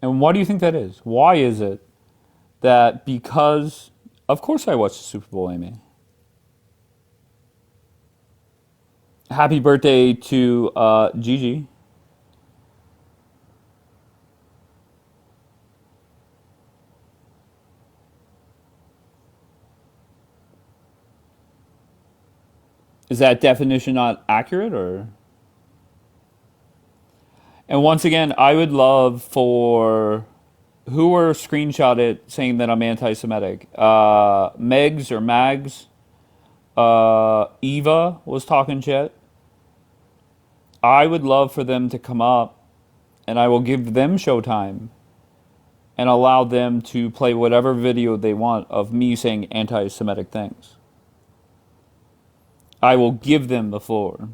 And why do you think that is? Why is it that because, of course I watched the Super Bowl, Amy. Happy birthday to Gigi. Is that definition not accurate or? And once again, I would love for who were screenshotted saying that I'm anti-Semitic. Megs or Mags. Eva was talking shit. I would love for them to come up, and I will give them showtime and allow them to play whatever video they want of me saying anti-Semitic things. I will give them the floor.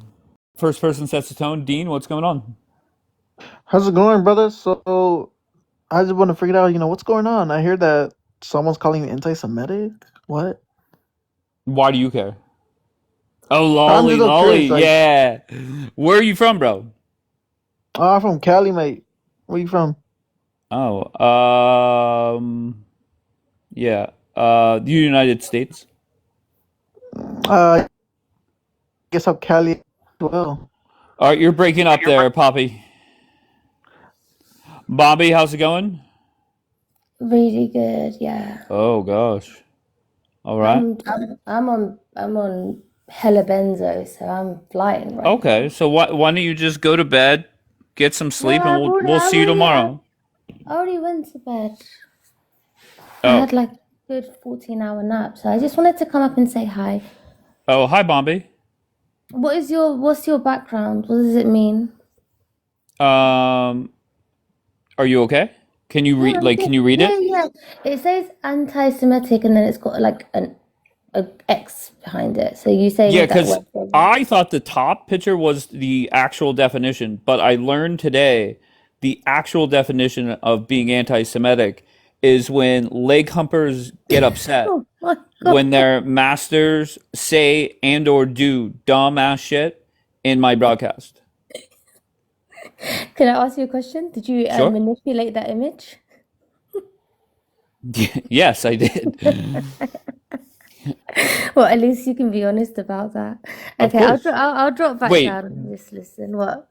First person sets the tone. Dean, what's going on? How's it going, brother? So I just want to figure out, what's going on. I hear that someone's calling me anti-Semitic. What? Why do you care? Oh, I'm just lolly, so lolly, curious. Like, yeah. Where are you from, bro? oh, I'm from Cali, mate. Where you from? Oh, yeah. The United States. I guess I'm Cali as well. All right, you're breaking up there, Poppy. Bobby, how's it going? Really good, yeah. Oh gosh. All right. I'm on hella benzo, so I'm flying right now. Okay. So why don't you just go to bed, get some No, sleep, and we'll I've see you already, I tomorrow. already went to bed. I Oh. had like a good 14-hour nap, so I just wanted to come up and say hi. Oh, hi, Bobby. What's your background? What does it mean? Um, are you okay? Can you Yeah, read I'm like good. can you read Yeah, it? yeah. It says anti-Semitic, and then it's got like a X behind it. So you Yeah, saying that because what? I thought the top picture was the actual definition, but I learned today the actual definition of being anti-Semitic is when leg humpers get upset Oh my when God. their masters say and or do dumbass shit in my broadcast. Can I ask you a question? Did you Sure. manipulate that image? Yes, I did. Well, at least you can be honest about that. Of Okay, I'll, course. dro- I'll drop back Wait, down and just listen. What?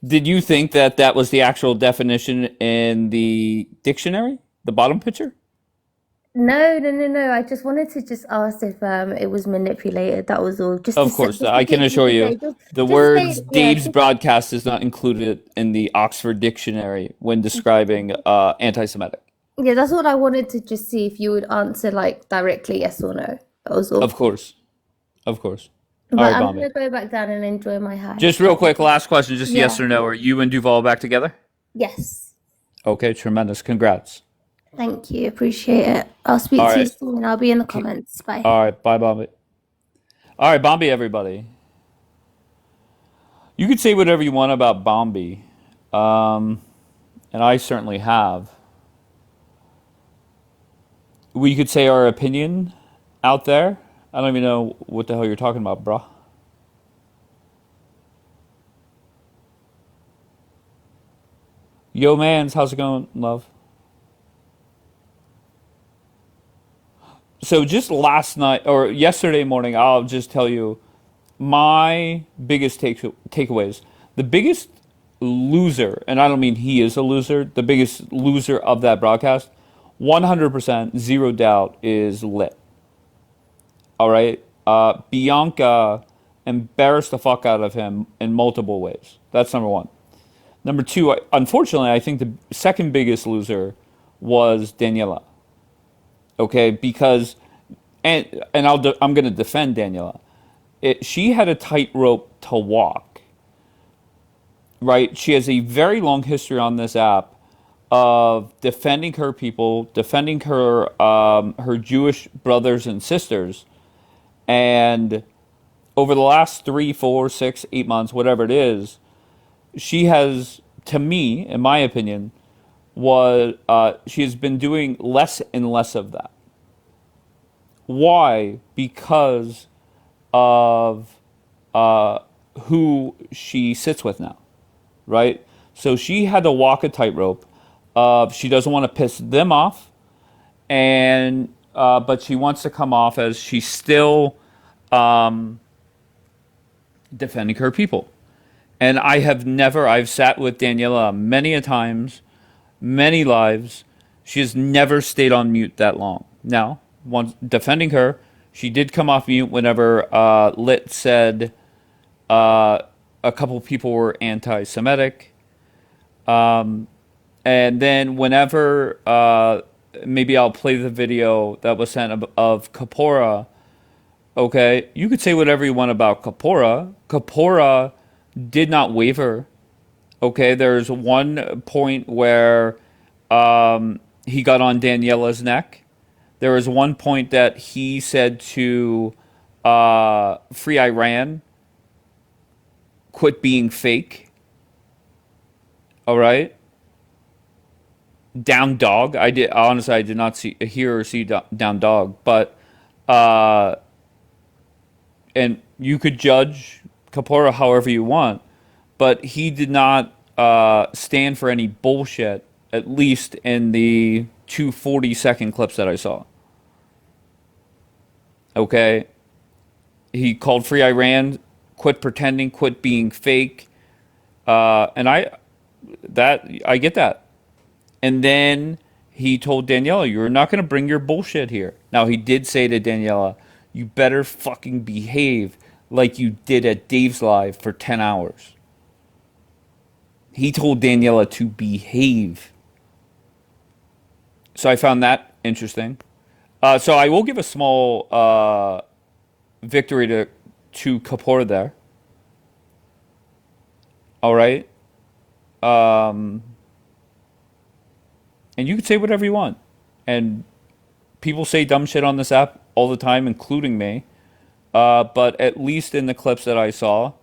did you think that that was the actual definition in the dictionary? The bottom picture? No, no, no, no. I just wanted to just ask if it was manipulated. That was all. Just to Of say, course, I can just assure to you say, just, the just to words say, yeah, Dave's broadcast is not included in the Oxford Dictionary when describing anti Semitic. yeah. That's what I wanted to just see if you would answer like directly, yes or no. That was Of all. course. Of course. All But right, I'm Bombi. gonna go back down and enjoy my high. Just real quick, last question, just yes Yeah. or no. Are you and Duval back together? Yes. Okay, tremendous. Congrats. Thank you. Appreciate it. I'll All speak to you right. soon. I'll be in the comments. Bye. All right. Bye, Bombi. All right, Bombi, everybody. You could say whatever you want about Bombi, and I certainly have. We could say our opinion out there. I don't even know what the hell you're talking about, bro. Yo, mans, how's it going, love? So just last night or yesterday morning, I'll just tell you my biggest takeaways. The biggest loser, and I don't mean he is a loser, the biggest loser of that broadcast, 100%, zero doubt, is Lit. All right? Bianca embarrassed the fuck out of him in multiple ways. That's number one. Number two, unfortunately, I think the second biggest loser was Daniela. Okay, because I'm going to defend Daniela. She had a tightrope to walk, right? She has a very long history on this app of defending her people, defending her Jewish brothers and sisters, and over the last 3, 4, 6, 8 months, whatever it is, she has, to me, in my opinion, was she has been doing less and less of that. Why? Because of who she sits with now, right? So she had to walk a tightrope She doesn't want to piss them off, and but she wants to come off as she's still defending her people. And I've sat with Daniela many a times, many lives. She has never stayed on mute that long. Now, once defending her, she did come off mute whenever Lit said a couple people were anti-Semitic. And then whenever, maybe I'll play the video that was sent of Kapora. Okay, you could say whatever you want about Kapora. Kapora did not waver. Okay, there's one point where he got on Daniela's neck. There was one point that he said to Free Iran, quit being fake. All right. Down dog. I did not hear or see down dog, but and you could judge Kapora however you want, but he did not stand for any bullshit. At least in the 2 40-second clips that I saw. Okay, he called Free Iran, quit pretending, quit being fake, and I get that. And then he told Daniela, "You're not going to bring your bullshit here." Now he did say to Daniela, "You better fucking behave like you did at Dave's Live for 10 hours." He told Daniela to behave. So I found that interesting. So I will give a small victory to Kapoor there. All right. And you can say whatever you want. And people say dumb shit on this app all the time, including me. But at least in the clips that I saw,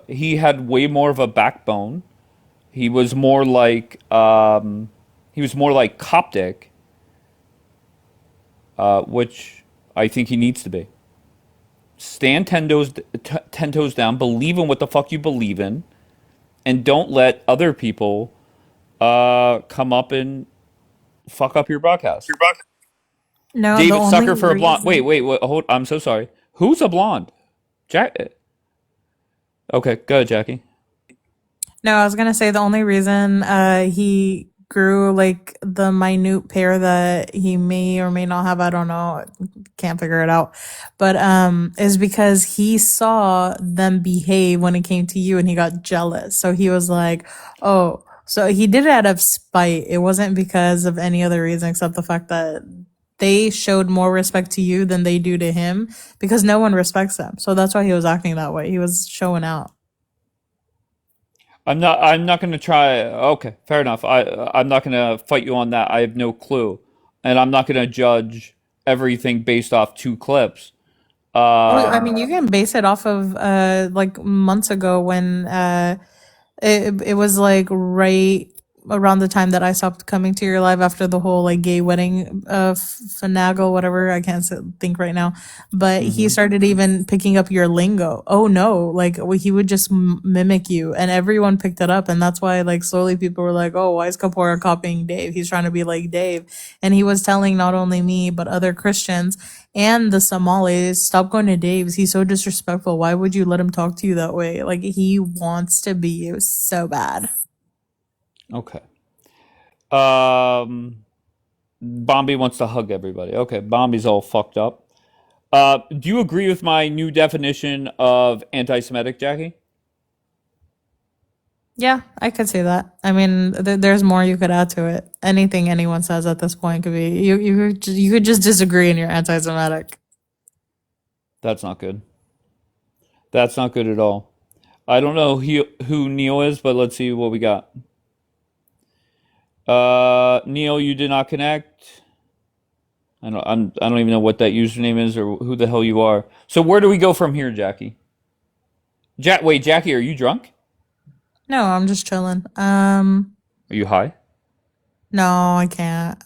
he had way more of a backbone. He was more like Coptic, which I think he needs to be. Stand 10 toes down, believe in what the fuck you believe in, and don't let other people come up and fuck up your broadcast. No, the David only Sucker for a blonde. reason. Wait, hold. I'm so sorry. Who's a blonde? Jack. Okay, go ahead, Jackie. No, I was gonna say the only reason he grew like the minute pair that he may or may not have, I don't know, can't figure it out. But is because he saw them behave when it came to you and he got jealous. So he was like, oh, so he did it out of spite. It wasn't because of any other reason except the fact that they showed more respect to you than they do to him because no one respects them. So that's why he was acting that way. He was showing out. I'm not going to try. Okay, fair enough. I'm not going to fight you on that. I have no clue, and I'm not going to judge everything based off 2 clips. Well, I mean, you can base it off of like months ago when it was like right around the time that I stopped coming to your live after the whole like gay wedding finagle, whatever. I can't think right now, but he started even picking up your lingo. Oh no, like he would just mimic you, and everyone picked it up, and that's why like slowly people were like, oh, why is Kapora copying Dave? He's trying to be like Dave, and he was telling not only me but other Christians and the Somalis, stop going to Dave's. He's so disrespectful. Why would you let him talk to you that way? Like he wants to be you so bad. Okay. Bombi wants to hug everybody. Okay, Bombi's all fucked up. Do you agree with my new definition of anti-Semitic, Jackie? Yeah, I could say that. I mean, there's more you could add to it. Anything anyone says at this point could be you could just disagree and you're anti-Semitic. That's not good. That's not good at all. I don't know who Neil is, but let's see what we got. Neil, you did not connect. I don't even know what that username is or who the hell you are. So where do we go from here, Jackie? Wait, Jackie, are you drunk? No, I'm just chilling. Are you high? No, I can't.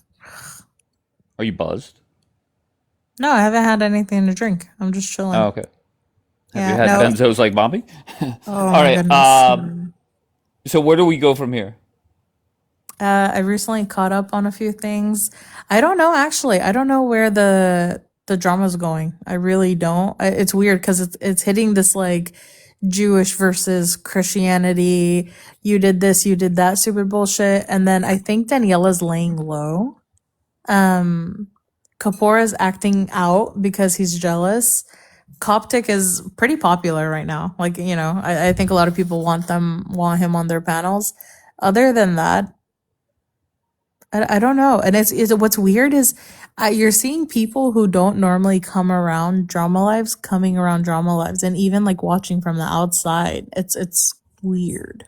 Are you buzzed? No, I haven't had anything to drink. I'm just chilling. Oh, okay. Have Yeah, you had no. benzos like Bombi? Oh All my right. goodness. So where do we go from here? I recently caught up on a few things. I don't know actually. I don't know where the drama's going. I really don't. It's weird because it's hitting this like Jewish versus Christianity. You did this, you did that, stupid bullshit. And then I think Daniela's laying low. Um, Kapoor is acting out because he's jealous. Coptic is pretty popular right now. Like, I think a lot of people want him on their panels. Other than that, I don't know. And it's what's weird is you're seeing people who don't normally come around drama lives coming around drama lives, and even like watching from the outside. It's weird.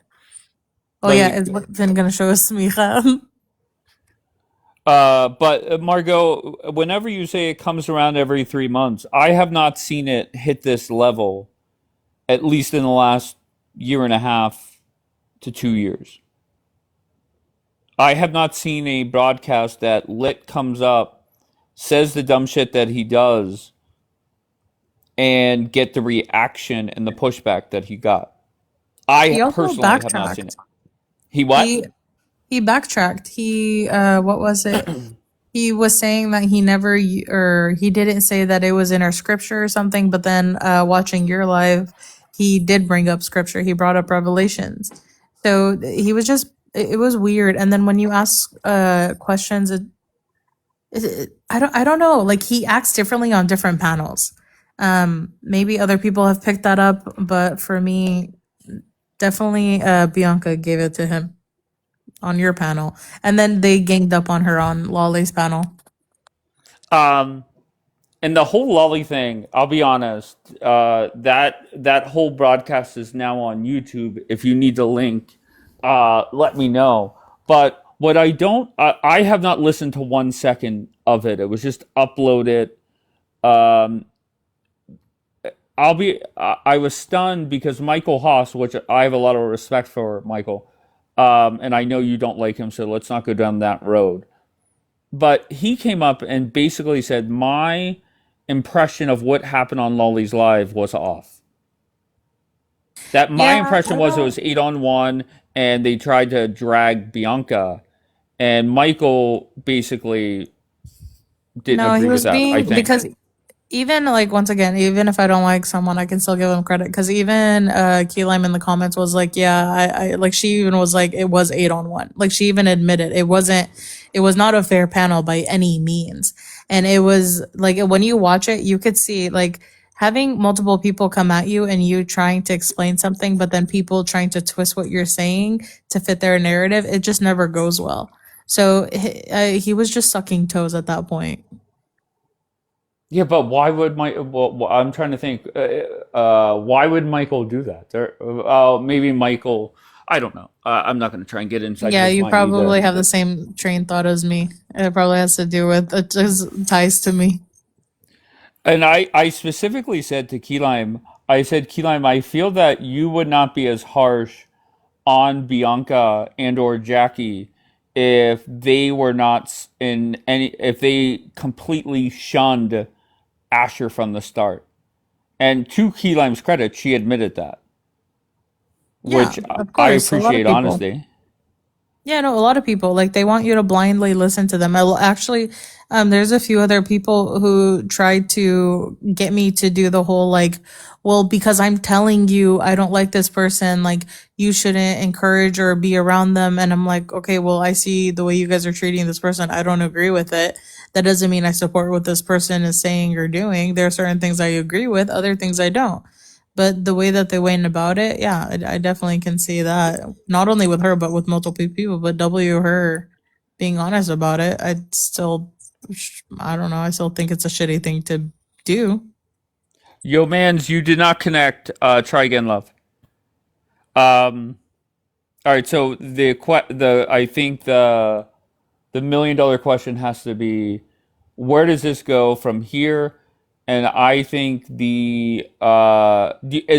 Oh yeah, Like, it's then gonna show us Smicha. but Margot, whenever you say it comes around every 3 months, I have not seen it hit this level, at least in the last year and a half to 2 years. I have not seen a broadcast that Lit comes up, says the dumb shit that he does, and get the reaction and the pushback that he got. He I also personally have not seen it. backtracked. He what? He backtracked. He what was it? He was saying that he never or he didn't say that it was in our scripture or something, but then watching your live, he did bring up scripture. He brought up Revelations. So he was just it was weird. And then when you ask questions, I don't know. Like he acts differently on different panels. Maybe other people have picked that up, but for me, definitely Bianca gave it to him on your panel, and then they ganged up on her on Lale's panel. And the whole Lolly thing, I'll be honest, that whole broadcast is now on YouTube. If you need the link, let me know. But what I have not listened to 1 second of it. It was just uploaded. Um, I was stunned because Michael Haas, which I have a lot of respect for Michael, and I know you don't like him, so let's not go down that road. But he came up and basically said my impression of what happened on Lolly's Live was off. That my Yeah, impression I was it don't. was 8-on-1 and they tried to drag Bianca, and Michael basically didn't No, he agree with was that, I being think. because even like once again, even if I don't like someone, I can still give them credit because even Key Lime in the comments was like, yeah, I like she even was like it was 8-on-1. Like she even admitted it was not a fair panel by any means. And it was like when you watch it, you could see like having multiple people come at you and you trying to explain something, but then people trying to twist what you're saying to fit their narrative, it just never goes well. So he was just sucking toes at that point. Yeah, but why would I'm trying to think. Why would Michael do that? Maybe Michael. I don't know. I'm not going to try and get inside Yeah, his you mind either. probably have the same train thought as me. It probably has to do with it just ties to me. And I specifically said to Key Lime, I said, Key Lime, I feel that you would not be as harsh on Bianca and or Jackie if they were not if they completely shunned Asher from the start. And to Key Lime's credit, she admitted that, Yeah, which of I course, a lot of appreciate people. honesty. Yeah, no, a lot of people like they want you to blindly listen to them. Actually, there's a few other people who tried to get me to do the whole like, well, because I'm telling you I don't like this person, like you shouldn't encourage or be around them. And I'm like, okay, well, I see the way you guys are treating this person. I don't agree with it. That doesn't mean I support what this person is saying or doing. There are certain things I agree with, other things I don't. But the way that they went about it, yeah, I definitely can see that. Not only with her, but with multiple people. But her being honest about it, I don't know. I still think it's a shitty thing to do. Yo, mans, you did not connect. Try again, love. All right, so I think the $1 million question has to be, where does this go from here? And I think is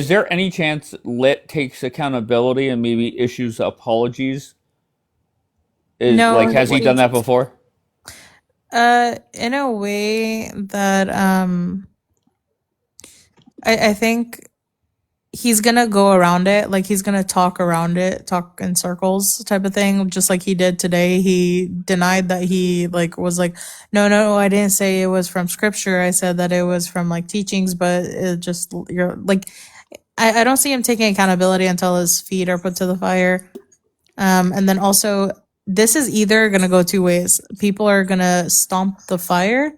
there any chance Lit takes accountability and maybe issues apologies? No, Has he done that before? in a way that I think he's gonna go around it, like he's gonna talk around it, talk in circles type of thing, just like he did today. He denied that he like was like, no, I didn't say it was from scripture. I said that it was from like teachings, but it just you're like I don't see him taking accountability until his feet are put to the fire. And then also this is either gonna go two ways. People are gonna stomp the fire,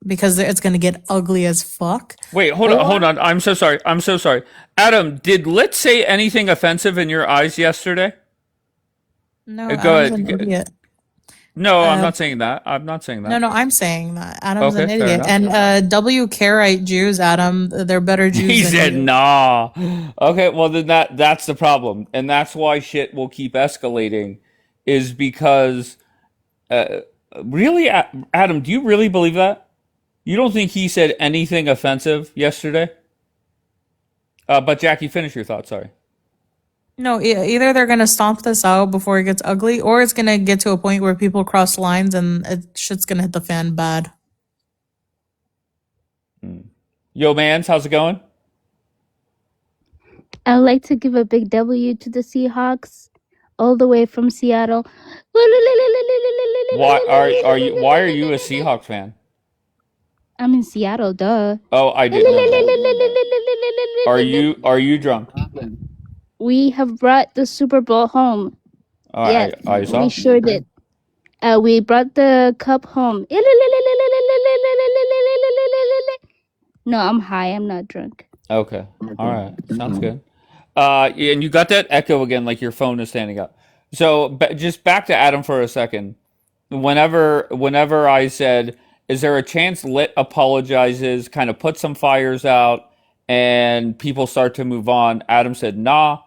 because it's gonna get ugly as fuck. Wait, hold on. I'm so sorry. Adam, did Lit say anything offensive in your eyes yesterday? No, Go Adam's ahead. an idiot. No, I'm not saying that. I'm not saying that. No, I'm saying that Adam's Okay, an fair idiot. enough. And W. Karite Jews, Adam, they're better Jews He than said, you. nah. Okay, well, then that's the problem. And that's why shit will keep escalating, is because, really, Adam, do you really believe that? You don't think he said anything offensive yesterday? But Jackie, finish your thought, sorry. No, either they're gonna stomp this out before it gets ugly, or it's gonna get to a point where people cross lines and shit's gonna hit the fan bad. Yo, mans, how's it going? I'd like to give a big W to the Seahawks, all the way from Seattle. Why are you a Seahawks fan? I'm in Seattle, duh. Oh, I didn't know that. Are you drunk? We have brought the Super Bowl home. Yes, I saw. we sure did. We brought the cup home. No, I'm high. I'm not drunk. Okay. All right. Sounds good. And you got that echo again, like your phone is standing up. So, just back to Adam for a second. Whenever I said, "Is there a chance Lit apologizes, kind of put some fires out, and people start to move on?" Adam said, "Nah,"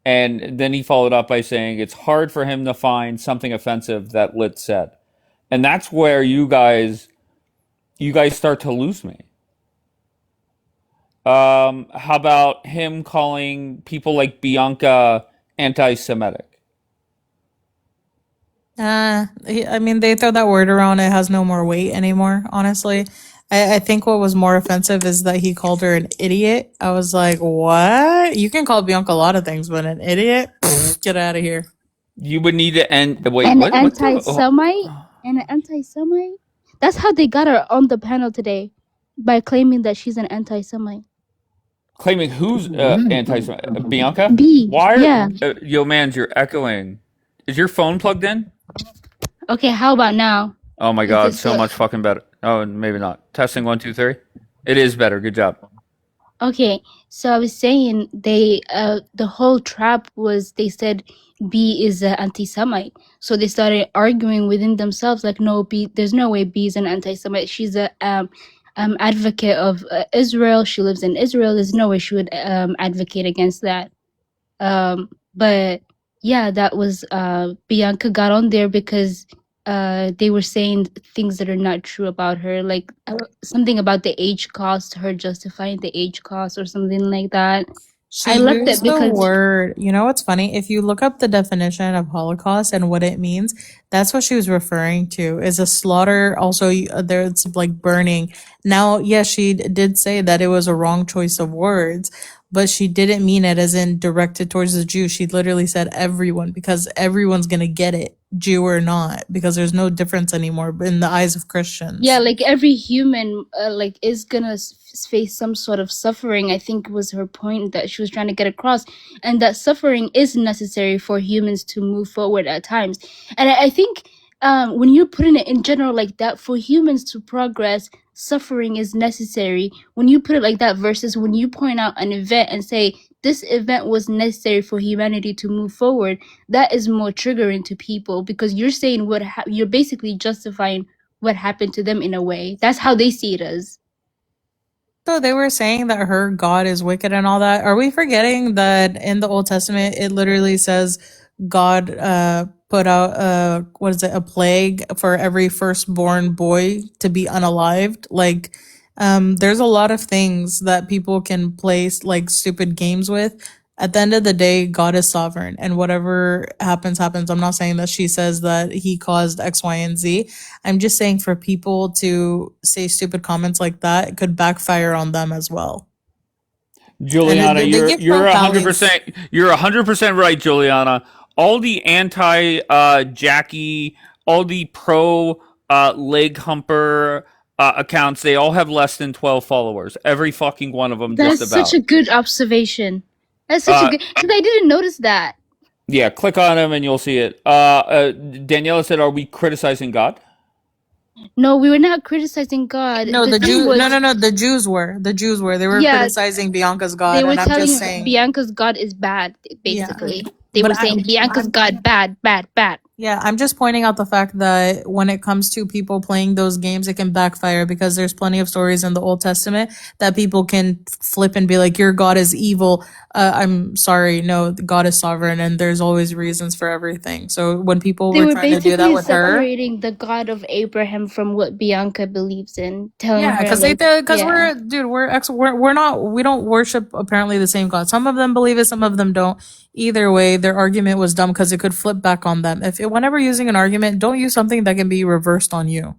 and then he followed up by saying it's hard for him to find something offensive that Lit said, and that's where you guys start to lose me. How about him calling people like Bianca anti-Semitic? I mean, they throw that word around, it has no more weight anymore, honestly. I think what was more offensive is that he called her an idiot. I was like, what? You can call Bianca a lot of things, but an idiot? Pfft, get out of here. You would need to end. Wait, An what? anti-Semite? And an anti-Semite? That's how they got her on the panel today, by claiming that she's an anti-Semite. Claiming who's anti-Semitic? Bianca? B. Why? Yeah. Yo, man, you're echoing. Is your phone plugged in? Okay, how about now? Oh my Is God, this so good? much fucking better. Oh, maybe not. Testing 1, 2, 3. It is better. Good job. Okay, so I was saying the whole trap was they said B is an anti-Semite. So they started arguing within themselves like, no, B, there's no way B is an anti-Semite. She's a advocate of Israel. She lives in Israel. There's no way she would advocate against that. But yeah, that was Bianca got on there because they were saying things that are not true about her, like something about the age cost, her justifying the age cost or something like that. She I left it used the because word, you know what's funny? If you look up the definition of Holocaust and what it means, that's what she was referring to, is a slaughter. Also, there's like burning. Now, yes, she did say that it was a wrong choice of words, but she didn't mean it as in directed towards the Jew. She literally said everyone, because everyone's gonna get it, Jew or not, because there's no difference anymore in the eyes of Christians. yeah, like every human like is gonna face some sort of suffering. I think was her point that she was trying to get across, and that suffering is necessary for humans to move forward at times. And I think when you're putting it in general like that, for humans to progress, suffering is necessary. When you put it like that versus when you point out an event and say this event was necessary for humanity to move forward, that is more triggering to people because you're saying you're basically justifying what happened to them in a way. That's how they see it as. So they were saying that her God is wicked and all that. Are we forgetting that in the Old Testament it literally says God put out what is it, a plague for every firstborn boy to be unalived? Like there's a lot of things that people can play like stupid games with. At the end of the day, God is sovereign, and whatever happens, happens. I'm not saying that she says that he caused X, Y, and Z. I'm just saying for people to say stupid comments like that, it could backfire on them as well. And Juliana, they you're give you're Trump 100% you're 100% right, Juliana. All the anti Jackie, all the pro leg humper accounts, they all have less than 12 followers. Every fucking one of them, just That's such about. a good observation. That's such a Uh, good because I didn't notice that. yeah, click on them and you'll see it. Daniela said, "Are we criticizing God?" No, we were not criticizing God. No, The the thing Jew. was, No. The Jews were. The Jews were. They were yeah, criticizing Bianca's they God, were and I'm just telling saying. Bianca's God is bad. Yeah, Basically, they but were saying Bianca's I'm God bad, bad, bad. Yeah, I'm just pointing out the fact that when it comes to people playing those games, it can backfire because there's plenty of stories in the Old Testament that people can flip and be like, your God is evil. I'm sorry. No, God is sovereign and there's always reasons for everything. So when people They were were trying to do that basically with her, separating the God of Abraham from what Bianca believes in, telling yeah, her because like, yeah. we're, dude, we're not, we don't worship apparently the same God. Some of them believe it, some of them don't. Either way, their argument was dumb because it could flip back on them. Whenever using an argument, don't use something that can be reversed on you.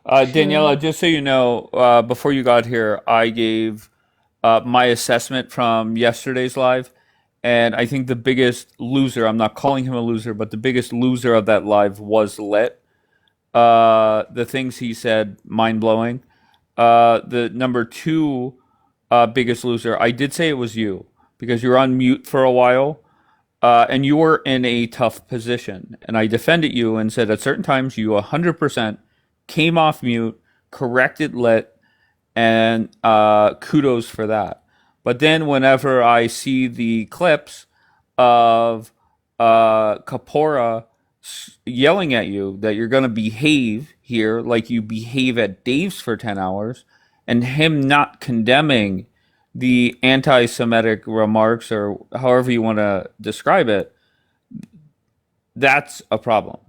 True. Daniela, just so you know, before you got here, I gave my assessment from yesterday's live, and I think the biggest loser, I'm not calling him a loser, but the biggest loser of that live was Lit. The things he said, mind blowing. The number two biggest loser, I did say it was you because you were on mute for a while. And you were in a tough position. And I defended you and said at certain times you 100% came off mute, corrected Lit, and kudos for that. But then whenever I see the clips of Kapora yelling at you that you're going to behave here like you behave at Dave's for 10 hours, and him not condemning the anti Semitic remarks or however you want to describe it, that's a problem.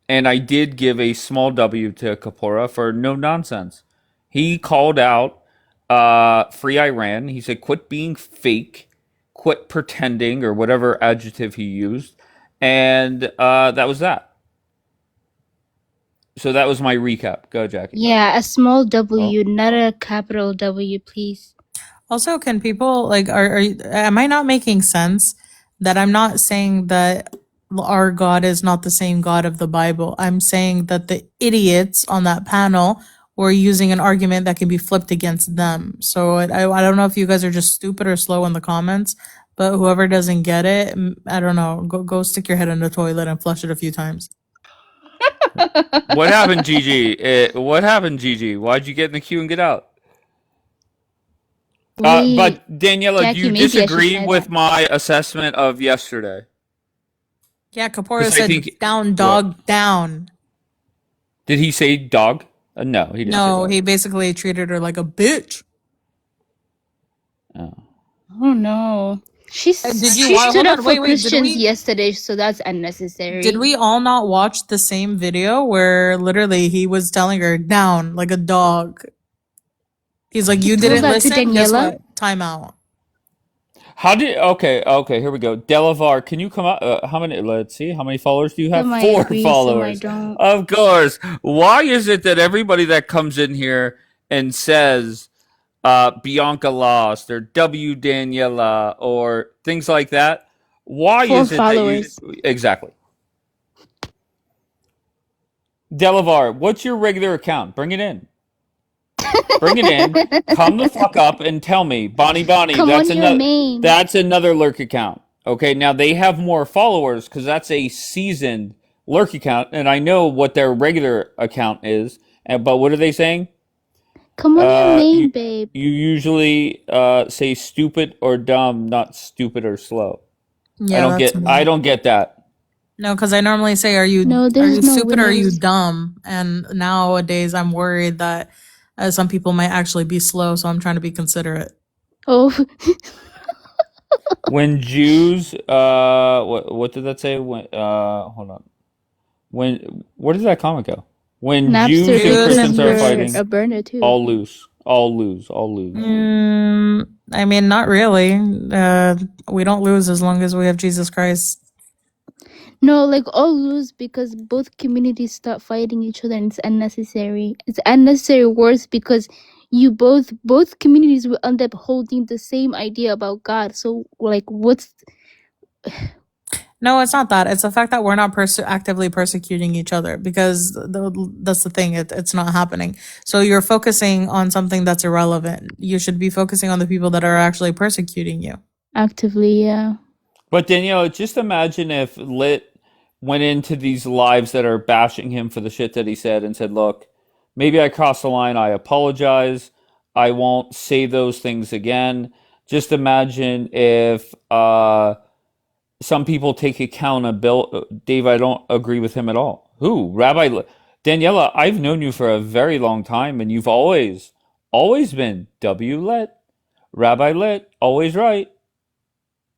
And I did give a small W to Kapora for no nonsense. He called out Free Iran. He said, quit being fake, quit pretending, or whatever adjective he used. And that was that. So that was my recap. Go, Jackie. Yeah, a small Oh. W, not a capital W, please. Also, can people like am I not making sense that I'm not saying that our God is not the same God of the Bible? I'm saying that the idiots on that panel were using an argument that can be flipped against them. So I don't know if you guys are just stupid or slow in the comments, but whoever doesn't get it, I don't know, go stick your head in the toilet and flush it a few times. What happened, Gigi? What happened, Gigi? Why'd you get in the queue and get out? Wait, But Daniela, do Jackie, you maybe I should disagree try with that. my assessment of yesterday? Yeah, Kapora 'Cause I said think down, what? dog, down. Did he say dog? No, he didn't say No, dog. he basically treated her like a bitch. Oh. Oh no. She Did you she stood hold up on? for Wait. Christians yesterday, so that's unnecessary. Did we all not watch the same video where literally he was telling her down like a dog? He's like, you He told didn't that to listen. Guess Daniela? what? Time out. How did okay, here we go. Delavar, can you come out? How many? Let's see. How many followers do you have? Some I 4 agree, some I followers. don't. Of course. Why is it that everybody that comes in here and says Bianca lost or W Daniela or things like that? Why 4 is it that you followers. exactly? Delavar, what's your regular account? Bring it in. Bring it in. Come the fuck up and tell me, Bonnie. Come on your main. That's another lurk account. Okay, now they have more followers because that's a seasoned lurk account, and I know what their regular account is. But what are they saying? Come on your main, You babe. usually say stupid or dumb, not stupid or slow. Yeah, that's I me. don't get that. No, because I normally say, are you No, there's no stupid or are you winners. dumb? And nowadays I'm worried that some people might actually be slow, so I'm trying to be considerate. Oh, When Jews, what did that say? When hold on. Where did that comment go? When Jews Napster and Jews Christians and are you're fighting, a burner too. all lose, all lose, all lose. I mean, not really. We don't lose as long as we have Jesus Christ. No, like all lose because both communities start fighting each other and it's unnecessary. It's unnecessary wars because you both communities will end up holding the same idea about God. So like, what's No, it's not that. It's the fact that we're not actively persecuting each other because that's the thing. It's not happening. So you're focusing on something that's irrelevant. You should be focusing on the people that are actually persecuting you. actively? Yeah. But Danielle, just imagine if Lit went into these lives that are bashing him for the shit that he said and said, "Look, maybe I crossed the line. I apologize. I won't say those things again." Just imagine if some people take accountability. Dave, I don't agree with him at all. Who? Rabbi Daniela, I've known you for a very long time, and you've always been W Lit, Rabbi Lit, always right.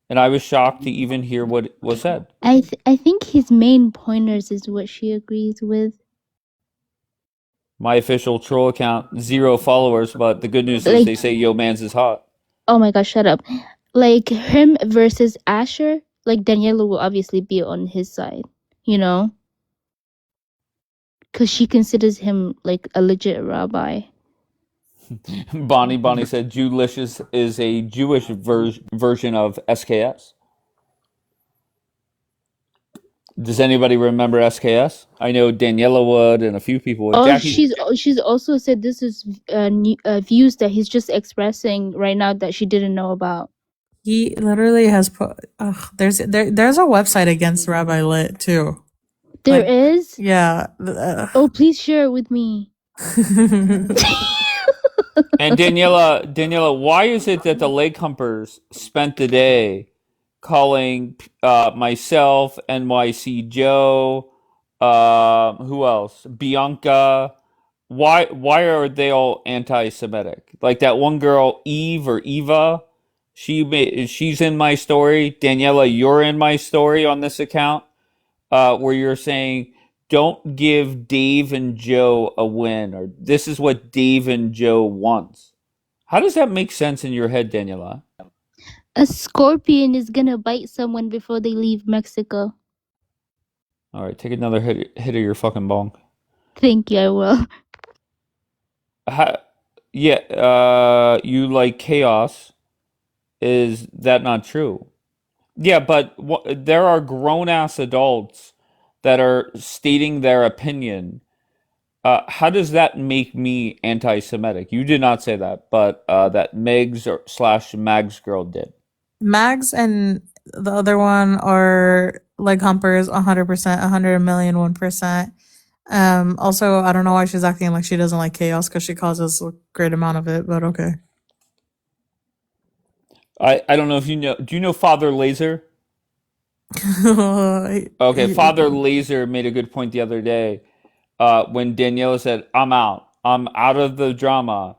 And I was shocked to even hear what was said. I think his main pointers is what she agrees with. My official troll account, 0 followers, but the good news is Like, they say Yo Mans is hot. oh my gosh, shut up. Like him versus Asher, like Daniela will obviously be on his side, you know? Because she considers him like a legit rabbi. Bonnie said Jewlicious is a Jewish version of SKS. Does anybody remember SKS? I know Daniela would and a few people would. Oh, Jackie, she's also said this is views that he's just expressing right now that she didn't know about. He literally has put. There's a website against Rabbi Lit too. There Like, is? yeah. Oh, please share it with me. and Daniela, why is it that the Lake Humpers spent the day calling myself, NYC Joe, who else? Bianca. Why are they all anti-Semitic? Like that one girl, Eve or Eva, she's in my story. Daniela, you're in my story on this account, where you're saying don't give Dave and Joe a win, or this is what Dave and Joe wants. How does that make sense in your head, Daniela? A scorpion is gonna bite someone before they leave Mexico. All right, take another hit of your fucking bong. Thank you, I will. You like chaos. Is that not true? Yeah, but there are grown ass adults that are stating their opinion. How does that make me anti-Semitic? You did not say that, but that Megs or slash Mags girl did. Mags and the other one are like humpers 100%, 100,000,001%. Also, I don't know why she's acting like she doesn't like chaos because she causes a great amount of it, but okay. I don't know if you know. Do you know Father Laser? Okay, Father Laser made a good point the other day when Daniela said, I'm out. I'm out of the drama.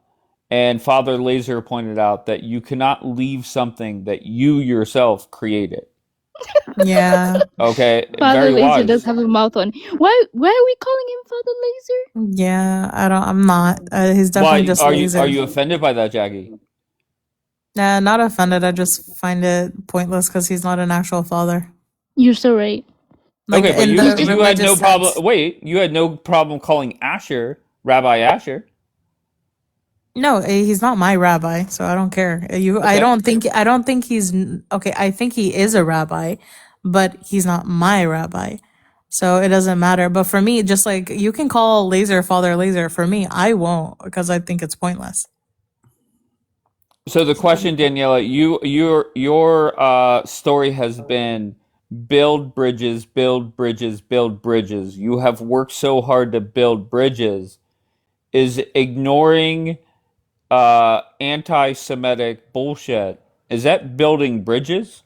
And Father Laser pointed out that you cannot leave something that you yourself created. Yeah. Okay, Father very Laser wise. does have a mouth on. Why are we calling him Father Laser? Yeah, I'm not. He's definitely just laser. Are you offended by that, Jackie? Nah, not offended. I just find it pointless because he's not an actual father. You're so right. Like, Okay, but in you the had no religious problem. sense. Wait, you had no problem calling Asher Rabbi Asher. No, he's not my rabbi, so I don't care. I don't think he's okay. I think he is a rabbi, but he's not my rabbi, so it doesn't matter. But for me, just like you can call Laser Father Laser, for me, I won't because I think it's pointless. So the question, Daniela, your story has been build bridges, build bridges, build bridges. You have worked so hard to build bridges. Is ignoring anti-Semitic bullshit, is that building bridges?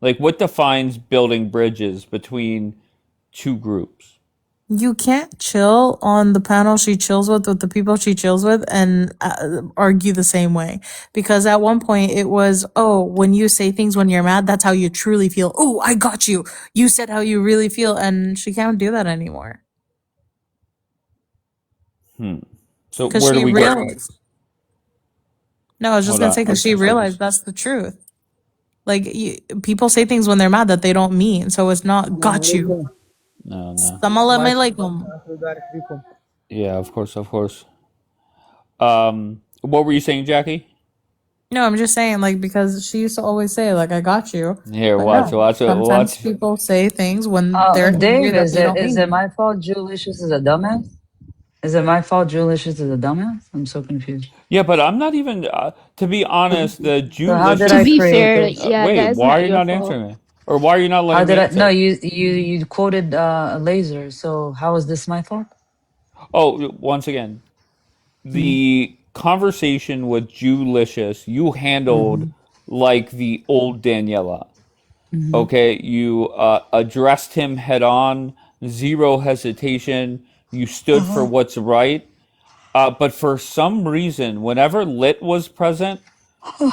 Like, what defines building bridges between two groups? You can't chill on the panel she chills with the people she chills with and argue the same way. Because at one point it was, oh, when you say things when you're mad, that's how you truly feel. Oh, I got you. You said how you really feel. And she can't do that anymore. So Because where do she we go? realized. No, I was just Hold going to on. say, because she realized that's the truth. Like, people say things when they're mad that they don't mean. So it's not got you. No. Assalamu alaikum. Yeah, of course. What were you saying, Jackie? No, I'm just saying, like, because she used to always say, like, I got you. Here, But watch, no, watch, sometimes watch. people say things when they're angry Dave, that they don't is mean it it. my fault Julicious is a dumbass? Is it my fault Julicious is a dumbass? I'm so confused. Yeah, but I'm not even. To be honest, the So how did To I Jewlicious. be create fair, this? yeah, Wait, that is why are not you your not fault. answering me, or why are you not How letting me did I? No, answer? you quoted a laser. So how is this my fault? Oh, once again, Mm-hmm. the conversation with Jewlicious you handled Mm-hmm. like the old Daniela. Mm-hmm. Okay, you addressed him head on, zero hesitation. You stood for Uh-huh. what's right. But for some reason, whenever Lit was present,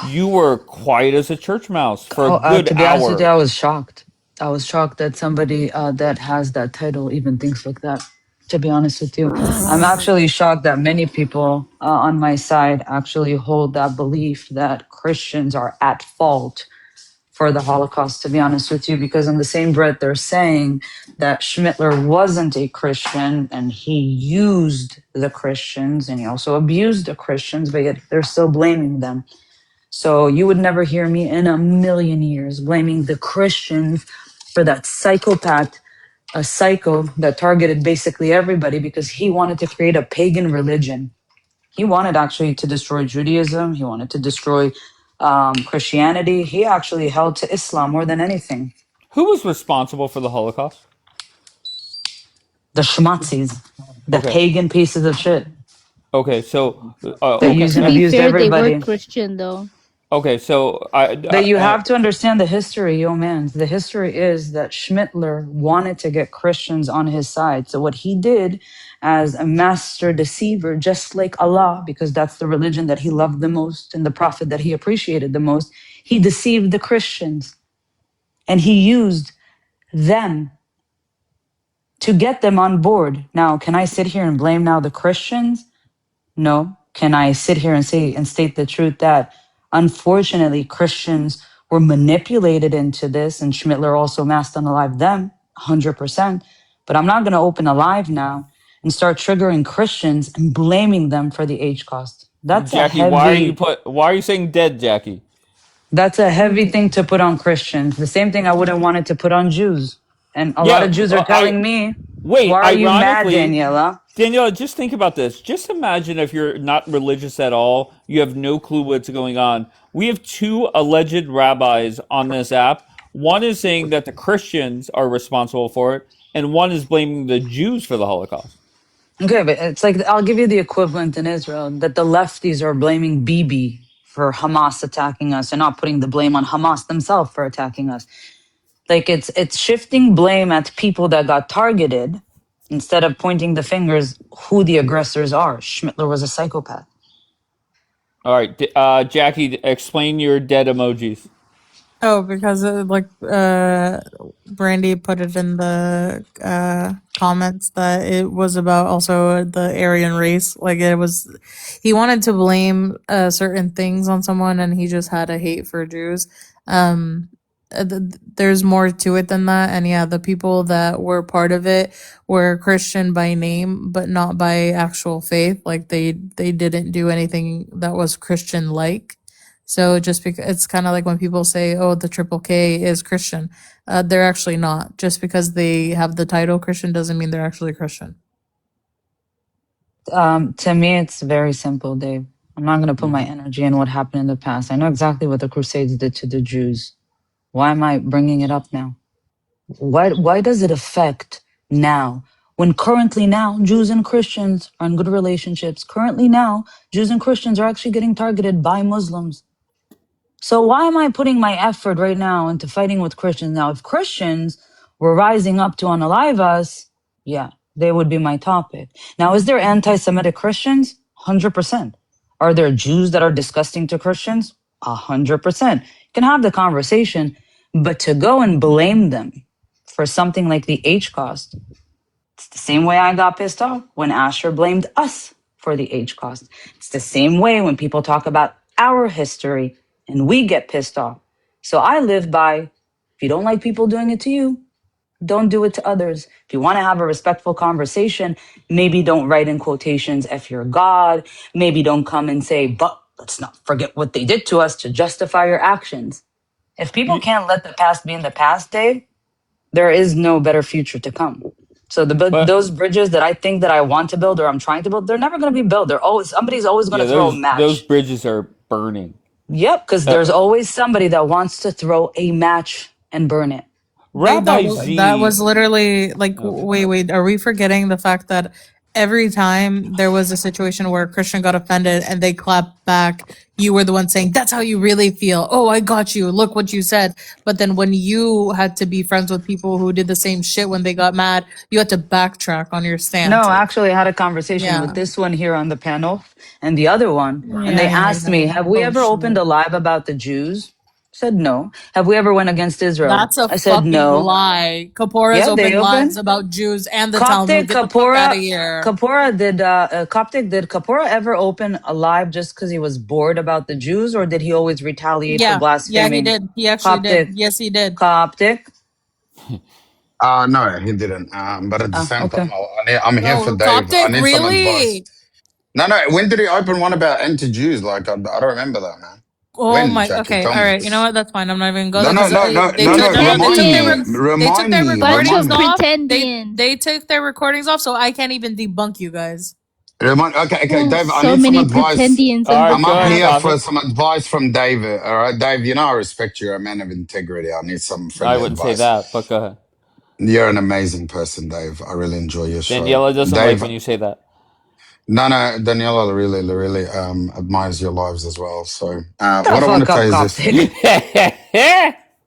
you were quiet as a church mouse for a Oh, good to be honest with you, hour. I was shocked. I was shocked that somebody that has that title even thinks like that. To be honest with you, I'm actually shocked that many people on my side actually hold that belief that Christians are at fault for the Holocaust, to be honest with you, because in the same breath, they're saying that Schmittler wasn't a Christian and he used the Christians and he also abused the Christians, but yet they're still blaming them. So you would never hear me in a million years blaming the Christians for that psychopath, a psycho that targeted basically everybody because he wanted to create a pagan religion. He wanted actually to destroy Judaism. He wanted to destroy Christianity. He actually held to Islam more than anything. Who was responsible for the Holocaust? The schmatzis, the Okay, pagan pieces of shit okay, so that okay, used To and be abused fair, they were everybody. Christian though. okay, so But you have to understand the history, yo man. The history is that Schmittler wanted to get Christians on his side. So what he did as a master deceiver, just like Allah, because that's the religion that he loved the most and the prophet that he appreciated the most, he deceived the Christians and he used them to get them on board. Now, can I sit here and blame now the Christians? No. Can I sit here and say and state the truth that unfortunately Christians were manipulated into this and Schmittler also masked unalive them 100%. But I'm not going to open a live now and start triggering Christians and blaming them for the H cost. Jackie, why are you saying dead, Jackie? That's a heavy thing to put on Christians. The same thing I wouldn't want it to put on Jews. And a lot Yeah, of Jews are I telling me, wait. why are you mad, Ironically, Daniela? Daniela, just think about this. Just imagine if you're not religious at all, you have no clue what's going on. We have two alleged rabbis on this app. One is saying that the Christians are responsible for it, and one is blaming the Jews for the Holocaust. Okay, but it's like I'll give you the equivalent in Israel that the lefties are blaming Bibi for Hamas attacking us and not putting the blame on Hamas themselves for attacking us. Like it's shifting blame at people that got targeted instead of pointing the fingers who the aggressors are. Schmittler was a psychopath. All right, Jackie, explain your dead emojis. Oh, because Brandy put it in the comments that it was about also the Aryan race. Like it was, he wanted to blame certain things on someone, and he just had a hate for Jews. There's more to it than that, and yeah, the people that were part of it were Christian by name, but not by actual faith. Like they didn't do anything that was Christian like. So just because it's kind of like when people say, "Oh, the Triple K is Christian," they're actually not. Just because they have the title Christian doesn't mean they're actually Christian. To me, it's very simple, Dave. I'm not going to put my Mm-hmm. energy in what happened in the past. I know exactly what the Crusades did to the Jews. Why am I bringing it up now? Why does it affect now? When currently now Jews and Christians are in good relationships. Currently now Jews and Christians are actually getting targeted by Muslims. So why am I putting my effort right now into fighting with Christians? Now, if Christians were rising up to unalive us, yeah, they would be my topic. Now, is there anti-Semitic Christians? 100%. Are there Jews that are disgusting to Christians? 100%. You can have the conversation, but to go and blame them for something like the H cost, it's the same way I got pissed off when Asher blamed us for the H cost. It's the same way when people talk about our history and we get pissed off. So I live by, if you don't like people doing it to you, don't do it to others. If you want to have a respectful conversation, maybe don't write in quotations, F your God. Maybe don't come and say, but let's not forget what they did to us to justify your actions. If people You, can't let the past be in the past, Dave, there is no better future to come. So but those bridges that I think that I want to build or I'm trying to build, they're never going to be built. They're always somebody's always going yeah, to throw a those match. bridges are burning. Yep, because Uh, there's always somebody that wants to throw a match and burn it. Dave, Rabbi that Z. was literally like, Okay. wait, are we forgetting the fact that every time there was a situation where a Christian got offended and they clapped back, you were the one saying, that's how you really feel. Oh, I got you. Look what you said. But then when you had to be friends with people who did the same shit when they got mad, you had to backtrack on your No, stances. actually, I had a conversation Yeah. with this one here on the panel and the other one, and they asked me, Yeah. "Have we Oh ever opened shit. a live about the Jews?" I said no. Have we ever went against Israel? That's a I said fucking no. lie. Kapora's Yeah, they open lives opened. about Jews and the Talmud. Coptic Get the fuck out of Kapora, here. Kapora did Coptic did Kapora ever open a live just because he was bored about the Jews, or did he always retaliate for Yeah, he blaspheming? did. He actually did. Coptic, Yes, he did. Coptic. No, he didn't. But at the Ah, same time, okay. I'm here for Oh, Dave. I Coptic, need some advice. really? No, no. When did he open one about anti-Jews? Like, I don't remember that, man. Oh When, my. Jackie? Okay, Tell all me. right. You know what? That's fine. I'm not even gonna No, go no, because no, no, they no, took no. Pretendians. they took their Bunch recordings of Remind me. off. pretendians. They took their recordings off, so I can't even debunk you guys. Okay, okay, Oh, Dave. I so need some many advice. pretendians All on the right, I'm go up ahead, here app. for Kavik. some advice from Dave. All right, Dave. You know I respect you. You're a man of integrity. I need some I friendly wouldn't say advice. that, but go ahead. You're an amazing person, Dave. I really enjoy your show, Daniela doesn't like Dave. when you say that. No, no, Daniela really admires your lives as well. So, The what I want to fuck tell up, you is this. Coptic.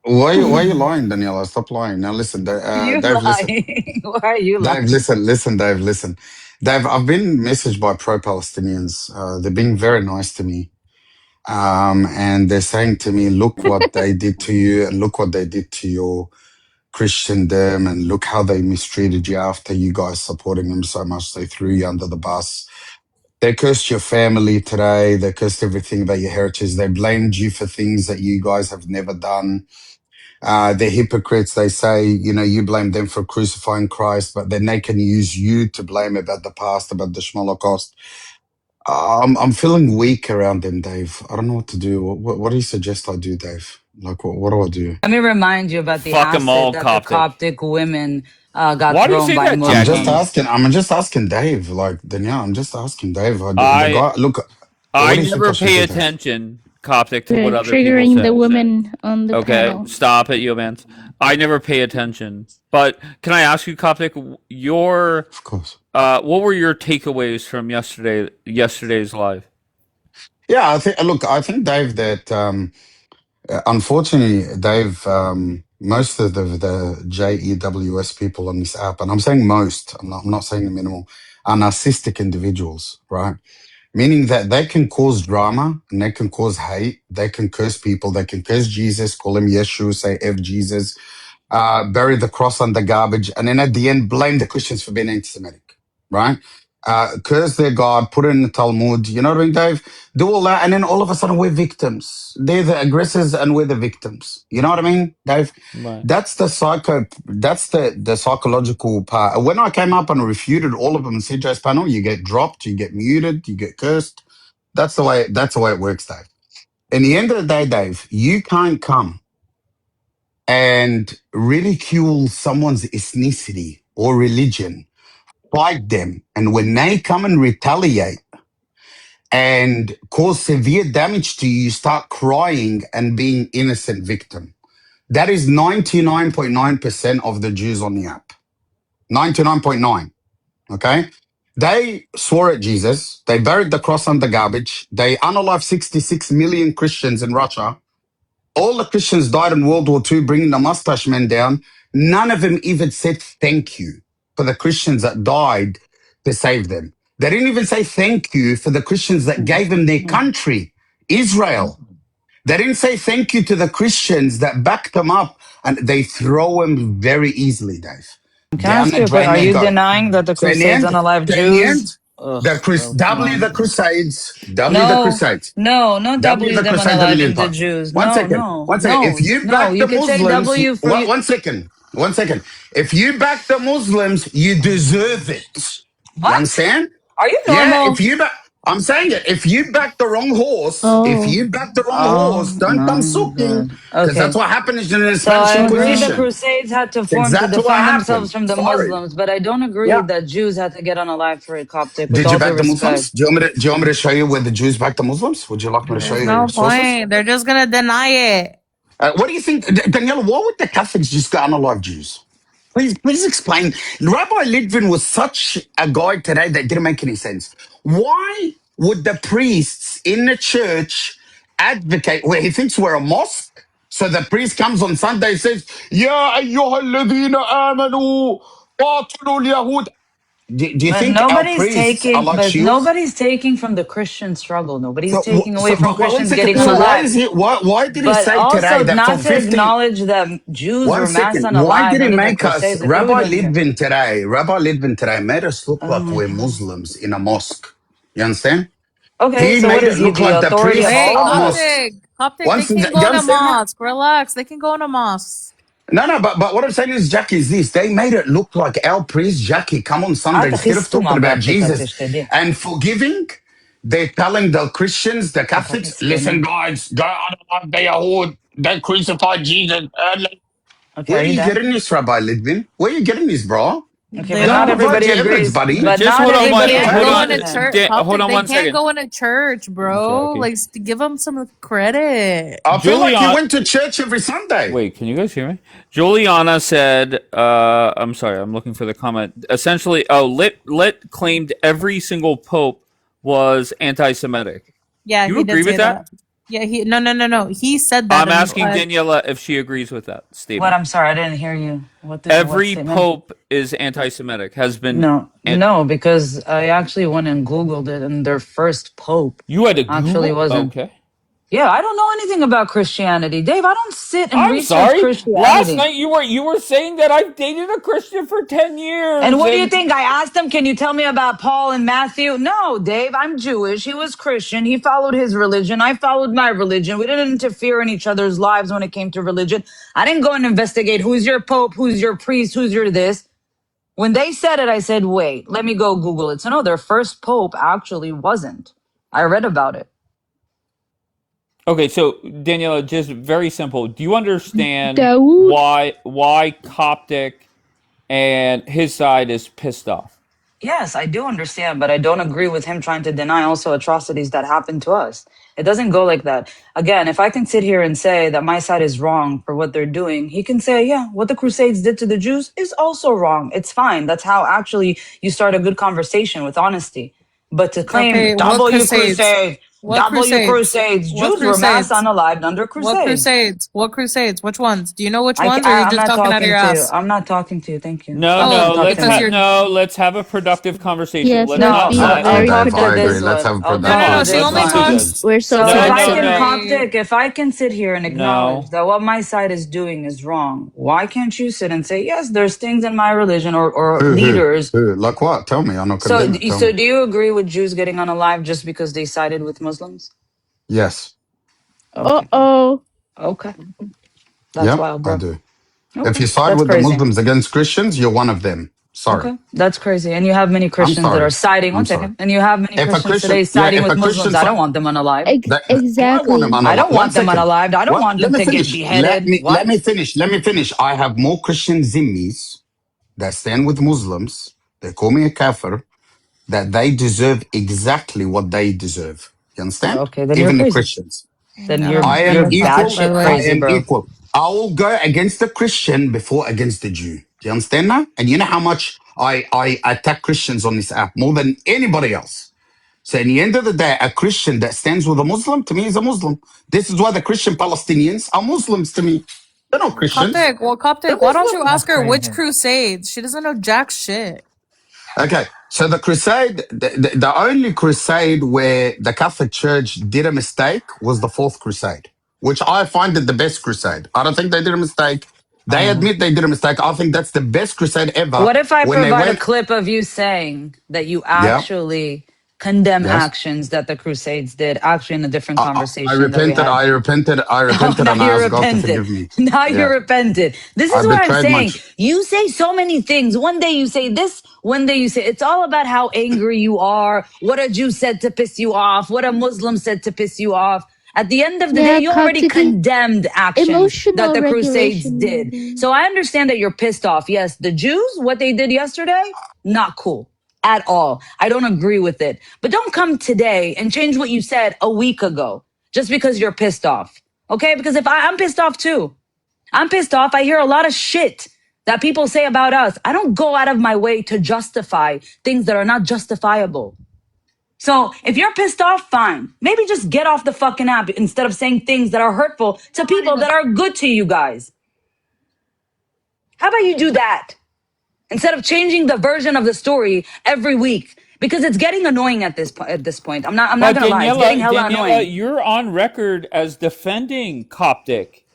Why are you lying, Daniela? Stop lying. Now listen, You Dave, listen. lying. Why are you Dave, lying? listen, Dave, listen. Dave, I've been messaged by pro-Palestinians. They're being very nice to me. And they're saying to me, look what they did to you and look what they did to your Christendom and look how they mistreated you after you guys supporting them so much. They threw you under the bus. They cursed your family today. They cursed everything about your heritage. They blamed you for things that you guys have never done. They're hypocrites. They say, you know, you blame them for crucifying Christ, but then they can use you to blame about the past, about the Holocaust. I'm feeling weak around them, Dave. I don't know what to do. What do you suggest I do, Dave? Like, what do I do? Let me remind you about the Fuck them acid all, that the Coptic. Coptic women got Why do you thrown say by that, Muslims. Jackie? I'm just asking Dave. Like, Danielle, I'm just asking Dave. The I guy, look, what I do you think I never should pay do, Dave? attention, Coptic, to We're what other people triggering the say. women on the Okay, panel. stop it, you man. I never pay attention. But can I ask you, Coptic, your Of course. what were your takeaways from yesterday's live? Yeah, I think, Dave, that unfortunately, Dave, most of the JEWS people on this app, and I'm saying most, I'm not saying the minimal, are narcissistic individuals, right? Meaning that they can cause drama and they can cause hate. They can curse people. They can curse Jesus, call him Yeshua, say F Jesus, bury the cross under garbage, and then at the end, blame the Christians for being anti-Semitic, right? Curse their God, put it in the Talmud. You know what I mean, Dave? Do all that, and then all of a sudden we're victims. They're the aggressors, and we're the victims. You know what I mean, Dave? Right. That's the psycho. That's the psychological part. When I came up and refuted all of them in CJ's panel, you get dropped, you get muted, you get cursed. That's the way. That's the way it works, Dave. In the end of the day, Dave, you can't come and ridicule someone's ethnicity or religion, fight them. And when they come and retaliate and cause severe damage to you, you start crying and being innocent victim. That is 99.9% of the Jews on the app. 99.9. Okay. They swore at Jesus. They buried the cross under garbage. They unalived 66 million Christians in Russia. All the Christians died in World War II, bringing the mustache men down. None of them even said thank you for the Christians that died to save them. They didn't even say thank you for the Christians that gave them their country, Israel. They didn't say thank you to the Christians that backed them up, and they throw them very easily, Dave. Can I Down ask the you a question? drain Are they you go. denying that the So in the Crusades end, unalived so in the Jews? end, Ugh, come W the on. Crusades, W the No, Crusades. no, no W W the them Crusades a million unaliving the times. Jews. One No, second. no, One second. If no, you no. back You the could say Muslims, W for you. one second. One second. If you back the Muslims, you deserve it. You What? understand? Are you Yeah, if normal? you back, I'm saying it. If you back the wrong horse, Oh, Oh don't come my sucking. god. Because that's Okay. what happened in the So Spanish I agree the Inquisition. Crusades had to It's form to exactly what defend themselves happened. from the Sorry. Muslims, but I don't agree Yeah. that Jews had to get on a live for a Coptic, with Did you all due back the respect. Muslims? Do you want me to show you where the Jews backed the Muslims? Would you like me to show There's you no sources? point. They're just gonna deny it. What do you think, Daniela? Why would the Catholics just go unalive Jews? Please explain. Rabbi Litvin was such a guy today that didn't make any sense. Why would the priests in the church advocate where he thinks we're a mosque? So the priest comes on Sunday and says, "Ya ayyuha alladhina amanu, qatilul yahud." Do you think our priests are like But shields? nobody's taking from the Christian struggle. Nobody's So, taking away from but one Christians second. getting So why unalived. is he? Why did he But say today also that for not to 15? acknowledge that Jews One were mass second. Why unalived did he under the make us, Crusades. Like, what are we doing here? Rabbi Litvin today made us look Oh like my we're god. Muslims in a mosque. You understand? Okay, He so what made is it he, look the like the authority of priests all Wait, of are us? mosques. Coptic, they Once, can you go to understand that? mosque. Relax, they can go to mosque. No, but what I'm saying is, Jackie, is this. They made it look like our priest, Jackie, come on Sunday, Hata instead of khistu ma talking about baptika Jesus tishtedi. and forgiving, they're telling the Christians, the Catholics, listen, Pakistani. guys, go out of the Yahud, they crucified Jesus. Okay, Where are are you you done? getting this, Rabbi Litvin? Where are you getting this, bro? Okay, They but Go not don't. provide everybody your evidence, agrees. buddy. But Just not hold on They one. everybody can't Hold go agrees on. into with him. church. Hold Coptic, on they one can't second. go into church, bro. Jackie. Like, give them some credit. I feel like you Julian. went to church every Sunday. Wait, can you guys hear me? Juliana said, I'm sorry, I'm looking for the comment. Essentially, Lit claimed every single pope was anti-Semitic. Yeah, Do you he did agree with say that. that? Yeah, no. He said that, I'm and asking Daniela if she agrees with that What? statement. I'm sorry, I didn't hear you. What Every statement? pope is anti-Semitic. Has been. No, And no, because I actually went and Googled it, and their first pope you had to actually Google. wasn't. Okay. Yeah, I don't know anything about Christianity. Dave, I don't sit and I'm research sorry. Last Christianity. night you were saying that I've dated a Christian for 10 And years, what do you and think? I asked him, can you tell me about Paul and Matthew? No, Dave, I'm Jewish. He was Christian. He followed his religion. I followed my religion. We didn't interfere in each other's lives when it came to religion. I didn't go and investigate who's your pope, who's your priest, who's your this. When they said it, I said, wait, let me go Google it. So no, their first pope actually wasn't. I read about it. okay. So Daniela, just very simple. Do you understand Dawood. why Coptic and his side is pissed off? Yes, I do understand, but I don't agree with him trying to deny also atrocities that happened to us. It doesn't go like that. Again, if I can sit here and say that my side is wrong for what they're doing, he can say, yeah, what the Crusades did to the Jews is also wrong. It's fine. That's how actually you start a good conversation with honesty. But to claim Okay, what W crusades? Crusades, What W crusades? Crusades, What Jews were mass crusades? unalived under What Crusades. crusades? What crusades? Which ones? Do you know which ones, or are you I'm just not talking out of talking your to you. ass? I'm not talking to you. Thank you. No, Stop Oh, trying to no. talk to Let's me. because have you're no. Let's have a productive conversation. Yes, Let's let's No, not be I'll very talk Dave, to I productive. agree. this Let's one. have a I'll no, talk productive to no. She let's this only not one. do Jeez, that. talks. we're so So if No, I no, can no, productive. Coptic, if I can sit here and acknowledge no. that what my side is doing is wrong, why can't you sit and say, yes, there's things in my religion or leaders. Like what? Tell me. I'm not So, condemning it. Tell so me. do you agree with Jews getting unalive just because they sided with Muslims? Yes. Okay. Uh-oh. Okay. That's Yep, wild, I bro. do. If Okay. you side That's with the crazy. Muslims against Christians, you're one of them. Sorry. Okay. That's crazy. And you have many I'm Christians that are sorry. siding, one I'm sorry. second, and you have many If a Christians Christian, today yeah, siding if with a Christian, Muslims. I don't want them unalive. I want them Exactly. I unalive. don't One want them second. unalived. I don't What? want Let them me to get finish. Let beheaded. me let me What? finish. Let me finish. I have more Christian zimmis that stand with Muslims. They call me a kafir. That they deserve exactly what they deserve. You understand? Okay, then you're Even the crazy. Christians. Then I don't I you're am believe that, bad equal. by the shit way. I crazy, am bro. equal. I will go against the Christian before against the Jew. Do you understand that? And you know how much I attack Christians on this app more than anybody else. So in the end of the day, a Christian that stands with a Muslim to me is a Muslim. This is why the Christian Palestinians are Muslims to me. They're not Christians. They're Coptic, why don't Muslim. you That's ask her which crazy. crusades? She doesn't know jack shit. Okay, so the crusade, the only crusade where the Catholic Church did a mistake was the Fourth Crusade, which I find it the best crusade. I don't think they did a mistake. They Uh-huh. admit they did a mistake. I think that's the best crusade ever. What if I When they provide a went, clip of you saying that you yeah, actually condemn Yes. actions that the Crusades did, actually in a different I conversation that we repented. had. I repented. I Oh, repented, now and I you're asked God to repented. forgive me. Now Yeah. you're repented. This I is what I'm betrayed my. saying. You say so many things. One day you say this, one day you say it's all about how angry you are, what a Jew said to piss you off, what a Muslim said to piss you off. At the end of the day, Yeah, you already Coptic condemned actions that emotional the Crusades regulation did. meeting. So I understand that you're pissed off. Yes, the Jews, what they did yesterday, not cool at all. I don't agree with it. But don't come today and change what you said a week ago just because you're pissed off. Okay? Because if I'm pissed off too. I'm pissed off. I hear a lot of shit that people say about us. I don't go out of my way to justify things that are not justifiable. So if you're pissed off, fine. Maybe just get off the fucking app instead of saying things that are hurtful to people that are good to you guys. How about you do that instead of changing the version of the story every week? Because it's getting annoying at this point. I'm not But gonna lie. It's getting hella Daniela, annoying. you're on record as defending Coptic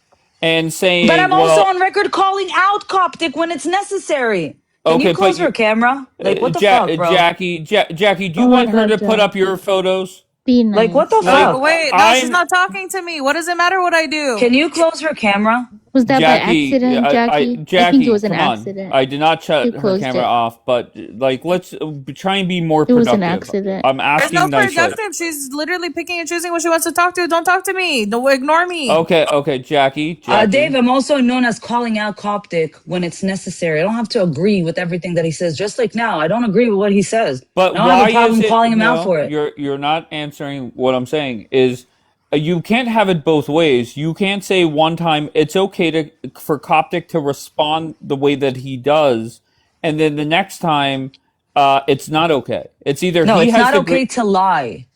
and But saying, I'm also well, on record calling out Coptic when it's necessary. Can you okay, but close you, her camera? Like, what the fuck, bro? Jackie, do you Oh my want her god, to put Jack. up your photos? Be Like, what the nice. Like, fuck? Wait, no, she's I'm not talking to me. What does it matter what I do? Can you close her camera? Was that by Jackie, accident, Jackie? I think it Jackie, was an come on. accident. I did not You shut her closed camera it. off, but like, let's try and be more It was an productive. accident. I'm There's no asking nicely. productive. She's literally picking and choosing what she wants to talk to. Don't talk to me. Don't ignore me. Okay, Jackie, Dave, Jackie. I'm also known as calling out Coptic when it's necessary. I don't have to agree with everything that he says. Just like now, I don't agree with what he says. I But don't have why a is problem it calling him out no? for it. You're not answering what I'm saying. Is you can't have it both ways. You can't say one time it's okay to for Coptic to respond the way that he does, and then the next time it's not okay. It's either No, he it's has not to okay agree. to lie.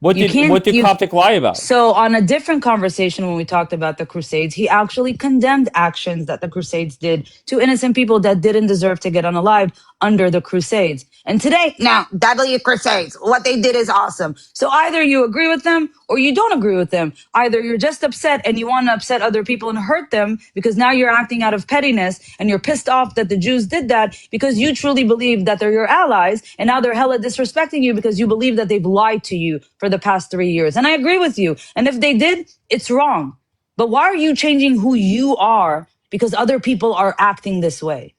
What You did can't, you, Coptic lie about? So, on a different conversation, when we talked about the Crusades, he actually condemned actions that the Crusades did to innocent people that didn't deserve to get unalive under the Crusades. And today, now, W Crusades, what they did is awesome. So either you agree with them or you don't agree with them. Either you're just upset and you want to upset other people and hurt them because now you're acting out of pettiness and you're pissed off that the Jews did that because you truly believe that they're your allies and now they're hella disrespecting you because you believe that they've lied to you for the past 3 years. And I agree with you. And if they did, it's wrong. But why are you changing who you are because other people are acting this way?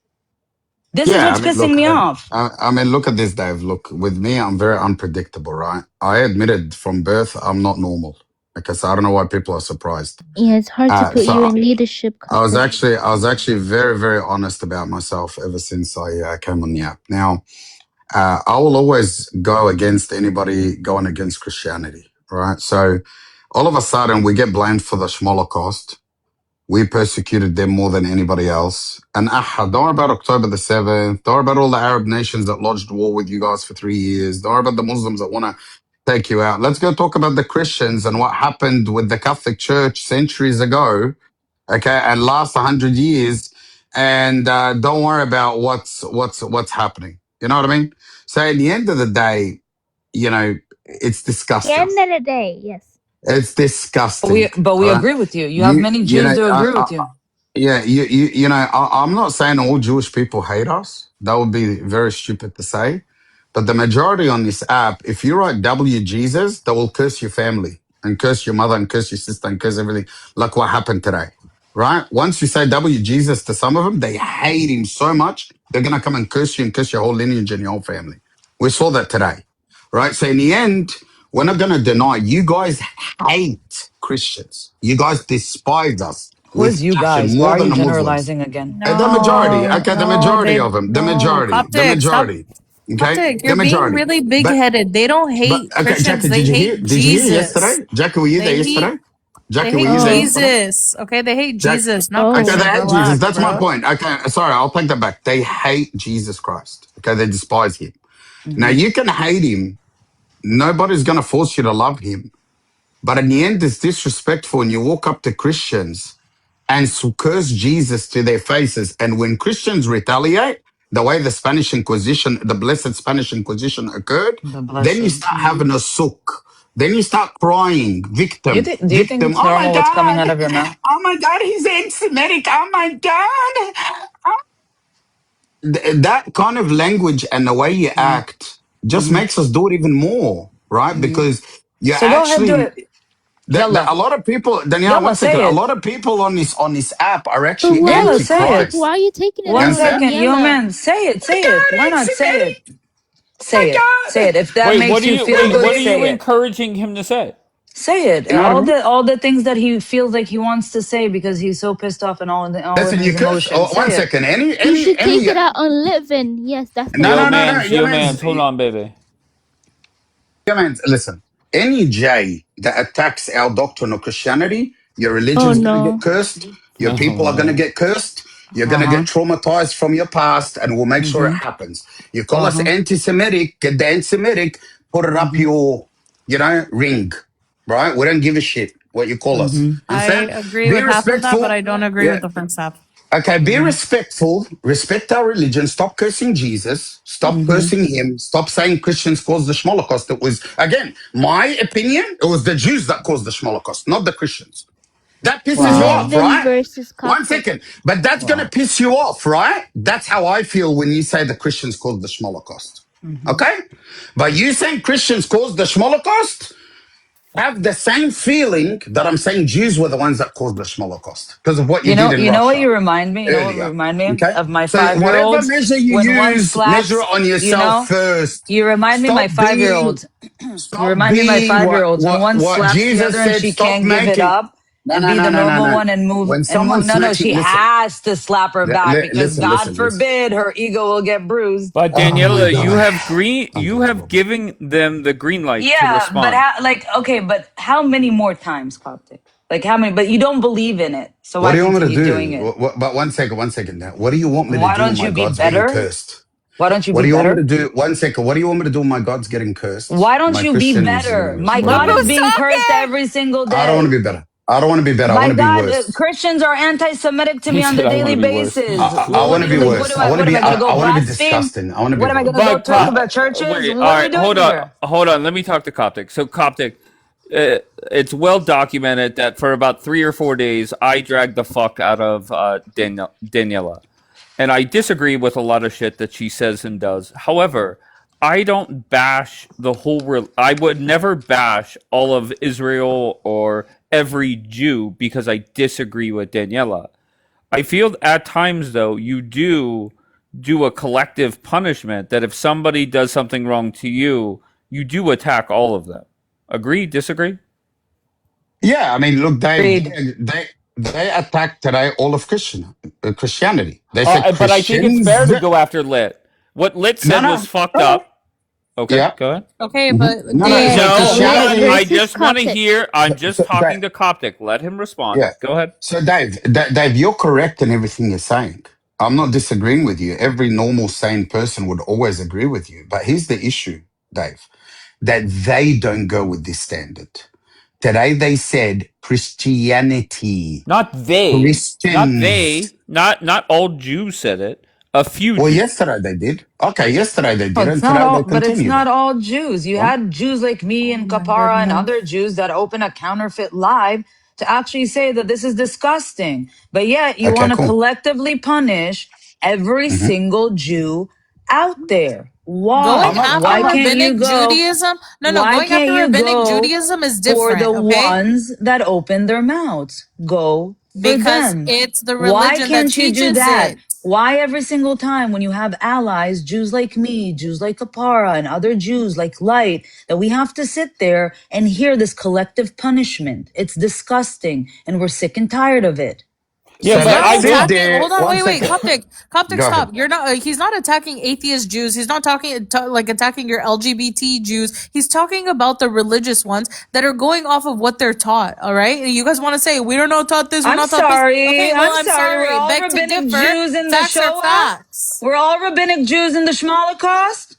This is Yeah. I what's mean, pissing look. me off. I mean, look at this, Dave. Look, with me, I'm very unpredictable, right? I admitted from birth I'm not normal. Because I don't know why people are surprised. Yeah, it's hard to put So you in leadership, Coptic. I was actually very, very honest about myself ever since I came on the app. Now, I will always go against anybody going against Christianity, right? So all of a sudden we get blamed for the Holocaust. We persecuted them more than anybody else. And don't worry about October the 7th. Don't worry about all the Arab nations that lodged war with you guys for 3 years. Don't worry about the Muslims that want to take you out. Let's go talk about the Christians and what happened with the Catholic Church centuries ago, okay, and last 100 years. And don't worry about what's happening. You know what I mean? So at the end of the day, you know, it's The disgusting. end of the day, yes. It's disgusting, But we right? agree with you. You have many You Jews know, that agree with you. yeah, you know, I'm not saying all Jewish people hate us. That would be very stupid to say. But the majority on this app, if you write W Jesus, they will curse your family and curse your mother and curse your sister and curse everything, like what happened today, right? Once you say W Jesus to some of them, they hate him so much, they're going to come and curse you and curse your whole lineage and your whole family. We saw that today, right? So in the end, we're not going to deny you guys hate Christians. You guys despise us Who is with you passion guys? Why more are than you the Muslims. generalizing again? The majority, No, okay, the no, majority they of them, no. the Coptic, stop. majority, okay, Coptic, the you're being majority. really big But headed. They don't hate okay, Christians. Jackie, They hate Did you hear Jesus. yesterday? Jackie, were you there They yesterday? hate they Jackie, were hate you there Oh, yesterday? Jesus. Okay, they hate Jack, Jesus, not okay, they oh. Christians. hate Jesus. Relax, That's my bro. point. Okay, sorry, I'll take that back. They hate Jesus Christ. Okay, they despise him. Now Hmm. you can hate him. Nobody's gonna force you to love him. But in the end, it's disrespectful when you walk up to Christians and curse Jesus to their faces. And when Christians retaliate, the way the Spanish Inquisition, the blessed Spanish Inquisition occurred, The then you blessed. start having a sook. Then you start crying, victim, Do you think victim. it's Oh my normal what's coming God. out of your mouth? Oh my God, he's anti-Semitic. Oh my God. That kind of language and the way you Mm. act just makes us do it even more, right? Because you're So go ahead, do actually it. Yalla. a lot of people. Danielle, Yalla, one second. say A it. lot of people on this app are But actually why Yalla, you say it. anti-Christ. why are you taking it You One out on understand? second. Yo, Daniela? man, say it. Oh my Say it. God, Why not say it? anti-Semitic! Oh my Say it. Say God! it. If that Wait, makes you feel wait, good, what are you say it. encouraging him to say? Say it. You know what I mean? All the things that he feels like he wants to say because he's so pissed off and all in Listen, you his curse. Oh, emotions. Say one it. second. You should take Any. it out on Livin. Yes, that's the No, no, no, best. no. Yo, mans, hold on, baby. Yeah, man, listen. Any J that attacks our doctrine of Christianity, your Oh religion's going to get no. cursed. Your Oh people are going to man. get cursed. You're going to Uh-huh. get traumatized from your past, and we'll make sure it happens. You call us Uh-huh. anti-Semitic, get the anti-Semitic, put it up your, ring, right? We don't give a shit what you call us. I Understand? agree Be with half of that, but respectful. I don't agree Yeah. with the first half. Okay, be respectful. Respect our religion. Stop cursing Jesus. Stop cursing him. Stop saying Christians caused the Holocaust. It was, again, my opinion, it was the Jews that caused the Holocaust, not the Christians. That pisses you Wow. off, Livin right? versus 1 Coptic. second. But that's going to Wow. piss you off, right? That's how I feel when you say the Christians caused the Holocaust. Okay? But you saying Christians caused the Holocaust, have the same feeling that I'm saying Jews were the ones that caused the Holocaust because of what you did in You know what Russia you remind me? You know what earlier. remind me Okay. of my So whatever 5-year-old measure you when one use, measure slaps, it on you yourself know? first. You remind me of my Stop being, 5-year-old. You stop remind me of my being 5-year-olds when one what slaps the Jesus other and said. she Stop can't give it making. up No, and no, be no, the no, no, normal no. one and When move. someone No, no, smacks you, she listen, has to slap her back because listen, God listen, listen. forbid her ego will get bruised. But Oh my Daniela, God. you have given them the green light to Yeah, but respond. okay, but how many more times, Coptic? Like how many? But you don't believe in it, so What why do you want me to continue doing do? it? But 1 second, 1 second now. What do you want me to Why do? don't My you be God's getting better? cursed. Why don't you What be do you want me to better? do? 1 second. What do you want me to do? My God's getting cursed. Why don't My you be Christians, better? My what do you God want me is to Look do? who's being cursed talking! every single I don't want to day. be better. I don't want to be better. I My want to be God, worse. Christians are anti-Semitic to He me on said, the "I want daily to be worse." basis. I want to be Like, worse. what am I going to go I want to be blaspheme? disgusting. I want to be What am I going to vile. go But talk about churches? wait, What all are we right, doing here? hold on. Let me talk to Coptic. So Coptic, it's well documented that for about 3 or 4 days, I dragged the fuck out of Daniela, and I disagree with a lot of shit that she says and does. However, I don't bash the whole. I would never bash all of Israel or every Jew because I disagree with Daniela. I feel at times though you do a collective punishment that if somebody does something wrong to you, you do attack all of them. Agree? Disagree? Yeah, I mean, look, Agreed. they attacked today all of Christianity. They said But I think it's Christians. fair to go after Lit. What Lit No, said was no, fucked no, no. up. Okay, Yeah. go ahead. Okay, but No, no. Dave, So Yeah, No, hold Lit on. Christianity. I versus just want to Coptic. hear. I'm just That, talking to Coptic. Let him respond. yeah. Go ahead. So Dave, you're correct in everything you're saying. I'm not disagreeing with you. Every normal, sane person would always agree with you. But here's the issue, Dave, that they don't go with this standard. Today they said Christianity, Not they. Not Christians. they. Not all Jews said it. A few Well, Jews. yesterday they did. Okay, yesterday they No, did, it's and not today all, they but it's continued not it. all Jews. You Right? had Jews like me oh and my Kapara and other goodness. Jews that open a counterfeit live to actually say that this is disgusting. But yet you Okay, want to cool. collectively punish every hmm single Jew out there. Going I'm Why? not. after I'm Why not. can't you rabbinic go? Judaism, no, Why going can't after you rabbinic go Judaism is for the different, okay? ones that open their mouths? Go for Because them. it's the Why religion that can't you do teaches that? it. Why every single time when you have allies, Jews like me, Jews like Kapara, and other Jews like Light, that we have to sit there and hear this collective punishment? It's disgusting, and we're sick and tired of it. Yeah, So He's but let's not I sit will. attacking. there. Hold on, One wait. second. Coptic, Go ahead. stop. You're not. He's not attacking atheist Jews. He's not talking like attacking your LGBT Jews. He's talking about the religious ones that are going off of what they're taught. All right. You guys want to say we don't know taught this, we're I'm not taught this. sorry. Okay, well, I'm I'm sorry. We're sorry. all Beg to rabbinic differ. Jews in the Facts are Shoah. facts. We're all rabbinic Jews in the Shmolocaust.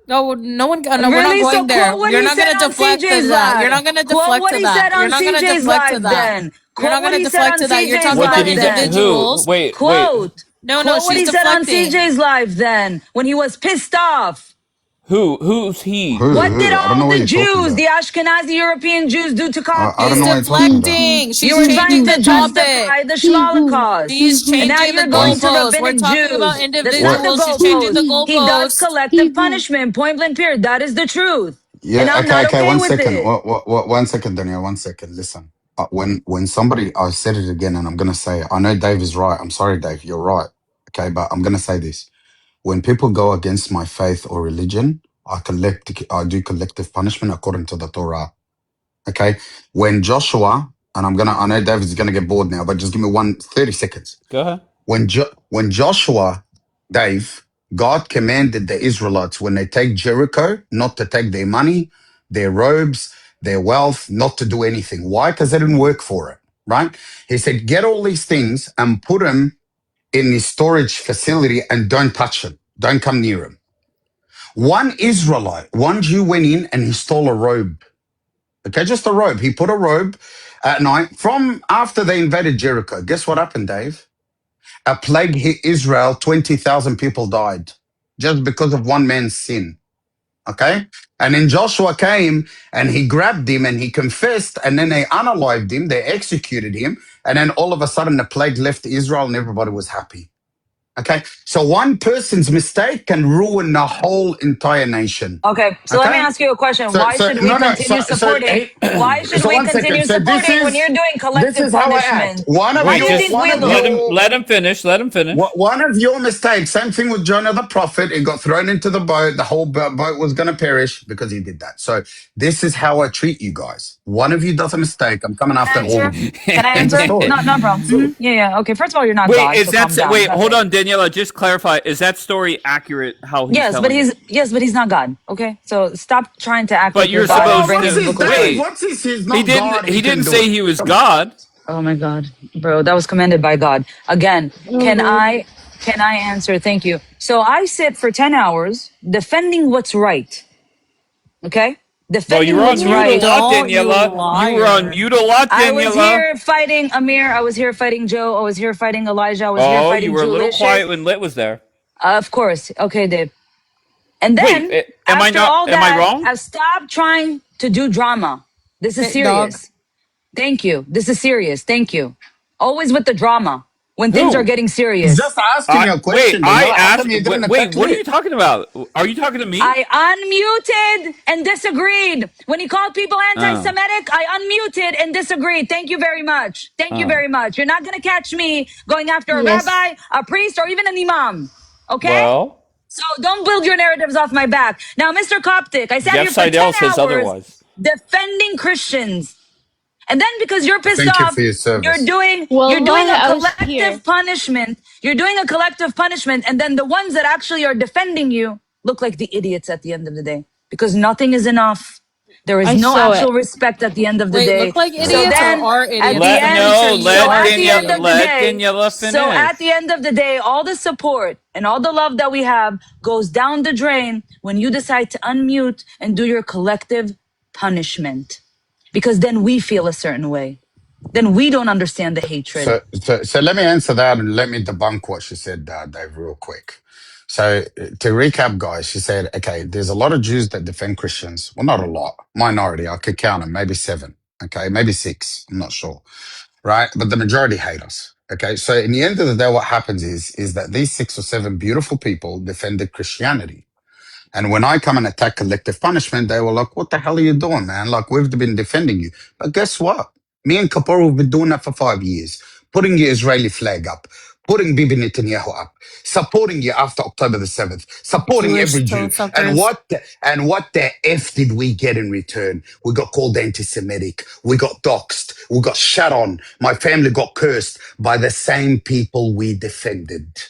No, no one. No, we're not Really? So going there. quote what You're he not said gonna on deflect to CJ's that. You're not live. gonna Quote deflect what to he said that. You're on not gonna CJ's deflect to live that. then. You're not Quote what gonna he said deflect on to that. You're CJ's talking What did about live he say? then. Who? individuals. Wait. Quote. No, Quote what she's he said on deflecting. CJ's live then when he was pissed off. Who's he? What did I don't all know what the you're talking Jews, about. the Ashkenazi European Jews, do to I don't She's know what Coptics? you're talking about. deflecting. You She's were trying changing to the topic. justify the He who? Holocaust. She's He And who? now changing the you're going to goalposts. We're rabbinic talking about Jews. That's not the individuals. She's changing goalpost. the He does goalposts. He collective who? punishment, point blank period. That is the truth. And Yeah, I'm not okay, okay 1 second. with it. 1 second, Daniel, 1 second. Listen, when somebody, I said it again, and I'm gonna say it. I know Dave is right. I'm sorry, Dave, you're right. Okay, but I'm gonna say this: when people go against my faith or religion, I do collective punishment according to the Torah. Okay, when Joshua, and I know Dave is gonna get bored now, but just give me 30 seconds. Go ahead. When Joshua, Dave, God commanded the Israelites when they take Jericho not to take their money, their robes, their wealth, not to do anything. Why? Because they didn't work for it, right? He said, get all these things and put them in the storage facility and don't touch them. Don't come near them. One Jew went in and he stole a robe. Okay, just a robe. He put a robe at night from after they invaded Jericho. Guess what happened, Dave? A plague hit Israel, 20,000 people died just because of one man's sin. Okay? And then Joshua came and he grabbed him and he confessed, and then they unalived him, they executed him, and then all of a sudden the plague left Israel and everybody was happy. Okay? So one person's mistake can ruin the whole entire nation. Okay, so let me ask you a question. Why should we continue supporting? Why should we 1 second. continue So supporting when you're doing collective punishment? Why do you think we lose? Let him finish. Let him finish. One of your mistakes, same thing with Jonah the prophet. He got thrown into the boat. The whole boat was going to perish because he did that. So this is how I treat you guys. One of you does a mistake, I'm coming after all of you. Can I answer? No problem. Yeah. Okay, first of all, you're not Wait, God. is so that calm down. wait? That's Hold it. on, Daniela. Just clarify. Is that story accurate? How he's telling it? But he's not God. Okay, so stop trying to act But like you're you're God and supposed bring to in biblical wait. stories. He's not God. He can didn't do say it. he was God. Oh my God, bro, that was commanded by God. Again, can I answer? Thank you. So I sit for 10 hours defending what's right. Okay? Well, Defending you were on what's mute a right. lot, Don't, you Daniela. You were on liar. mute a lot, I was Daniela. here fighting Amir. I was here fighting Joe. I was here fighting Elijah. I was here Oh, you fighting were a little Julicious. quiet when Lit was there. Of course. Okay, Dave. And then, Wait, am I after not? all Am I that, wrong? I've stopped trying to do drama. This is Hey, dog. serious. Thank you. This is serious. Thank you. Always with the drama when things are Who? getting He's serious. just asking you a Wait, question, I Daniela. How come asked. you didn't Wait, attack what are you Lit? talking about? Are you talking to me? I unmuted and disagreed. When he called people anti-Semitic, I unmuted and disagreed. Thank you very much. Thank you very much. You're not going to catch me going after a Yes. rabbi, a priest, or even an imam. Okay? Well, So don't build your narratives off my back. Now, Mr. Coptic, I sat Jeff here for 10 Seidel says hours otherwise. defending Christians. And then because you're pissed Thank you off, for your you're service. doing Wallahi, a I was here. collective punishment. You're doing a collective punishment, and then the ones that actually are defending you look like the idiots at the end of the day. Because nothing is enough. There is I no saw it. actual respect at the end of the Wait, day. look like So idiots or then are at idiots? the Because I'm pretty end, sure you are the idiot. so at the end of the day, all the support and all the love that we have goes down the drain when you decide to unmute and do your collective punishment. Because then we feel a certain way. Then we don't understand the hatred. So let me answer that and let me debunk what she said, Dave, real quick. So to recap, guys, she said, okay, there's a lot of Jews that defend Christians. Well, not a lot, minority. I could count them, maybe 7. Okay, maybe 6. I'm not sure, right? But the majority hate us. Okay, so in the end of the day, what happens is that these 6 or 7 beautiful people defended Christianity. And when I come and attack collective punishment, they were like, what the hell are you doing, man? Like, we've been defending you. But guess what? Me and Kapoor have been doing that for 5 years, putting the Israeli flag up, putting Bibi Netanyahu up, supporting you after October the 7th, supporting Jewish every toe Jew. suckers. And what the F did we get in return? We got called anti-Semitic. We got doxxed. We got shat on. My family got cursed by the same people we defended.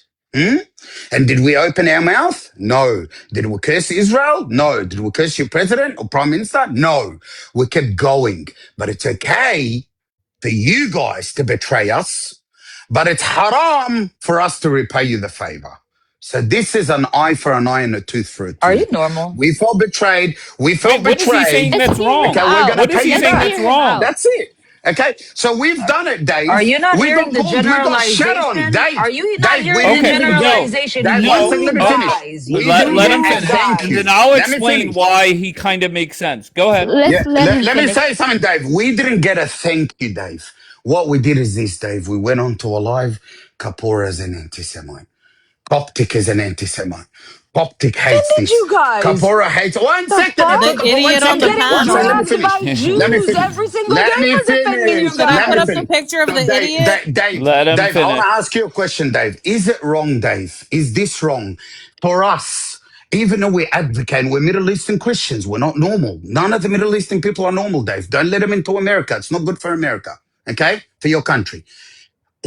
And did we open our mouth? No. Did we curse Israel? No. Did we curse your president or prime minister? No. We kept going. But it's okay for you guys to betray us, but it's haram for us to repay you the favor. So this is an eye for an eye and a tooth for a Are you tooth. normal? We felt betrayed. We felt Wait, what is he saying betrayed. that's wrong? Okay, we're going to What is pay he you saying back. that's wrong? That's it. Okay, so we've done it, Are Dave. you not We hearing got the called. We got shat on, generalization? Dave. Are you not Dave, we hearing the Okay, didn't get. generalization? Dave, one second, You let me finish. guys, We you let didn't him get a finish, thank and guys. then you. I'll Let me explain finish. why he kind of makes sense. Go ahead. Yeah, Let him let me finish. say something, Dave. We didn't get a thank you, Dave. What we did is this, Dave. We went on to a live. Kapoor is an anti-Semite. Coptic is an anti-Semite. Coptic hates Offended you this. guys. Kapora hates. One The second, fuck? The Kapora, one idiot on I'm the second. getting One second. Let panel. me dragged finish. by Let me Jews finish. every single Let day me for defending you finish. Should I Let put me up guys. the finish. picture of So, the idiot? Let him Dave, I want finish. to ask you a question, Dave. Is it wrong, Dave? Is this wrong for us? Even though we advocate, we're Middle Eastern Christians. We're not normal. None of the Middle Eastern people are normal, Dave. Don't let them into America. It's not good for America. Okay, for your country.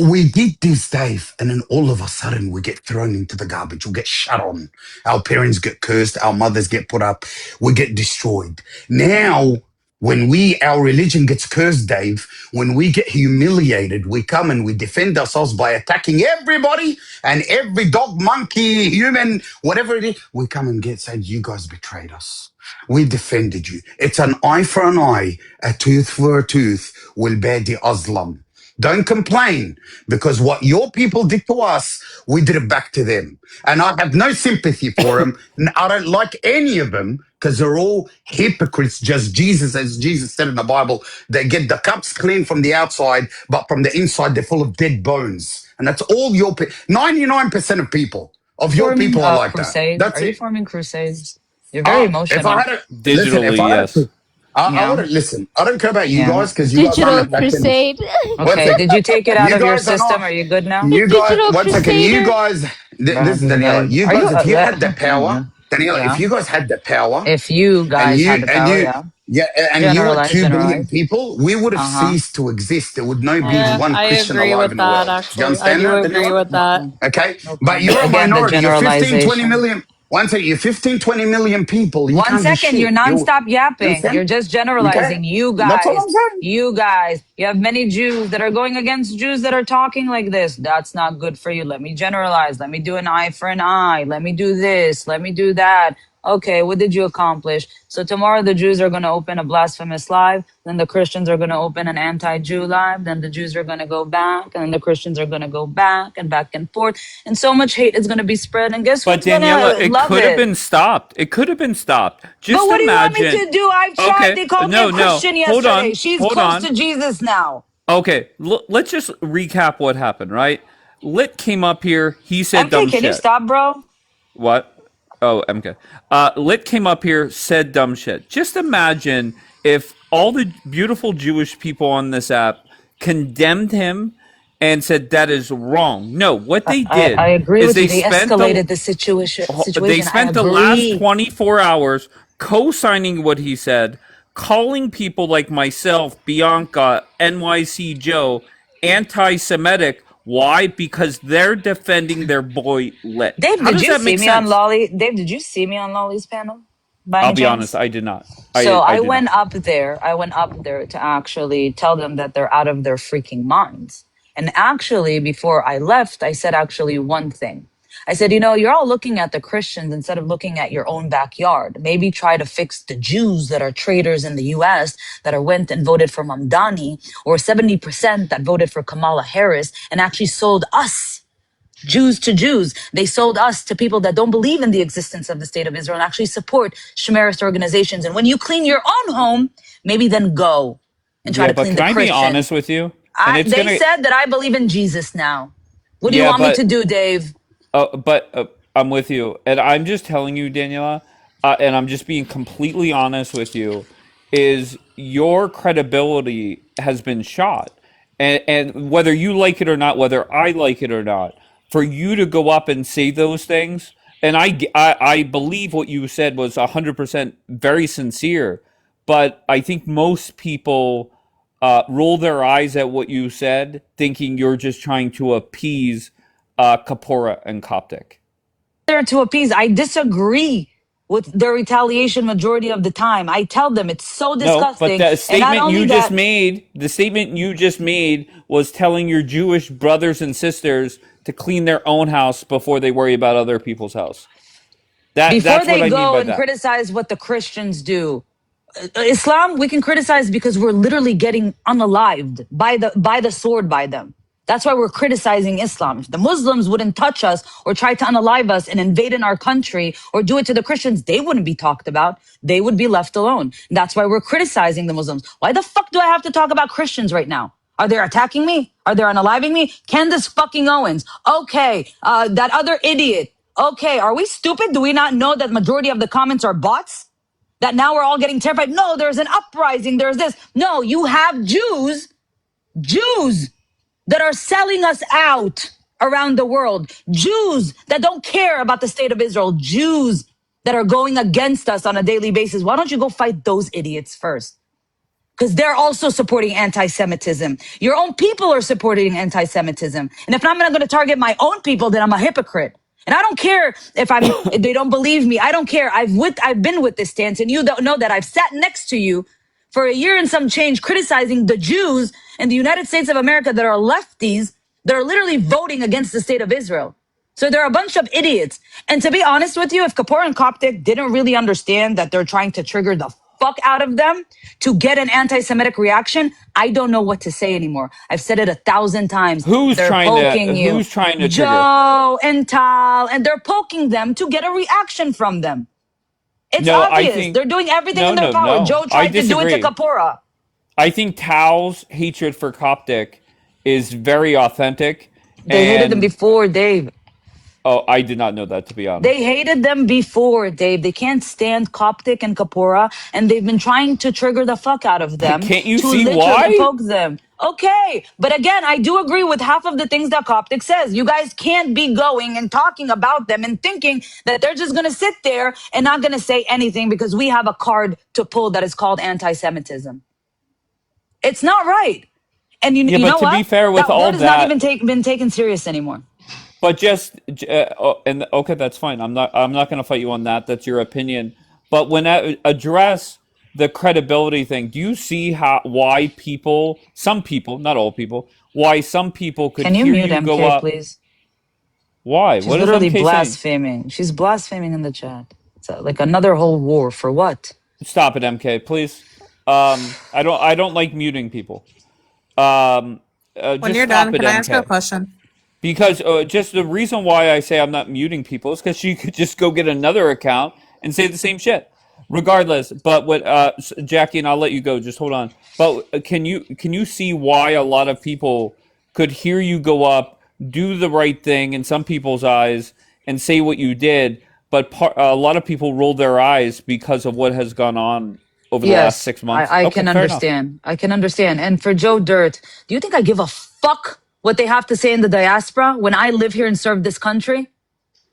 We did this, Dave, and then all of a sudden we get thrown into the garbage. We get shut on. Our parents get cursed. Our mothers get put up. We get destroyed. Now, when our religion gets cursed, Dave, when we get humiliated, we come and we defend ourselves by attacking everybody and every dog, monkey, human, whatever it is. We come and said, you guys betrayed us. We defended you. It's an eye for an eye, a tooth for a tooth. Will bear the Islam. Don't complain because what your people did to us, we did it back to them. And I have no sympathy for them. I don't like any of them because they're all hypocrites. Just Jesus, as Jesus said in the Bible, they get the cups clean from the outside, but from the inside, they're full of dead bones. And that's all 99% of people, of your Forming people are like that. crusades. That's Are you it. forming crusades? You're very If I emotional. had a, listen, if Digitally, I had yes. a, I Yeah. would listen. I don't care about you Yeah. guys because you guys aren't Digital attacking. crusade. One Okay. second. Did you take it out You of your guys are system? not. Are you good now? The You guys, digital one second. You crusader. guys, Bruh, this is you Daniela. guys. You Are you? guys, if you had the power, Yeah. Daniela, if Yeah. you guys had the power, If you and guys you had the and power, you, yeah. yeah, and you were Generalize, 2 billion generalize. people, we would have Uh huh. ceased to exist. There would no be Okay. Yeah, one I Christian agree alive with in the that world. Do you actually. I understand do that, agree Daniela? with that. Okay. Okay, but Okay. you're a Again, the minority. You're 15, 20 generalization. million. One second, you're 15, 20 million people. You One can't do second, you're shit. You nonstop yapping. understand? You're just Okay, generalizing. that's all I'm saying. You guys, you have many Jews that are going against Jews that are talking like this. That's not good for you. Let me generalize. Let me do an eye for an eye. Let me do this. Let me do that. Okay, what did you accomplish? So tomorrow the Jews are going to open a blasphemous live. Then the Christians are going to open an anti-Jew live. Then the Jews are going to go back. And then the Christians are going to go back and forth. And so much hate is going to be spread. And guess But who's going Daniela, to it love could have it? been stopped. It could have been stopped. But Just what do you want me imagine. to do? I've tried. Okay, They called me a no, no. Christian Hold yesterday. on, She's hold close on. to Jesus now. Okay, let's just recap what happened. Right? Lit came up here. He said MK, dumb can you shit. stop, bro? What? Oh, MK. Lit came up here, said dumb shit. Just imagine if all the beautiful Jewish people on this app condemned him and said that is wrong. No, what they I did agree is with you. They escalated the they situation. I spent the last agree. 24 hours co-signing what he said, calling people like myself, Bianca, NYC Joe, anti-Semitic. Why? Because they're defending their boy Lit. Dave, How did does you that see make me on sense? Lolly? Dave, did you see me on Lolly's panel by I'll any be honest, chance? I did not. So I I did not. went up there. I went up there to actually tell them that they're out of their freaking minds. And actually, before I left, I said actually one thing. I said, you know, you're all looking at the Christians instead of looking at your own backyard. Maybe try to fix the Jews that are traitors in the US that are went and voted for Mamdani, or 70% that voted for Kamala Harris and actually sold us Jews to Jews. They sold us to people that don't believe in the existence of the state of Israel and actually support Shemarist organizations. And when you clean your own home, maybe then go and try Yeah, to but clean can the I be Christians. honest with you? And it's They gonna. said that I believe in Jesus now. What do you Yeah, want me to but do, Dave? I'm with you, and I'm just telling you, Daniela, and I'm just being completely honest with you. Is your credibility has been shot, and whether you like it or not, whether I like it or not, for you to go up and say those things, and I believe what you said was 100% very sincere, but I think most people roll their eyes at what you said, thinking you're just trying to appease Kapora and Coptic. There to appease. I disagree with their retaliation majority of the time. I tell them it's so No, but disgusting. And not only that, the statement you just made was telling your Jewish brothers and sisters to clean their own house before they worry about other people's house. before That's what they I mean go by and that. criticize what the Christians do, Islam, we can criticize because we're literally getting unalived by the sword by them. That's why we're criticizing Islam. If the Muslims wouldn't touch us or try to unalive us and invade in our country or do it to the Christians, they wouldn't be talked about. They would be left alone. That's why we're criticizing the Muslims. Why the fuck do I have to talk about Christians right now? Are they attacking me? Are they unaliving me? Candace fucking Owens. Okay. That other idiot. Okay. Are we stupid? Do we not know that majority of the comments are bots? That now we're all getting terrified. No, there's an uprising. There's this. No, you have Jews that are selling us out around the world. Jews that don't care about the state of Israel. Jews that are going against us on a daily basis. Why don't you go fight those idiots first? Because they're also supporting anti-Semitism. Your own people are supporting anti-Semitism. And if I'm not going to target my own people, then I'm a hypocrite. And I don't care if they don't believe me. I don't care. I've been with this stance, and you don't know that I've sat next to you for a year and some change criticizing the Jews in the United States of America that are lefties that are literally voting against the state of Israel. So they're a bunch of idiots. And to be honest with you, if Kapoor and Coptic didn't really understand that they're trying to trigger the fuck out of them to get an anti-Semitic reaction, I don't know what to say anymore. I've said it 1,000 times. Who's trying to trigger? Joe and Tal, and they're poking them to get a reaction from them. It's No, obvious. They're doing everything in their power. No. Joe tried to do it to Kapora. I think Tal's hatred for Coptic is very authentic. They hated them before, Dave. Oh, I did not know that, to be honest. They hated them before, Dave. They can't stand Coptic and Kapora, and they've been trying to trigger the fuck out of them. Can't you to see literally why? Poke them. Okay, but again, I do agree with half of the things that Coptic says. You guys can't be going and talking about them and thinking that they're just going to sit there and not going to say anything because we have a card to pull that is called anti-Semitism. It's not right. And you know what? To be fair, with all has that, not even been taken serious anymore. But okay, that's fine. I'm not going to fight you on that. That's your opinion. But when I address the credibility thing, do you see why some people, not all people, why some people could hear mute you MK, go up? Please? Why? She's what literally is MK blaspheming. saying? She's blaspheming in the chat. It's like another whole war for what? Stop it, MK, please. I don't like muting people. When just you're stop done, it, can I ask you a MK. question? Because just the reason why I say I'm not muting people is because she could just go get another account and say the same shit, regardless. But what, Jackie, and I'll let you go. Just hold on. But can you see why a lot of people could hear you go up, do the right thing in some people's eyes, and say what you did, but a lot of people rolled their eyes because of what has gone on over the last 6 months? I can understand. I can understand. And for Joe Dirt, do you think I give a fuck what they have to say in the diaspora when I live here and serve this country?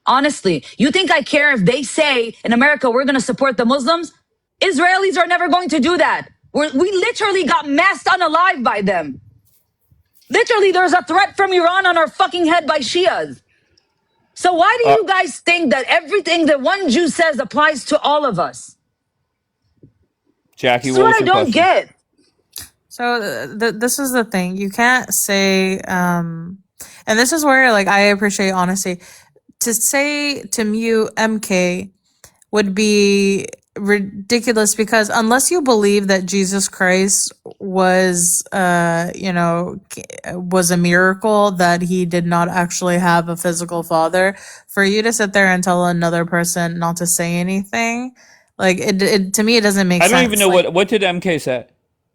Honestly, you think I care if they say in America we're going to support the Muslims? Israelis are never going to do that. We literally got massed unalive by them. Literally, there's a threat from Iran on our fucking head by Shias. So why do you guys think that everything that one Jew says applies to all of us? Jackie, That's what I don't question? get. So this is the thing. You can't say, and this is where like I appreciate honesty. To say to mute MK would be ridiculous because unless you believe that Jesus Christ was, was a miracle, that he did not actually have a physical father, for you to sit there and tell another person not to say anything, like it to me, it doesn't make sense. I don't even know what did MK say.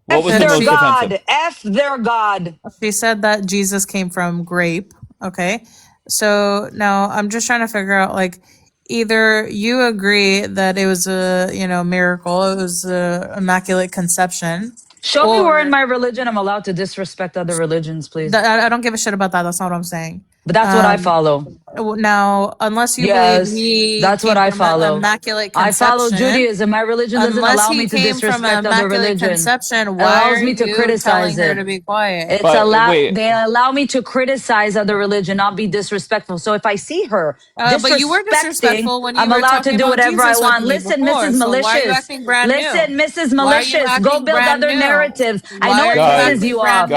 What was the most offensive? F their God. She said that Jesus came from grape. Okay. So now I'm just trying to figure out, like, either you agree that it was a, miracle, it was a immaculate conception. Show me where in my religion I'm allowed to disrespect other religions, please. I don't give a shit about that. That's not what I'm saying. But that's what I follow. Now, unless you believe me, that's what I follow. Immaculate conception. I follow Judaism. My religion doesn't allow me to disrespect other religions. Conception, why allows me to criticize her to be quiet? They allow me to criticize other religion, not be disrespectful. So if I see her but you were disrespectful when you I'm were allowed to do whatever I want. Listen, Mrs. Malicious. Listen, Mrs. Malicious. Go build other narratives. I know it pisses you off.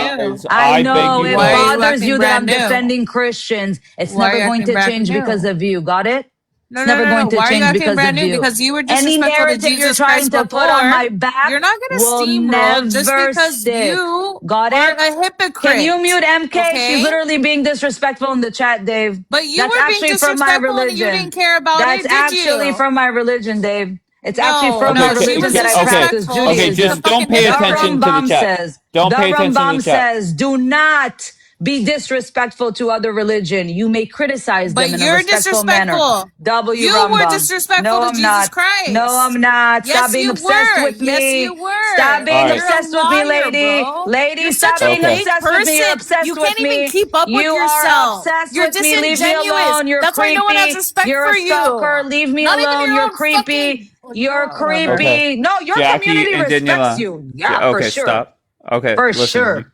I know it bothers you that I'm defending Christians. It's never going to change because of you. Got it? No, It's no, never no, going no. to Why are you change acting because brand of new? you. Because you were Any disrespectful to narrative you're Jesus trying Christ to put on before. my back You're not gonna will steamroll just never because stick. you Got are it? a Can you hypocrite. mute MK? She's Okay? literally being disrespectful in the chat, Dave. But you That's were being actually from my disrespectful and you didn't religion. care about That's it, did actually you? from my religion, Dave. It's actually No, from my Okay, no, she religion was that I okay, practice disrespectful. okay. She's a Judaism. Just don't fucking pay The hypocrite. attention to the Rambam chat. says, Don't the pay attention to the Rambam chat. says, do not be disrespectful to other religion. You may criticize But them in a you're respectful manner. disrespectful. W You were Rambam. disrespectful No, to I'm Jesus not. No, Christ. I'm not. Stop Yes, being you obsessed were. with Yes, you me. Stop were. All being right. You're a obsessed with me, liar, lady. bro. You're Lady, such stop a being Okay. fake obsessed with me. You're person. obsessed You with can't even me. keep up with You are yourself. obsessed You're with me. Leave me disingenuous. alone. You're That's why no one has creepy. respect You're for a you. stalker. Leave me Not even alone. your You're own creepy. fucking. You're Whatever. Okay. creepy. No, your Jackie community and respects Daniela. you. Yeah, for Okay, sure. stop. Okay, For listen. sure.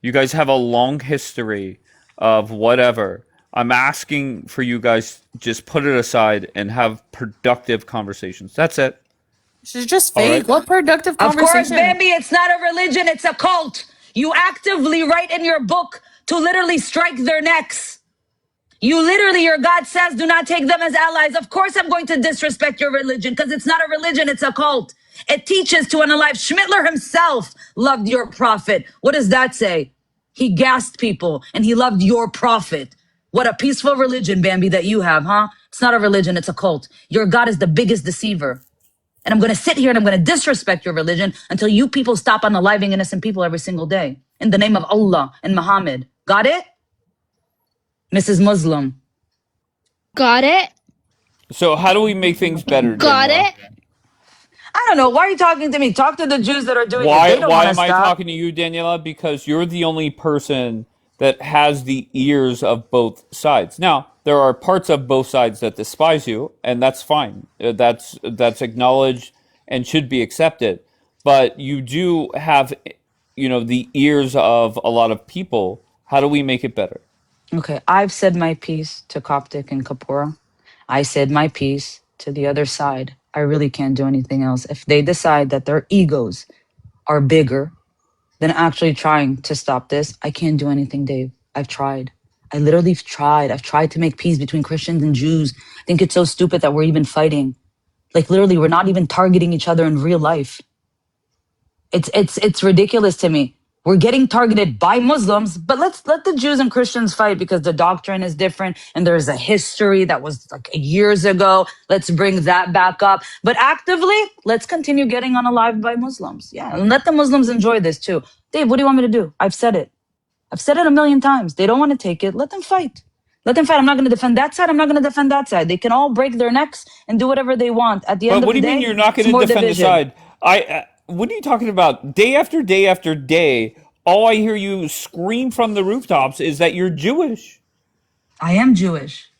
You guys have a long history of whatever. I'm asking for you guys just put it aside and have productive conversations. That's it. She's just All fake. right. What productive Of course, conversation? baby, it's not a religion, it's a cult. You actively write in your book to literally strike their necks. You literally, your God says, do not take them as allies. Of course, I'm going to disrespect your religion because it's not a religion, it's a cult. It teaches to unalive. Schmittler himself loved your prophet. What does that say? He gassed people and he loved your prophet. What a peaceful religion, Bambi, that you have, huh? It's not a religion, it's a cult. Your God is the biggest deceiver. And I'm going to sit here and I'm going to disrespect your religion until you people stop unaliving innocent people every single day. In the name of Allah and Muhammad. Got it? Mrs. Muslim. Got it? So how do we make things better, Got Daniela? it? I don't know. Why are you talking to me? Talk to the Jews that are doing it. Why They don't want why to am I stop. talking to you, Daniela? Because you're the only person that has the ears of both sides. Now, there are parts of both sides that despise you, and that's fine. That's acknowledged and should be accepted. But you do have, the ears of a lot of people. How do we make it better? Okay, I've said my piece to Coptic and Kapora. I said my piece to the other side. I really can't do anything else. If they decide that their egos are bigger than actually trying to stop this, I can't do anything, Dave. I've tried. I literally tried. I've tried to make peace between Christians and Jews. I think it's so stupid that we're even fighting. Like literally, we're not even targeting each other in real life. It's ridiculous to me. We're getting targeted by Muslims, but let's let the Jews and Christians fight because the doctrine is different and there's a history that was like years ago. Let's bring that back up. But actively, let's continue getting unalived by Muslims. Yeah, and let the Muslims enjoy this too. Dave, what do you want me to do? I've said it. I've said it a million times. They don't want to take it. Let them fight. Let them fight. I'm not going to defend that side. I'm not going to defend that side. They can all break their necks and do whatever they want. At the end But of what the do you mean day, you're not it's going to more defend the division. side? What are you talking about? Day after day after day, all I hear you scream from the rooftops is that you're Jewish. I am Jewish.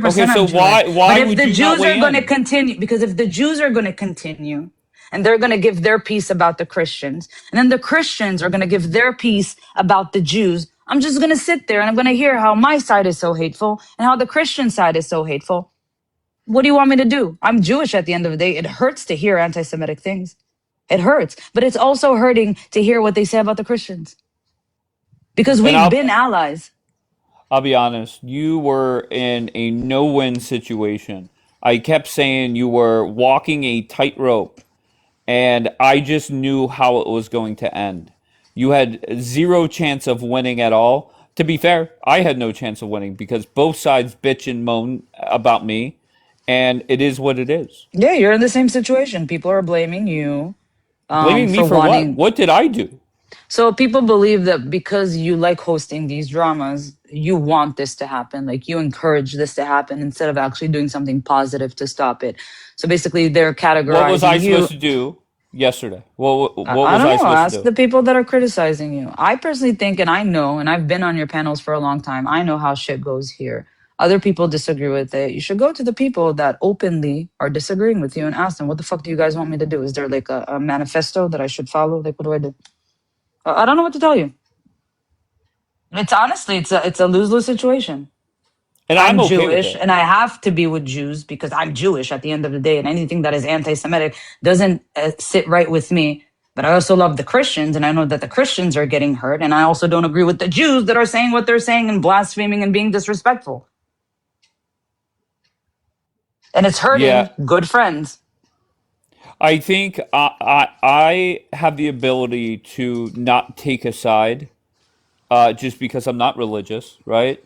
Okay, 100% so I'm Jewish. why But if would the you not Jews are weigh going to in? continue, because if the Jews are going to continue and they're going to give their piece about the Christians, and then the Christians are going to give their piece about the Jews, I'm just going to sit there and I'm going to hear how my side is so hateful and how the Christian side is so hateful. What do you want me to do? I'm Jewish at the end of the day. It hurts to hear anti Semitic things. It hurts. But it's also hurting to hear what they say about the Christians because And we've been allies. I'll be honest, you were in a no-win situation. I kept saying you were walking a tightrope, and I just knew how it was going to end. You had zero chance of winning at all. To be fair, I had no chance of winning because both sides bitch and moan about me, and it is what it is. Yeah, you're in the same situation. People are blaming you Blaming me for for what? wanting. What did I do? So people believe that because you like hosting these dramas, you want this to happen. Like you encourage this to happen instead of actually doing something positive to stop it. So basically, they're What was I categorizing you. supposed to do yesterday? What I was don't I know. supposed to Ask do? the people that are criticizing you. I personally think, and I know, and I've been on your panels for a long time. I know how shit goes here. Other people disagree with it. You should go to the people that openly are disagreeing with you and ask them, what the fuck do you guys want me to do? Is there like a manifesto that I should follow? Like, what do I do? I don't know what to tell you. It's honestly, it's a lose-lose situation. And I'm I'm okay with Jewish it. and I have to be with Jews because I'm Jewish at the end of the day, and anything that is anti-Semitic doesn't sit right with me. But I also love the Christians, and I know that the Christians are getting hurt, and I also don't agree with the Jews that are saying what they're saying and blaspheming and being disrespectful. And it's hurting Yeah, good friends. I think I have the ability to not take a side, just because I'm not religious, right?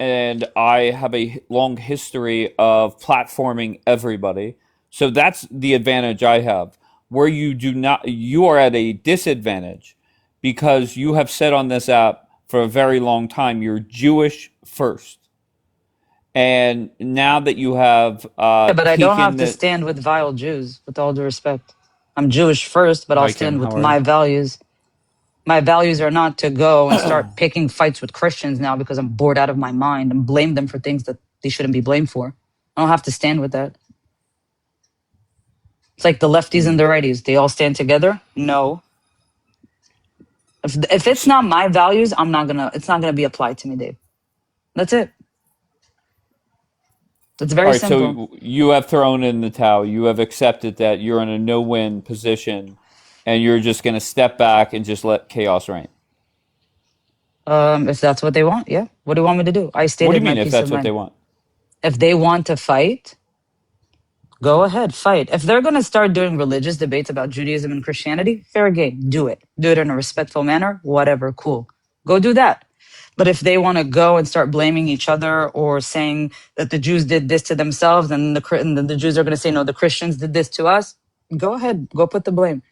And I have a long history of platforming everybody. So that's the advantage I have. Where you do not, you are at a disadvantage because you have said on this app for a very long time you're Jewish first. And now that you have Yeah, but I don't have taken to the, stand with vile Jews, with all due respect. I'm Jewish first, but I'll hi Kim, stand with how are you? my values. My values are not to go and start picking fights with Christians now because I'm bored out of my mind and blame them for things that they shouldn't be blamed for. I don't have to stand with that. It's like the lefties and the righties. They all stand together? No. If it's not my values, it's not gonna be applied to me, Dave. That's it. It's All very right, simple. so you have thrown in the towel. You have accepted that you're in a no-win position, and you're just going to step back and just let chaos reign. If that's what they want, yeah. What do you want me to do? I What do stated you my mean if peace of that's what they mind. want? If they want to fight, go ahead, fight. If they're going to start doing religious debates about Judaism and Christianity, fair game. Do it. Do it in a respectful manner. Whatever. Cool. Go do that. But if they want to go and start blaming each other or saying that the Jews did this to themselves and the Jews are going to say, no, the Christians did this to us, go ahead. Go put the blame.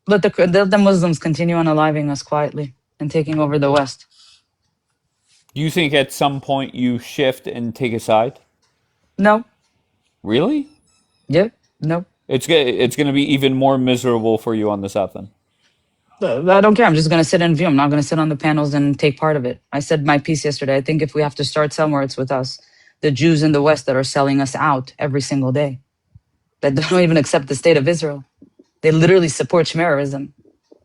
Let the Muslims continue unaliving us quietly and taking over the West. Do you think at some point you shift and take a side? No. Really? Yeah. No. It's going to be even more miserable for you on the South end. I don't care. I'm just going to sit and view. I'm not going to sit on the panels and take part of it. I said my piece yesterday. I think if we have to start somewhere, it's with us. The Jews in the West that are selling us out every single day, that don't even accept the state of Israel. They literally support Shmearism.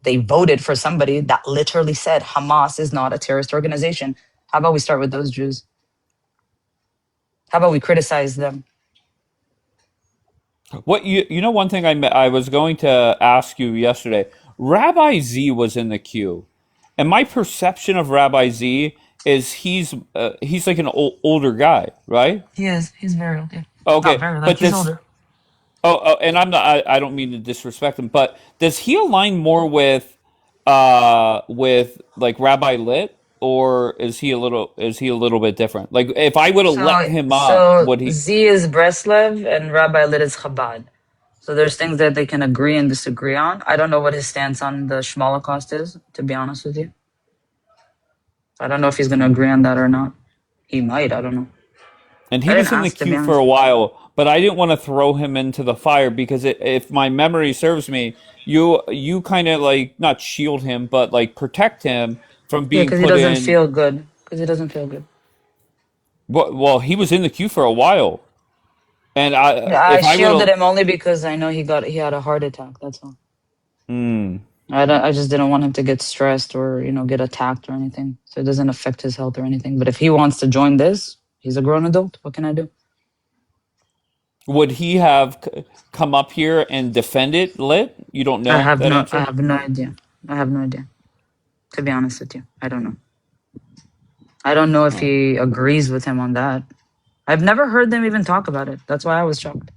They voted for somebody that literally said Hamas is not a terrorist organization. How about we start with those Jews? How about we criticize them? What you know one thing I was going to ask you yesterday. Rabbi Z was in the queue. And my perception of Rabbi Z is he's like an older guy, right? He is. He's very old. Yeah. Not Okay, very, like but he's this older. and I don't mean to disrespect him, but does he align more with like Rabbi Lit, or is he a little bit different? Like if I would have let So, him up, so would he? Z is Breslev and Rabbi Lid is Chabad. So there's things that they can agree and disagree on. I don't know what his stance on the Shmolocaust is, to be honest with you. I don't know if he's going to agree on that or not. He might. I don't know. And I he didn't was in the ask, to be queue for honest. a while, but I didn't want to throw him into the fire because if my memory serves me, you kind of like not shield him, but like protect him from Yeah, being because he put doesn't in. feel good. Because he doesn't feel good. Well, he was in the queue for a while, and Yeah, I if I would shielded have. him only because I know he had a heart attack. That's all. Mm. I just didn't want him to get stressed or get attacked or anything. So it doesn't affect his health or anything. But if he wants to join this, he's a grown adult. What can I do? Would he have come up here and defended Lit? You don't know that I answer? have no idea. I have no idea. To be honest with you, I don't know. I don't know if Huh. he agrees with him on that. I've never heard them even talk about it. That's why I was shocked.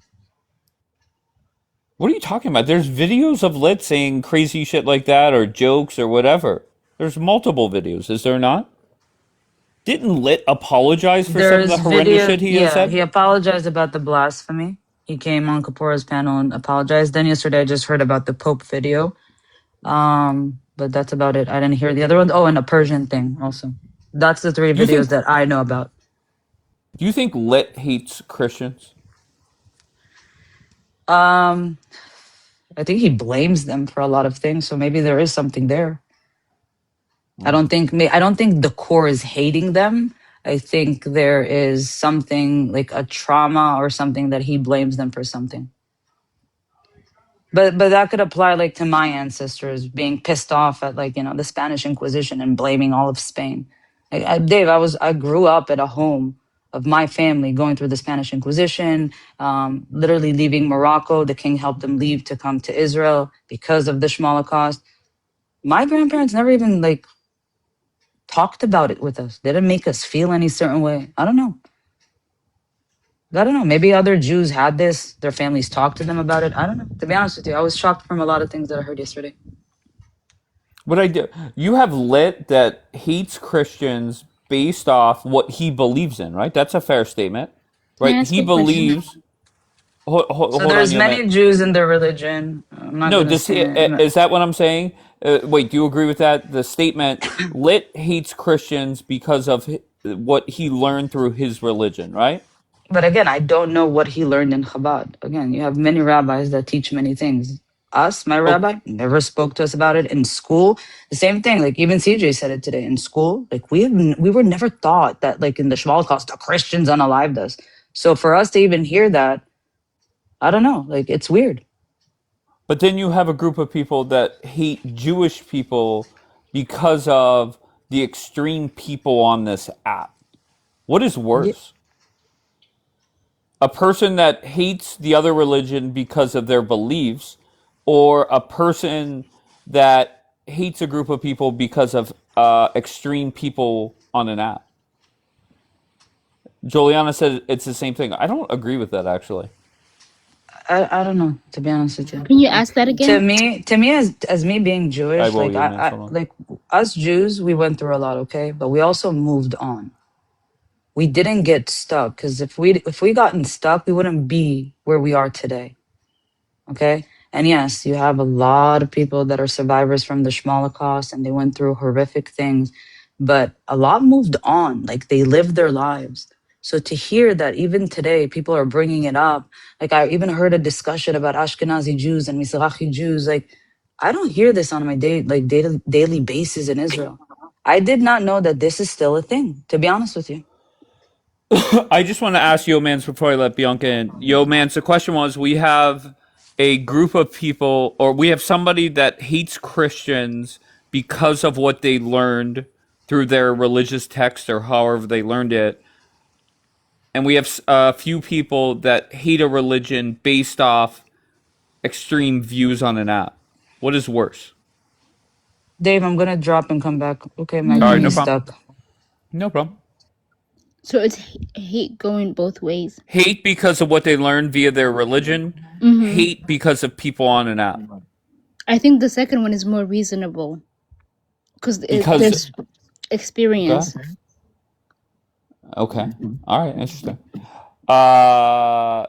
What are you talking about? There's videos of Lit saying crazy shit like that or jokes or whatever. There's multiple videos, is there not? Didn't Lit apologize for some of the There's horrendous video. shit he has Yeah, said? he apologized about the blasphemy. He came on Kapora's panel and apologized. Then yesterday I just heard about the Pope video. But that's about it. I didn't hear the other one. Oh, and a Persian thing also. That's the three You videos think? that I know about. Do you think Lit hates Christians? Um, I think he blames them for a lot of things. So maybe there is something there. I don't think the core is hating them. I think there is something like a trauma or something that he blames them for something. But that could apply like to my ancestors being pissed off at like the Spanish Inquisition and blaming all of Spain. Dave, I grew up at a home of my family going through the Spanish Inquisition, literally leaving Morocco. The king helped them leave to come to Israel because of the Holocaust. My grandparents never even like talked about it with us. They didn't make us feel any certain way. I don't know. I don't know. Maybe other Jews had this. Their families talked to them about it. I don't know. To be honest with you, I was shocked from a lot of things that I heard yesterday. What I do, you have Lit that hates Christians based off what he believes in, right? That's a fair statement, Can I right? ask He a question? believes. So Hold on, there's yo, man. many Jews in their religion. I'm not No, gonna does say. is that what I'm saying? Wait, do you agree with that? The statement Lit hates Christians because of what he learned through his religion, right? But again, I don't know what he learned in Chabad. Again, you have many rabbis that teach many things. Us, my Oh, rabbi, never spoke to us about it in school. The same thing, like even CJ said it today in school. Like we were never taught that, like in the Holocaust, the Christians unalived us. So for us to even hear that, I don't know. Like it's weird. but then you have a group of people that hate Jewish people because of the extreme people on this app. What is Yeah. worse? A person that hates the other religion because of their beliefs, or a person that hates a group of people because of extreme people on an app. Juliana said it's the same thing. I don't agree with that actually. I don't know, to be honest with you. Can you ask that To again? me, as me being I Jewish, will, like you man. I Hold on. like us Jews, we went through a lot, okay? But we also moved on. We didn't get stuck because if we gotten stuck, we wouldn't be where we are today. Okay. And yes, you have a lot of people that are survivors from the Holocaust and they went through horrific things, but a lot moved on. Like they lived their lives. So to hear that even today people are bringing it up, like I even heard a discussion about Ashkenazi Jews and Mizrahi Jews. Like I don't hear this on my daily basis in Israel. I did not know that this is still a thing, to be honest with you. I just want to ask Yo Mans before I let Bianca in. Yo Mans, the question was we have a group of people, or we have somebody that hates Christians because of what they learned through their religious text or however they learned it. And we have a few people that hate a religion based off extreme views on an app. What is worse? Dave, I'm gonna drop and come back. Okay, my All right, thing no is Mm. problem. stuck. No problem. So it's hate going both ways. Hate because of what they learned via their religion, Mm-hmm. hate because of people on an app. I think the second one is more reasonable because Because, there's experience. okay. All right, interesting.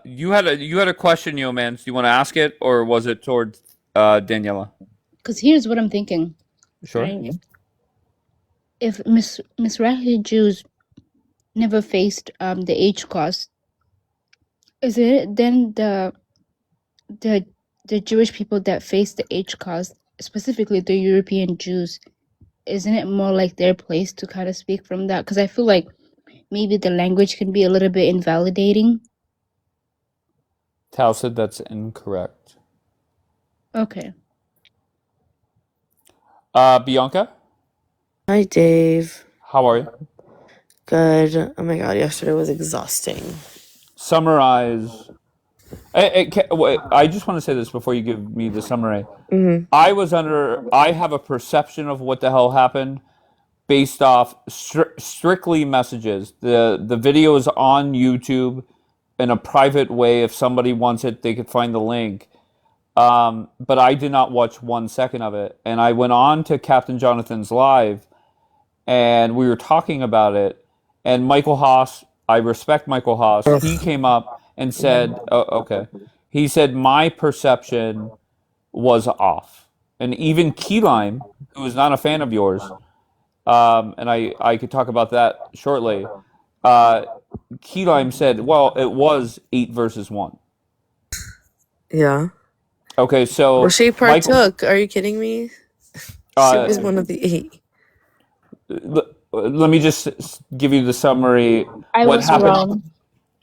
You had a question, Yo Man. Do you want to ask it, or was it towards Daniela? Because here's what I'm thinking, Sure. right? If Mizrahi Jews never faced the H cost, is it then the the Jewish people that face the H cost, specifically the European Jews, isn't it more like their place to kind of speak from that? Because I feel like maybe the language can be a little bit invalidating. Tal said that's incorrect. Okay. Bianca, Hi, Dave. how are you? Good. Oh my God, yesterday was exhausting. Summarize. I just want to say this before you give me the summary. hmm I have a perception of what the hell happened based off strictly messages. The video is on YouTube in a private way. If somebody wants it, they could find the link. But I did not watch 1 second of it. And I went on to Captain Jonathan's live and we were talking about it. And Michael Haas, I respect Michael Haas, he came up and said, oh, okay. He said, my perception was off. And even Key Lime, who is not a fan of yours, and I could talk about that shortly, uh, Key Lime said, well, it was 8 versus 1. Yeah. Okay, Well, so she Michael, partook. Are you kidding me? She uh, was one of the 8. let me just give you the summary. I What was happened? wrong.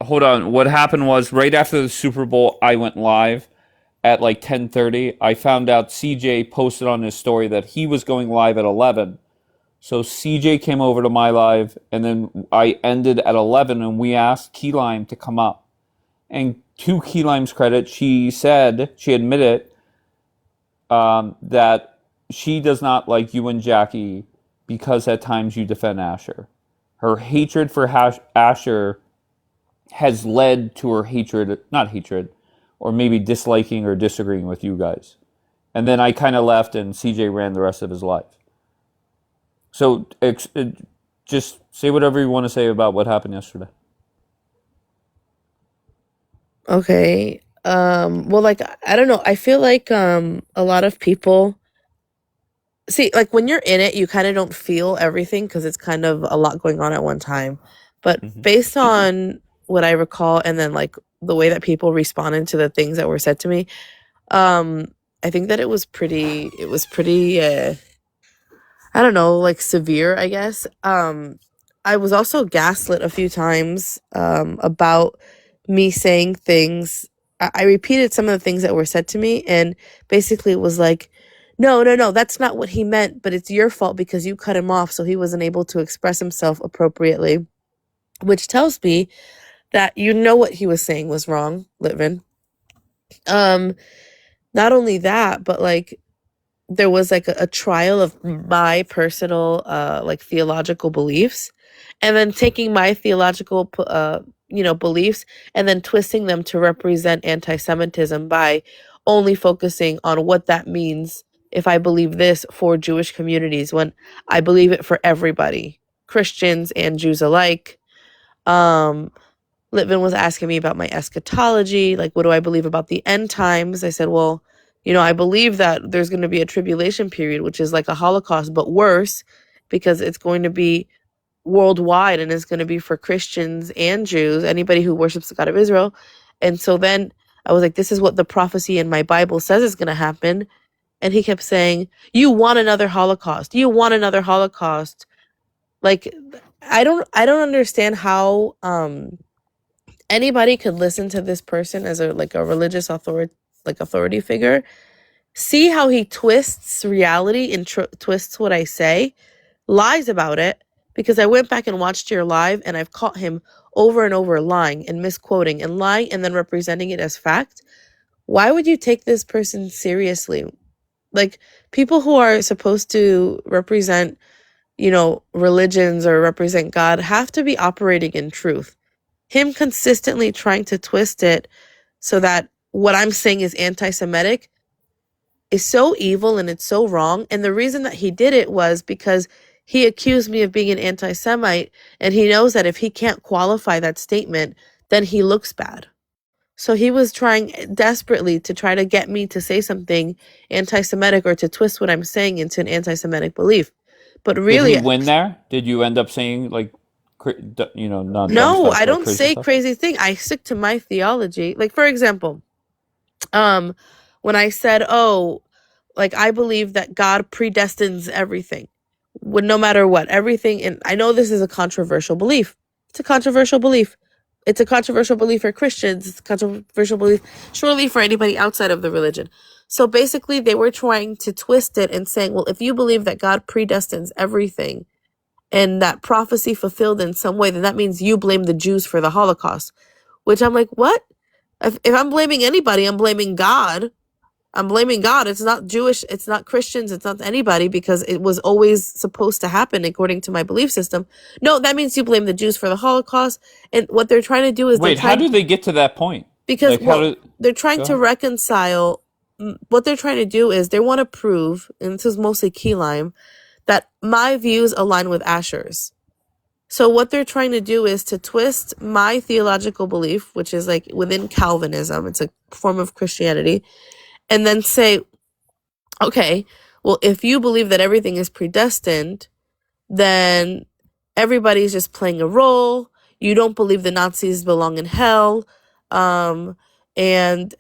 Hold on. What happened was right after the Super Bowl, I went live at like 10:30. I found out CJ posted on his story that he was going live at 11. So CJ came over to my live, and then I ended at 11, and we asked Key Lime to come up. And to Key Lime's credit, she admitted that she does not like you and Jackie because at times you defend Asher. Her hatred for Asher has led to her hatred, not hatred, or maybe disliking or disagreeing with you guys. And then I kind of left, and CJ ran the rest of his life. So just say whatever you want to say about what happened yesterday. Okay. Well, like, I don't know. I feel like a lot of people see, like, when you're in it, you kind of don't feel everything because it's kind of a lot going on at one time. But based on what I recall, and then like the way that people responded to the things that were said to me, I think that it was pretty I don't know, like severe, I guess. I was also gaslit a few times about me saying things. I repeated some of the things that were said to me, and basically it was like, no, that's not what he meant, but it's your fault because you cut him off, so he wasn't able to express himself appropriately, which tells me that you know what he was saying was wrong, Litvin. Not only that, but like there was like a trial of my personal like theological beliefs, and then taking my theological beliefs and then twisting them to represent anti-Semitism by only focusing on what that means if I believe this for Jewish communities when I believe it for everybody, Christians and Jews alike. Litvin was asking me about my eschatology, like what do I believe about the end times? I said, well, I believe that there's going to be a tribulation period, which is like a Holocaust, but worse because it's going to be worldwide and it's going to be for Christians and Jews, anybody who worships the God of Israel. And so then I was like, this is what the prophecy in my Bible says is going to happen. And he kept saying, you want another Holocaust. You want another Holocaust. Like, I don't understand how anybody could listen to this person as a religious authority figure, see how he twists reality and twists what I say, lies about it, because I went back and watched your live and I've caught him over and over lying and misquoting and lying and then representing it as fact. Why would you take this person seriously? Like, people who are supposed to represent, religions or represent God have to be operating in truth. Him consistently trying to twist it so that what I'm saying is anti-Semitic is so evil and it's so wrong. And the reason that he did it was because he accused me of being an anti-Semite, and he knows that if he can't qualify that statement, then he looks bad. So he was trying desperately to try to get me to say something anti-Semitic or to twist what I'm saying into an anti-Semitic belief. But really, did he win there? Did you end up saying like, not dumb no, stuff, I but don't crazy say stuff? crazy thing. I stick to my theology. Like, for example, when I said, oh, like, I believe that God predestines everything, when no matter what, everything. And I know this is a controversial belief. It's a controversial belief. It's a controversial belief for Christians. It's a controversial belief surely for anybody outside of the religion. So basically they were trying to twist it and saying, well, if you believe that God predestines everything and that prophecy fulfilled in some way, then that means you blame the Jews for the Holocaust. Which I'm like, what? If I'm blaming anybody, I'm blaming God. I'm blaming God. It's not Jewish. It's not Christians. It's not anybody, because it was always supposed to happen according to my belief system. No, that means you blame the Jews for the Holocaust. And what they're trying to do is Wait, how do they get to that point? because, Like, how well, do? they're trying Go to ahead. reconcile. What they're trying to do is they want to prove, and this is mostly key lime, that my views align with Asher's. So what they're trying to do is to twist my theological belief, which is like within Calvinism, it's a form of Christianity, and then say, okay, well, if you believe that everything is predestined, then everybody's just playing a role. You don't believe the Nazis belong in hell. And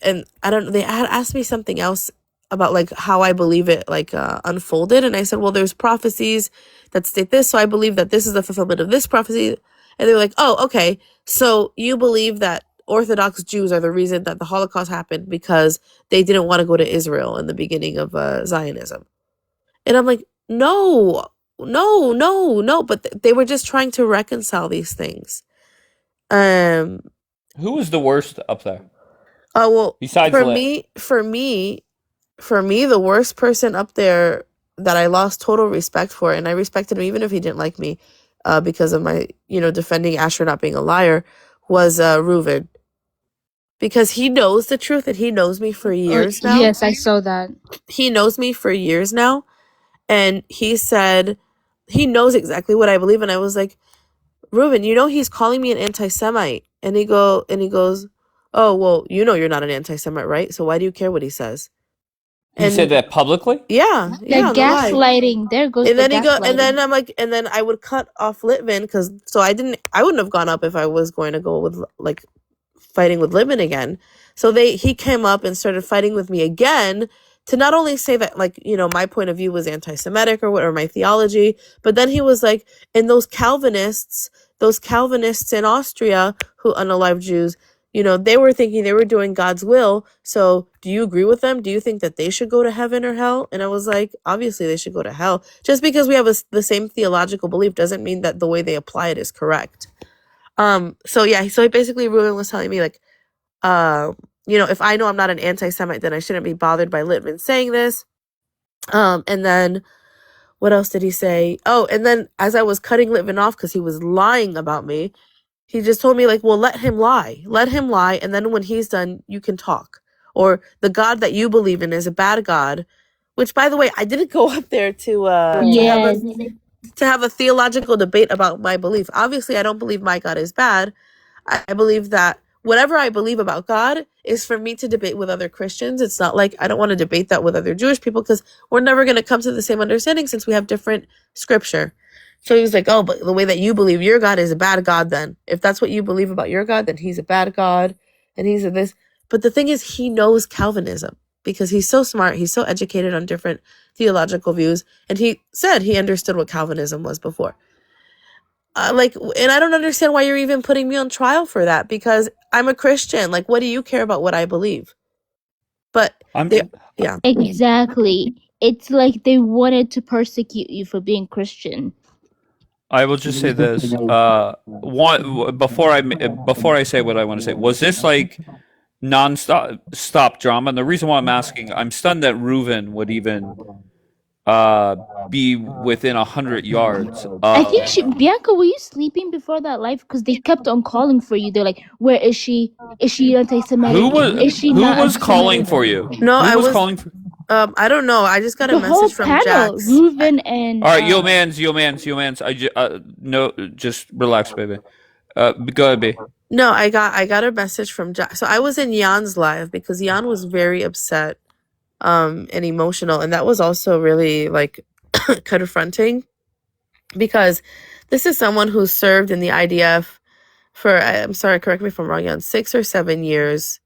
I don't know, they had asked me something else about like how I believe it unfolded. And I said, well, there's prophecies that state this. So I believe that this is the fulfillment of this prophecy. And they were like, oh, okay. So you believe that Orthodox Jews are the reason that the Holocaust happened because they didn't want to go to Israel in the beginning of Zionism. And I'm like, no. But they were just trying to reconcile these things. Um. Who was the worst up there Oh well. besides Lit? For me, the worst person up there that I lost total respect for, and I respected him even if he didn't like me, because of my defending Asher not being a liar, was Reuven, because he knows the truth and he knows me for years now. Yes, I saw that. He knows me for years now, and he said he knows exactly what I believe, and I was like, Reuven, he's calling me an anti-Semite, and he goes, oh well, you're not an anti-Semite, right? So why do you care what he says? He said that publicly? Yeah, The on the live. gaslighting. There goes And the then gaslighting. I'm like, and then I would cut off Litvin because I wouldn't have gone up if I was going to go with like fighting with Litvin again. So he came up and started fighting with me again to not only say that like, my point of view was anti-Semitic or my theology, but then he was like, and those Calvinists in Austria who unalive Jews, they were thinking they were doing God's will. So do you agree with them? Do you think that they should go to heaven or hell? And I was like, obviously they should go to hell. Just because we have the same theological belief doesn't mean that the way they apply it is correct. So basically Reuven was telling me like, if I know I'm not an anti-Semite, then I shouldn't be bothered by Litvin saying this. And then what else did he say? Oh, and then as I was cutting Litvin off because he was lying about me, he just told me like, well, let him lie, and then when he's done, you can talk. Or the God that you believe in is a bad God, which, by the way, I didn't go up there to have a theological debate about my belief. Obviously, I don't believe my God is bad. I believe that whatever I believe about God is for me to debate with other Christians. It's not like I don't want to debate that with other Jewish people because we're never going to come to the same understanding since we have different scripture. So he was like, oh, but the way that you believe your God is a bad God then. If that's what you believe about your God, then he's a bad God and he's a this. But the thing is, he knows Calvinism because he's so smart. He's so educated on different theological views. And he said he understood what Calvinism was before. And I don't understand why you're even putting me on trial for that because I'm a Christian. Like, what do you care about what I believe? But yeah. Exactly. It's like they wanted to persecute you for being Christian. I will just say this. Before I say what I want to say, was this like non-stop drama? And the reason why I'm asking, I'm stunned that Reuven would even be within 100 yards. I think Bianca, were you sleeping before that live? Because they kept on calling for you. They're like, "Where is she? Is she anti-Semitic? Is she not?" Who was calling for you? No, who I was calling for. I don't know. I just got The a whole message from panel, Jax. Reuven and. All right, yo mans. No, just relax, baby. Go ahead, baby. No, I got a message from Jax. So I was in Jan's live because Jan was very upset, and emotional, and that was also really like confronting because this is someone who served in the IDF for, I'm sorry, correct me if I'm wrong, Jan, 6 or 7 years.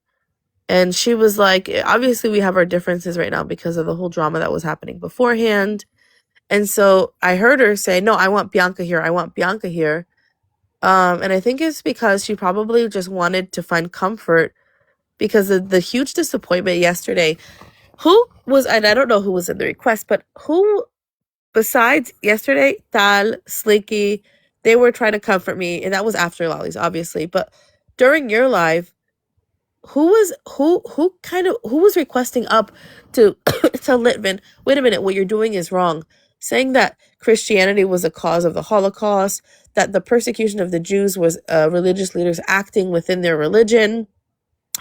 And she was like, obviously we have our differences right now because of the whole drama that was happening beforehand. And so I heard her say, no, I want Bianca here. I want Bianca here. And I think it's because she probably just wanted to find comfort because of the huge disappointment yesterday. And I don't know who was in the request, but who besides yesterday, Tal, Slinky, they were trying to comfort me. And that was after Lolly's, obviously. But during your live, who was requesting up to tell Litvin, wait a minute, what you're doing is wrong, saying that Christianity was a cause of the Holocaust, that the persecution of the Jews was religious leaders acting within their religion,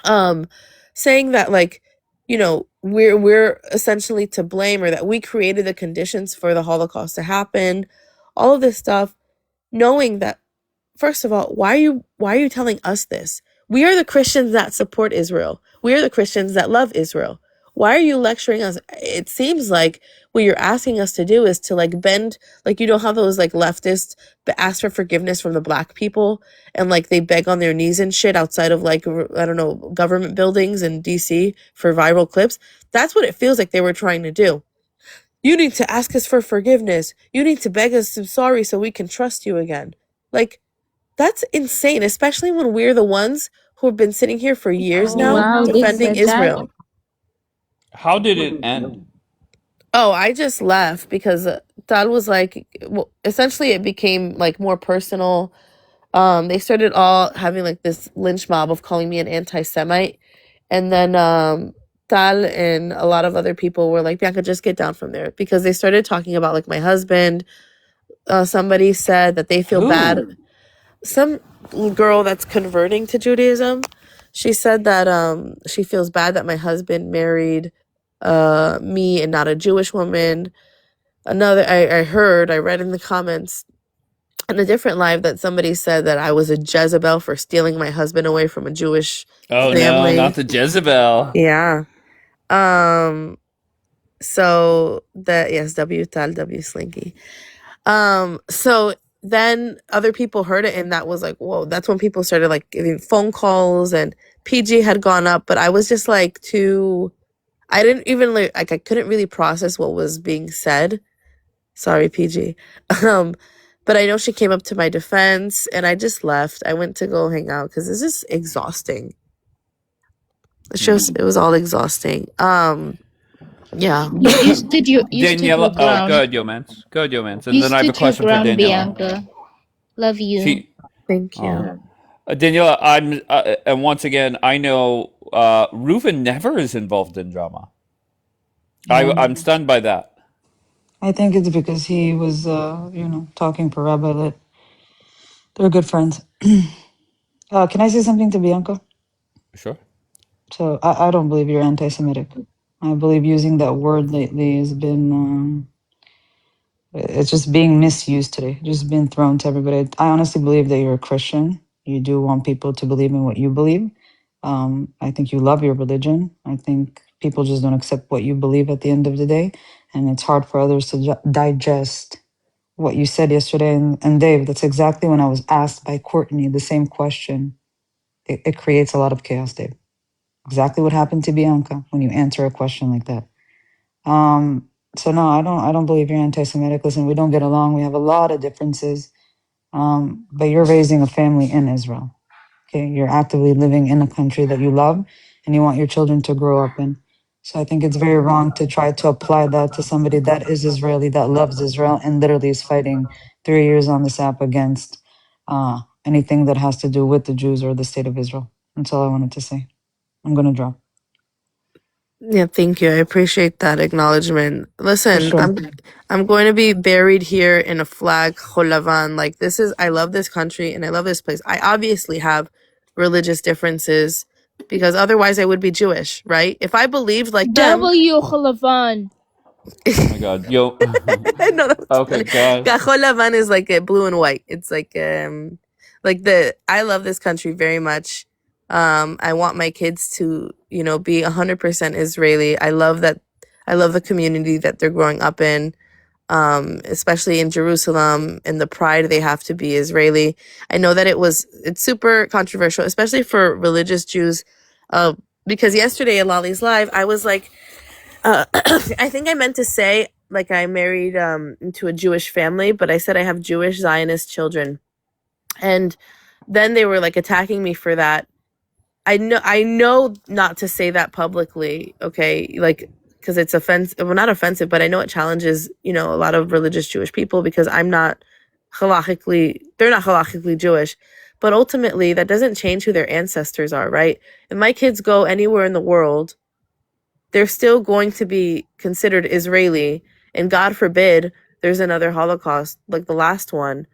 saying that like, we're essentially to blame or that we created the conditions for the Holocaust to happen, all of this stuff, knowing that, first of all, why are you telling us this? We are the Christians that support Israel. We are the Christians that love Israel. Why are you lecturing us? It seems like what you're asking us to do is to like bend, like, how those like leftists ask for forgiveness from the black people and like they beg on their knees and shit outside of like, I don't know, government buildings in DC for viral clips. That's what it feels like they were trying to do. You need to ask us for forgiveness. You need to beg us to sorry so we can trust you again. Like, that's insane, especially when we're the ones who have been sitting here for years now defending Israel. How did it end? Oh, I just left because Tal was like, well, essentially it became like more personal. They started all having like this lynch mob of calling me an anti-Semite. And then Tal and a lot of other people were like, Bianca, just get down from there. Because they started talking about like my husband. Somebody said that they feel bad. some girl that's converting to Judaism, she said that she feels bad that my husband married me and not a Jewish woman. Another, I read in the comments in a different live that somebody said that I was a Jezebel for stealing my husband away from a Jewish Oh no, not family. the Jezebel. Yeah. So that, yes, W Tal, W Slinky. So then other people heard it, and that was like, whoa, that's when people started like giving phone calls, and PG had gone up, but I was just like I didn't even like I couldn't really process what was being said. Sorry, PG. Um, but I know she came up to my defense, and I just left. I went to go hang out because it's just exhausting. It was all exhausting. Yeah. You stood your Daniela, oh, ground. go ahead, Yomans. Go ahead, Yomans. And You then I have a stood your question for ground, Daniela. Bianca. Love you. She, Thank you. Daniela, and once again, I know Reuven never is involved in drama. I'm stunned by that. I think it's because he was, talking for Rabbi Lit. They're good friends. Can I say something to Bianca? Sure. So I don't believe you're anti-Semitic. I believe using that word lately has been, it's just being misused today, just been thrown to everybody. I honestly believe that you're a Christian. You do want people to believe in what you believe. I think you love your religion. I think people just don't accept what you believe at the end of the day. And it's hard for others to digest what you said yesterday. And Dave, that's exactly when I was asked by Courtney the same question. It creates a lot of chaos, Dave. Exactly what happened to Bianca when you answer a question like that. So no, I don't believe you're anti-Semitic. Listen, we don't get along. We have a lot of differences. But you're raising a family in Israel. Okay, you're actively living in a country that you love and you want your children to grow up in. So I think it's very wrong to try to apply that to somebody that is Israeli, that loves Israel, and literally is fighting 3 years on this app against anything that has to do with the Jews or the state of Israel. That's all I wanted to say. I'm gonna drop. Yeah, thank you. I appreciate that acknowledgement. For Listen, sure. I'm going to be buried here in a flag, cholavan. Like I love this country and I love this place. I obviously have religious differences because otherwise I would be Jewish, right? If I believed like them, W Khalavan. Oh my God, yo. I know that was Okay, funny. God. Cholavan is like a blue and white. It's like I love this country very much. I want my kids to, be 100% Israeli. I love the community that they're growing up in, especially in Jerusalem and the pride they have to be Israeli. I know that it's super controversial, especially for religious Jews, because yesterday at Lolly's Live, I was like, I think I meant to say like I married into a Jewish family, but I said I have Jewish Zionist children. And then they were like attacking me for that. I know not to say that publicly, okay? Like because it's offensive, well, not offensive, but I know it challenges, a lot of religious Jewish people because they're not halachically Jewish. But ultimately, that doesn't change who their ancestors are, right? If my kids go anywhere in the world, they're still going to be considered Israeli, and God forbid there's another Holocaust like the last one.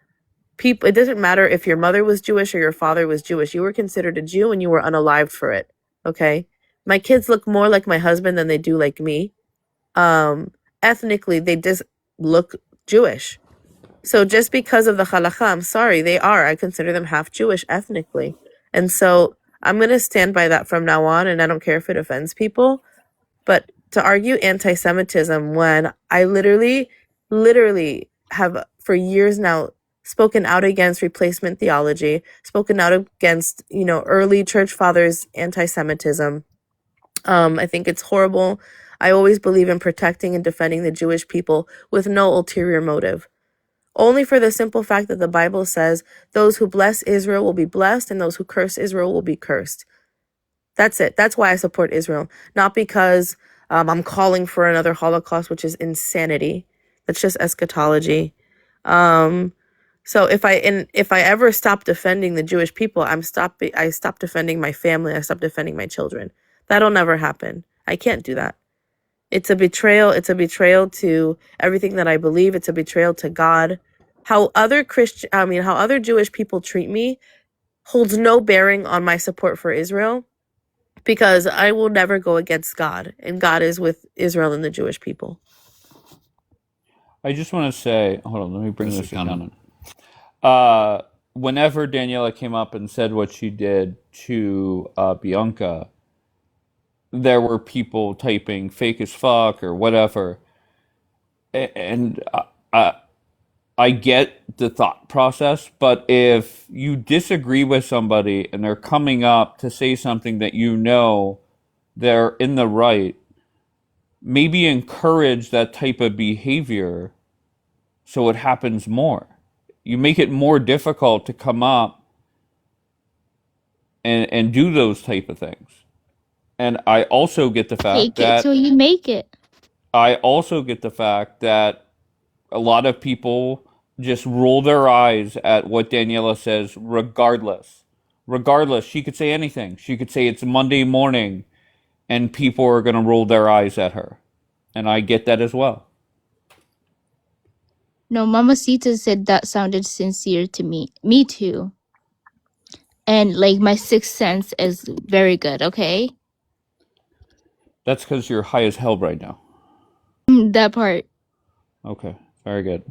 It doesn't matter if your mother was Jewish or your father was Jewish. You were considered a Jew and you were unalived for it. Okay? My kids look more like my husband than they do like me. Ethnically, they just look Jewish. So just because of the halakha, I'm sorry, they are. I consider them half Jewish ethnically. And so I'm going to stand by that from now on, and I don't care if it offends people. But to argue anti-Semitism when I literally have for years now spoken out against replacement theology, spoken out against, early church fathers' anti-Semitism. I think it's horrible. I always believe in protecting and defending the Jewish people with no ulterior motive. Only for the simple fact that the Bible says those who bless Israel will be blessed and those who curse Israel will be cursed. That's it. That's why I support Israel. Not because I'm calling for another Holocaust, which is insanity. That's just eschatology. So if I ever stop defending the Jewish people, I stop defending my family. I stop defending my children. That'll never happen. I can't do that. It's a betrayal. It's a betrayal to everything that I believe. It's a betrayal to God. how other Jewish people treat me holds no bearing on my support for Israel, because I will never go against God, and God is with Israel and the Jewish people. I just want to say, hold on, let me bring this Mr. Cannon. in. Whenever Daniela came up and said what she did to Bianca, there were people typing fake as fuck or whatever. And I get the thought process, but if you disagree with somebody and they're coming up to say something that you know they're in the right, maybe encourage that type of behavior so it happens more. You make it more difficult to come up and do those type of things. And I also get the fact Fake it till that you make it. I also get the fact that a lot of people just roll their eyes at what Daniela says regardless. Regardless, she could say anything. She could say it's Monday morning and people are going to roll their eyes at her. And I get that as well. No, Mamacita said that sounded sincere to me. Me too. And like my sixth sense is very good, okay? That's because you're high as hell right now. That part. Okay, very good.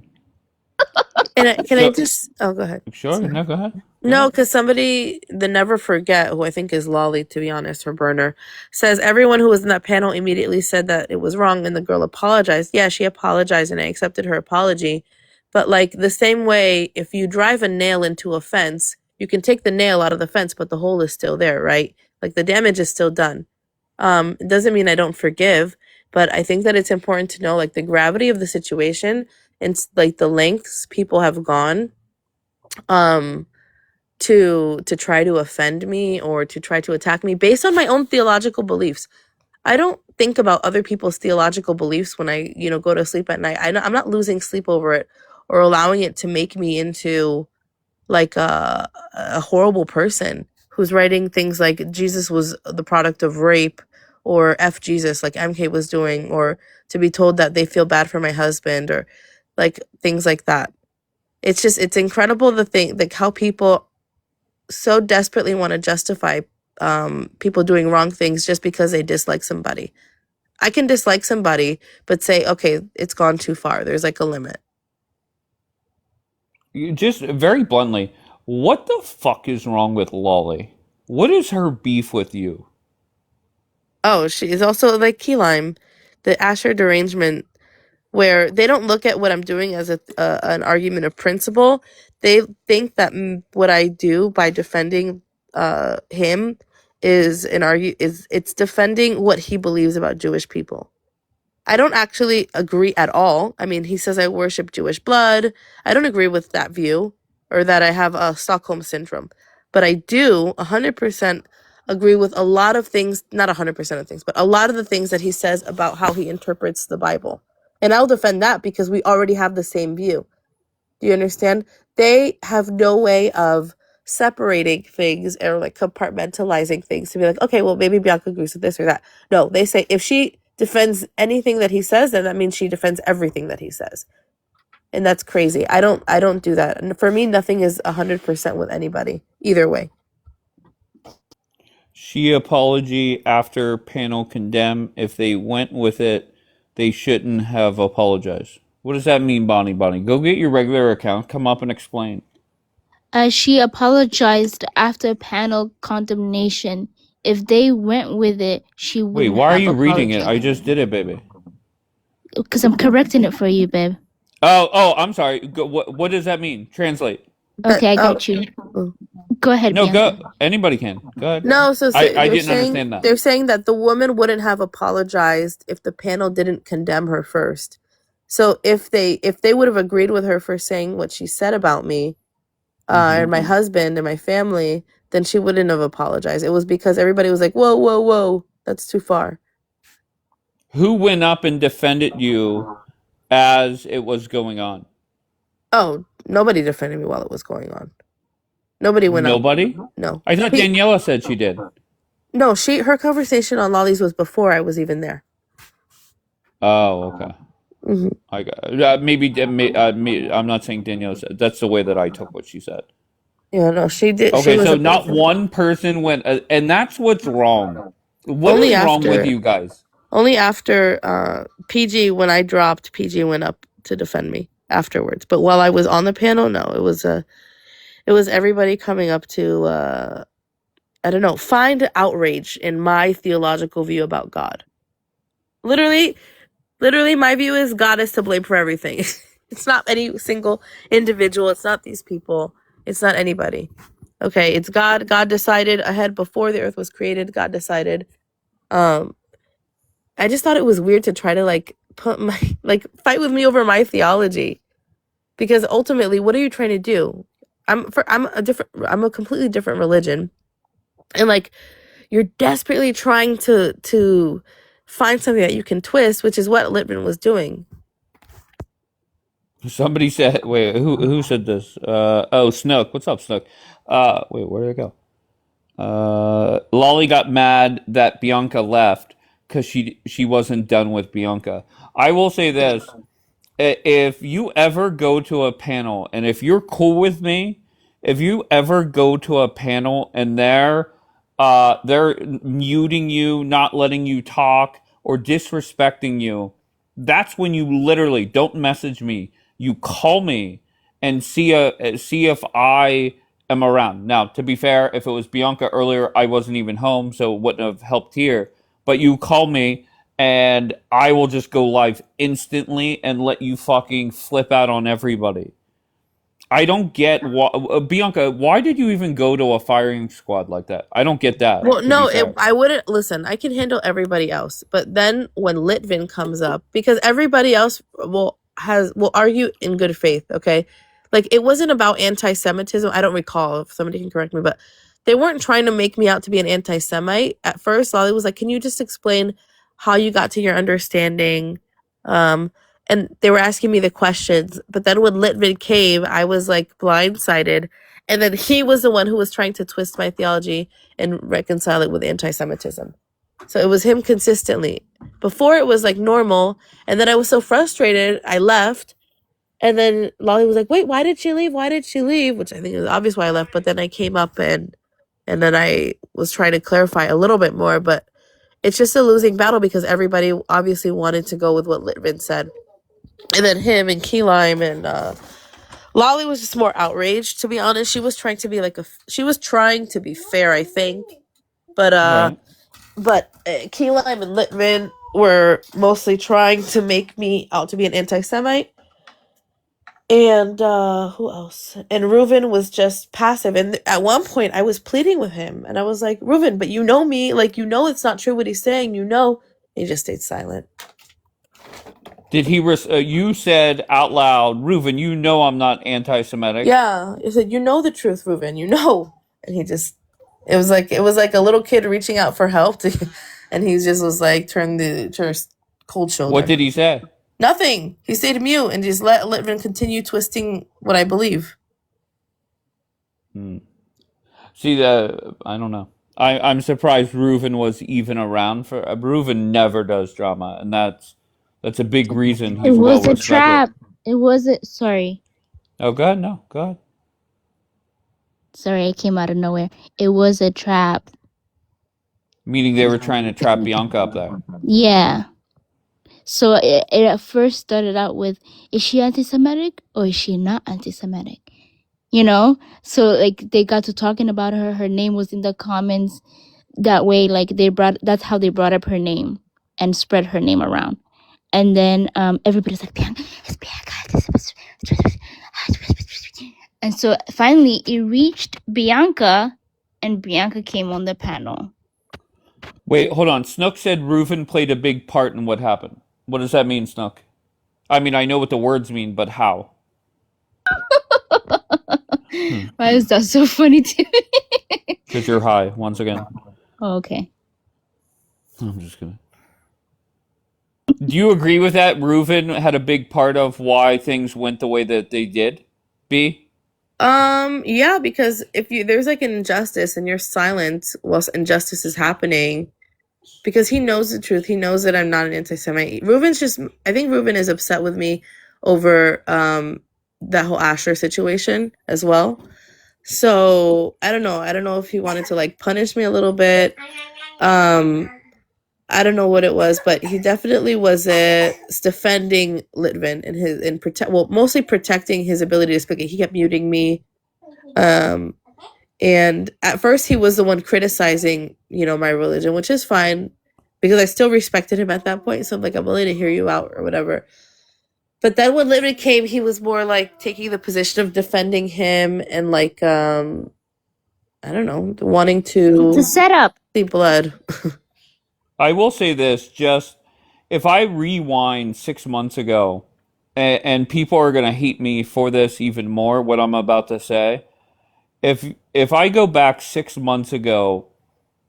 And can I So, just... Oh, go ahead. sure, Sorry. no, go ahead. No, because somebody, the Never Forget, who I think is Lolly, to be honest, her burner, says everyone who was in that panel immediately said that it was wrong, and the girl apologized. Yeah, she apologized, and I accepted her apology. But like the same way, if you drive a nail into a fence, you can take the nail out of the fence, but the hole is still there, right? Like the damage is still done. It doesn't mean I don't forgive, but I think that it's important to know like the gravity of the situation and like the lengths people have gone. To try to offend me or to try to attack me based on my own theological beliefs. I don't think about other people's theological beliefs when I, go to sleep at night. I'm not losing sleep over it or allowing it to make me into like a horrible person who's writing things like Jesus was the product of rape or F Jesus like MK was doing, or to be told that they feel bad for my husband or like things like that. It's incredible like how people so desperately want to justify people doing wrong things just because they dislike somebody. I can dislike somebody, but say, okay, it's gone too far. There's like a limit. You just very bluntly, what the fuck is wrong with Lolly? What is her beef with you? Oh, she is also like key lime, the Asher derangement, where they don't look at what I'm doing as an argument of principle. They think that what I do by defending him is it's defending what he believes about Jewish people. I don't actually agree at all. I mean, he says I worship Jewish blood. I don't agree with that view or that I have a Stockholm syndrome. But I do 100% agree with a lot of things, not 100% of things, but a lot of the things that he says about how he interprets the Bible. And I'll defend that because we already have the same view. Do you understand? They have no way of separating things or like compartmentalizing things to be like, okay, well, maybe Bianca agrees with this or that. No, they say if she defends anything that he says, then that means she defends everything that he says. And that's crazy. I don't do that. And for me, nothing is 100% with anybody, either way. She apology after panel condemn. If they went with it, they shouldn't have apologized. What does that mean, Bonnie? Bonnie, go get your regular account. Come up and explain. She apologized after panel condemnation. If they went with it, she Wait, wouldn't why are have you reading it? I apologized. just did it, baby. Because I'm correcting it for you, babe. Oh, I'm sorry. What does that mean? Translate. Okay, I got you. Go ahead, No, Bianca. go. Anybody can. Go ahead. No, so I didn't understand that. They're saying that the woman wouldn't have apologized if the panel didn't condemn her first. So if they would have agreed with her for saying what she said about me, and my husband and my family, then she wouldn't have apologized. It was because everybody was like, whoa, whoa, whoa, that's too far. Who went up and defended you as it was going on? Oh, nobody defended me while it was going on. Nobody went up. Nobody? No. I thought Daniela said she did. No, her conversation on Lollies was before I was even there. Oh, okay. Hmm. I got I'm not saying Danielle said. That's the way that I took what she said. Yeah, no, she did. She Okay, was so a big not fan. one person went, and that's what's wrong. What Only is wrong with after, you guys? only after PG, when I dropped, PG went up to defend me afterwards. But while I was on the panel, no, it was everybody coming up to I don't know, find outrage in my theological view about God. Literally, my view is God is to blame for everything. It's not any single individual. It's not these people. It's not anybody. Okay, it's God. God decided ahead before the earth was created. God decided. Um, I just thought it was weird to try to like put my fight with me over my theology, because ultimately, what are you trying to do? I'm a completely different religion, and like you're desperately trying to find something that you can twist, which is what Littman was doing. Somebody said, wait, who said this? Oh, Snook. What's up, Snook? Wait, where did it go? Lolly got mad that Bianca left because she wasn't done with Bianca. I will say this: if you ever go to a panel, and if you're cool with me, if you ever go to a panel and they're muting you, not letting you talk, or disrespecting you, that's when you literally don't message me. You call me and see if I am around. Now, to be fair, if it was Bianca earlier, I wasn't even home, so it wouldn't have helped here. But you call me and I will just go live instantly and let you fucking flip out on everybody. I don't get Bianca, why did you even go to a firing squad like that? I don't get Well, that, to be no, fair. I wouldn't listen. I can handle everybody else, but then when Litvin comes up, because everybody else will argue in good faith. Okay, like it wasn't about anti-Semitism. I don't recall, if somebody can correct me, but they weren't trying to make me out to be an anti-Semite at first. Lolly was like, "Can you just explain how you got to your understanding?" And they were asking me the questions, but then when Litvin came, I was like blindsided, and then he was the one who was trying to twist my theology and reconcile it with anti-Semitism. So it was him consistently. Before it was like normal, and then I was so frustrated, I left. And then Lolly was like, "Wait, why did she leave? Why did she leave?" Which I think is obvious why I left. But then I came up and then I was trying to clarify a little bit more. But it's just a losing battle because everybody obviously wanted to go with what Litvin said, and then him and Key Lime and Lolly was just more outraged. To be honest, she was trying to be she was trying to be fair, I think. But Right. Key Lime and Litvin were mostly trying to make me out to be an anti-Semite. And who else? And Reuven was just passive. And at one point, I was pleading with him, and I was like, "Reuven, but you know me, like you know it's not true what he's saying. You know." He just stayed silent. Did he you said out loud, Reuven, you know I'm not anti-Semitic. Yeah, he said, "You know the truth, Reuven. You know." And he just, it was like a little kid reaching out for help, and he just was like turned his cold shoulder. What did he say? Nothing. He stayed mute and just let Litvin continue twisting what I believe. See, I don't know. I'm surprised Reuven was even around for. Reuven never does drama, and that's a big reason It he's well was a respected. trap. It was a sorry. Oh, God, no, God. Sorry, I came out of nowhere. It was a trap. Meaning they were trying to trap Bianca up there. Yeah. So it at first started out with, is she anti-Semitic or is she not anti-Semitic? You know? So like they got to talking about her. Her name was in the comments. That way, like that's how they brought up her name and spread her name around. And then everybody's like, Bianca, it's Bianca. And so finally it reached Bianca, and Bianca came on the panel. Wait, hold on. Snook said Reuven played a big part in what happened. What does that mean, Snook? I mean, I know what the words mean, but how? Why is that so funny to me? Because you're high, once again. Oh, okay. I'm just kidding. Do you agree with that? Reuven had a big part of why things went the way that they did? B? Yeah, because if there's like an injustice and you're silent whilst injustice is happening, because he knows the truth. He knows that I'm not an anti-Semite. I think Reuven is upset with me over that whole Asher situation as well. So I don't know. I don't know if he wanted to like punish me a little bit. I don't know what it was, but he definitely was defending Litvin mostly protecting his ability to speak. He kept muting me. And at first he was the one criticizing, my religion, which is fine because I still respected him at that point. So I'm like, I'm willing to hear you out or whatever. But then when Litvin came, he was more like taking the position of defending him and like, I don't know, wanting to set up. see blood. I will say this, just if I rewind 6 months ago, and people are going to hate me for this even more, what I'm about to say. If I go back 6 months ago,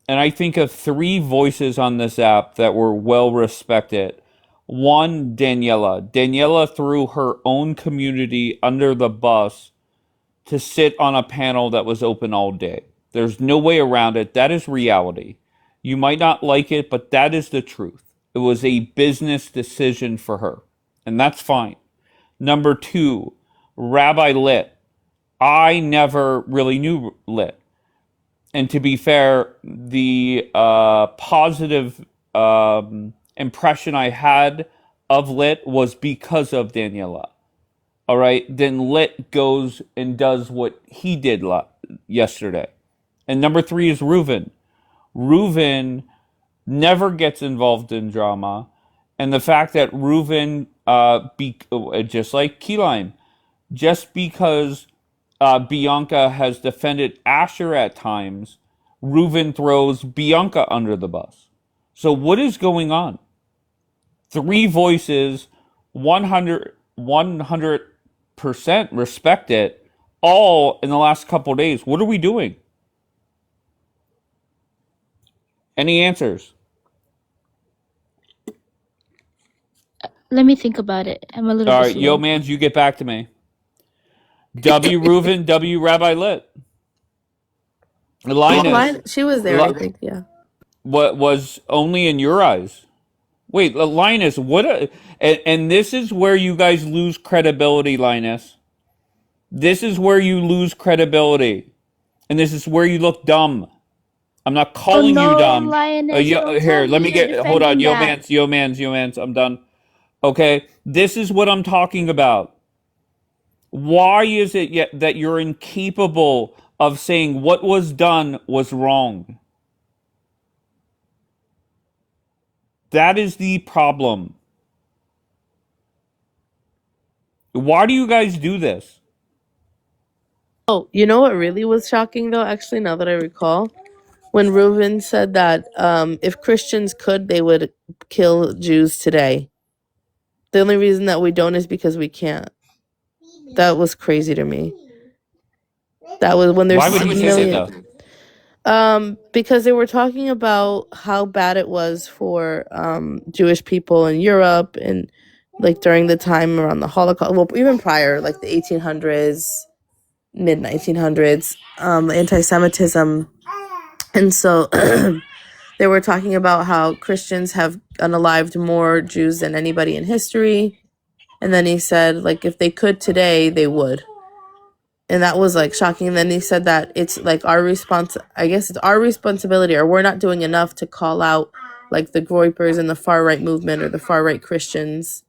and I think of three voices on this app that were well respected. One, Daniela. Daniela threw her own community under the bus to sit on a panel that was open all day. There's no way around it. That is reality. You might not like it, but that is the truth. It was a business decision for her, and that's fine. Number two, Rabbi Lit. I never really knew Lit. And to be fair, the positive impression I had of Lit was because of Daniela. All right, then Lit goes and does what he did yesterday. And number three is Reuven. Reuven never gets involved in drama. And the fact that Reuven, just like Key Lime, just because Bianca has defended Asher at times, Reuven throws Bianca under the bus. So what is going on? Three voices, 100% respect it, all in the last couple of days. What are we doing? Any answers? Let me think about it. I'm a little All bit right, slow. yo, mans, you get back to me. W. Reuven, W. Rabbi Lit. Linus. She was there, I think, yeah. What was only in your eyes? Wait, Linus, and this is where you guys lose credibility, Linus. This is where you lose credibility. And this is where you look dumb. I'm not calling you dumb. Lioness, Here, let me hold on. Yo, mans, I'm done. Okay, this is what I'm talking about. Why is it yet that you're incapable of saying what was done was wrong? That is the problem. Why do you guys do this? Oh, you know what really was shocking though, actually, now that I recall? When Reuven said that if Christians could, they would kill Jews today. The only reason that we don't is because we can't. That was crazy to me. That was when there's Why would he say that though? Because they were talking about how bad it was for Jewish people in Europe and like during the time around the Holocaust, well, even prior, like the 1800s, mid 1900s, anti-Semitism, and so they were talking about how Christians have unalived more Jews than anybody in history, and then he said like if they could today, they would. And that was like shocking. And then he said that it's like I guess it's our responsibility, or we're not doing enough to call out like the Groypers and the far right movement or the far right Christians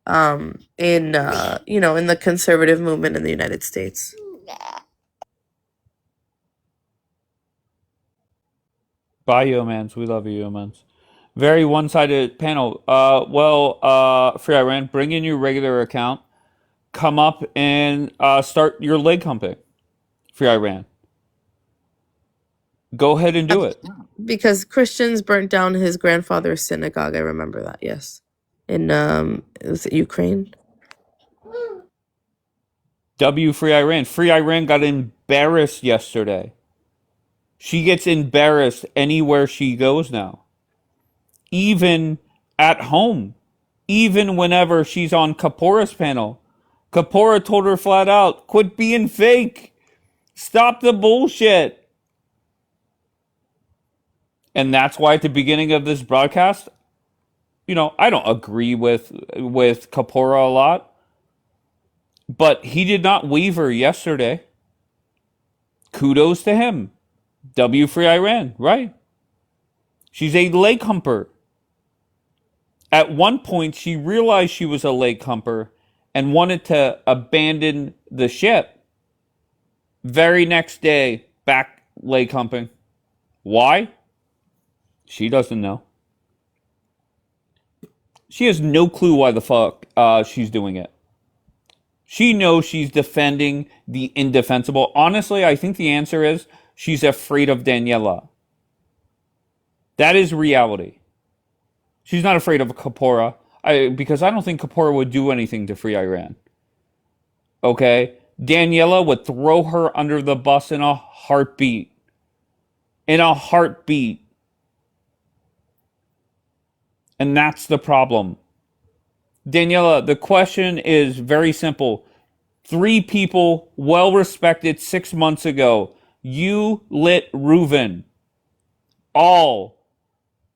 in the conservative movement in the United States. Bye, Yomans. We love you, Yomans. Very one-sided panel. Free Iran, bring in your regular account. Come up and start your leg humping. Free Iran. Go ahead and do it. Because Christians burnt down his grandfather's synagogue. I remember that, yes. In was it Ukraine? W Free Iran. Free Iran got embarrassed yesterday. She gets embarrassed anywhere she goes now. Even at home. Even whenever she's on Kapora's panel. Kapora told her flat out, quit being fake. Stop the bullshit. And that's why at the beginning of this broadcast, I don't agree with Kapora a lot, but he did not waver yesterday. Kudos to him. W Free Iran, right? She's a leg humper. At one point, she realized she was a leg humper and wanted to abandon the ship. Very next day, back leg humping. Why? She doesn't know. She has no clue why the fuck she's doing it. She knows she's defending the indefensible. Honestly, I think the answer is she's afraid of Daniela. That is reality. She's not afraid of Kapora, because I don't think Kapora would do anything to free Iran. Okay? Daniela would throw her under the bus in a heartbeat. In a heartbeat. And that's the problem. Daniela, the question is very simple. 3 people, well respected 6 months ago. You lit Reuven. All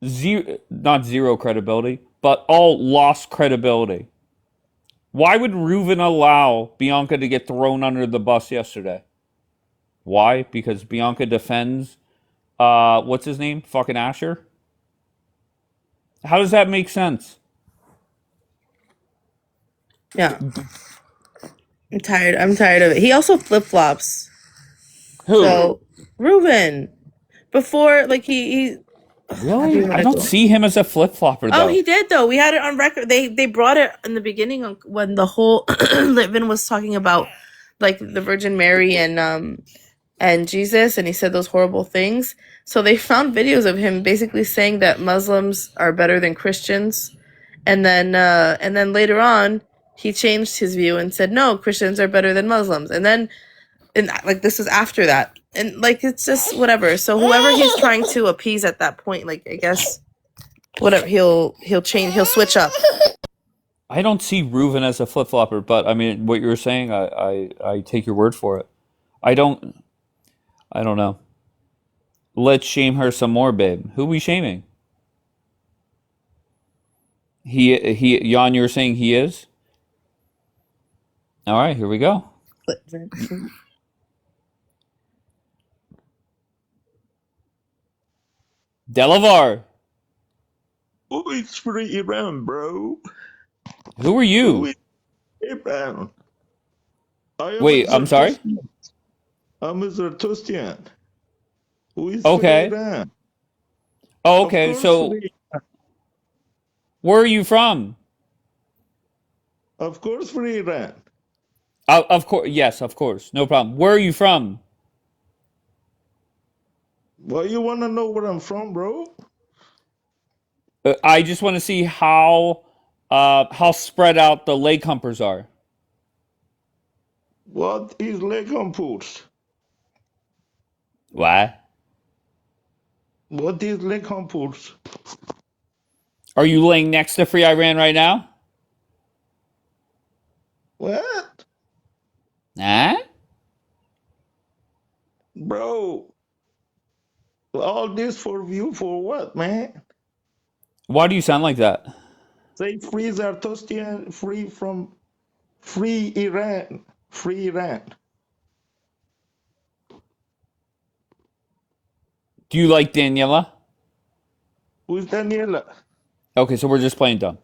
zero, not zero credibility, but all lost credibility. Why would Reuven allow Bianca to get thrown under the bus yesterday? Why? Because Bianca defends, what's his name? Fucking Asher? How does that make sense? Yeah. I'm tired of it. He also flip-flops. Who? So, Reuven. Before, like, he Really? I don't see him as a flip-flopper, though. Oh, he did, though. We had it on record. They brought it in the beginning when the whole Litvin was talking about, like, the Virgin Mary and Jesus, and he said those horrible things. So they found videos of him basically saying that Muslims are better than Christians. And then later on, he changed his view and said, no, Christians are better than Muslims. And then, like, this was after that. And, like, it's just whatever. So whoever he's trying to appease at that point, like, I guess, whatever, he'll change, he'll switch up. I don't see Reuven as a flip-flopper, but, I mean, what you're saying, I take your word for it. I don't know. Let's shame her some more, babe. Who are we shaming? Jan, you were saying he is? All right, here we go. Delavar. Who is free Iran, bro? Who are you? Who is Iran? Wait, I'm sorry? I'm a Zeratostian. Who is Okay. free Iran? Oh, okay, so free. Where are you from? Of course, free Iran. Of course, yes, of course, no problem. Where are you from? Well, you want to know where I'm from, bro? I just want to see how spread out the leg humpers are. What is leg humpers? What? What is leg humpers? Are you laying next to Free Iran right now? What? Huh? Bro, all this for you for what, man? Why do you sound like that? Say free Zeratostian, free from free Iran. Free Iran. Do you like Daniela? Who's Daniela? Okay, so we're just playing dumb.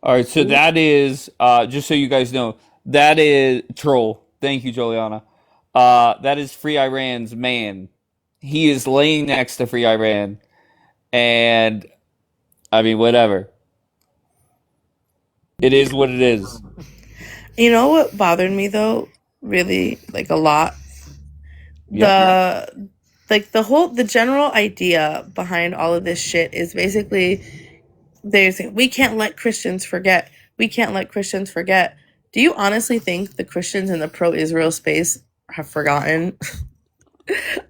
All right, so that is, just so you guys know, that is Troll. Thank you, Juliana. That is Free Iran's man. He is laying next to Free Iran. And, I mean, whatever. It is what it is. You know what bothered me, though? Really, like, a lot? Yep. The general idea behind all of this shit is basically they're saying, we can't let Christians forget. We can't let Christians forget. Do you honestly think the Christians in the pro-Israel space have forgotten?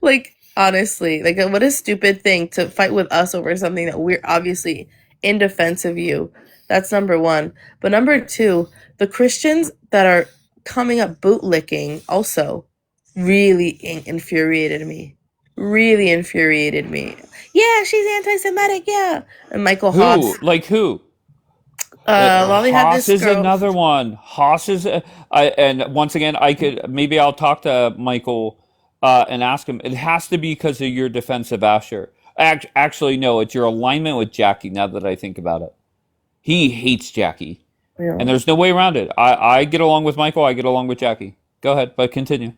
Like, honestly, like, what a stupid thing to fight with us over something that we're obviously in defense of you. That's number one. But number two, the Christians that are coming up bootlicking also really infuriated me. really infuriated me. Yeah, she's anti-Semitic. Yeah, and Michael Haas. Who? Like who? Well, they had Haas this is girl. another one. Haas is, and once again, I could maybe I'll talk to Michael and ask him. It has to be because of your defense of Asher. Actually, no, it's your alignment with Jackie. Now that I think about it, he hates Jackie, Yeah. and there's no way around it. I get along with Michael. I get along with Jackie. Go ahead, but continue.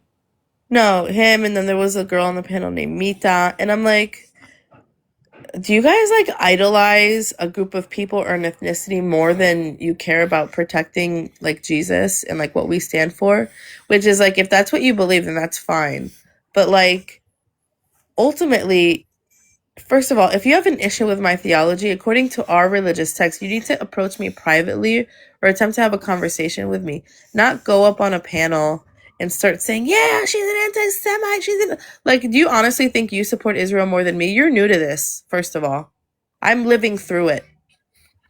No, him, and then there was a girl on the panel named Mita, and I'm like, do you guys like idolize a group of people or an ethnicity more than you care about protecting like Jesus and like what we stand for? Which is like, if that's what you believe, then that's fine. But like, ultimately, first of all, if you have an issue with my theology, according to our religious text, you need to approach me privately or attempt to have a conversation with me, not go up on a panel and start saying, yeah, she's an anti-Semite. Like, do you honestly think you support Israel more than me? You're new to this, first of all. I'm living through it.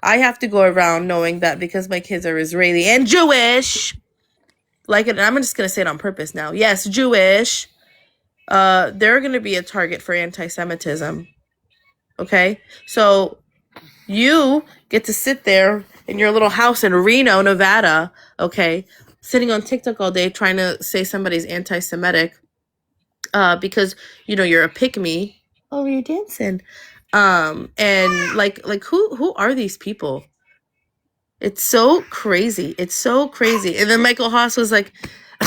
I have to go around knowing that because my kids are Israeli and Jewish, like, and I'm just going to say it on purpose now. Yes, Jewish. They're going to be a target for anti-Semitism. Okay? So you get to sit there in your little house in Reno, Nevada, okay, sitting on TikTok all day trying to say somebody's anti-Semitic because, you know, you're a pick-me. Oh, you're dancing. And like who are these people? It's so crazy. It's so crazy. And then Michael Haas was like,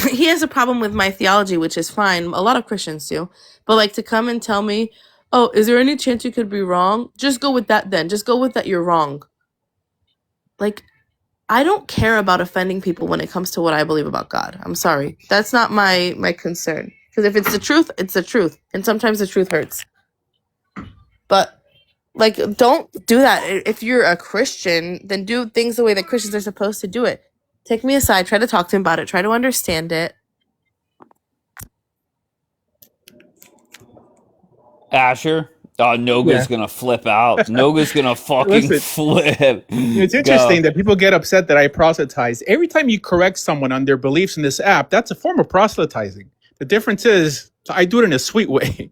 he has a problem with my theology, which is fine. A lot of Christians do. But like to come and tell me, oh, is there any chance you could be wrong? Just go with that then. Just go with that you're wrong. Like, I don't care about offending people when it comes to what I believe about God. I'm sorry. That's not my concern. Because if it's the truth, it's the truth. And sometimes the truth hurts. But like, don't do that. If you're a Christian, then do things the way that Christians are supposed to do it. Take me aside, try to talk to him about it, try to understand it. Asher. Oh, Noga's gonna flip out. Noga's gonna fucking Listen, flip. it's interesting that people get upset that I proselytize. Every time you correct someone on their beliefs in this app, that's a form of proselytizing. The difference is I do it in a sweet way.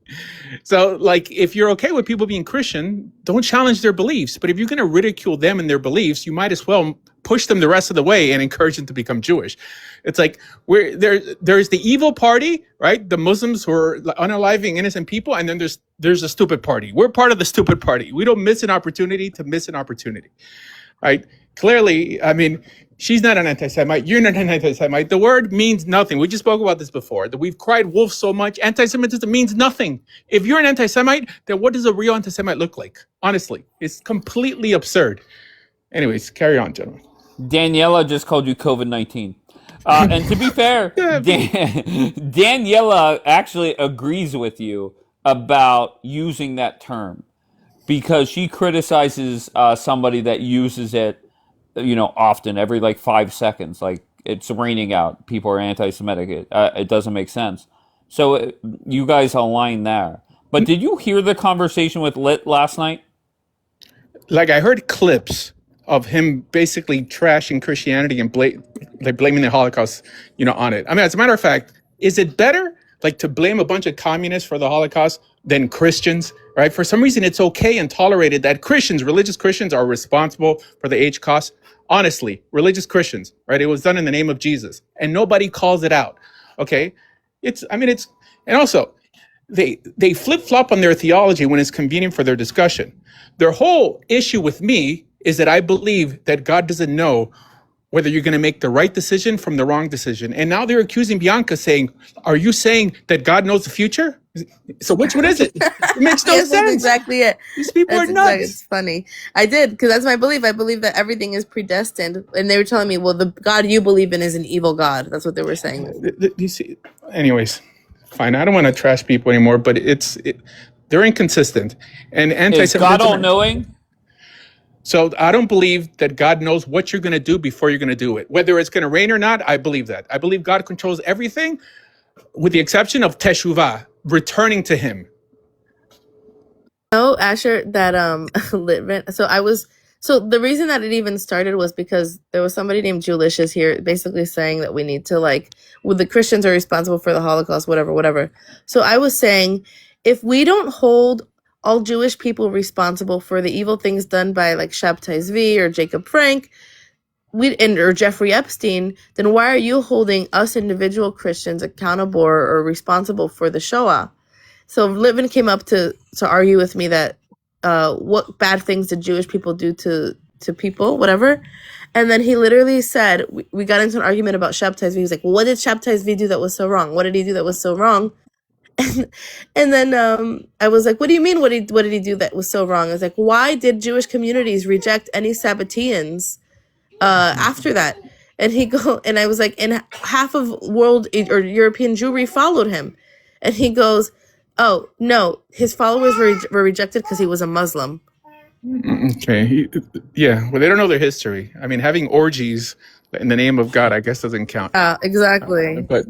So, like, if you're okay with people being Christian, don't challenge their beliefs. But if you're going to ridicule them and their beliefs, you might as well push them the rest of the way and encourage them to become Jewish. It's like there's the evil party, right? The Muslims who are unaliving innocent people, and then there's a stupid party. We're part of the stupid party. We don't miss an opportunity to miss an opportunity, right? Clearly, I mean, she's not an anti-Semite. You're not an anti-Semite. The word means nothing. We just spoke about this before. That we've cried wolf so much. Anti-Semitism means nothing. If you're an anti-Semite, then what does a real anti-Semite look like? Honestly, it's completely absurd. Anyways, carry on, gentlemen. Daniela just called you COVID-19. And to be fair, Daniela actually agrees with you about using that term because she criticizes somebody that uses it, you know, often, every like 5 seconds. Like, it's raining out, people are anti-Semitic. It doesn't make sense. So you guys align there. But did you hear the conversation with Lit last night? Like, I heard clips of him basically trashing Christianity and blaming the Holocaust, you know, on it. I mean, as a matter of fact, is it better like to blame a bunch of communists for the Holocaust than Christians, right? For some reason, it's okay and tolerated that Christians, religious Christians, are responsible for the H costs. Honestly, religious Christians, right? It was done in the name of Jesus, and nobody calls it out. Okay, and also they flip flop on their theology when it's convenient for their discussion. Their whole issue with me is that I believe that God doesn't know whether you're going to make the right decision from the wrong decision. And now they're accusing Bianca, saying, are you saying that God knows the future? So which one is it? It makes no Yes, sense. that's exactly it. These people That's are nuts. It's funny. I did, because that's my belief. I believe that everything is predestined. And they were telling me, well, the God you believe in is an evil God. That's what they were saying. You see, anyways, fine. I don't want to trash people anymore, but they're inconsistent. And Is God all-knowing? So I don't believe that God knows what you're going to do before you're going to do it. Whether it's going to rain or not, I believe that. I believe God controls everything with the exception of teshuvah, returning to him. Oh, Asher, that Litvin. So the reason that it even started was because there was somebody named Julicious here basically saying that we need to, like, well, the Christians are responsible for the Holocaust, whatever. So I was saying, if we don't hold all Jewish people responsible for the evil things done by like Shabtai Zvi or Jacob Frank, or Jeffrey Epstein, then why are you holding us individual Christians accountable or responsible for the Shoah? So Livin came up to argue with me that what bad things did Jewish people do to people, whatever. And then he literally said, we got into an argument about Shabtai Zvi. He was like, well, what did Shabtai Zvi do that was so wrong? What did he do that was so wrong? And then I was like, what do you mean? What did he do that was so wrong? I was like, why did Jewish communities reject any Sabbateans after that? And I was like, and half of world or European Jewry followed him. And he goes, oh, no, his followers were rejected because he was a Muslim. Okay. Yeah. Well, they don't know their history. I mean, having orgies in the name of God, I guess, doesn't count. Exactly. But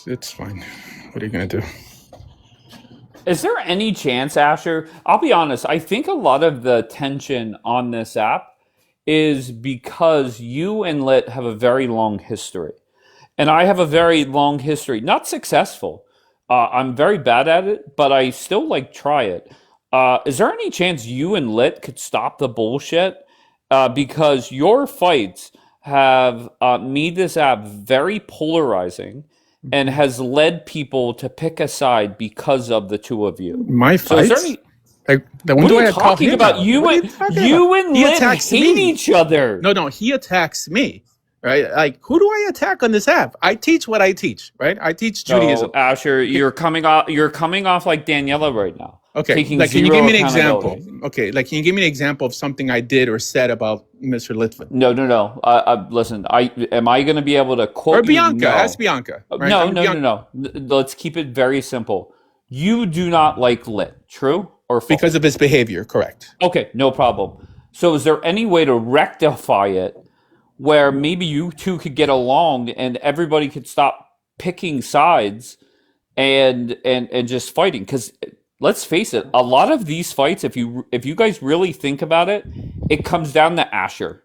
it's fine. What are you going to do? Is there any chance, Asher? I'll be honest. I think a lot of the tension on this app is because you and Lit have a very long history. And I have a very long history. Not successful. I'm very bad at it, but I still try it. Is there any chance you and Lit could stop the bullshit? Because your fights have made this app very polarizing and has led people to pick a side because of the two of you. My fights? So is there any, when what do are you I call talking him about? out? You What are and you talking you about? and He Lit attacks hate me. each other. No, he attacks me. Right? Like, who do I attack on this app? I teach what I teach, right? I teach Judaism. No, Asher, you're coming off like Daniela right now. Okay, Taking like, can you zero give me an example? accountability. Okay, like, can you give me an example of something I did or said about Mr. Litvin? No. Listen, am I going to be able to quote Or Bianca? you? No. Ask Bianca. Right? No. Let's keep it very simple. You do not like Lit, true or false? Because of his behavior, correct. Okay, no problem. So is there any way to rectify it where maybe you two could get along and everybody could stop picking sides and just fighting? Because let's face it, a lot of these fights, if you guys really think about it, it comes down to Asher.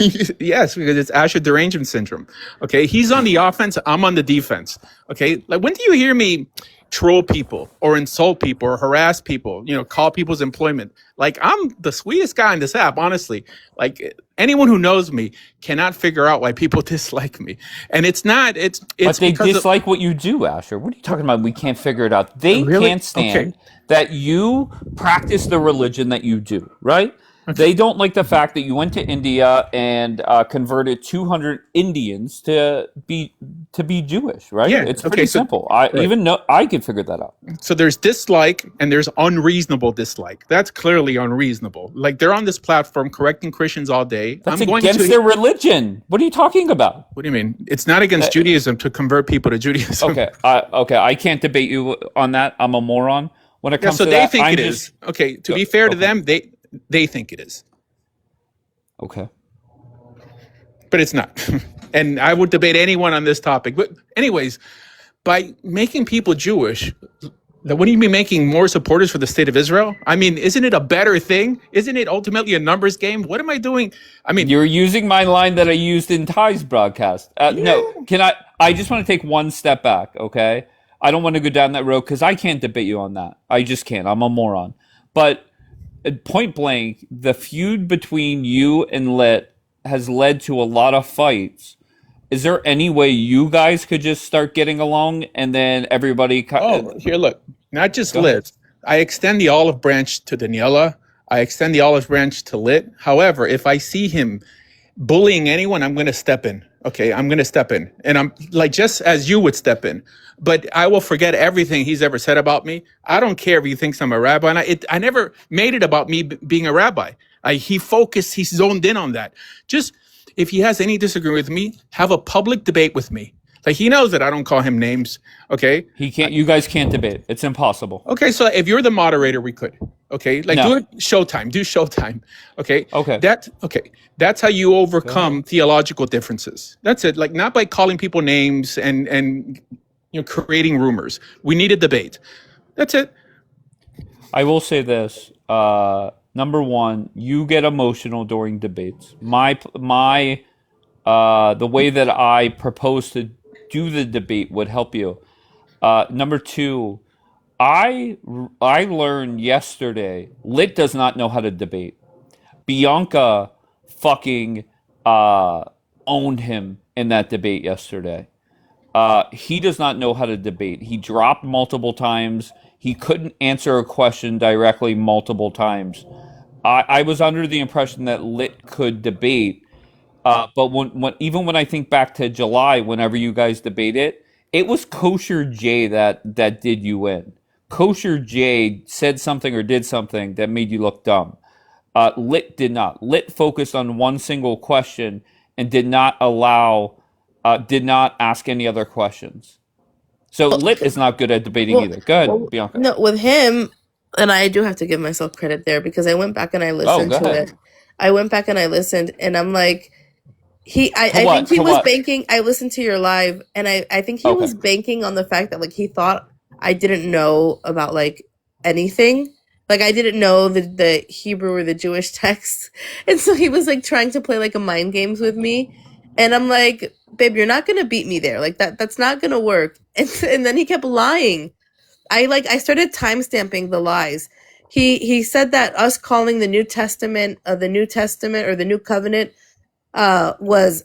Yes, because it's Asher derangement syndrome. Okay, he's on the offense, I'm on the defense. Okay, like, when do you hear me troll people or insult people or harass people, call people's employment? Like, I'm the sweetest guy on this app, honestly. Like, anyone who knows me cannot figure out why people dislike me. And it's but they dislike what you do, Asher. What are you talking about? We can't figure it out. They can't stand that you practice the religion that you do, right? Okay. They don't like the fact that you went to India and converted 200 Indians to be Jewish, right? Yeah. It's pretty simple. Even know I can figure that out. So there's dislike and there's unreasonable dislike. That's clearly unreasonable. Like, they're on this platform correcting Christians all day. That's against their religion. What are you talking about? What do you mean? It's not against Judaism to convert people to Judaism. Okay. I can't debate you on that. I'm a moron. When it comes to they that, think it is. Okay. To be fair to them, they think it is. Okay. But it's not. And I would debate anyone on this topic. But anyways, by making people Jewish, wouldn't you be making more supporters for the state of Israel? I mean, isn't it a better thing? Isn't it ultimately a numbers game? What am I doing? I mean, you're using my line that I used in Ty's broadcast. No, I just want to take one step back, okay? I don't want to go down that road because I can't debate you on that. I just can't. I'm a moron. But point blank, the feud between you and Lit has led to a lot of fights. Is there any way you guys could just start getting along and then everybody... here, look. Not just Lit. I extend the olive branch to Daniela. I extend the olive branch to Lit. However, if I see him bullying anyone, I'm going to step in. Okay, I'm going to step in. And I'm like, just as you would step in. But I will forget everything he's ever said about me. I don't care if he thinks I'm a rabbi. And I never made it about me being a rabbi. He zoned in on that. Just, if he has any disagreement with me, have a public debate with me. Like, he knows that I don't call him names. Okay. He can't. You guys can't debate. It's impossible. Okay. So if you're the moderator, we could. Okay. Like, do it Showtime. Do Showtime. Okay. Okay. That's how you overcome theological differences. That's it. Like, not by calling people names and creating rumors. We need a debate. That's it. I will say this. Number one, you get emotional during debates. The way that I propose to do the debate would help you. Number two, I learned yesterday. Lit does not know how to debate. Bianca fucking owned him in that debate yesterday. He does not know how to debate. He dropped multiple times. He couldn't answer a question directly multiple times. I was under the impression that Lit could debate, but even when I think back to July, whenever you guys debated, it was Kosher J that did you in. Kosher J said something or did something that made you look dumb. Lit did not. Lit focused on one single question and did not ask any other questions. So Lit is not good at debating either. Go ahead, Bianca. No, with him, and I do have to give myself credit there because I went back and I Oh, listened go to ahead. it. I went back and I listened, and I'm like, I To what? think he To was what? banking. I listened to your live, and I think he Okay. was banking on the fact that like he thought I didn't know about like anything. Like I didn't know the Hebrew or the Jewish text, and so he was like trying to play like a mind games with me, and I'm like, babe, you're not gonna beat me there. Like that's not gonna work. And then he kept lying. I started timestamping the lies. He said that us calling the New Testament or the New Covenant was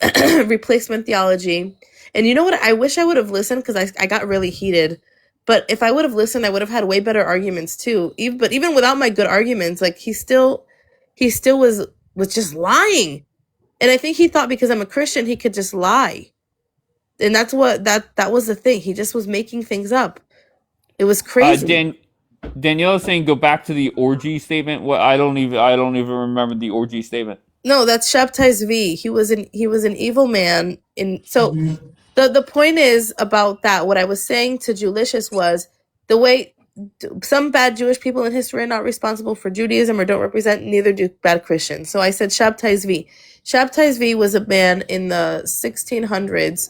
replacement theology. And you know what? I wish I would have listened because I got really heated. But if I would have listened, I would have had way better arguments too. But even without my good arguments, like he still was just lying. And I think he thought because I'm a Christian, he could just lie. And that's what that was the thing. He just was making things up. It was crazy. Daniela's saying go back to the orgy statement. What I don't even remember the orgy statement. No, that's Shabtai Zvi. He was an evil man. The point is about that. What I was saying to Julicious was the way some bad Jewish people in history are not responsible for Judaism or don't represent, neither do bad Christians. So I said Shabtai Zvi. Shabtai Zvi was a man in the 1600s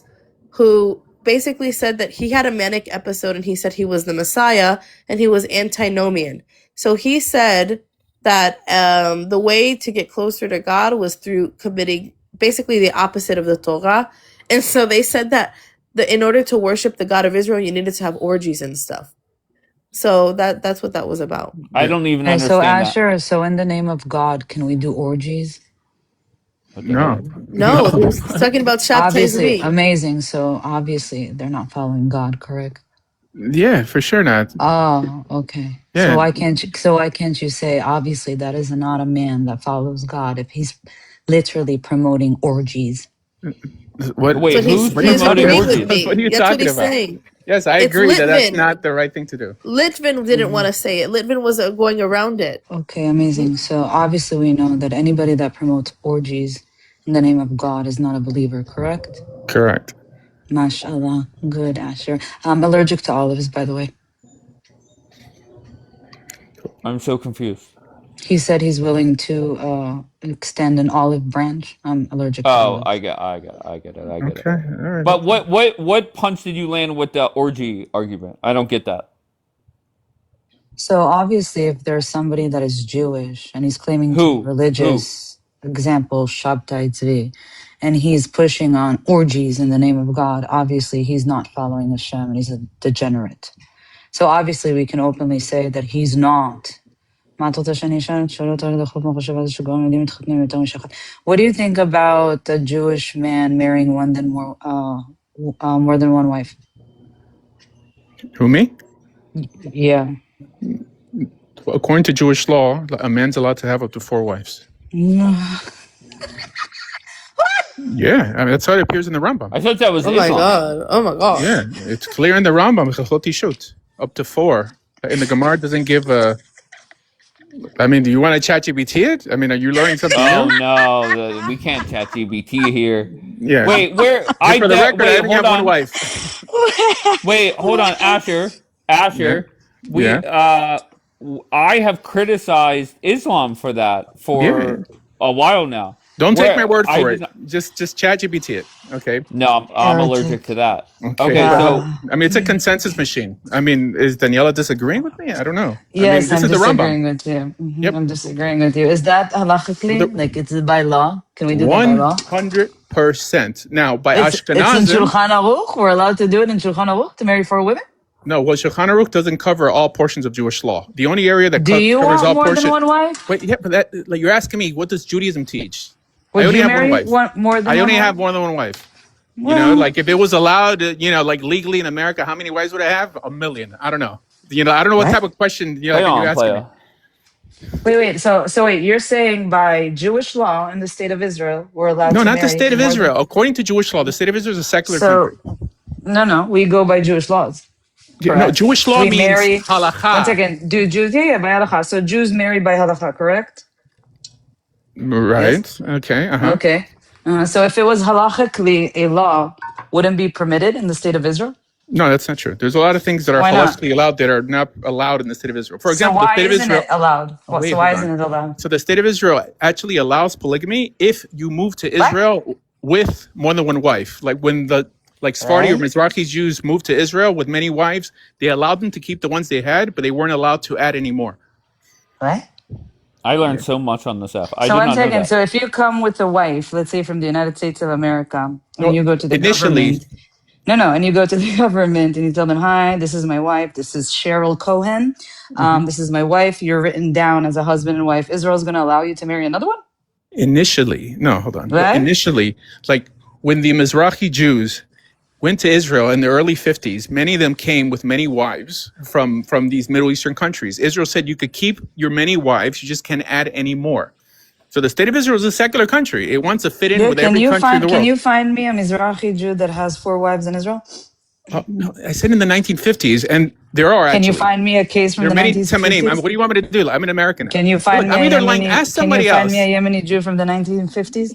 who basically said that he had a manic episode and he said he was the Messiah and he was antinomian. So he said that the way to get closer to God was through committing basically the opposite of the Torah. And so they said that in order to worship the God of Israel, you needed to have orgies and stuff. So that's what that was about. I don't even Okay, so understand that. Asher, so in the name of God, can we do orgies? No. No, he was talking about Shabtai Obviously, Zvi. amazing. So obviously they're not following God, correct? Yeah, for sure not. Oh, okay. Yeah. So why can't you say obviously that is not a man that follows God if he's literally promoting orgies? What? Wait, So who's he's promoting agreeing with orgies? me. What are you That's what talking he's about? saying. Yes, I It's agree that that's Litvin. not the right thing to do. Litvin didn't want to say it. Litvin was going around it. Okay, amazing. So obviously we know that anybody that promotes orgies in the name of God is not a believer, correct? Correct. Mashallah. Good, Asher. I'm allergic to olives, by the way. I'm so confused. He said he's willing to extend an olive branch. I'm allergic to Oh, olives. I get it. Okay. All right. But what punch did you land with the orgy argument? I don't get that. So obviously, if there's somebody that is Jewish and he's claiming to be Who? religious, example Shabtai Tzvi, and he's pushing on orgies in the name of God, obviously he's not following Hashem and he's a degenerate. So obviously we can openly say that he's not. What do you think about a Jewish man marrying more than one wife? Who, me? Yeah. According to Jewish law, a man's allowed to have up to 4 wives. Yeah, I mean, that's how it appears in the Rambam. I thought that was Oh my Islam. god. Oh my god. Yeah, it's clear in the Rambam. Shoot, up to 4. And the Gemara doesn't give a. I mean, do you want to chat GBT it? I mean, are you learning something Oh new? no, we can't chat GBT here. Yeah. Wait, where? For the record, I only have one wife. Wait, hold on, Asher. Yeah. I have criticized Islam for that for a while now. Don't take my word for I it. Just chat GBT it. Okay. No, I'm allergic to that. Okay, but, so I mean, it's a consensus machine. I mean, is Daniela disagreeing with me? I don't know. Yes, I mean, this I'm is the disagreeing Rambam. with you. Yep. I'm disagreeing with you. Is that halachically? Like, it's by law? Can we do that by law? 100%. Now, by It's in Ashkenazim, Shulchan Aruch. We're allowed to do it in Shulchan Aruch to marry 4 women? No, well, Shulchan Aruch doesn't cover all portions of Jewish law. The only area that Do you covers want all more portions. than one wife? Wait, yeah, but that, like, you're asking me, what does Judaism teach? I Would only you have one marry wife. more than I one only wife? have more than one wife. You Well, know, like if it was allowed, like legally in America, how many wives would I have? 1 million. I don't know. I don't know what type of question Play you're on, asking me. player. wait. So wait, you're saying by Jewish law in the state of Israel, we're allowed No, to not marry the state of more Israel. than... According to Jewish law, the state of Israel is a secular So, country. no, we go by Jewish laws. No, Correct. Jewish law We means marry... halakha. One second. Do Jews... Yeah, by halakha. So Jews marry by halakha, correct? Right. Yes. Okay. Okay. So if it was halachically a law, wouldn't be permitted in the state of Israel? No, that's not true. There's a lot of things that are Why not? halachically allowed that are not allowed in the state of Israel. For So example, the why state of isn't Israel. it allowed? Oh, wait, So why hold on. isn't it allowed? So the state of Israel actually allows polygamy if you move to Israel with more than one wife. Like when Sephardi or Mizrahi Jews moved to Israel with many wives, they allowed them to keep the ones they had, but they weren't allowed to add any more. What? I learned so much on this app. I So did one not know second. that. So if you come with a wife, let's say from the United States of America, No, and you go to the initially- government. No, and you go to the government and you tell them, "Hi, this is my wife. This is Cheryl Cohen. This is my wife. You're written down as a husband and wife. Israel's going to allow you to marry another one?" Initially, no, hold on. What? Initially, like when the Mizrahi Jews went to Israel in the early 50s, many of them came with many wives from these Middle Eastern countries. Israel said you could keep your many wives, you just can't add any more. So the state of Israel is a secular country. It wants to fit in with every country in the world. Can you find me a Mizrahi Jew that has 4 wives in Israel? No, I said in the 1950s, and there are actually. Can you find me a case from there are the many 1950s? What do you want me to do? I'm an American. Can you find me I'm a either Yemeni, lying. Ask somebody can you find else. me a Yemeni Jew from the 1950s?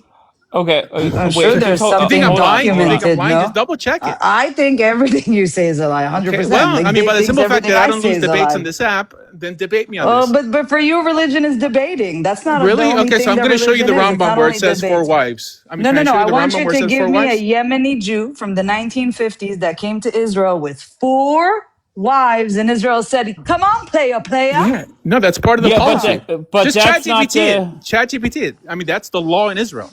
Okay. I'm sure there's You something think I'm lying? You think I'm documented, lying? no? Just double check it. I think everything you say is a lie, 100%. Okay, well, Like, I mean, Dave by the thinks simple fact everything that I don't say lose is a debates lie. on this app, then debate me on Oh, this. but for you, religion is debating. That's not Really? the only Okay, so thing I'm that going to show you the religion is. It's Rambam not where only it says 4 debate. wives. I mean, No. can I show I you the want Rambam you where it to says give 4 me wives? a Yemeni Jew from the 1950s that came to Israel with 4 wives, and Israel said, "Come on, player." Yeah, no, that's part of the Yeah, policy. but Just that's not ChatGPT it. the. ChatGPT it. I mean, that's the law in Israel.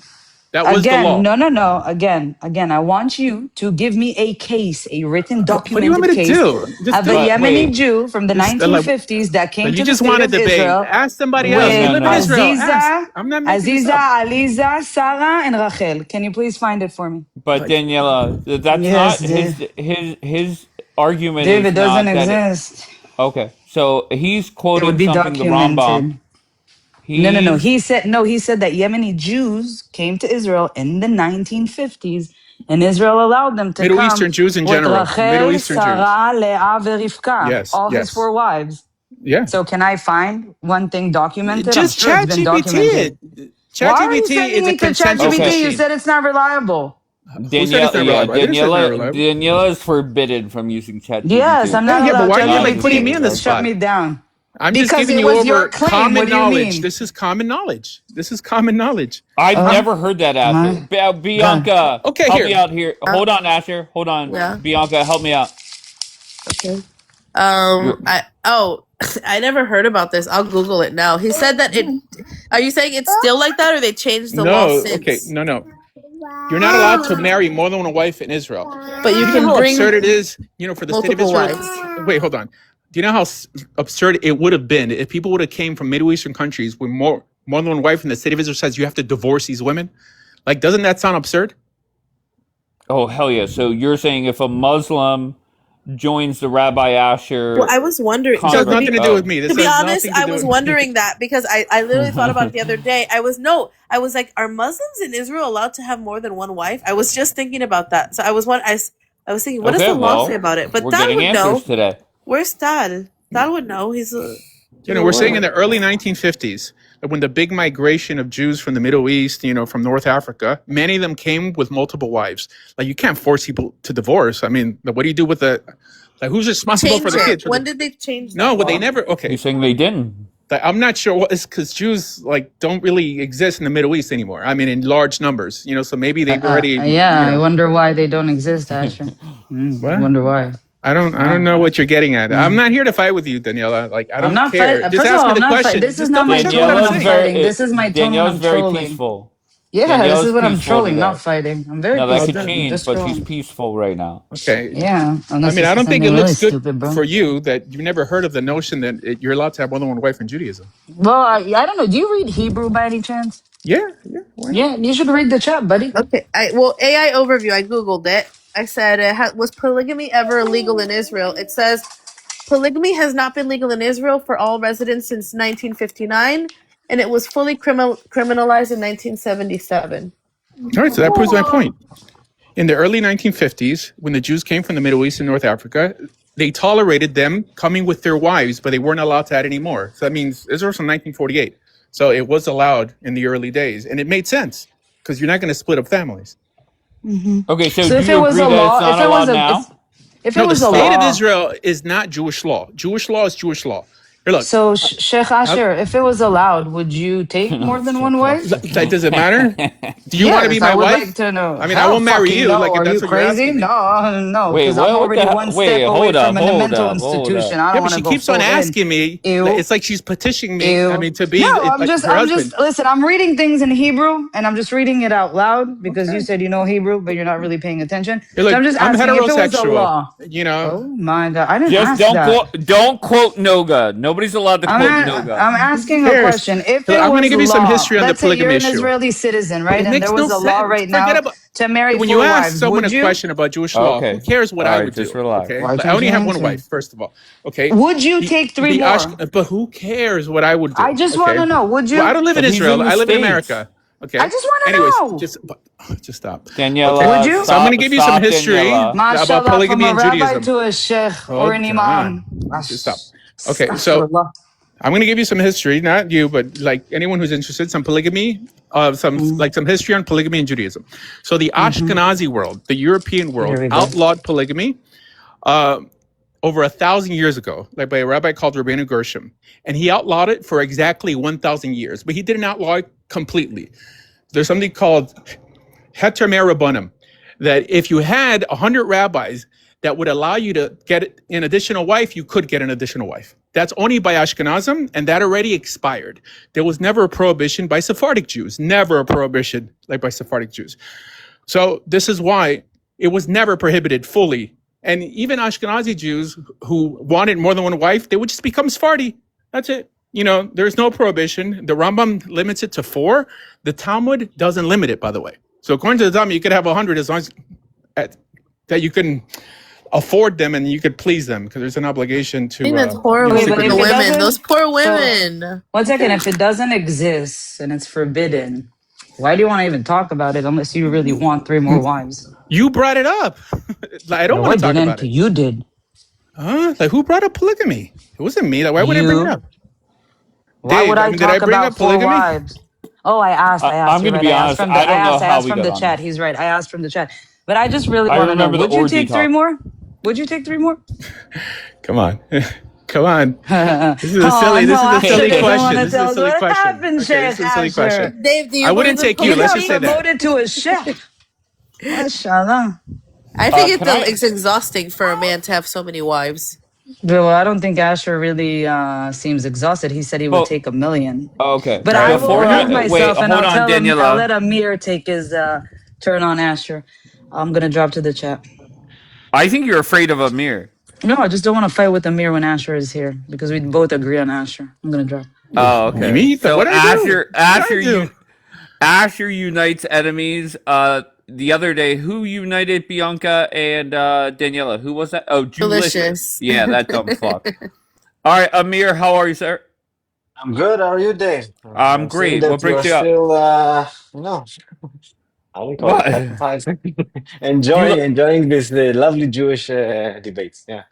That was the Again, law. no. Again, I want you to give me a case, a written, What do you want documented me to case do? Just of do a it. Yemeni Wait. Jew from the Just, 1950s that came you to the just state want to of debate. Israel Ask somebody No, else. with You no, live in no. Israel. Ask. Aziza, I'm not making this up. Aliza, Sarah, and Rachel. Can you please find it for me? But Daniela, that's Yes, not his argument Dave, is it doesn't not that. exist. Okay, so he's It quoting would be something the Rambam. documented. No. He said that Yemeni Jews came to Israel in the 1950s, and Israel allowed them to Middle come Eastern Jews in with general. Middle Rachel, Eastern Jews. Sarah, Leah, Rivka, Yes, all his yes. 4 wives. Yeah. So can I find one thing documented? Just I'm sure it's been ChatGPT documented. it. Why are you ChatGPT sending is a me to consensus ChatGPT? You machine. said it's not reliable. Who said it's not reliable? I didn't say it's not reliable. Daniela is forbidden from using ChatGPT. Yes, I'm not Yeah, but allowed. why are you, ChatGPT like, putting me on the shut spot? me down. I'm just Because giving it you was your over claim. common What do you knowledge. mean? This is common knowledge. This is common knowledge. I've never heard that, Asher. Bianca, Okay, help here. me out here. Hold on, Asher. Hold on. Yeah. Bianca, help me out. Okay. I never heard about this. I'll Google it now. He said that it. Are you saying it's still like that, or they changed the law since? Okay, no. You're not allowed to marry more than one wife in Israel. But you Do you can know how bring absurd it is, for the state of multiple Israel? wives. Wait, hold on. Do you know how absurd it would have been if people would have came from Middle Eastern countries with more than one wife, and the state of Israel says you have to divorce these women? Like, doesn't that sound absurd? Oh, hell yeah. So you're saying if a Muslim joins the Rabbi Asher... Well, I was wondering. This has nothing to do with me. To be honest, I was wondering that because I literally thought about it the other day. I was like, are Muslims in Israel allowed to have more than one wife? I was just thinking about that. So I was thinking, what does the law say about it? But we're Tal getting would answers know. Today. Where's Tal? Tal would know. He's a... we're saying in the early 1950s, that when the big migration of Jews from the Middle East, from North Africa, many of them came with multiple wives. Like, you can't force people to divorce. I mean, what do you do with who's responsible for the kids? When did they change? No, but they never. Okay, You're saying they didn't. I'm not sure. It's because Jews don't really exist in the Middle East anymore. I mean, in large numbers. So maybe they've already. I wonder why they don't exist, Asher. I wonder why. I don't know what you're getting at. I'm not here to fight with you, Daniela. I don't I'm not care. fighting. Just First of ask all, me the I'm not question. fighting. This is Just not my double check tone what I'm of saying. fighting. This is my tone Danielle's of very trolling. peaceful. Yeah, this is Daniela's what I'm peaceful trolling, not today. fighting. I'm very Now that Well, could peaceful. then, I'm change, just but she's trolling. peaceful right now. okay. Yeah, I unless mean, you I say don't think it something really looks good stupid, bro. for you that you've never heard of the notion that you're allowed to have more than one wife in Judaism. Well, I don't know. Do you read Hebrew by any chance? Yeah, yeah. Why not? Yeah, you should read the chat, buddy. Okay, well, AI overview. I googled it. I said, "Was polygamy ever illegal in Israel?" It says polygamy has not been legal in Israel for all residents since 1959, and it was fully criminalized in 1977. All right, so that proves my point. In the early 1950s, when the Jews came from the Middle East and North Africa, they tolerated them coming with their wives, but they weren't allowed to add any more. So that means Israel's from 1948. So it was allowed in the early days, and it made sense because you're not going to split up families. Okay, so So do if it you was agree a that it's law, not if it was allowed a now? if it No, the was a state of law, Israel is not Jewish law. Jewish law is Jewish law. Here, look. so Sheikh Asher, if it was allowed, would you take more than one wife? Does it matter? Do you want to be Yes, I my would wife? like to know. I mean, I Hell won't marry fucking you. no. Like, if Are you that's what you're crazy? asking me. No, Wait, because I'm what the already hell? one Wait, step away hold up, from a hold mental up, hold up. institution. I Yeah, don't but want to she go keeps on full in. asking me. Ew. It's like she's petitioning me. I Ew. mean, to be No, like her husband. listen, I'm reading things in Hebrew and I'm just reading it out loud because you said you know Hebrew, but you're not really paying attention. You're So like, I'm just I'm asking if it was a heterosexual. law. You know. Oh my God. I didn't Just ask that. don't quote Noga. Nobody's allowed to quote Noga. I'm Who asking a cares? question. If So it I'm going to was give you some law, history on the let's say you're polygamy an issue. Israeli citizen, right? It And makes there no was a law sense. right Forget now about to marry when you four ask wives. someone Would a you? question about Jewish law. Who Okay. cares what All I right, would just do? relax. Okay, Why I can't only you have one answer? wife. First of all, okay. Would you take three more? But who cares what I would I do? just want Okay. to know. Would Well, I you? don't live in But he's in Israel. the I live in States. America. I Okay. just want to Anyways, know. just stop. Okay. Daniela, Would you? So I'm going to give you some stop, history Daniela. about Mashallah, from polygamy a and rabbi Judaism. to a sheikh or an Hold imam. on. Just stop. Okay. So Astaghfirullah. I'm going to give you some history, not you, but like anyone who's interested, some polygamy, some history on polygamy and Judaism. So the Mm-hmm. Ashkenazi world, the European Here world, we go. outlawed polygamy uh, over 1,000 years ago, like by a rabbi called Rabbeinu Gershom, and he outlawed it for exactly 1,000 years, but he didn't outlaw it completely. There's something called Heter Rabbanim, that if you had 100 rabbis that would allow you to get an additional wife, you could get an additional wife. That's only by Ashkenazim, and that already expired. There was never a prohibition by Sephardic Jews, never a prohibition like by Sephardic Jews. So this is why it was never prohibited fully. And even Ashkenazi Jews who wanted more than one wife, they would just become Sephardi. That's it. You know, there's no prohibition. The Rambam limits it to 4. The Talmud doesn't limit it, by the way. So according to the Talmud, you could have 100 as long as that you can afford them and you could please them because there's an obligation to. I think that's horrible Wait, for but the if it women. doesn't, Those poor so women. one second. If it doesn't exist and it's forbidden, why do you want to even talk about it unless you really want 3 more wives? You brought it up. I don't No, want I to talk didn't. about it. You did. Huh? Like who brought up polygamy? It wasn't me. Like, why would I bring it You. up? Why Dave, would I did I talk bring about up 4 polygamy? wives? Oh, I asked. I'm You're going to right. be I asked honest. from the. I don't know I how asked we from got the on chat. this. He's right. I asked from the chat. But I just really I want to know. remember the Would you orgy take 3 talk. more? Would you take 3 more? Come on. Come on. This is a Oh silly. This no, is a Asher silly doesn't want question. to This is a tell us silly what question. happened, Okay, Sheikh this is a silly Asher. question. Dave, do you I believe wouldn't in take you. He Let's got just polygamy? say that. promoted to a chef. Mashallah. I think Can I? it's exhausting for a man to have so many wives. Well, I don't think Asher really seems exhausted. He said he would Well, take 1,000,000. okay. But All I right. will Why remove not? Wait, myself and hold I'll on, tell him. I'll Daniela. let Amir take his turn on Asher. I'm gonna drop to the chat. I think you're afraid of Amir. No, I just don't want to fight with Amir when Asher is here because we both agree on Asher. I'm gonna drop. Oh, okay. Me? So What I do? What I do? Asher unites enemies. The other day, who united Bianca and Daniela? Who was that? Oh, Julicious. Delicious. Yeah, that dumb fuck. All right, Amir, how are you, sir? I'm good. How are you, Dave? I'm I'm seeing great. What that you are breaks you up? still, how do you call it? What? Occupied, You lo- enjoying this lovely Jewish debates. Yeah.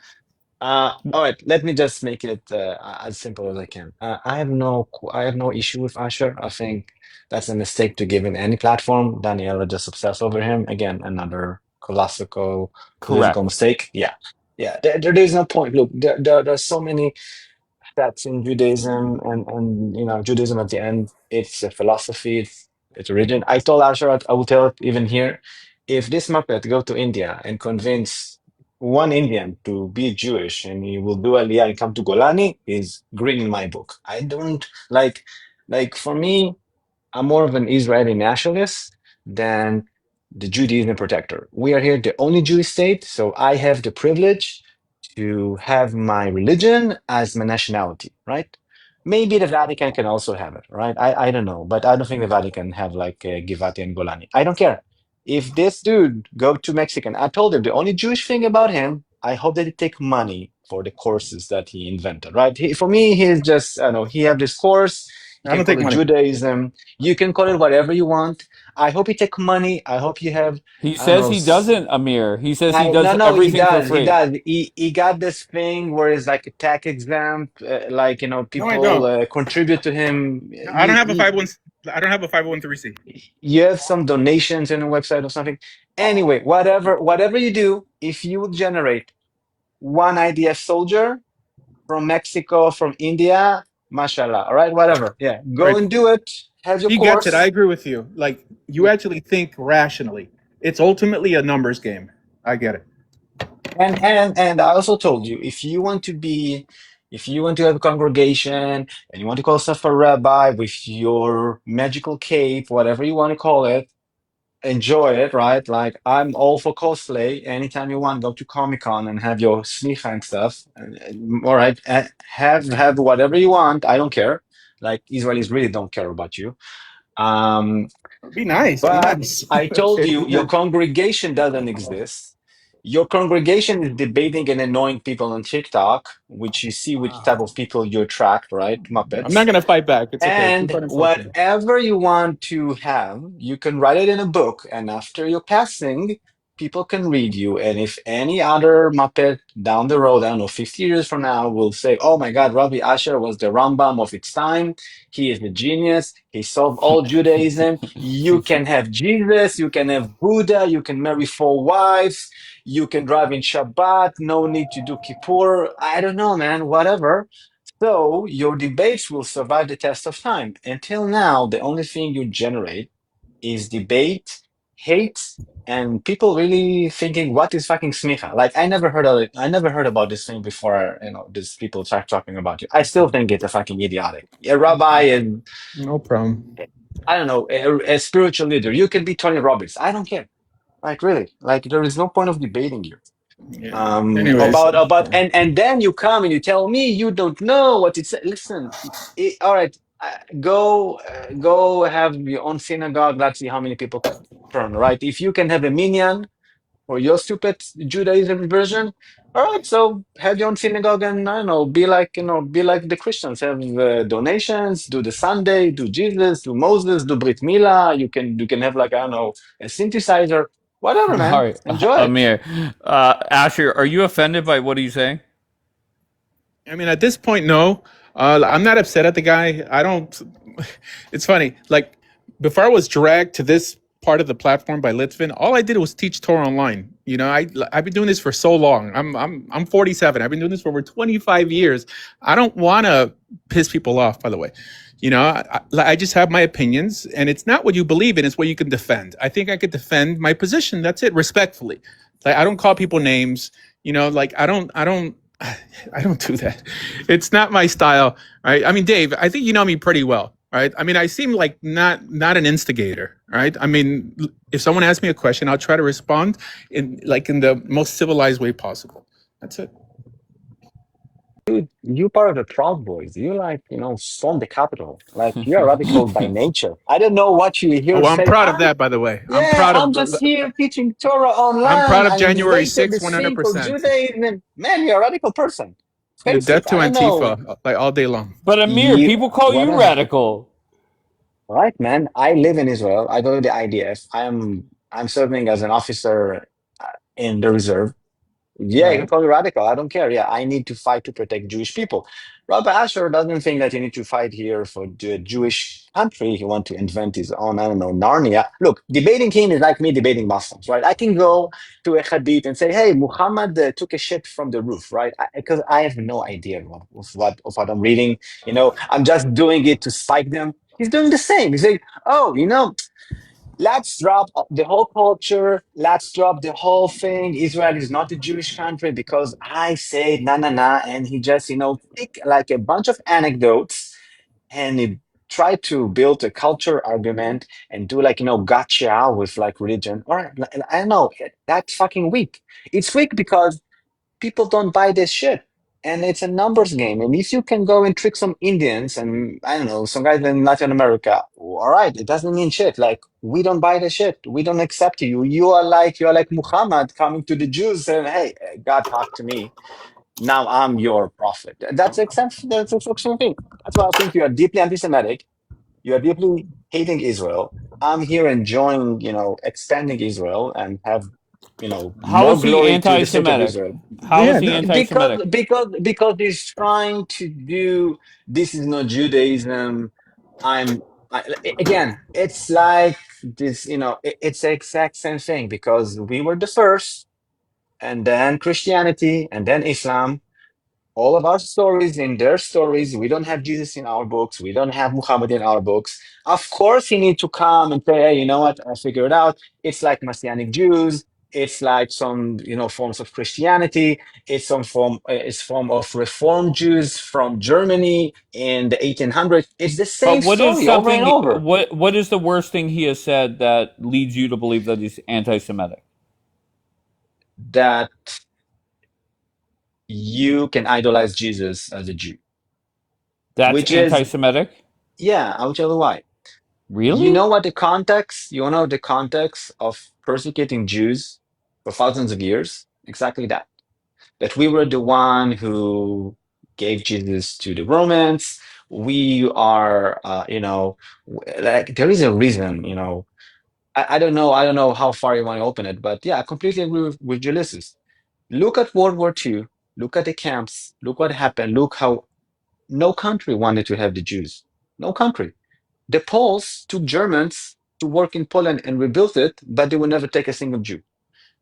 All right. Let me just make it as simple as I can. I have no issue with Asher. I think that's a mistake to give him any platform. Daniela just obsessed over him. Again, another colossal political correct? mistake. Yeah. Yeah. There's no point. Look, there's so many that's in Judaism and Judaism at the end, it's a philosophy, it's a religion. I told Asher, I will tell it even here, if this Muppet go to India and convince one Indian to be Jewish and he will do Aliyah and come to Golani, is green in my book. I don't like for me. I'm more of an Israeli nationalist than the Judaism protector. We are here the only Jewish state, so I have the privilege to have my religion as my nationality, right? Maybe the Vatican can also have it, right? I don't know, but I don't think the Vatican have like Givati and Golani. I don't care. If this dude go to Mexican, I told him the only Jewish thing about him, I hope that he take money for the courses that he invented, right? For me, he's just, I don't know, he have this course, you I can don't call take it money. Judaism, you can call it whatever you want. I hope you take money. I hope you have, He I don't says know, he doesn't, Amir. He says he I does no no he everything for does he free. does he got this thing where it's like a tax exempt like No, I people don't. contribute to him No, I don't have a 501. I don't have a 501c. you have some donations in a website or something anyway whatever you do if you would generate one IDF soldier from Mexico from India mashallah all right whatever yeah go Right. and do it have your He gets it. I course. agree with you. Like you actually think rationally. It's ultimately a numbers game. I get it. And I also told you if you want to have a congregation and you want to call yourself a rabbi with your magical cape, whatever you want to call it, enjoy it, right? Like I'm all for cosplay. Anytime you want, go to Comic Con and have your sneaker and stuff. All right, have whatever you want. I don't care. Like Israelis really don't care about you. Um, Be nice. Be but nice. I told Okay. you, your congregation doesn't exist. Your congregation is debating and annoying people on TikTok, which you see which type of people you attract, right? I'm not Muppets. gonna fight back. It's okay. Keep And on insulting. whatever you want to have, you can write it in a book. And after your passing, people can read you. And if any other Muppet down the road, I don't know, 50 years from now, will say, oh my God, Rabbi Asher was the Rambam of its time. He is a genius. He solved all Judaism. You can have Jesus. You can have Buddha. You can marry 4 wives. You can drive in Shabbat. No need to do Kippur. I don't know, man. Whatever. So your debates will survive the test of time. Until now, the only thing you generate is debate, hate, and people really thinking, "What is fucking smicha?" Like I never heard of it. I never heard about this thing before. These people start talking about it. I still think it's a fucking idiotic. A rabbi and No problem. I don't know a spiritual leader. You can be Tony Robbins. I don't care. Like really, like there is no point of debating you Yeah. Anyways. about and then you come and you tell me you don't know what it's listen all right go have your own synagogue. Let's see how many people turn, right? If you can have a minyan for your stupid Judaism version, all right, so have your own synagogue and I don't know be like the Christians, have donations, do the Sunday, do Jesus, do Moses, do Brit Mila. You can have like I don't know a synthesizer, whatever, All man, right, enjoy it. Amir. Asher, are you offended by what he's saying? I mean, at this point, no. I'm not upset at the guy. I don't. It's funny. Like before, I was dragged to this part of the platform by Litvin. All I did was teach Torah online. You know, I've been doing this for so long. I'm 47. I've been doing this for over 25 years. I don't want to piss people off. By the way, you know, I just have my opinions, and it's not what you believe in; it's what you can defend. I think I could defend my position. That's it, respectfully. Like I don't call people names. You know, like I don't do that. It's not my style, right? I mean, Dave, I think you know me pretty well, right? I mean, I seem like not an instigator, right? I mean, if someone asks me a question, I'll try to respond in the most civilized way possible. That's it. Dude, you part of the Proud Boys. You like, storm the Capitol. Like you're radical by nature. I don't know what you hear Oh, I'm say. proud of that, by the way. Yeah, I'm just here teaching Torah I'm online. proud of I January invented 6th, this thing called 100%. Judaism. Man, you're a radical person. Yeah, Face death it. to I don't know. Antifa, like all day long. But Amir, You, people call you whatever. radical. Right, man. I live in Israel. I go to the IDF. I'm serving as an officer in the reserve. Yeah, you can Right. call me radical. I don't care. Yeah, I need to fight to protect Jewish people. Rabbi Asher doesn't think that you need to fight here for the Jewish country. He wants to invent his own, I don't know, Narnia. Look, debating him is like me debating Muslims, right? I can go to a hadith and say, hey, Muhammad took a shit from the roof, right? Because I have no idea of what I'm reading. I'm just doing it to spike them. He's doing the same. He's like, oh, let's drop the whole culture. Let's drop the whole thing. Israel is not a Jewish country because I say na na na, and he just pick like a bunch of anecdotes and he try to build a culture argument and do like, gotcha with like religion. All right, I don't know. That's fucking weak. It's weak because people don't buy this shit. And it's a numbers game. And if you can go and trick some Indians and I don't know, some guys in Latin America, all right, it doesn't mean shit. Like, we don't buy the shit. We don't accept you. You're like Muhammad coming to the Jews and hey, God talk to me. Now I'm your prophet. That's the exceptional thing. That's why I think you are deeply anti-Semitic. You are deeply hating Israel. I'm here enjoying, expanding Israel and have, How more is he glory to the state of anti-Semitic? Israel. How is Yeah, he no, anti-Semitic? Because he's trying to do this is not Judaism. Again, it's like this, it's the exact same thing because we were the first, and then Christianity, and then Islam. All of our stories in their stories. We don't have Jesus in our books. We don't have Muhammad in our books. Of course, you need to come and say, hey, you know what? I figured it out. It's like Messianic Jews. It's like some, forms of Christianity. It's form of Reformed Jews from Germany in the 1800s. It's the But same what is story over and something? over. What is the worst thing he has said that leads you to believe that he's anti-Semitic? That you can idolize Jesus as a Jew, That's which is, anti-Semitic? yeah, I'll tell you why. You Really? know what the context? You know the context of persecuting Jews for thousands of years? Exactly that. That we were the one who gave Jesus to the Romans. We are, like there is a reason. I don't know how far you want to open it, but yeah, I completely agree with Ulysses. Look at World War II. Look at the camps. Look what happened. Look how no country wanted to have the Jews. No country. The Poles took Germans to work in Poland and rebuilt it, but they would never take a single Jew.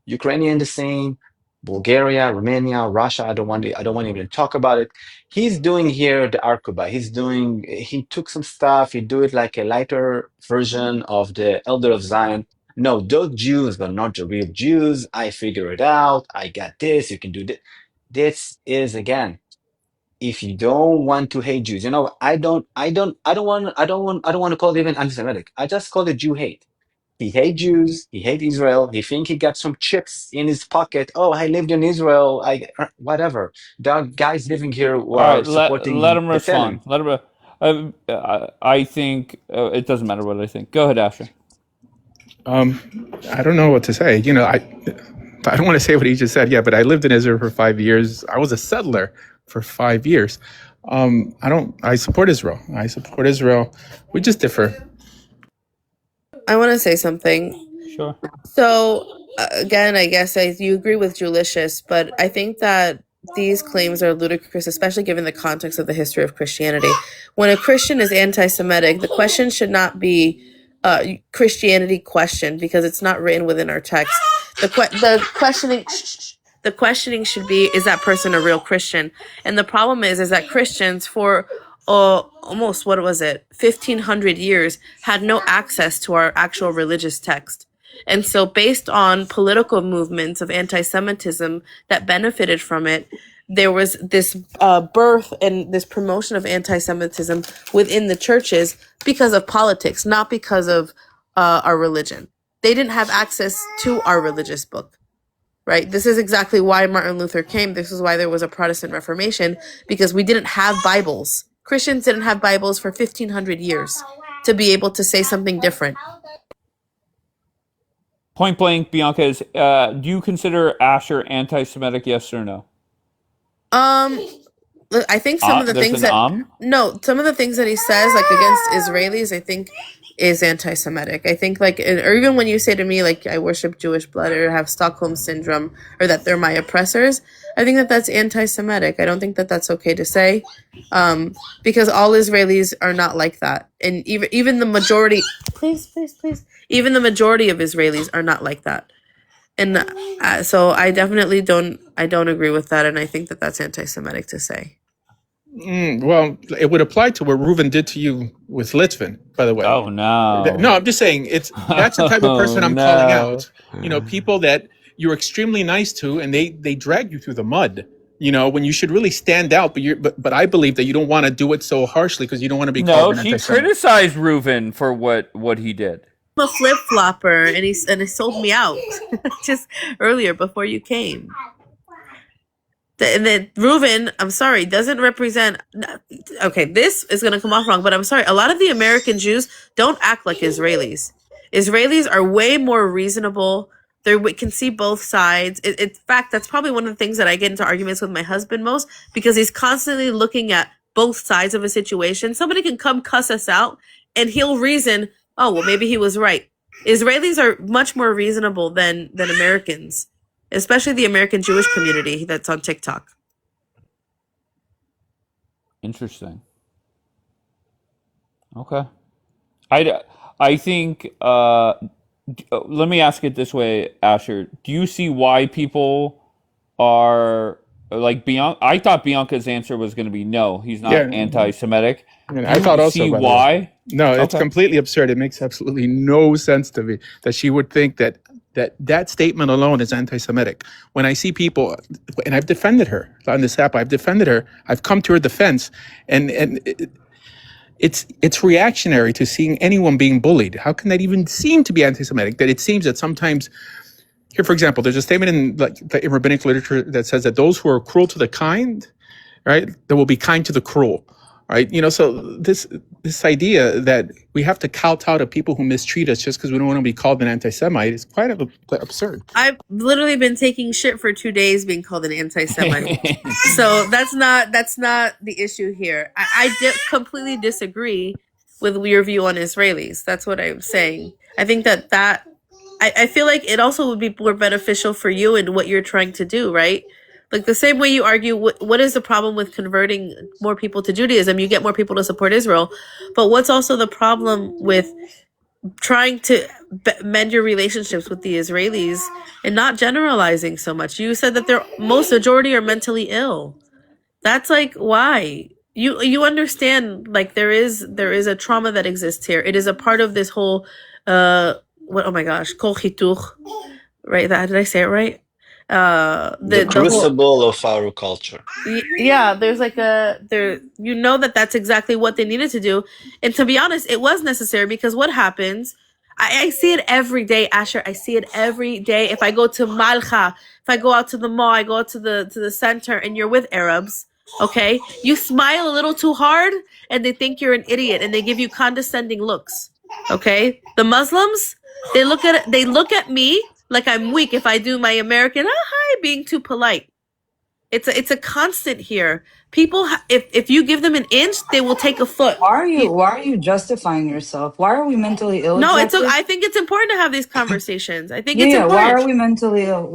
Ukrainian the same, Bulgaria, Romania, Russia. I don't want to even talk about it. He's doing here the Arkuba. He took some stuff. He do it like a lighter version of the Elder of Zion. No, those Jews are not the real Jews. I figure it out. I got this. You can do this. This is again, if you don't want to hate Jews, I don't want to call it even anti-Semitic. I just call it Jew hate. He hate Jews. He hate Israel. He think he got some chips in his pocket. Oh, I lived in Israel. Whatever. There are guys living here who All are right, let supporting him B'Tselem. respond. Let him. I think it doesn't matter what I think. Go ahead, Asher. I don't know what to say. I don't want to say what he just said. Yeah, but I lived in Israel for 5 years. I was a settler for 5 years. I support Israel. I support Israel. We just differ. I want to say something. Sure. So, again, I guess you agree with Julicius, but I think that these claims are ludicrous, especially given the context of the history of Christianity. When a Christian is anti-Semitic, the question should not be Christianity questioned because it's not written within our text. The questioning should be, is that person a real Christian? And the problem is that Christians for almost, what was it, 1,500 years had no access to our actual religious text. And so based on political movements of anti-Semitism that benefited from it, there was this birth and this promotion of anti-Semitism within the churches because of politics, not because of our religion. They didn't have access to our religious book. Right? This is exactly why Martin Luther came. This is why there was a Protestant Reformation, because we didn't have Bibles. Christians didn't have Bibles for 1,500 years to be able to say something different. Point blank, Bianca is. Do you consider Asher anti-Semitic? Yes or no? I think some of the There's things an some of the things that he says, like against Israelis, I think is anti-Semitic. I think or even when you say to me, like, I worship Jewish blood or have Stockholm syndrome or that they're my oppressors, I think that that's anti-Semitic. I don't think that that's okay to say, because all Israelis are not like that. And even the majority, please, even the majority of Israelis are not like that. And so I definitely don't agree with that. And I think that that's anti-Semitic to say. Well, it would apply to what Reuven did to you with Litvin, by the way. Oh no! No, I'm just saying that's the type of person I'm calling out. People that you're extremely nice to, and they drag you through the mud. when you should really stand out, but I believe that you don't want to do it so harshly because you don't want to be called No, an she anti-Semite. criticized Reuven for what he did. I'm a flip flopper, and he sold me out just earlier before you came. And then Reuven, I'm sorry, doesn't represent. Okay, this is going to come off wrong, but I'm sorry. A lot of the American Jews don't act like Israelis. Israelis are way more reasonable. We can see both sides. In fact, that's probably one of the things that I get into arguments with my husband most, because he's constantly looking at both sides of a situation. Somebody can come cuss us out, and he'll reason, oh, well, maybe he was right. Israelis are much more reasonable than Americans, especially the American Jewish community that's on TikTok. Interesting. Okay. I think, let me ask it this way, Asher. Do you see why people are like Bianca? I thought Bianca's answer was going to be no, he's not anti-Semitic. I thought also. See why? No, it's completely absurd. It makes absolutely no sense to me that she would think that statement alone is anti-Semitic. When I see people, and I've defended her on this app, I've come to her defense, and it's reactionary to seeing anyone being bullied. How can that even seem to be anti-Semitic? That it seems that sometimes, here, for example, there's a statement in rabbinic literature that says that those who are cruel to the kind, right, they will be kind to the cruel. Right, so this idea that we have to kowtow to people who mistreat us just because we don't want to be called an anti-Semite is quite absurd. I've literally been taking shit for 2 days being called an anti-Semite, so that's not the issue here. I completely disagree with your view on Israelis. That's what I'm saying. I think that I feel like it also would be more beneficial for you and what you're trying to do, right? Like the same way you argue, what is the problem with converting more people to Judaism? You get more people to support Israel. But what's also the problem with trying to mend your relationships with the Israelis and not generalizing so much? You said that majority are mentally ill. That's like, why? You understand, like there is a trauma that exists here. It is a part of this whole, oh my gosh, kol chituch, right? Did I say it right? The crucible of our culture. Yeah, there's like that's exactly what they needed to do. And to be honest, it was necessary, because what happens, I see it every day, Asher. I see it every day. If I go to Malcha, if I go out to the mall, I go out to the center, and you're with Arabs, okay? You smile a little too hard, and they think you're an idiot, and they give you condescending looks, okay? The Muslims, they look at me like I'm weak if I do my American, hi, being too polite. It's a constant here. People, if you give them an inch, they will take a foot. Why are you justifying yourself? Why are we mentally ill? No, exactly? I think it's important to have these conversations. I think it's important. Why are we mentally ill?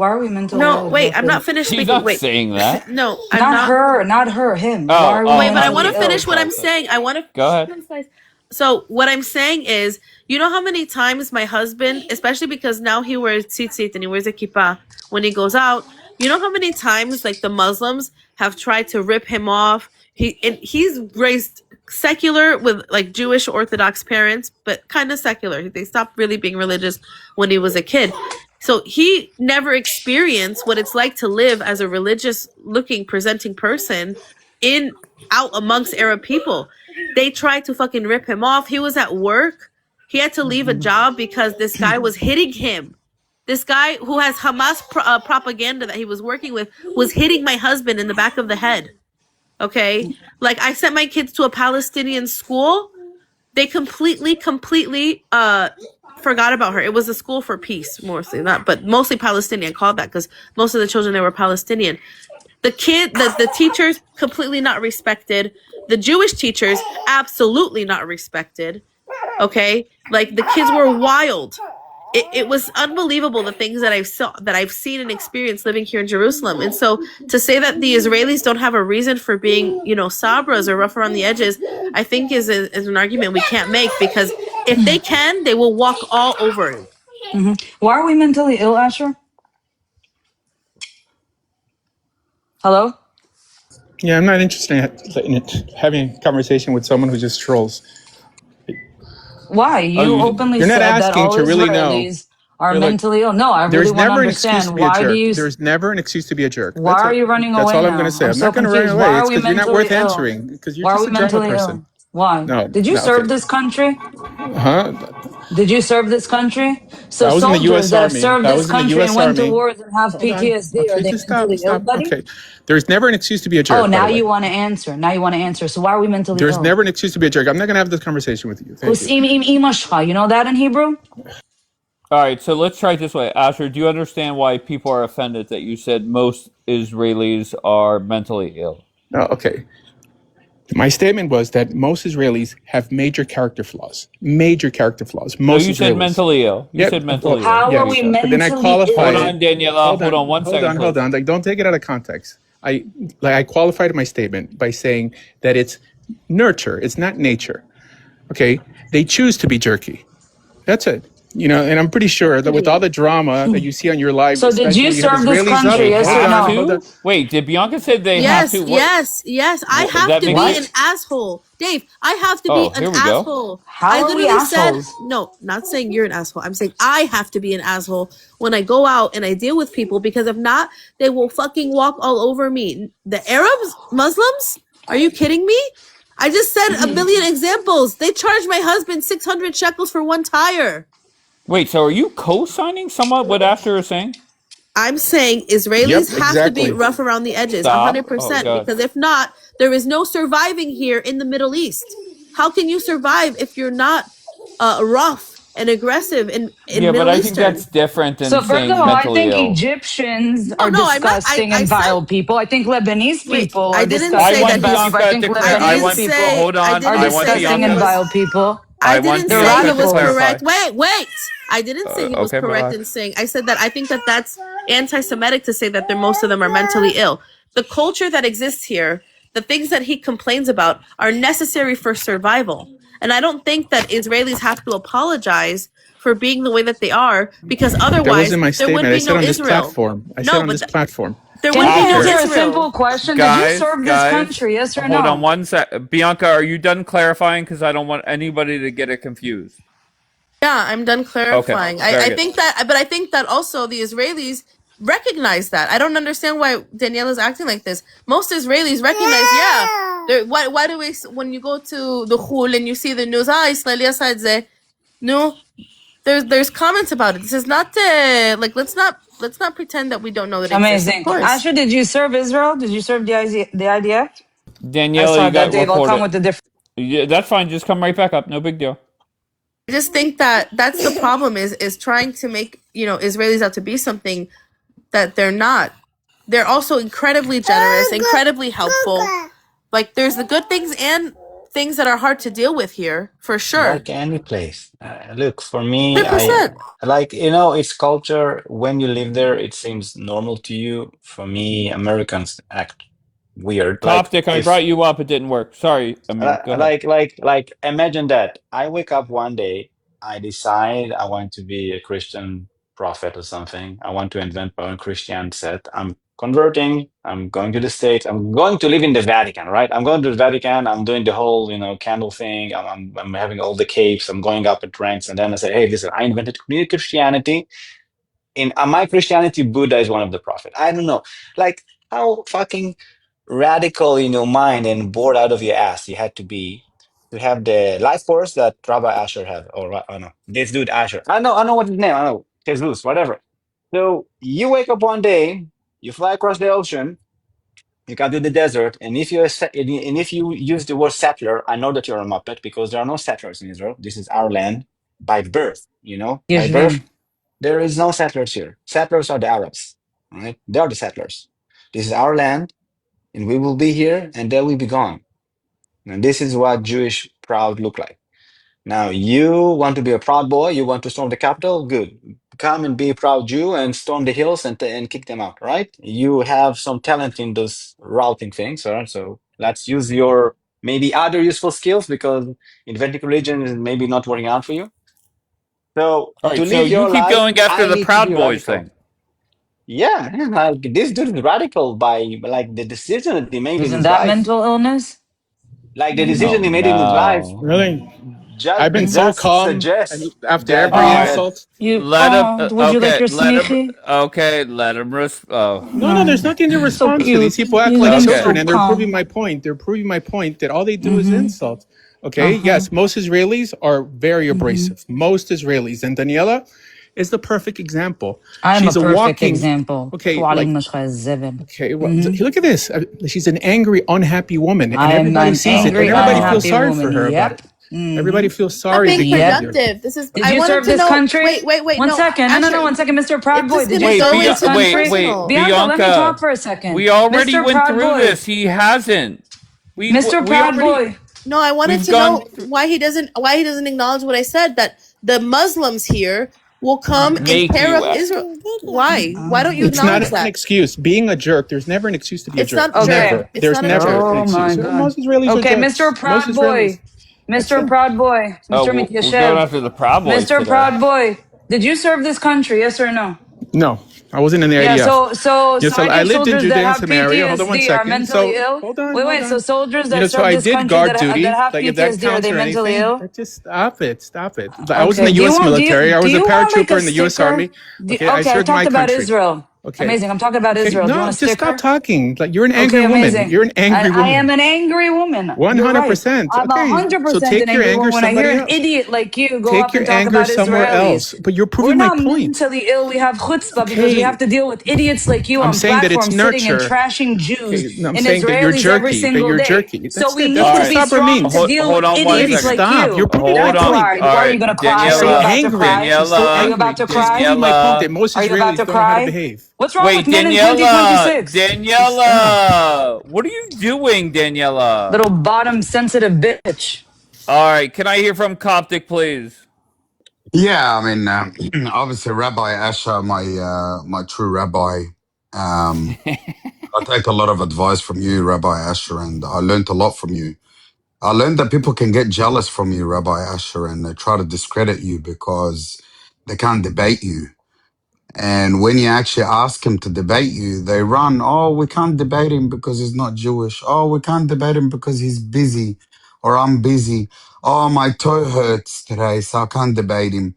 No, wait, I'm not finished She's speaking. not saying that. No, not her, him. Wait, but I want to finish what I'm saying. I want to go ahead. So what I'm saying is, you know how many times my husband, especially because now he wears tzitzit and he wears a kippah when he goes out, you know how many times like the Muslims have tried to rip him off? He's raised secular with like Jewish Orthodox parents, but kind of secular. They stopped really being religious when he was a kid. So he never experienced what it's like to live as a religious looking, presenting person out amongst Arab people. They tried to fucking rip him off. He was at work. He had to leave a job because this guy was hitting him. This guy who has Hamas propaganda that he was working with was hitting my husband in the back of the head. Okay? Like, I sent my kids to a Palestinian school. They completely forgot about her. It was a school for peace, but mostly Palestinian. Called that because most of the children there were Palestinian. The teachers completely not respected. The Jewish teachers absolutely not respected. Okay, like the kids were wild. It was unbelievable, the things that I've seen and experienced living here in Jerusalem. And so to say that the Israelis don't have a reason for being, sabras or rough around the edges, I think is an argument we can't make, because if they can, they will walk all over it. Mm-hmm. Why are we mentally ill, Asher? Hello? Yeah, I'm not interested in having a conversation with someone who just trolls. Why? You openly you're not said that asking all to really Israelis are You're like, mentally ill. No, I really there's want to never an excuse to understand be a why do jerk. you There's never an excuse to be a jerk. why That's are it. you running That's away all I'm going to now? say. I'm I'm so not going to run confused. away. Why are It's we because you're not mentally worth ill? answering. Because you're Why are just we a drama mentally person. ill? Why? No, Did you no, serve okay. this country? Huh? Did you serve this country? So I was in the soldiers U.S. that have Army. served I this was in the country and U.S. went to Army. wars and have Hold on. PTSD, are Okay, they just mentally ill, stop. buddy? Okay. There's never an excuse to be a Oh, jerk, by now the way. you want to answer. Now you want to answer. So why are we mentally There's ill? never an excuse to be a jerk. I'm not going to have this conversation with you. Thank you. You know that in Hebrew? All right, so let's try it this way. Asher, do you understand why people are offended that you said most Israelis are mentally ill? No, okay. My statement was that most Israelis have major character flaws. Major character flaws. No, Most you said Israelis. mentally ill. You Yep. said Well, mentally ill. How That's are what you yes. we said. But then I mentally qualified Hold ill? it. on, Daniela. Hold on one second, Hold please. on. Like, don't take it out of context. I qualified my statement by saying that it's nurture. It's not nature. Okay. They choose to be jerky. That's it. You know, and I'm pretty sure that with all the drama that you see on your live, So did you especially you have serve this Israelis up. country, They yes or Hold on, have no? hold on. to? Wait, did Bianca say they have Yes, to? yes, yes. I have That to makes be What? an it. asshole. Dave, I have to be Oh, an here we go. asshole. How I are we literally said, assholes? no, not saying you're an asshole. I'm saying I have to be an asshole when I go out and I deal with people because if not, they will fucking walk all over me. The Arabs, Muslims? Are you kidding me? I just said a million examples. They charged my husband 600 shekels for one tire. Wait, so are you co-signing somewhat what Asher is saying? I'm saying Yep, Israelis have to be exactly. rough around the edges, Stop. Oh 100%, God. because if not, there is no surviving here in the Middle East. How can you survive if you're not rough and aggressive in Yeah, but Middle I think Eastern? that's different So than first of saying all, I mentally think ill. Egyptians Oh are no, I'm not. disgusting I and said, vile people. I think Lebanese wait, people I are didn't I say disgusting that and want vile he's. people. I Bianca think to I clear. I didn't Lebanese want. people say. Hold I on. are I didn't want say disgusting he and Bianca. was. vile people. I I want didn't They're say he Bianca to was radicals. clarify. correct. Wait. I didn't say he was Okay, correct Malak. in saying. I said that I think that that's anti-Semitic to say that most of them are mentally ill. The culture that exists here, the things that he complains about, are necessary for survival. And I don't think that Israelis have to apologize for being the way that they are because That wasn't otherwise my there would statement. I be said no on this Israel. platform. I said No, on but this platform. there Can would I be no Asher, answer a Israel. simple question? Did you guys, serve this guys, country? Yes or hold on no? one sec. Bianca, are you done clarifying? Because I don't want anybody to get it confused. Yeah, I'm done Okay, clarifying. very I good. think that, but I think that also the Israelis recognize that. I don't understand why Danielle is acting like this. Most Israelis recognize, yeah. Why do we, when you go to the Khul and you see the news, Israeli said, no, there's comments about it. This is not, like, let's not pretend that we don't know that it exists. Of Amazing. course. Asher, did you serve Israel? Did you serve the IDF? I Daniela, saw you that, got Dave. I'll come reported. with the different. Yeah, that's fine. Just come right back up. No big deal. I just think that that's the problem is trying to make, Israelis out to be something that they're not. They're also incredibly generous, incredibly helpful. Like there's the good things and things that are hard to deal with here, for sure. Like any place. Look, for me, I 100%. like, it's culture. When you live there, it seems normal to you. For me, Americans act weird. Like Coptic, I if brought you up. It didn't work. Sorry, Amir. Go ahead. like imagine that I wake up one day, I decide I want to be a Christian prophet or something. I want to invent my own Christian set. I'm converting. I'm going to the States. I'm going to live in the Vatican, right? I'm going to the Vatican. I'm doing the whole, candle thing. I'm having all the capes. I'm going up in ranks, and then I say, hey, listen, I invented community Christianity. In my Christianity, Buddha is one of the prophet. I don't know, like how fucking radical in your mind and bored out of your ass you had to be to have the life force that Rabbi Asher had, or oh no, this dude Asher. I know what his name. I know Jesus, whatever. So you wake up one day, you fly across the ocean, you come to the desert, and if you use the word settler, I know that you're a muppet because there are no settlers in Israel. This is our land by birth. By birth, Yeshvin. there is no settlers here. Settlers are the Arabs, right? They are the settlers. This is our land, and we will be here, and then we be gone. And this is what Jewish proud look like. Now, you want to be a proud boy, you want to storm the capital, good. Come and be a proud Jew and storm the hills and kick them out, right? You have some talent in those routing things, right? So let's use your maybe other useful skills because inventing religion is maybe not working out for you. So All to right, so live you your keep life, going after I the need to Proud be Boys radical. thing. Yeah, man, like this dude is radical by like the decision that he made in Isn't his that life. mental illness? Like the Oh decision he made in his life. no. Really? I've been so just calm and suggest after that every they Oh, had. insult. you. Let him. Oh, would you like Okay, your let him. smichi? Okay, let him. Oh. No, there's nothing to So respond to. These cute. people act He's like being Okay. children, so and they're proving calm. my point. They're proving my point that all they do is Mm-hmm. insult. Okay, yes, most Israelis are very abrasive. Most Israelis, and Daniela is the perfect example. I am a She's a perfect walking. example. Okay, Tualing like mashcha zevel. okay, well, look at this. She's an angry, unhappy woman, and I'm everybody an sees it, and angry, everybody feels unhappy sorry for woman. her about Yep. it. Everybody feels sorry Not being because of Yep. you. productive. This is. Did I you wanted serve to this know. country? Wait. One No, second. No, Asher, one second. Mr. Proud it's Boy, just did you gonna Wait, serve go this into the country? personal. Bianca, let me talk Bianca. for a second. We already Mr. went Proud through Boy. this. He hasn't. Mr. We Proud already. Boy. No, I wanted We've to gone. know why he doesn't acknowledge what I said, that the Muslims here will come and Make tear you. up Israel. Why? Why don't you It's not acknowledge an that? excuse. Being a jerk, there's never an excuse to be a It's jerk. not jerk. Never. Okay. It's There's not a never jerk. an Oh my excuse. God. Most Israelis are Okay, jerks. Mr. Most Proud Israelis. Boy. That's Mr. it. Proud Boy. Oh, Mr. we're going Mityashev. after the Proud Boys Mr. today. Proud Boy. Did you serve this country? Yes or no? No, I wasn't in the Yeah, IDF. so Yeah, so I sergeant lived in soldiers that Judea and have Samaria. Hold on one PTSD are second. mentally So ill. Wait, so hold on. soldiers You that know, so serve I this did country guard that duty. have Like if that PTSD, are counts they or mentally anything, ill? but just stop it, stop it. I was in Okay. the U.S. military. I Do was a you want like paratrooper a in the U.S. sticker? Army. Okay, I Okay, I served my talked about country. Israel. Okay, Amazing. I'm talking about okay. Israel. Do you No, want a just stop sticker? talking. Like you're an angry Okay, woman. amazing. You're an angry I am woman. an angry woman. You're right. 100%. I'm Okay, so 100% an take your angry anger woman when I hear somebody an else. idiot like you go Take up and your talk anger about somewhere Israelis. else. But you're We're proving my not point. mentally ill. We have chutzpah because we Okay, have to deal with idiots like you I'm on saying that it's platforms sitting and nurture. trashing Jews Okay, no, I'm and saying that you're Israelis every jerky. That single you're day. jerky. So That's we it. That's need All what to right. be stopper strong to means. deal Hold with on one Lady, idiots second. like stop. You're you. proving Can my I Hold on. point. cry? All Why are you right, gonna cry? She's Are so you Daniela. about to angry. cry? She's so Are you Daniela. about angry. to She's cry? proving my point that Daniela. most Are you about Israelis to don't know how to cry? behave. What's wrong Wait, with men in Daniela. 2026? Just stop. Daniela. What are you doing, Daniela? Little bottom sensitive bitch. All right. Can I hear from Coptic, please? Yeah, I mean, obviously, Rabbi Asher, my true rabbi. I take a lot of advice from you, Rabbi Asher, and I learned a lot from you. I learned that people can get jealous from you, Rabbi Asher, and they try to discredit you because they can't debate you. And when you actually ask him to debate you, they run. Oh, we can't debate him because he's not Jewish. Oh, we can't debate him because he's busy or I'm busy. Oh, my toe hurts today, so I can't debate him.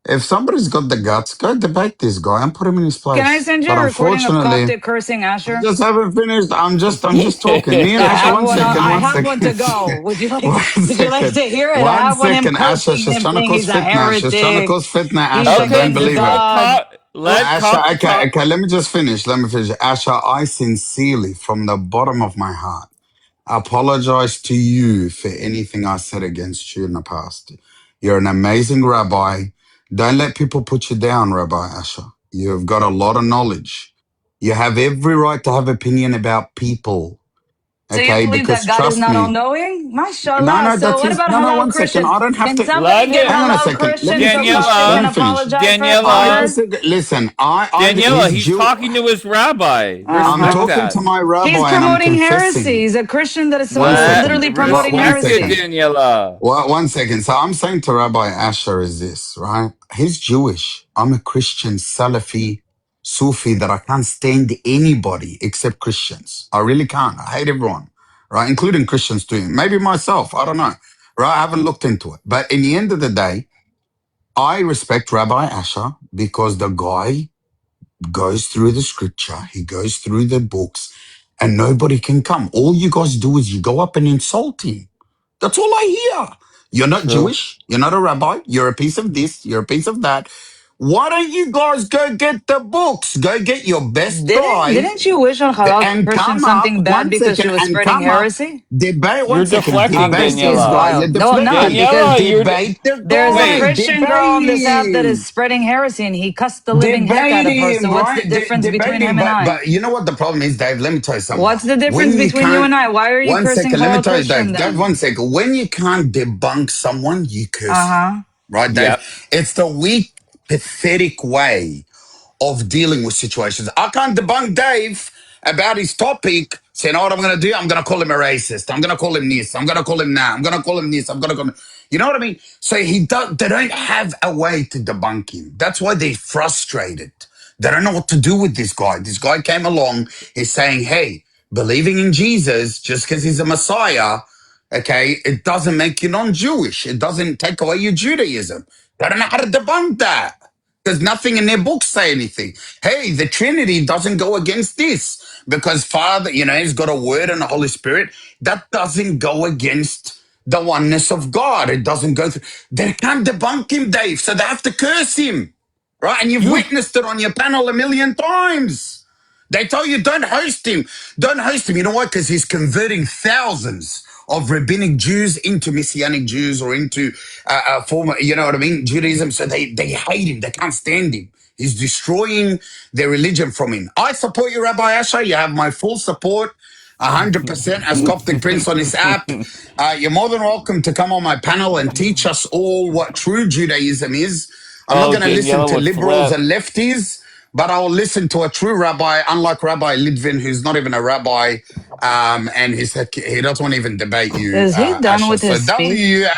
If somebody's got the guts, go debate this guy and put him in his Can I place. send you But a recording of unfortunately, Coptic cursing I Asher? just haven't finished. I'm just talking. Me and Asha, one second, I one have one to second. go. One Would you like second. to hear it? I One have one him second. Asha, cursing she's him trying to saying cause he's a fitna. She's trying to heretic. cause fitna. He's Asha, don't against believe her. God. Let Asha, Cop, okay, Cop. okay, let me just finish. Let me finish. Asha, I sincerely, from the bottom of my heart, apologize to you for anything I said against you in the past. You're an amazing rabbi. Don't let people put you down, Rabbi Asha. You've got a lot of knowledge. You have every right to have opinion about people. So you Okay, believe that because God is trust not all me. knowing? No, Mashallah. no, So that's what his. about No, no, halal one second. Christian? I don't have Can to. somebody Let get Hang on a him. halal second. Let me Christians from finish. Coptic Let and me apologize finish. for a I Daniela. comment? disagree. Listen, Daniela. he's He's Jew. talking to his rabbi. I'm Respect Uh-huh. talking to that. my He's rabbi and I'm promoting heresy. confessing. He's a Christian that is One second. literally promoting One Respect it, heresy. second. Daniela. One second. So I'm saying to Rabbi Asher is this, right? He's Jewish. I'm a Christian, Salafi, Sufi that I can't stand anybody except Christians. I really can't. I hate everyone, right? Including Christians too. Maybe myself. I don't know, right? I haven't looked into it. But in the end of the day, I respect Rabbi Asher because the guy goes through the scripture, he goes through the books, and nobody can come. All you guys do is you go up and insult him. That's all I hear. You're not True. Jewish. You're not a rabbi. You're a piece of this. You're a piece of that. Why don't you guys go get the books? Go get your best guy Didn't you wish on halal and Christian come up, something bad one because she second, was and spreading come up, heresy? debate, You're one second, deflecting, debate Christy this is guy. Daniela. You're wild. No, I'm not deflecting. because Daniela, you're. Debate the there's a guy. Wait. Christian girl on this app that Debate is him. spreading heresy and he cussed the living heck out Debate of her. So him, what's the right? difference Debate between him. him and I? But you know what the problem is, Dave? Let me tell you something. What's the difference When you between you can't, and I? Why are you one cursing second, let me halal tell you, Christian Dave. Dave, then? 1 second. When you can't debunk someone, you curse them. Uh-huh. Right, Dave? Yep. It's the weak, pathetic way of dealing with situations. I can't debunk Dave about his topic, saying, "Oh, what I'm going to do? I'm going to call him a racist. I'm going to call him this. I'm going to call him that. I'm going to call him this. I'm going to call him." You know what I mean? So they don't have a way to debunk him. That's why they're frustrated. They don't know what to do with this guy. This guy came along. He's saying, "Hey, believing in Jesus just because he's a Messiah." Okay, it doesn't make you non-Jewish. It doesn't take away your Judaism. They don't know how to debunk that. There's nothing in their books say anything. Hey, the Trinity doesn't go against this because Father, he's got a word and the Holy Spirit. That doesn't go against the oneness of God. It doesn't go through. They can't debunk him, Dave, so they have to curse him, right? And you've You witnessed it on your panel a million times. They tell you don't host him. Don't host him. You know why? Because he's converting thousands of rabbinic Jews into Messianic Jews or into former, you know what I mean, Judaism. So they hate him. They can't stand him. He's destroying their religion from him. I support you, Rabbi Asher. You have my full support. 100% as Coptic Prince on this app. You're more than welcome to come on my panel and teach us all what true Judaism is. I'm not oh, going to listen Daniela to would liberals flip. and lefties, but I'll listen to a true rabbi, unlike Rabbi Litvin, who's not even a rabbi, and he doesn't even debate you, Is he done Asher. with So his speech?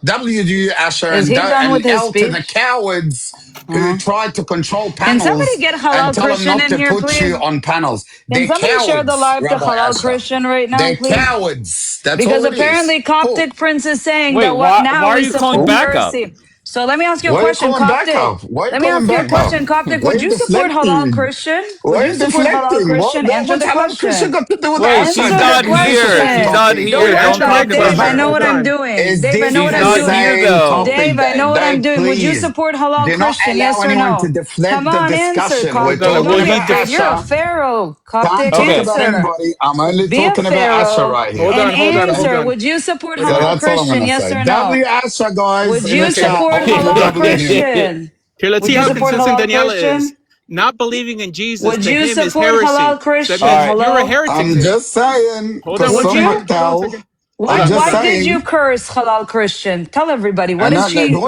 W to you, Asher, Is he done with and his L to the speech? cowards who tried to control Can somebody panels get and Halal tell them Christian not in to here, put you please? on panels. Can They're somebody share the cowards, live to Rabbi Halal Asher. Christian right now, They're please? cowards. That's Because all it is. apparently Cool. Coptic Prince is saying Wait, that what why now are we you calling support back up? heresy. So let me ask you a Why are you question, calling back Coptic. up? Why are you Let me calling ask you a back up? question, Coptic. Why are Would you you support Halal deflecting? Christian? Why Would are you you support Halal deflecting? Christian? Answer What's the Halal Christian question. got to do with Wait, us? she's Answer the not This is the here. same She's question. not topic. Don't here. Here, hold Don't answer on, talk Dave's about Dave. I question. know her. what Hold I'm on. doing. Is Dave, I know this what She's I'm the not here doing. same though. Dave, topic, I know what I'm Dave, doing. Would you please? support Halal Do not Christian? allow Yes or anyone to no? Come deflect the on, answer, discussion. We're Hold on. Coptic. talking Will Don't be he? about afraid. You're a Asher. pharaoh. Can't Coptic, talk Okay. about answer. anybody. I'm only Be a talking about Asher pharaoh right here. Hold and on. Hold on. Hold answer. on. Would you support Hold So on. Halal that's all I'm Christian? going to Yes say. or no? W Asher, Would guys, in the you Okay. chat. support All Hold Halal on. W him. Christian? Here, let's Would see you how support consistent Halal Daniela is. Christian? Not believing in Jesus Would to you him is support heresy. Halal So that All Christian? means right. you're a Hello? heretic, I'm Dave. just saying, Hold on because one Would some second. you? Hold on one McDowell, second. Hold I'm on. Hold just Why on. did you saying, curse Halal Christian? Tell everybody. and what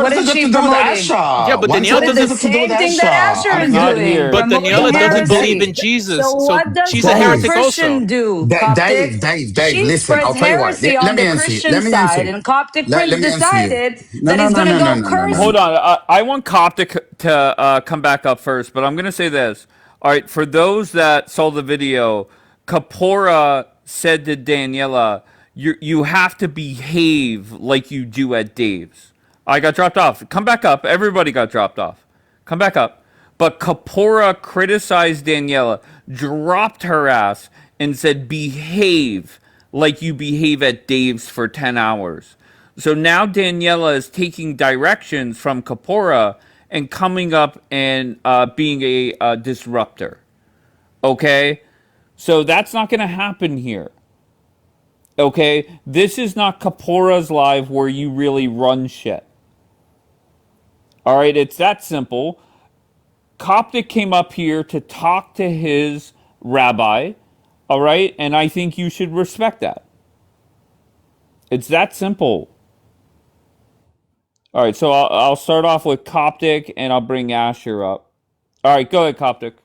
What does is it got she to do with promoting? Yeah, Asher? but One Daniela What second, is what the does doesn't. it got to do with same thing Asher? that Asher I'm is Not doing? here. But Promoting Daniela doesn't believe in heresy. Jesus. So So what does she's a Halal Dave, heretic Christian also. do, Dave, Coptic? Dave, She listen, spreads I'll tell you what. heresy Let on me the answer you. Christian Let me answer side, you. and Coptic Prince Let me answer you. decided No, that no, he's no, gonna no, no, go no, no, no. curse. Hold on. I want Coptic to come back up first, but I'm going to say this. All right. For those that saw the video, Kapora said to Daniela, you have to behave like you do at Dave's. I got dropped off. Come back up. Everybody got dropped off. Come back up. But Kapora criticized Daniela, dropped her ass, and said, behave like you behave at Dave's for 10 hours. So now Daniela is taking directions from Kapora and coming up and being a disruptor. Okay? So that's not going to happen here. Okay? This is not Kapora's live where you really run shit. All right? It's that simple. Coptic came up here to talk to his rabbi. All right? And I think you should respect that. It's that simple. All right, so I'll start off with Coptic, and I'll bring Asher up. All right, go ahead, Coptic.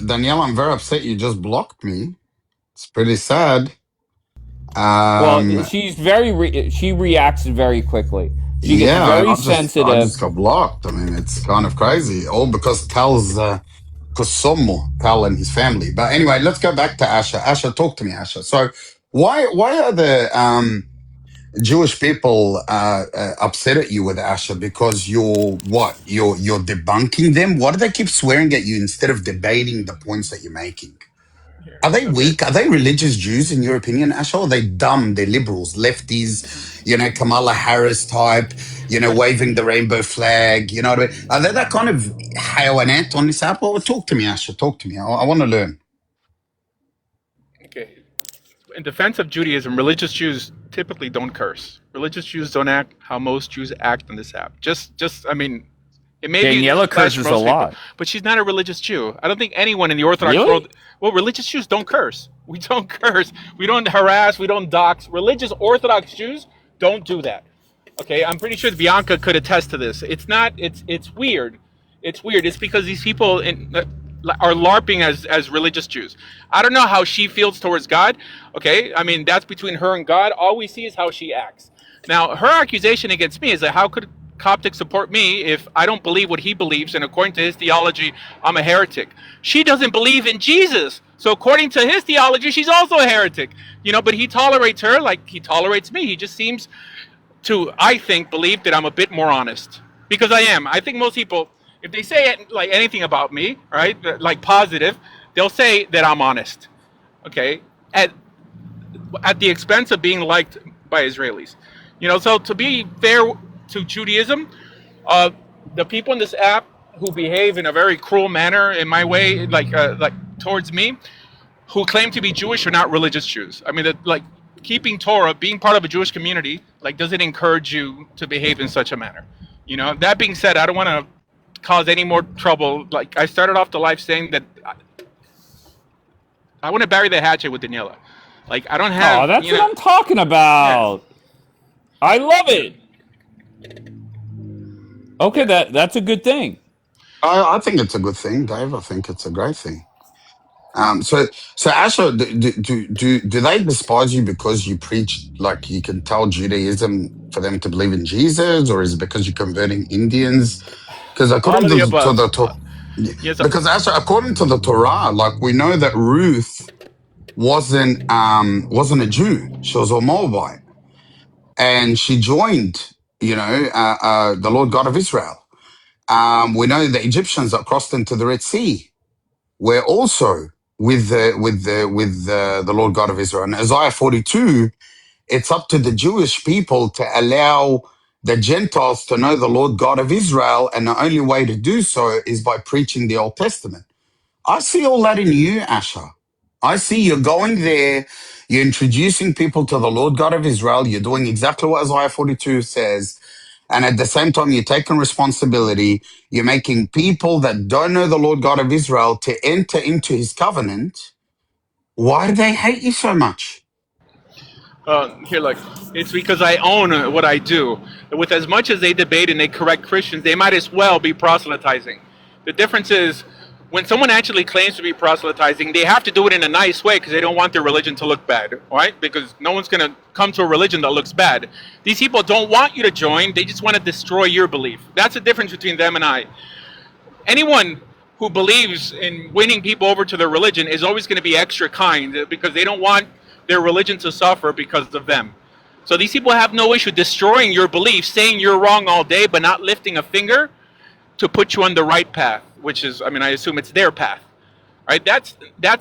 Danielle, I'm very upset you just blocked me. It's pretty sad. Well, Um, she reacts very quickly. She gets yeah, and very I sensitive. just got blocked. It's kind of crazy. All because Tal's, Kosomo, Tal and his family. But anyway, let's go back to Asher. Asher, talk to me, Asher. So why are the, Jewish people upset at you with Asher because you're what? You're debunking them. Why do they keep swearing at you instead of debating the points that you're making? Are they Okay. weak? Are they religious Jews in your opinion, Asher? Or are they dumb? They're liberals, lefties, Kamala Harris type, waving the rainbow flag. You know what I mean? Are they that kind of hayawanet on this app? Well, talk to me, Asher. Talk to me. I want to learn. Okay. In defense of Judaism, religious Jews typically don't curse. Religious Jews don't act how most Jews act on this app. I mean, it may be a Daniela newsflash for curses a most people, lot. but she's not a religious Jew. I don't think anyone in the Orthodox Really? world. Well, religious Jews don't curse. We don't curse. We don't harass. We don't dox. Religious Orthodox Jews don't do that. Okay, I'm pretty sure Bianca could attest to this. It's not. It's weird. It's weird. It's because these people are LARPing as religious Jews. I don't know how she feels towards God. Okay, I mean that's between her and God. All we see is how she acts. Now, her accusation against me is that how could Coptic support me if I don't believe what he believes, and according to his theology, I'm a heretic. She doesn't believe in Jesus. So according to his theology, she's also a heretic. But he tolerates her like he tolerates me. He just seems to, I think, believe that I'm a bit more honest, because I am. I think most people, if they say like anything about me, right, like positive, they'll say that I'm honest. Okay, at the expense of being liked by Israelis. So to be fair to Judaism, the people in this app who behave in a very cruel manner, in my way, like towards me, who claim to be Jewish are not religious Jews. I mean, like keeping Torah, being part of a Jewish community, like doesn't encourage you to behave in such a manner. That being said, I don't want to cause any more trouble. Like I started off the live saying that I want to bury the hatchet with Daniela. Like I don't have. Oh, that's what I'm talking about. Yeah. I love it. Okay, that's a good thing. I think it's a good thing, Dave. I think it's a great thing. So Asher, do they despise you because you preach, like you can tell Judaism for them to believe in Jesus, or is it because you're converting Indians? Because according to the Torah, yes, because Asher, according to the Torah, like we know that Ruth wasn't a Jew; she was a Moabite, and she joined, the Lord God of Israel. We know the Egyptians that crossed into the Red Sea were also with the Lord God of Israel. And Isaiah 42, it's up to the Jewish people to allow the Gentiles to know the Lord God of Israel, and the only way to do so is by preaching the Old Testament. I see all that in you, Asher. I see you're going there, you're introducing people to the Lord God of Israel, you're doing exactly what Isaiah 42 says, and at the same time, you're taking responsibility. You're making people that don't know the Lord God of Israel to enter into his covenant. Why do they hate you so much? Here, look, it's because I own what I do. With as much as they debate and they correct Christians, they might as well be proselytizing. The difference is, when someone actually claims to be proselytizing, they have to do it in a nice way because they don't want their religion to look bad, right? Because no one's going to come to a religion that looks bad. These people don't want you to join. They just want to destroy your belief. That's the difference between them and I. Anyone who believes in winning people over to their religion is always going to be extra kind because they don't want their religion to suffer because of them. So these people have no issue destroying your belief, saying you're wrong all day, but not lifting a finger to put you on the right path, which is, I assume it's their path, right? That's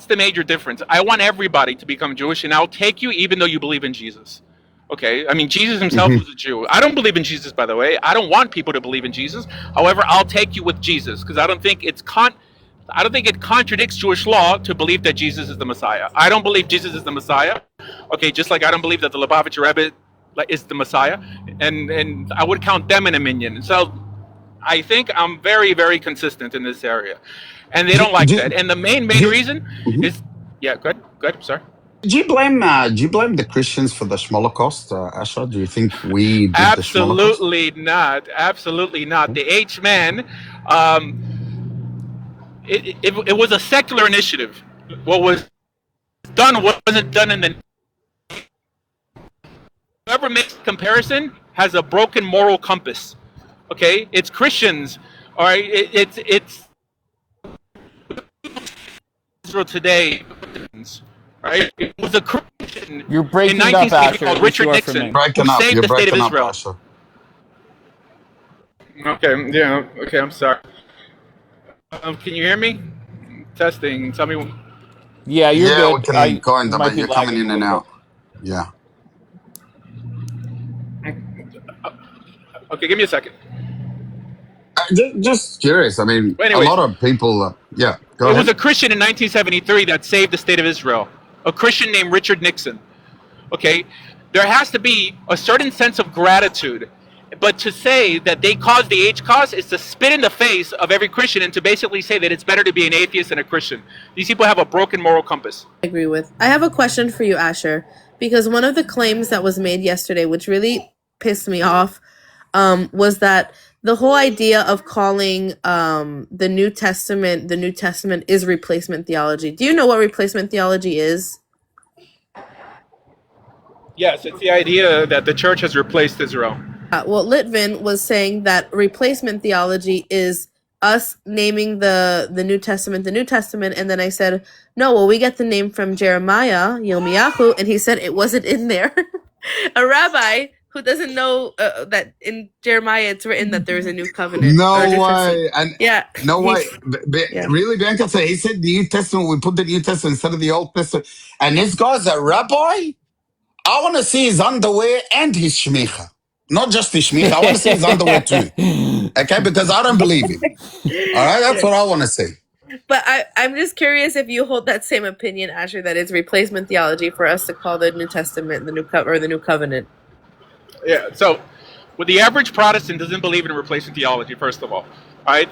the major difference. I want everybody to become Jewish, and I'll take you even though you believe in Jesus. Okay, Jesus himself was a Jew. I don't believe in Jesus, by the way. I don't want people to believe in Jesus. However, I'll take you with Jesus because I don't think it contradicts Jewish law to believe that Jesus is the Messiah. I don't believe Jesus is the Messiah. Okay, just like I don't believe that the Lubavitcher Rebbe is the Messiah, and I would count them in a minion. So I think I'm very, very consistent in this area, and they don't like that. And the main reason is, go ahead, sorry. Do you blame the Christians for the Holocaust, Asher? Do you think we did Absolutely the not. Absolutely not. The H-man, it was a secular initiative. What was done wasn't done in the. Whoever makes a comparison has a broken moral compass. Okay, it's Christians. All right, it's Israel today. Right, it was a Christian You're breaking in up, 1960 Asher. called Richard Nixon who saved the state of Israel. Asher. Okay, yeah, okay, I'm sorry. Can you hear me? Testing. Tell me. Yeah, you're good. We can kind of, but you're coming in and out. Yeah. Okay, give me a second. Just curious. Anyways, a lot of people. Go ahead. It was a Christian in 1973 that saved the state of Israel. A Christian named Richard Nixon. Okay, there has to be a certain sense of gratitude. But to say that they caused the Holocaust is to spit in the face of every Christian and to basically say that it's better to be an atheist than a Christian. These people have a broken moral compass. I agree with. I have a question for you, Asher, because one of the claims that was made yesterday, which really pissed me off, was that the whole idea of calling the New Testament is replacement theology. Do you know what replacement theology is? Yes, it's the idea that the church has replaced Israel. Well, Litvin was saying that replacement theology is us naming the New Testament the New Testament, and then I said, no, well, we get the name from Jeremiah, Yirmiyahu, and he said it wasn't in there. A rabbi who doesn't know that in Jeremiah it's written that there is a new covenant or a No new testament. way. And Yeah, no way. yeah. Really, Bianca? So he said the New Testament, we put the New Testament instead of the Old Testament. And this guy's a rabbi? I want to see his underwear and his shmicha. Not just his shmicha. I want to see his underwear too. Okay? Because I don't believe him. All right? That's what I want to see. But I'm just curious if you hold that same opinion, Asher, that it's replacement theology for us to call the New Testament the New Covenant. Yeah. So, well, the average Protestant doesn't believe in replacement theology. First of all, right?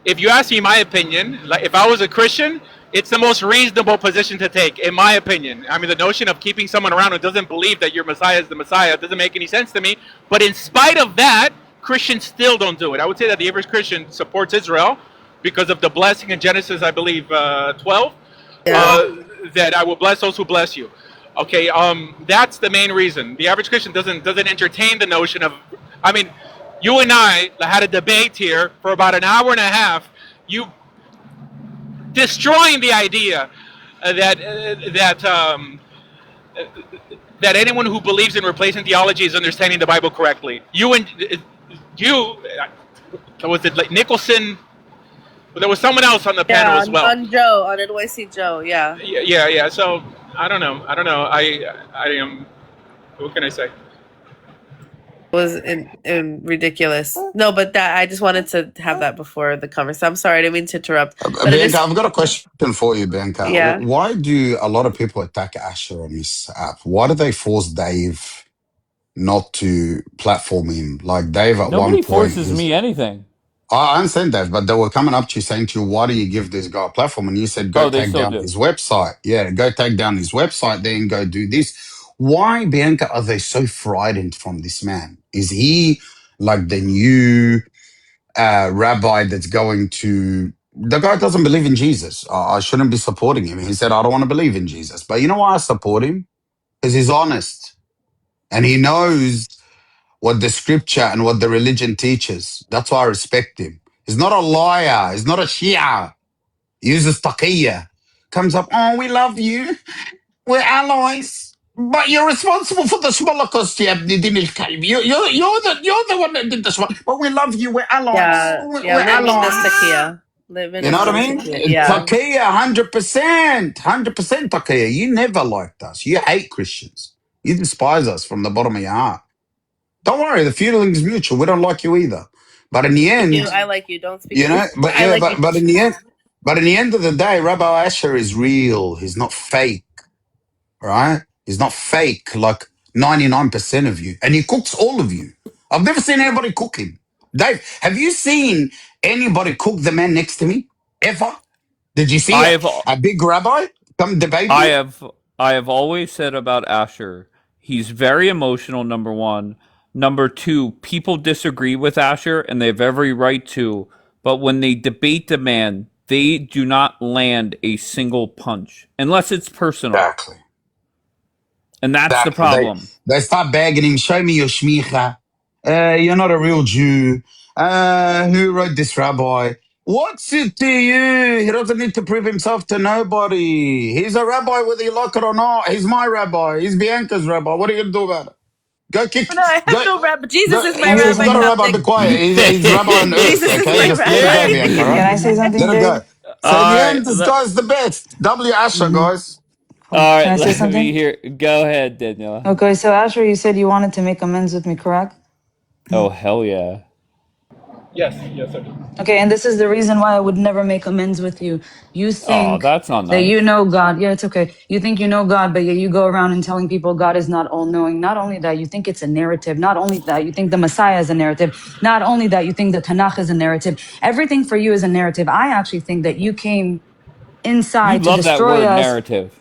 If you ask me my opinion, like if I was a Christian, it's the most reasonable position to take, in my opinion. I mean, the notion of keeping someone around who doesn't believe that your Messiah is the Messiah doesn't make any sense to me. But in spite of that, Christians still don't do it. I would say that the average Christian supports Israel because of the blessing in Genesis, I believe, 12, that I will bless those who bless you. Okay, that's the main reason. The average Christian doesn't entertain the notion of. I mean, you and I had a debate here for about an hour and a half. You destroying the idea that anyone who believes in replacement theology is understanding the Bible correctly. Was it like Nicholson? There was someone else on the panel as well. On Joe, on NYC Joe, yeah. Yeah. So I don't know. I am. What can I say? Was ridiculous. No, but that I just wanted to have that before the conversation. I'm sorry, I didn't mean to interrupt. Bianca, I've got a question for you, Bianca. Yeah. Why do a lot of people attack Asher on this app? Why do they force Dave not to platform him? Like Dave at Nobody one point. forces me anything. I understand that, but they were coming up to you saying to you, why do you give this guy a platform? And you said, go They take still down do. his website. Yeah, go take down his website, then go do this. Why, Bianca, are they so frightened from this man? Is he like the new rabbi that's going to... The guy doesn't believe in Jesus. I shouldn't be supporting him. He said, I don't want to believe in Jesus. But you know why I support him? Because he's honest. And he knows what the scripture and what the religion teaches. That's why I respect him. He's not a liar. He's not a Shia. He uses taqiyya. Comes up, oh, we love you. We're allies. But you're responsible for the Holocaust, ya Ibn Din al-Kalb. You're the one that did the Holocaust. But we love you. We're allies. We're allies. You know what I mean? Taqiyya, 100%. 100% taqiyya. You never liked us. You hate Christians. You despise us from the bottom of your heart. Don't worry, the feeling is mutual. We don't like you either. But in the end, I like you. Don't speak. you know. But in the end of the day, Rabbi Asher is real. He's not fake, right? He's not fake like 99% of you, and he cooks all of you. I've never seen anybody cook him. Dave, have you seen anybody cook the man next to me ever? Did you see a big rabbi come debate me? I have always said about Asher, he's very emotional, number one. Number two, people disagree with Asher, and they have every right to. But when they debate the man, they do not land a single punch, unless it's personal. Exactly. And that's the problem. They start begging him, show me your shmicha. You're not a real Jew. Who wrote this rabbi? What's it to you? He doesn't need to prove himself to nobody. He's a rabbi whether you like it or not. He's my rabbi. He's Bianca's rabbi. What are you going to do about it? Go kick. No, I have no rabbi. Jesus is my He's rabbi. not a rabbi. Be quiet. He's rabbi on earth. Jesus is Okay, my just let it go, Bianca. Right? Can I say something, Let it go. Dave? So in the end, this guy's the best. W. Asher, guys. All right, Can I say let something? me hear. Go ahead, Daniela. Okay, so Asher, you said you wanted to make amends with me, correct? Oh, hell yeah. Yes, sir. Okay, and this is the reason why I would never make amends with you. You think that's not that nice. you know God. Yeah, it's okay. You think you know God, but yet you go around and telling people God is not all-knowing. Not only that, you think it's a narrative. Not only that, you think the Messiah is a narrative. Not only that, you think the Tanakh is a narrative. Everything for you is a narrative. I actually think that you came inside You to love that destroy word, us. narrative.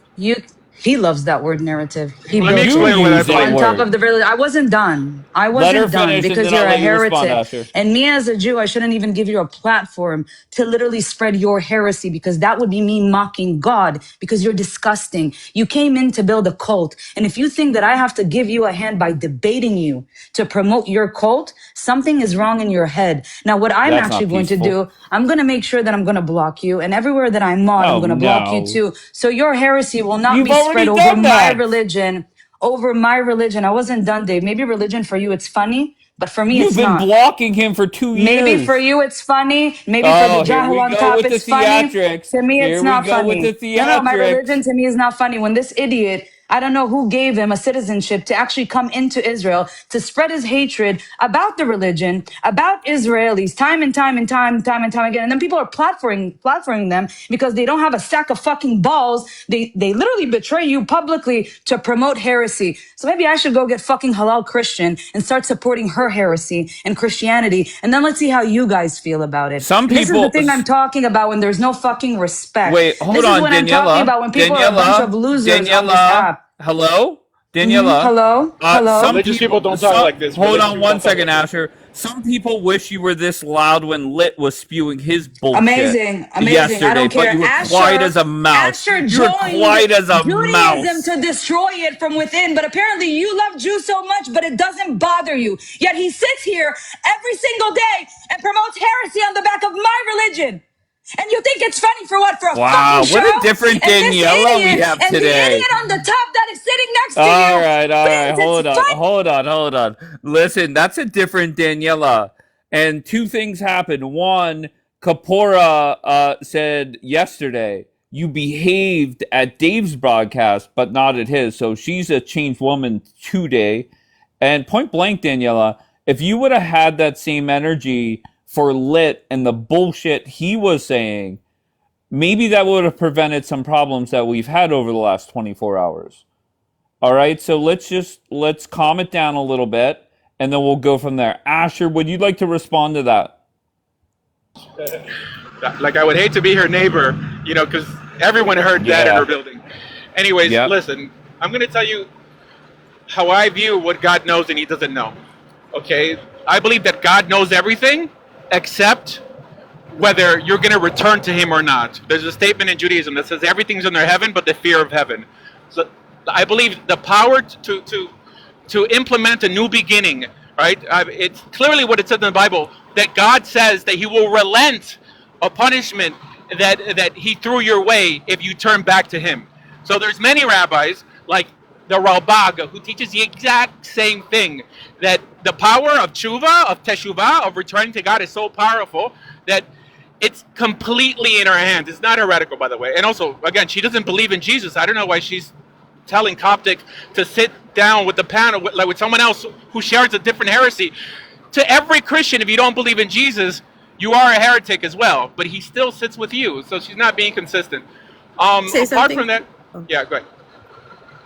He loves that word narrative. He Let me built You explain what I use that on believe. top word. of the village. I wasn't done. I Let her wasn't done finish, and because then you're I'll a let you respond, heretic. Asher. And me as a Jew, I shouldn't even give you a platform to literally spread your heresy because that would be me mocking God because you're disgusting. You came in to build a cult. And if you think that I have to give you a hand by debating you to promote your cult, something is wrong in your head. Now, what I'm That's actually not going to peaceful. do, I'm going to make sure that I'm going to block you. And everywhere that I'm on, I'm Oh going to block you no. too. So your heresy will not You've be spread already over done my that. religion. Over my religion. I wasn't done, Dave. Maybe religion for you, it's funny, but for me, You've it's been not. blocking him for 2 Maybe for years. you it's funny. Maybe for the Oh, here Jahil we on go top with the it's funny. theatrics. To me it's Here we not go with the funny. No, my religion theatrics. to me is not funny. When this idiot, I don't know who gave him a citizenship to actually come into Israel to spread his hatred about the religion, about Israelis, time and time and time again. And then people are platforming them because they don't have a sack of fucking balls. They literally betray you publicly to promote heresy. So maybe I should go get fucking halal Christian and start supporting her heresy and Christianity. And then let's see how you guys feel about it. Some And this is the people. thing I'm talking about when there's no fucking respect. Wait, hold This is on, what I'm talking Daniela. about when people are a bunch of Daniela. losers on this Daniela. app. Hello, Daniela. Hello? Some Hello? Religious people people. don't talk Some. like this. Hold Religious on people one don't talk second, like this. Asher. Some people wish you were this loud when Lit was spewing his bullshit Amazing. I yesterday, don't but care. you were quiet as a mouse. Asher You were joined quiet as a Judaism mouse. to destroy it from within, but apparently you love Jews so much, but it doesn't bother you. Yet he sits here every single day and promotes heresy on the back of my religion. And you think it's funny for what? For a fucking Wow, show? what a different And this Daniela we idiot have and the today. idiot on the top that is sitting next to All you right, all right. thinks it's funny. Hold on. Listen, that's a different Daniela. And two things happened. One, Kapora said yesterday, you behaved at Dave's broadcast, but not at his. So she's a changed woman today. And point blank, Daniela, if you would have had that same energy for Lit and the bullshit he was saying, maybe that would have prevented some problems that we've had over the last 24 hours. All right, so let's calm it down a little bit, and then we'll go from there. Asher, would you like to respond to that? Like I would hate to be her neighbor, because everyone heard that in her Yeah. building. Anyways, Yep. listen, I'm going to tell you how I view what God knows and he doesn't know. Okay? I believe that God knows everything except whether you're going to return to him or not. There's a statement in Judaism that says everything's under heaven but the fear of heaven. So I believe the power to implement a new beginning, right? It's clearly what it says in the Bible that God says that he will relent a punishment that he threw your way if you turn back to him. So there's many rabbis like the Ralbag who teaches the exact same thing, that the power of tshuva, of teshuvah, of returning to God is so powerful that it's completely in her hands. It's not heretical, by the way. And also, again, she doesn't believe in Jesus. I don't know why she's telling Coptic to sit down with the panel with someone else who shares a different heresy. To every Christian, if you don't believe in Jesus, you are a heretic as well. But he still sits with you, so she's not being consistent. Say Apart something. from that, yeah, go ahead.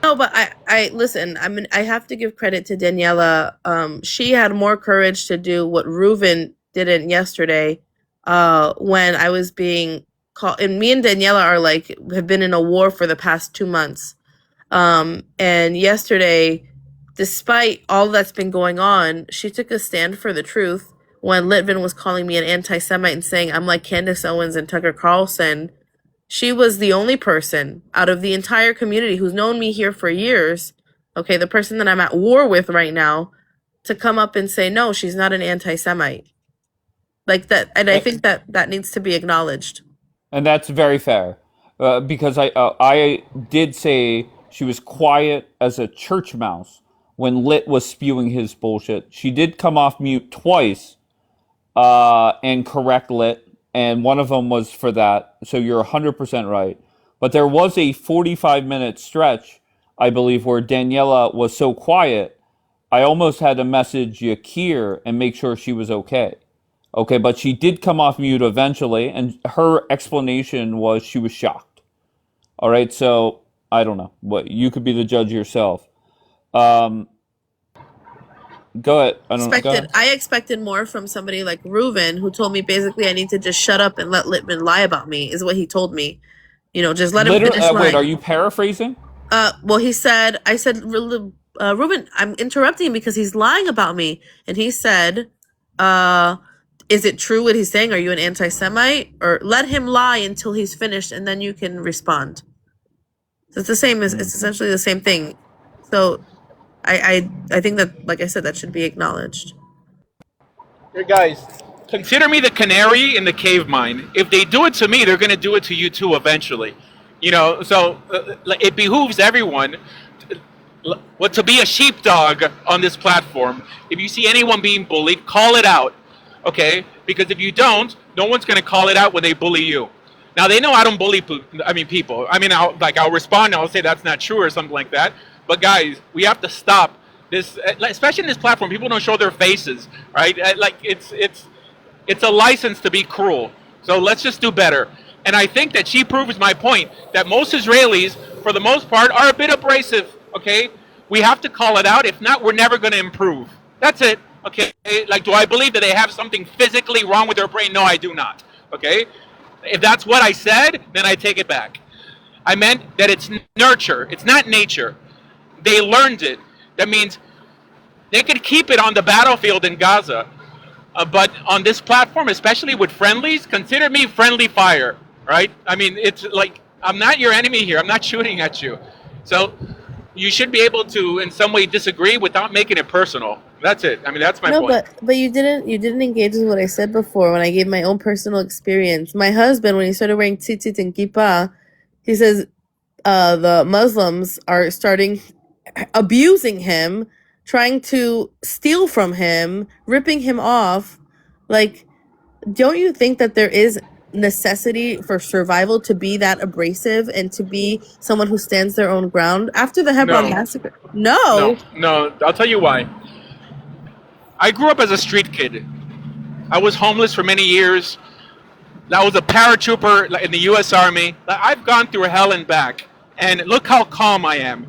No, but I listen. I mean, I have to give credit to Daniela. She had more courage to do what Reuven didn't yesterday. When I was being called, and me and Daniela have been in a war for the past 2 months. And yesterday, despite all that's been going on, she took a stand for the truth when Litvin was calling me an anti-Semite and saying I'm like Candace Owens and Tucker Carlson. She was the only person out of the entire community who's known me here for years, okay, the person that I'm at war with right now, to come up and say, no, she's not an anti-Semite. Like that, and I think that needs to be acknowledged. And that's very fair, because I did say she was quiet as a church mouse when Lit was spewing his bullshit. She did come off mute twice and correct Lit, and one of them was for that. So you're 100% right. But there was a 45-minute stretch, I believe, where Daniela was so quiet, I almost had to message Yakir and make sure she was okay. Okay, but she did come off mute eventually, and her explanation was she was shocked. All right, so I don't know. What, you could be the judge yourself. Go ahead. Go ahead. I expected more from somebody like Reuven, who told me basically I need to just shut up and let Littman lie about me, is what he told me. Just let him finish lying. Wait, are you paraphrasing? Well, he said, I said, Ruben, I'm interrupting because he's lying about me. And he said, is it true what he's saying? Are you an anti-Semite? Or let him lie until he's finished and then you can respond. So it's the same as, it's essentially the same thing. So I think that, like I said, that should be acknowledged. Hey guys, consider me the canary in the cave mine. If they do it to me, they're going to do it to you too eventually. You know, so it behooves everyone to be a sheepdog on this platform. If you see anyone being bullied, call it out, okay? Because if you don't, no one's going to call it out when they bully you. Now they know I don't bully. People. I'll respond. I'll say that's not true or something like that. But guys, we have to stop this, especially in this platform. People don't show their faces, right? It's a license to be cruel. So let's just do better. And I think that she proves my point that most Israelis, for the most part, are a bit abrasive. Okay, we have to call it out. If not, we're never going to improve. That's it. Okay, like, do I believe that they have something physically wrong with their brain? No, I do not. Okay, if that's what I said, then I take it back. I meant that it's nurture. It's not nature. They learned it. That means they could keep it on the battlefield in Gaza. But on this platform, especially with friendlies, consider me friendly fire, right? I mean, it's like, I'm not your enemy here. I'm not shooting at you. So you should be able to, in some way, disagree without making it personal. That's it. I mean, that's my point. But you didn't engage with what I said before when I gave my own personal experience. My husband, when he started wearing tzitzit and kippah, he says the Muslims are starting abusing him, trying to steal from him, ripping him off. Like, don't you think that there is necessity for survival to be that abrasive and to be someone who stands their own ground after the Hebron massacre? No. I'll tell you why. I grew up as a street kid. I was homeless for many years. I was a paratrooper in the U.S. Army. I've gone through hell and back, and look how calm I am.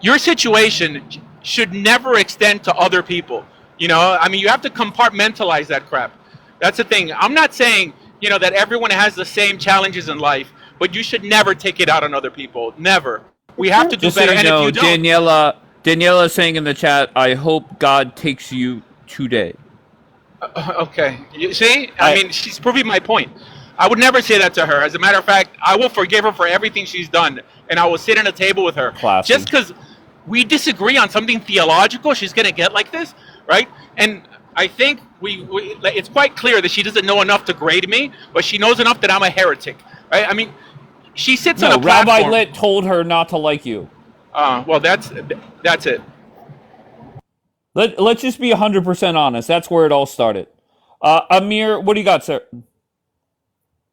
Your situation should never extend to other people. You know, I mean, you have to compartmentalize that crap. That's the thing. I'm not saying, that everyone has the same challenges in life, but you should never take it out on other people. Never. We have to do Just better. so you know, and if you don't, Daniela is saying in the chat, I hope God takes you today. okay. You see? I mean, she's proving my point. I would never say that to her. As a matter of fact, I will forgive her for everything she's done, and I will sit at a table with her. Classy. Just because we disagree on something theological, she's going to get like this, right? And I think it's quite clear that she doesn't know enough to grade me, but she knows enough that I'm a heretic, right? I mean, she sits on a platform. Rabbi Lit told her not to like you. Well, that's it. Let's just be 100% honest. That's where it all started. Amir, what do you got, sir?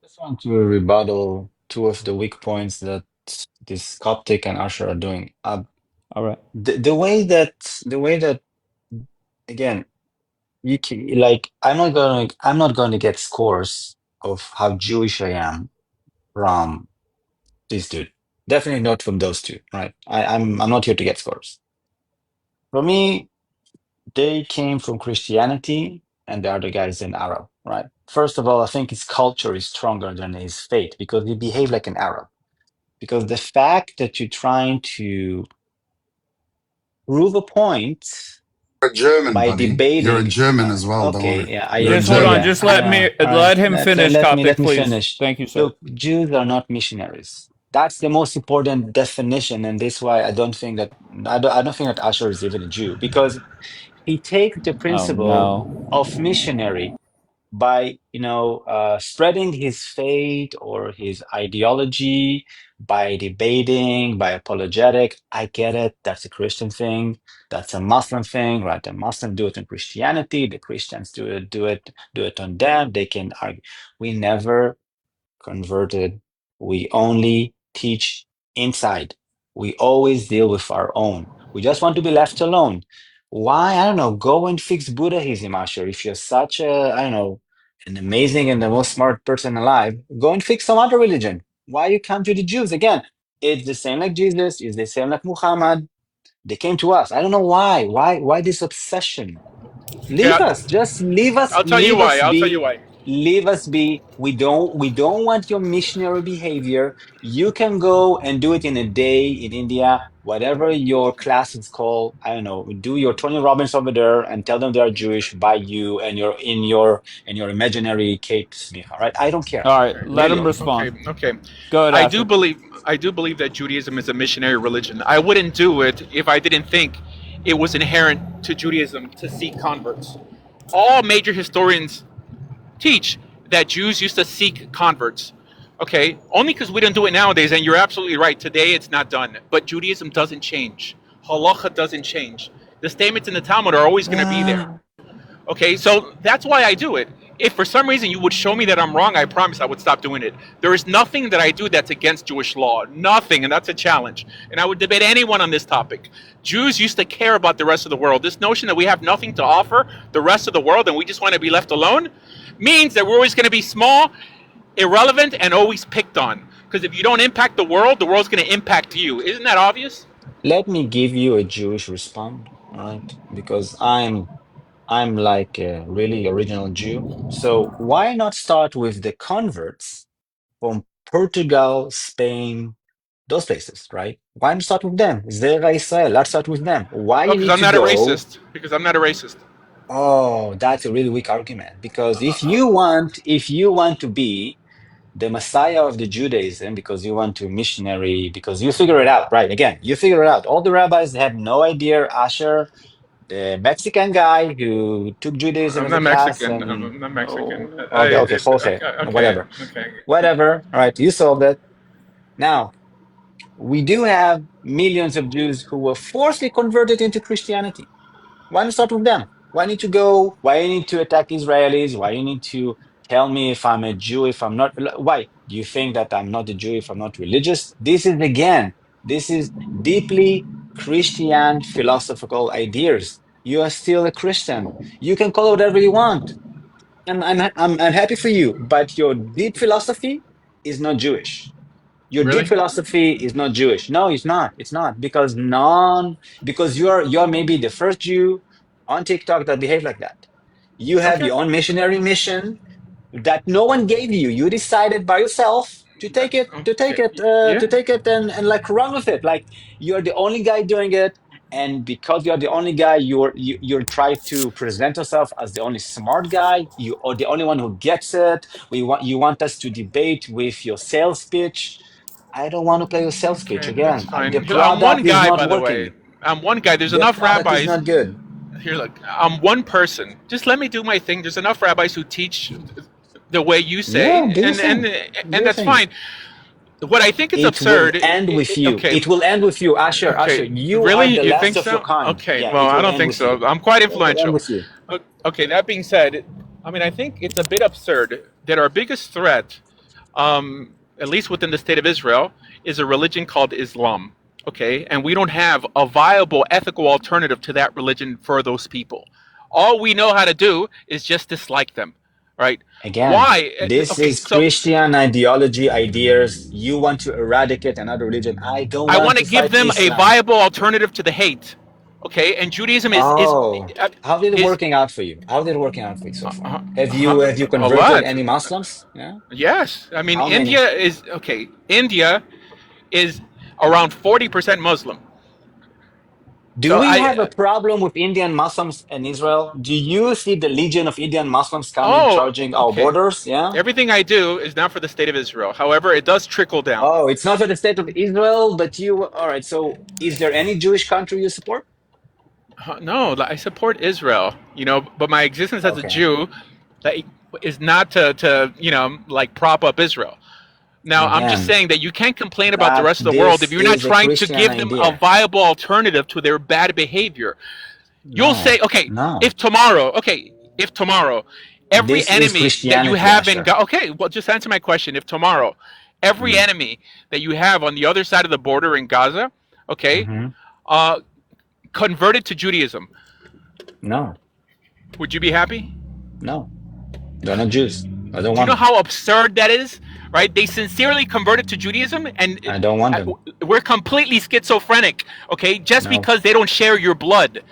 Just want to rebuttal two of the weak points that this Coptic and Asher are doing. All right. The way that again, I'm not going to get scores of how Jewish I am from this dude. Definitely not from those two, right? I'm not here to get scores. For me, they came from Christianity, and the other guy is an Arab, right? First of all, I think his culture is stronger than his faith because he behaved like an Arab. Because the fact that you're trying to prove a point You're a German, by buddy. debating. You're a German as well, don't Okay, worry. yeah. Just hold on. Just let him finish, Coptic, let me please. finish. Thank you, sir. Look, Jews are not missionaries. That's the most important definition, and this is why I don't think that Asher is even a Jew, because he takes the principle of missionary by spreading his faith or his ideology by debating, by apologetic. I get it. That's a Christian thing. That's a Muslim thing, right? The Muslims do it in Christianity. The Christians do it on them. They can argue. We never converted. We only teach inside. We always deal with our own. We just want to be left alone. Why? I don't know. Go and fix Buddhism, Asher. If you're such an amazing and the most smart person alive, go and fix some other religion. Why you come to the Jews? Again, it's the same like Jesus. It's the same like Muhammad. They came to us. I don't know why. Why this obsession? Leave us. Just leave us. I'll tell you why. leave us be. We don't want your missionary behavior. You can go and do it in a day in India, whatever your class is called. I don't know. Do your Tony Robbins over there and tell them they are Jewish by you and your imaginary Kate Smith. All right, I don't care. All right, let him Really. respond. Okay. Go ahead, I do Asher. believe that Judaism is a missionary religion. I wouldn't do it if I didn't think it was inherent to Judaism to seek converts. All major historians teach that Jews used to seek converts. Okay, only because we don't do it nowadays, and you're absolutely right. Today it's not done, but Judaism doesn't change. Halacha doesn't change. The statements in the Talmud are always going to be there. Okay, so that's why I do it. If for some reason you would show me that I'm wrong, I promise I would stop doing it. There is nothing that I do that's against Jewish law. Nothing, and that's a challenge. And I would debate anyone on this topic. Jews used to care about the rest of the world. This notion that we have nothing to offer the rest of the world and we just want to be left alone means that we're always going to be small, irrelevant, and always picked on. Because if you don't impact the world's going to impact you. Isn't that obvious? Let me give you a Jewish response, all right? Because I'm like a really original Jew. So why not start with the converts from Portugal, Spain, those places, right? Why not start with them? Zera Israel. Let's start with them. Why Oh, you because need I'm to not a go? racist. Because I'm not a racist. Oh, that's a really weak argument. Because if you want to be the Messiah of the Judaism, because you want to missionary, because you figure it out, right? Again, you figure it out. All the rabbis have no idea. Asher, the Mexican guy who took Judaism I'm as a not class, Mexican. and I'm not oh, Mexican. okay, okay, Jorge, Okay. whatever, Okay. whatever. All right, you solved it. Now we do have millions of Jews who were forcibly converted into Christianity. Why not start with them? Why need to go? Why you need to attack Israelis? Why you need to tell me if I'm a Jew, if I'm not? Why? Do you think that I'm not a Jew if I'm not religious? This is deeply Christian philosophical ideas. You are still a Christian. You can call it whatever you want. I'm happy for you, but your deep philosophy is not Jewish. Your deep Really? philosophy is not Jewish. No, it's not. It's not because you're maybe the first Jew on TikTok that behave like that. You have Okay. your own missionary mission that no one gave you. You decided by yourself to take it, Okay. to Yeah. take it and like run with it. Like you're the only guy doing it, and because you're the only guy, you're trying to present yourself as the only smart guy. You are the only one who gets it. You want us to debate with your sales pitch. I don't want to play your sales pitch Okay, that's again. The fine. I'm one product is guy, not by the way. working. I'm one guy. There's The enough product is rabbis. not good. Here, look. I'm one person. Just let me do my thing. There's enough rabbis who teach the way you Yeah, say, do your and thing. and Do and your that's thing. fine. What I think is It will absurd. end with you. Okay. It will end with you, Asher. Asher, Okay. you are Really? the You last think of your so? kind. Okay. Yeah, Well, it I will don't end think with you. so. I'm quite It will end influential. with you. Okay. That being said, I mean, I think it's a bit absurd that our biggest threat, at least within the state of Israel, is a religion called Islam. Okay, and we don't have a viable ethical alternative to that religion for those people. All we know how to do is just dislike them, right? Again, Why? this Okay, is so Christian ideology, ideas. You want to eradicate another religion. I don't I want want to to give fight them a Islam. viable alternative to the hate. Okay, and Judaism Oh, how did it is working out for you? How did it working out for you so far? uh, Have you a converted lot. any Muslims? Yeah. Yes, I mean How many? India is okay. India is around 40% Muslim. Do So we have a I problem with Indian Muslims in Israel? Do you see the legion of Indian Muslims coming, oh charging our okay. borders? Yeah. Everything I do is not for the state of Israel. However, it does trickle down. Oh, it's not for the state of Israel, but you. All right. So, is there any Jewish country you support? No, I support Israel, but my existence as a Okay. Jew like, is not to like prop up Israel. Now, I'm just Again, saying that you can't complain about the that rest of the world if this you're not is a trying to Christian give them a idea. viable alternative to their bad behavior. You'll say, No, okay, no. if tomorrow, every This is enemy that you Christianity, have in Asher. God, okay, well, just answer my question. If tomorrow, every Mm. enemy that you have on the other side of the border in Gaza, okay, Hmm. uh, converted to Judaism, No, would you be happy? no. They're not Jews. I don't Do you want know them. how absurd that is? Right? They sincerely converted to Judaism, and I don't want them. we're completely schizophrenic. Okay, just No. because they don't share your blood.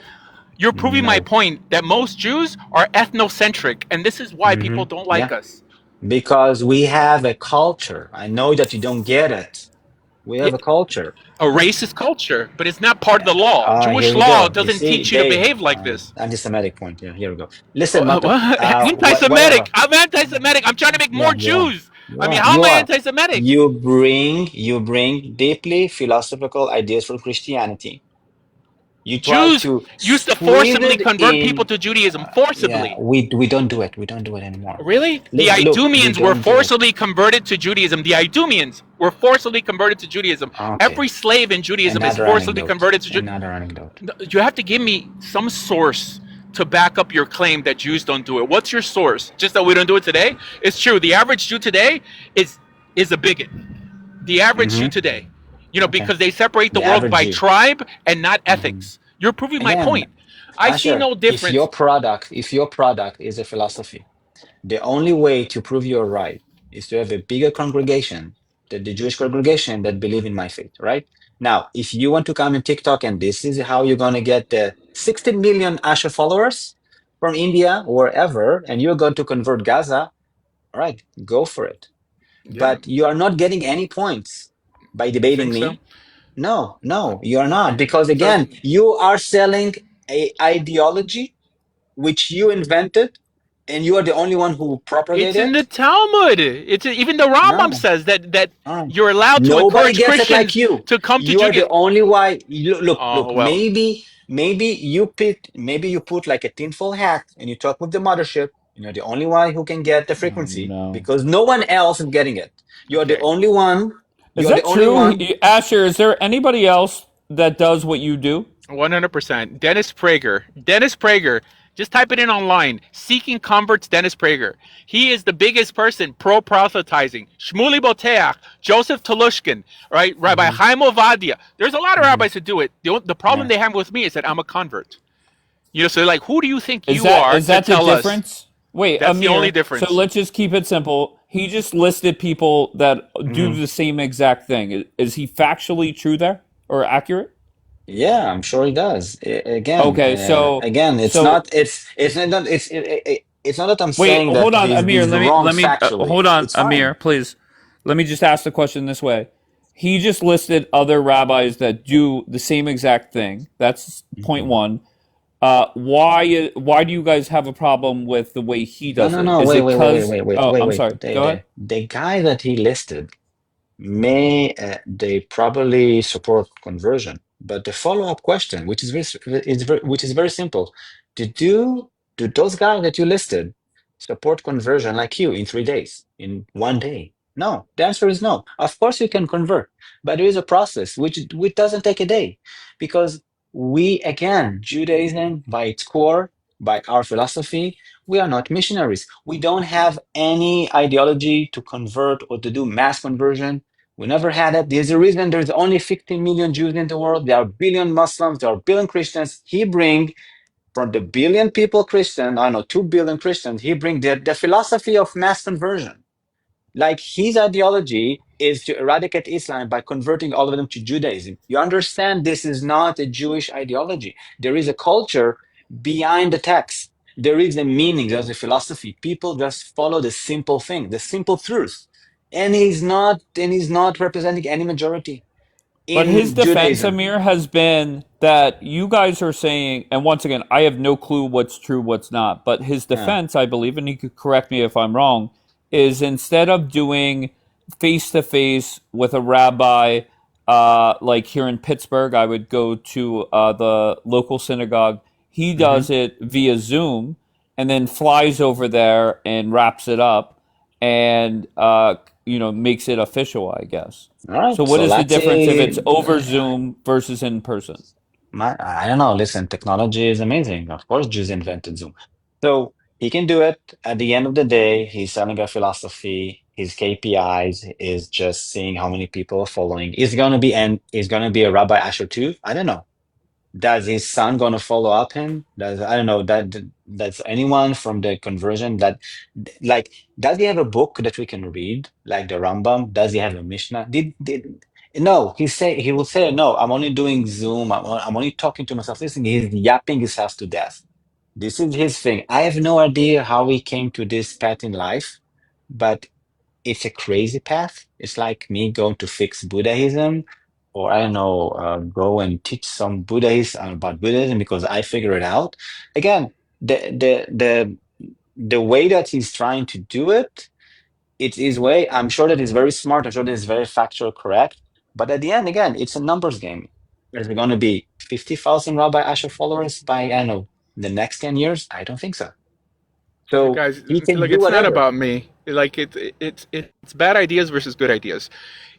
You're proving my No. point that most Jews are ethnocentric, and this is why people don't like Yeah. us. Because we have a culture. I know that you don't get it. We Yeah, have a culture. a racist culture, but it's not part of the law. Here Jewish we law go. You doesn't see, teach you to Dave, behave like this. anti-Semitic point. Yeah, here we go. Listen, Mato, Anti-Semitic. whatever. I'm anti-Semitic. I'm trying to make Yeah, more you are. Jews. I mean, how am You I are. anti-Semitic? You bring deeply philosophical ideas from Christianity. You try Jews to used to squeeze forcibly it convert people in. to Judaism. Yeah, Forcibly. we don't do it. We don't do it anymore. Really? The Look, we Idumeans were don't do it. forcibly converted to Judaism. The Idumeans were forcibly converted to Judaism. Okay. Every slave in Judaism is Another forcibly anecdote. converted to Judaism. Another anecdote. You have to give me some source to back up your claim that Jews don't do it. What's your source? Just that we don't do it today? It's true. The average Jew today is a bigot. The average Jew Mm-hmm. today. Okay. Because they separate the The world average by Jew. tribe and not hmm ethics. You're proving my Again, point. I see Asher, no if difference. your product is a philosophy, the only way to prove you're right is to have a bigger congregation than the Jewish congregation that believe in my faith, right? Now, if you want to come in TikTok and this is how you're going to get the 16 million Asher followers from India or wherever, and you're going to convert Gaza, all right, go for it. Yeah, But you are not getting any points by you debating think so? me. No, Uh, no, you're not. Okay. Because So again, you are selling a ideology which you invented and you are the only one who it's propagated in the it. Talmud. Even the Rambam No, says that no. you're allowed to Nobody encourage gets it like Christians you. to come to You are the Judaism. only one. Oh Look, well. maybe you put like a tinfoil hat and you talk with the mothership. You're the only one who can get the Oh frequency no. because no one else is getting it. You're the Okay. only one. Is You're the that only true? one. Asher, is there anybody else that does what you do? 100%. Dennis Prager. Dennis Prager. Just type it in online. Seeking converts, Dennis Prager. He is the biggest person pro proselytizing. Shmuley Boteach, Joseph Telushkin, right? Rabbi hmm Chaim Ovadia. There's a lot of hmm rabbis that do it. The problem Yeah. they have with me is that I'm a convert. So they're like, who do you think Is you that are is to that the tell us? difference? Wait, That's the only Amir. So difference. let's just keep it simple. He just listed people that do hmm the same exact thing. Is he factually true there or accurate? Yeah, I'm sure he does. Okay, Again, it's so not. It's not that I'm wait, saying that hold on, Amir. he's Let me wrong let me factually. hold on, It's Amir, fine. please. Let me just ask the question this way. He just listed other rabbis that do the same exact thing. That's point Mhm. one. Why do you guys have a problem with the way he No, does no, it? no. Is Wait, it wait, wait, wait, cause? wait, wait, Oh, wait, I'm wait. sorry. Go ahead. The guy that he listed they probably support conversion, but the follow-up question, which is very simple, do those guys that you listed support conversion like you in 3 days, in one day? No, the answer is no. Of course you can convert, but there is a process which doesn't take a day, because we, again, Judaism by its core, by our philosophy, we are not missionaries. We don't have any ideology to convert or to do mass conversion. We never had it. There's a reason there's only 15 million Jews in the world. There are billion Muslims. There are billion Christians. He bring from the billion people Christian, I don't know, 2 billion Christians, he bring the philosophy of mass conversion. Like his ideology is to eradicate Islam by converting all of them to Judaism. You understand this is not a Jewish ideology. There is a culture behind the text. There is a meaning, there's a philosophy. People just follow the simple thing, the simple truth. And he's not representing any majority But his in defense, Judaism. Amir, has been that you guys are saying, and once again, I have no clue what's true, what's not. But his Yeah. defense, I believe, and he could correct me if I'm wrong, is instead of doing face to face with a rabbi, like here in Pittsburgh, I would go to the local synagogue. He Mhm. does it via Zoom and then flies over there and wraps it up and makes it official, I guess. All right. So what So is the let's difference if it's say, over Zoom versus in person? I don't know. Listen, technology is amazing. Of course, Jews invented Zoom. So he can do it. At the end of the day, he's selling a philosophy. His KPIs is just seeing how many people are following. Is gonna be a Rabbi Asher too? I don't know. Does his son gonna follow up him? I don't know that's anyone from the conversion that, like, does he have a book that we can read like the Rambam? Does he have a Mishnah? Did No, he will say no. I'm only doing Zoom. I'm only talking to myself. Listen, he's yapping himself to death. This is his thing. I have no idea how he came to this path in life, but it's a crazy path. It's like me going to fix Buddhism, or I don't know, go and teach some Buddhism about Buddhism because I figure it out. Again, the way that he's trying to do it, it's his way. I'm sure that he's very smart. I'm sure that he's very factual correct. But at the end, again, it's a numbers game. Is there going to be 50,000 Rabbi Asher followers by, I don't know, the next 10 years? I don't think so. So Guys, he can look, do it's not whatever. about me. Like it's bad ideas versus good ideas.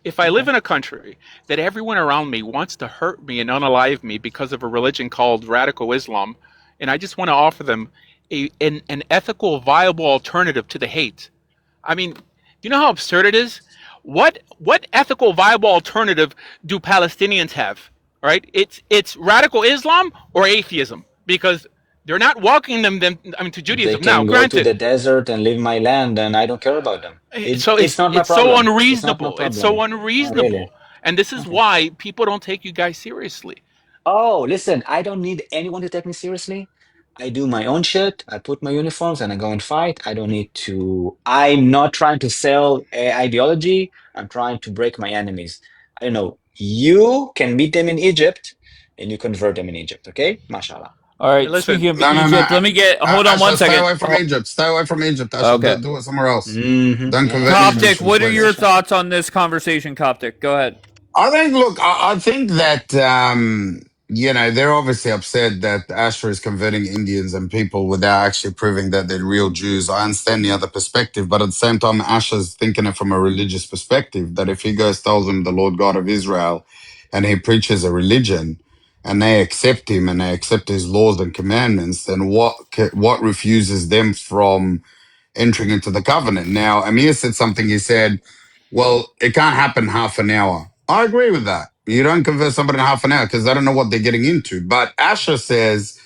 If I live Okay. in a country that everyone around me wants to hurt me and unalive me because of a religion called radical Islam, and I just want to offer them an ethical, viable alternative to the hate. I mean, do you know how absurd it is? What ethical, viable alternative do Palestinians have? All right, it's radical Islam or atheism because they're not welcoming them. I mean, to They Judaism. Now, can go to granted, the desert and leave my land, and I don't care about them. so It's not my it's so problem. It's not my unreasonable. It's so problem. Oh, really? unreasonable, and this is Okay. why people don't take you guys seriously. Oh, listen, I don't need anyone to take me seriously. I do my own shit. I put my uniforms and I go and fight. I don't need to. I'm not trying to sell a ideology. I'm trying to break my enemies. I don't know. You can meet them in Egypt and you convert them in Egypt, okay? Mashallah. All right. Listen, Speaking of No, no, no. Egypt, let me get. Hold on one Asher, stay second. away from Egypt. Stay away from Egypt, Asher. Okay. Do it somewhere else. Don't Yeah, convert yeah, Egypt, Coptic, sure. what are Yeah, your please. sure. thoughts on this conversation, Coptic? Go ahead. I think, look, I think that, they're obviously upset that Asher is converting Indians and people without actually proving that they're real Jews. I understand the other perspective, but at the same time, Asher's thinking it from a religious perspective, that if he goes, tells them the Lord God of Israel, and he preaches a religion, and they accept him and they accept his laws and commandments, then what refuses them from entering into the covenant? Now, Amir said something. He said, well, it can't happen half an hour. I agree with that. You don't convert somebody in half an hour because they don't know what they're getting into. But Asher says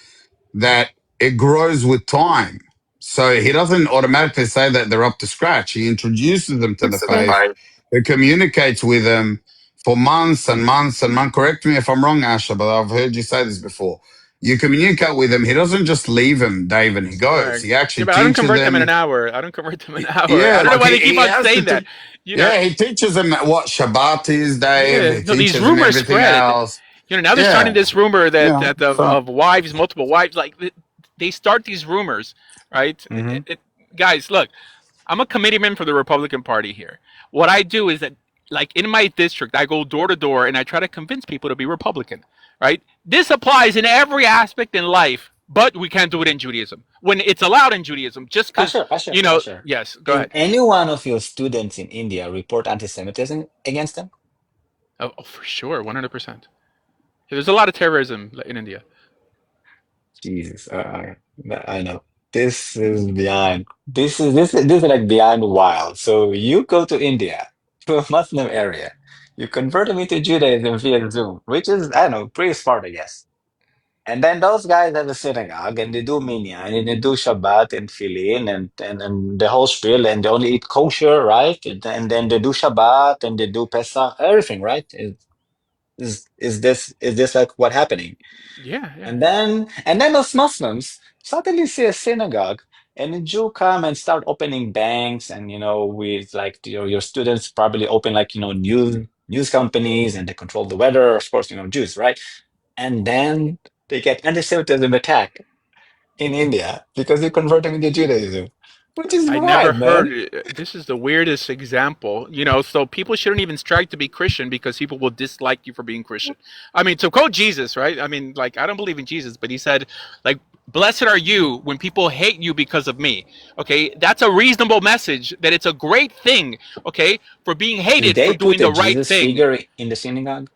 that it grows with time. So he doesn't automatically say that they're up to scratch. He introduces them to the faith. He communicates with them for months and months and months. Correct me if I'm wrong, Asher, but I've heard you say this before. You communicate with them. He doesn't just leave them, Dave, and he goes. right? He Yeah, actually but I don't teaches convert them in them. an hour. I don't convert them in an hour. Yeah, I don't know like why they keep he on has to. saying that. You know, Yeah, he teaches them what Shabbat is, Dave. yeah. He No, these teaches them rumors everything spread. else. You know, now they're starting Yeah, this rumor that so of wives, multiple wives. Like they start these rumors, right? Mm-hmm. Guys, look, I'm a committeeman for the Republican Party here. What I do is that, like in my district, I go door to door and I try to convince people to be Republican, right? This applies in every aspect in life, but we can't do it in Judaism when it's allowed in Judaism. Just because, Asher. yes, go Did ahead. any one of your students in India report anti-Semitism against them? Oh, for sure, 100%. There's a lot of terrorism in India. Jesus, I know. This is beyond. This is like beyond wild. So you go to India, to a Muslim area, you convert them into Judaism via Zoom, which is, I don't know, pretty smart, I guess. And then those guys have a synagogue and they do minyan and they do Shabbat and Tefillin and the whole spiel and they only eat kosher, right? And then they do Shabbat and they do Pesach, everything, right? Is this like what happening? Yeah, yeah. And then those Muslims suddenly see a synagogue and a Jew come and start opening banks and with like your students probably open like news companies and they control the weather, of course, Jews, right? And then they get anti-Semitism attack in India because you convert them into Judaism, which is I never wild, man. heard. This is the weirdest example, so people shouldn't even strike to be Christian because people will dislike you for being Christian. I mean, to quote Jesus, right? I mean, like, I don't believe in Jesus, but he said, like, blessed are you when people hate you because of me. Okay, that's a reasonable message that it's a great thing, okay, for being Did hated for they doing put a the right Jesus thing. figure in the synagogue?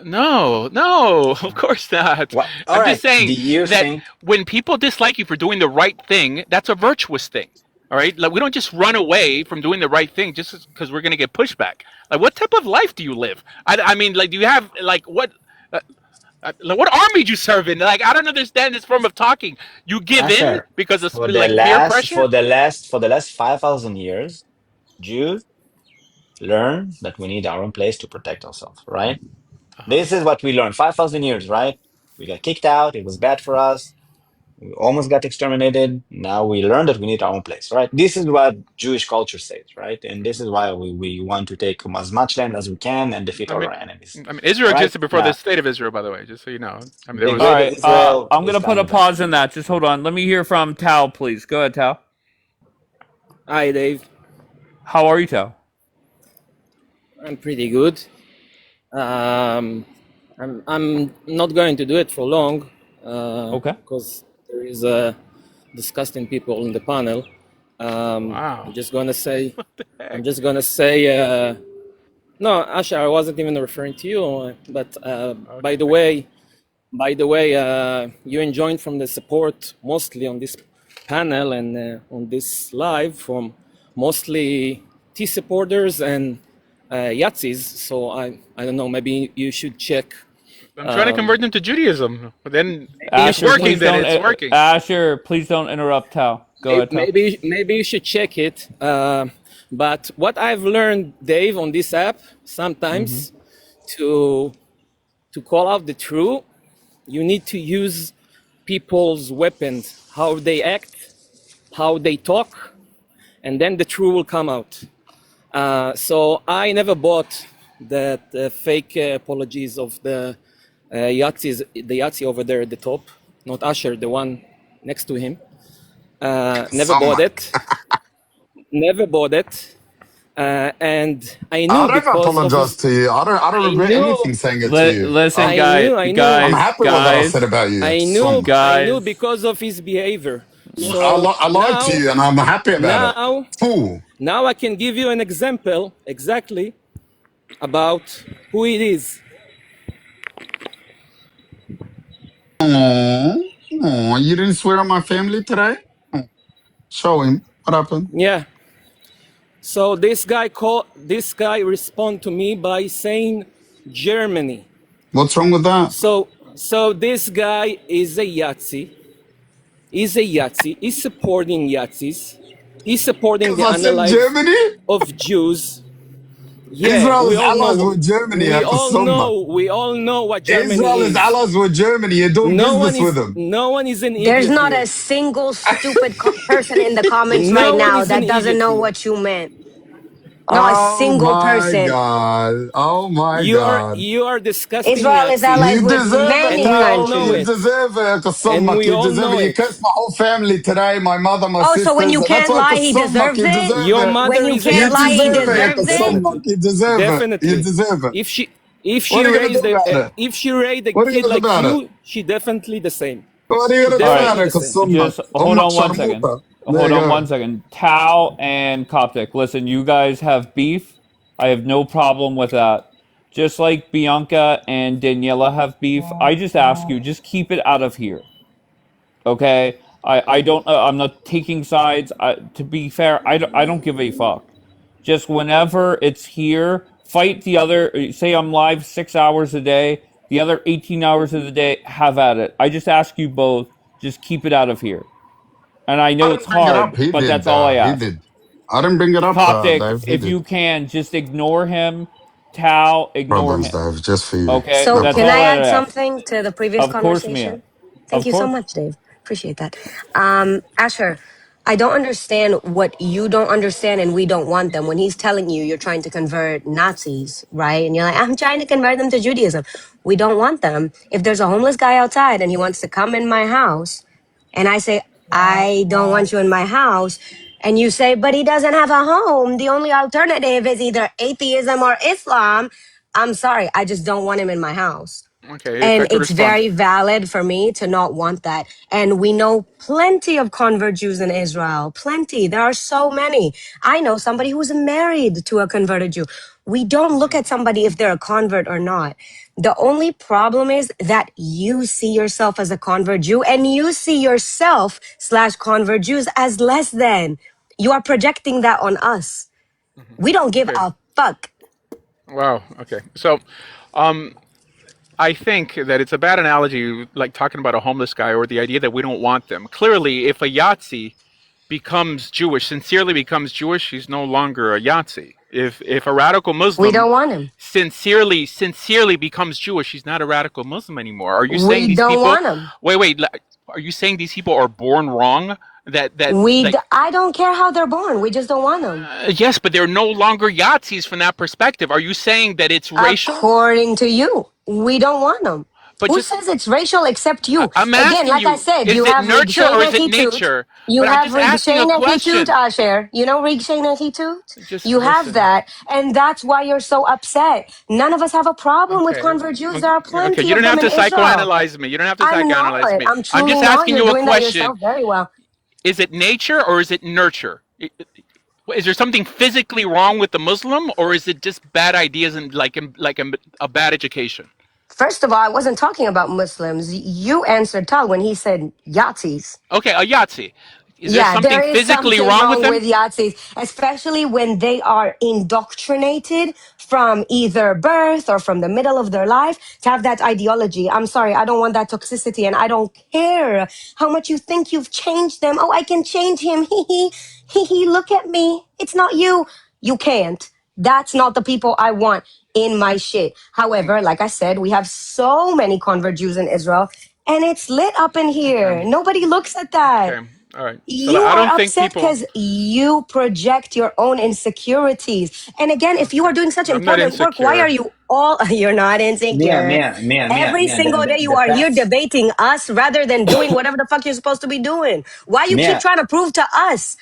No, no, of course not. What? All I'm just right. Do saying you that think, when people dislike you for doing the right thing, that's a virtuous thing. All right, like we don't just run away from doing the right thing just because we're gonna get pushback. Like, what type of life do you live? I mean, like, do you have like what? Like, what army do you serve in? Like, I don't understand this form of talking. You give in Asher, because of for the like peer last pressure? for the last for the last 5,000 years, Jews learn that we need our own place to protect ourselves, right? This is what we learned. 5,000 years, right? We got kicked out. It was bad for us. We almost got exterminated. Now we learned that we need our own place, right? This is what Jewish culture says, right? And this is why we want to take as much land as we can and defeat I all mean, our enemies. Israel All right? existed before the Now, state of Israel, by the way, just so you know. I mean, there the was. All greater right. Israel I'm is gonna put a coming back. pause in that. Just hold on. Let me hear from Tao, please. Go ahead, Tao. Hi, Dave. How are you, Tao? I'm pretty good. I'm not going to do it for long Okay. because there is disgusting people in the panel. Wow. I'm just gonna say, What the heck? I'm just gonna say, no, Asha, I wasn't even referring to you. But by Okay. the way, you enjoyed from the support mostly on this panel and on this live from mostly T supporters and Yahtzees. So I don't know. Maybe you should check. I'm trying to convert them to Judaism, but then if it's You should working, check. then it's working. Asher, please don't interrupt Tao. Go ahead, Tao. Maybe you should check it. But what I've learned, Dave, on this app, sometimes to call out the truth, you need to use people's weapons, how they act, how they talk, and then the truth will come out. So I never bought that fake apologies of the Yahtzees, the Yahtzee over there at the top, not Asher, the one next to him. Never bought Someone. it. Never bought it. And I I knew don't because of apologize his. to you. I don't I regret knew. anything saying it to you. Listen, I knew. I knew. I'm happy with what I said about you I so knew. much. I knew guys. because of his behavior. So I lied to you and I'm happy about it. now, Fool. now I can give you an example exactly about who it is. Aww. Aww, you didn't swear on my family today? Aw. Show him. What happened? Yeah. So this guy respond to me by saying Germany. What's wrong with that? So this guy is a Yahtzee. He's a Yahtzee. He's supporting Yahtzees. He's supporting Because the I said unalive Germany? of Jews. Yeah, Israel we is all allies know. with Germany, We all Akasumma. know. We all know what Israel Germany is is. allies with Germany. You're doing business with them. No one is an There's idiot not a here. single stupid person in the comments right No one now is an that doesn't idiot know here. what you meant. Not a Oh single my person. God. Oh my God. You are disgusting Israel is allies You Yahtzees, with deserve it, many and we all Tal. know You countries. it. deserve it, And Kasummak. we You all deserve it. know You it. cursed my whole family today, my mother, my Oh, so when sisters. you That's can't why lie, he Kasummak, deserves you it? deserve Your it. When mother you is an You can't lie, he Yahtzees. deserve it, deserves it? Kasummak. You deserve it. You Definitely. deserve it. If she What are you gonna do about it? if she raised a What are you kid gonna do like about it? you, she definitely the same. What are you She gonna do All right. about definitely it, the same. Kasummak? Just hold Ummak on one second. sharmuta. There Hold you on go. one second. Tao and Coptic. Listen, you guys have beef. I have no problem with that. Just like Bianca and Daniela have beef, I just ask you, just keep it out of here. Okay? I don't. I'm not taking sides. To be fair, I don't give a fuck. Just whenever it's here, fight the other. Say I'm live 6 hours a day. The other 18 hours of the day, have at it. I just ask you both, just keep it out of here. And I I know it's didn't bring it up. hard, He but did. that's all I He ask. did. I didn't bring it up, Coptic, Dave. He if did. you can, just ignore him. Tao, ignore Problems, him. Dave. Just for you. Okay? So No That's can all I problem. I add ask. something to the previous Of course, Mia. conversation? Thank Of you so course. much, Dave. Appreciate that. Asher, I don't understand what you don't understand and we don't want them. When he's telling you you're trying to convert Nazis, right? And you're like, I'm trying to convert them to Judaism. We don't want them. If there's a homeless guy outside and he wants to come in my house and I say, I don't want you in my house, and you say, but he doesn't have a home. The only alternative is either atheism or Islam. I'm sorry. I just don't want him in my house. Okay, if I And could it's respond. very valid for me to not want that. And we know plenty of convert Jews in Israel. Plenty. There are so many. I know somebody who's married to a converted Jew. We don't look at somebody if they're a convert or not. The only problem is that you see yourself as a convert Jew and you see yourself / convert Jews as less than. You are projecting that on us. We don't give Okay. a fuck. Wow. Okay. So, I think that it's a bad analogy, like talking about a homeless guy or the idea that we don't want them. Clearly, if a Yahtzee becomes Jewish, sincerely becomes Jewish, he's no longer a Yahtzee. If a radical We Muslim don't want him. sincerely becomes Jewish, he's not a radical Muslim anymore. Are you saying We these don't people? want him. Wait. Are you saying these people are born wrong? That like I don't care how they're born. We just don't want them. yes, but they're no longer Yahtzees from that perspective. Are you saying that it's racial? According to you, we don't want them. But Who just says it's racial except you? I'm Again, asking like I you, said, is you it have nurture Rigshay or is it Nehitut. nature? You But I'm have just asking Rigshay a Nehitut, question. Asher. You know Rigshay Nehitut? Just You have listen. that. And that's why you're so upset. None of us have a problem with Okay. convert Jews. There are Okay. plenty You of don't them have in to Israel. psychoanalyze me. You don't have to I'm psychoanalyze not. me. I'm I'm just truly not. asking You're you a doing that question. yourself very well. Is it nature or is it nurture? Is there something physically wrong with the Muslim, or is it just bad ideas and a bad education? First of all, I wasn't talking about Muslims. You answered Tal when he said Yahtzees. Okay, a Yahtzee. Is there Yeah, something there is physically something wrong with wrong them? with Yahtzees, especially when they are indoctrinated from either birth or from the middle of their life to have that ideology. I'm sorry, I don't want that toxicity, and I don't care how much you think you've changed them. Oh, I can change him. Hee. Look at me. It's not you. You can't. That's not the people I want in my shit. However, like I said, we have so many convert Jews in Israel, and it's lit up in here. Okay. Nobody looks at that. Okay. All right. So You I are don't think upset people. because you project your own insecurities. And again, if you Okay. are doing such I'm not important work, why are insecure. you all, you're not Mia, insecure. Mia, Mia, Mia, Every Mia. single day you The are here past, debating us rather than doing whatever the fuck you're supposed to be doing. Why you keep Mia, trying to prove to us?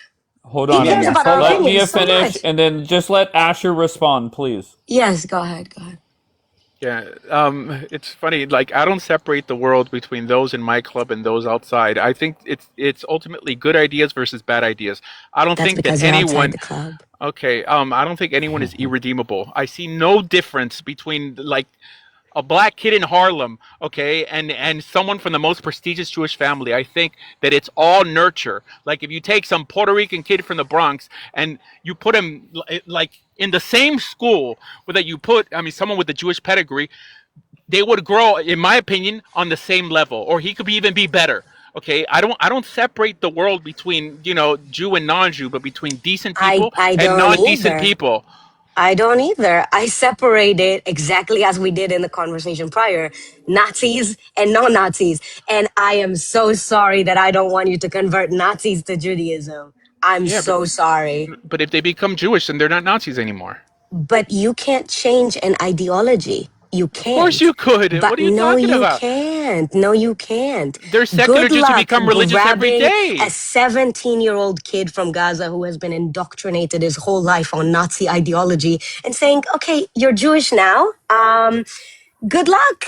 Hold He on. cares Mia. about our Hold Let on. Mia opinions so finish, much. and then just let Asher respond, please. Yes, go ahead, go ahead. Yeah, it's funny. Like I don't separate the world between those in my club and those outside. I think it's ultimately good ideas versus bad ideas. I don't That's think that because you're outside anyone. the club. Okay, I don't think anyone is irredeemable. I see no difference between like a black kid in Harlem, okay, and someone from the most prestigious Jewish family. I think that it's all nurture. Like if you take some Puerto Rican kid from the Bronx and you put him like in the same school that you put, I mean, someone with a Jewish pedigree, they would grow, in my opinion, on the same level, or he could even be better. Okay, I don't separate the world between Jew and non-Jew, but between decent people I and don't non-decent either. people. I don't either. I separate it exactly as we did in the conversation prior, Nazis and non-Nazis. And I am so sorry that I don't want you to convert Nazis to Judaism. I'm Yeah, so sorry. but if they become Jewish, then they're not Nazis anymore. But you can't change an ideology. You Of course can't. you could. But What are you no, talking you about? can't. No, you can't. There's secular Good Jews who luck become religious every grabbing a day. 17-year-old kid from Gaza who has been indoctrinated his whole life on Nazi ideology and saying, okay, you're Jewish now. Good luck.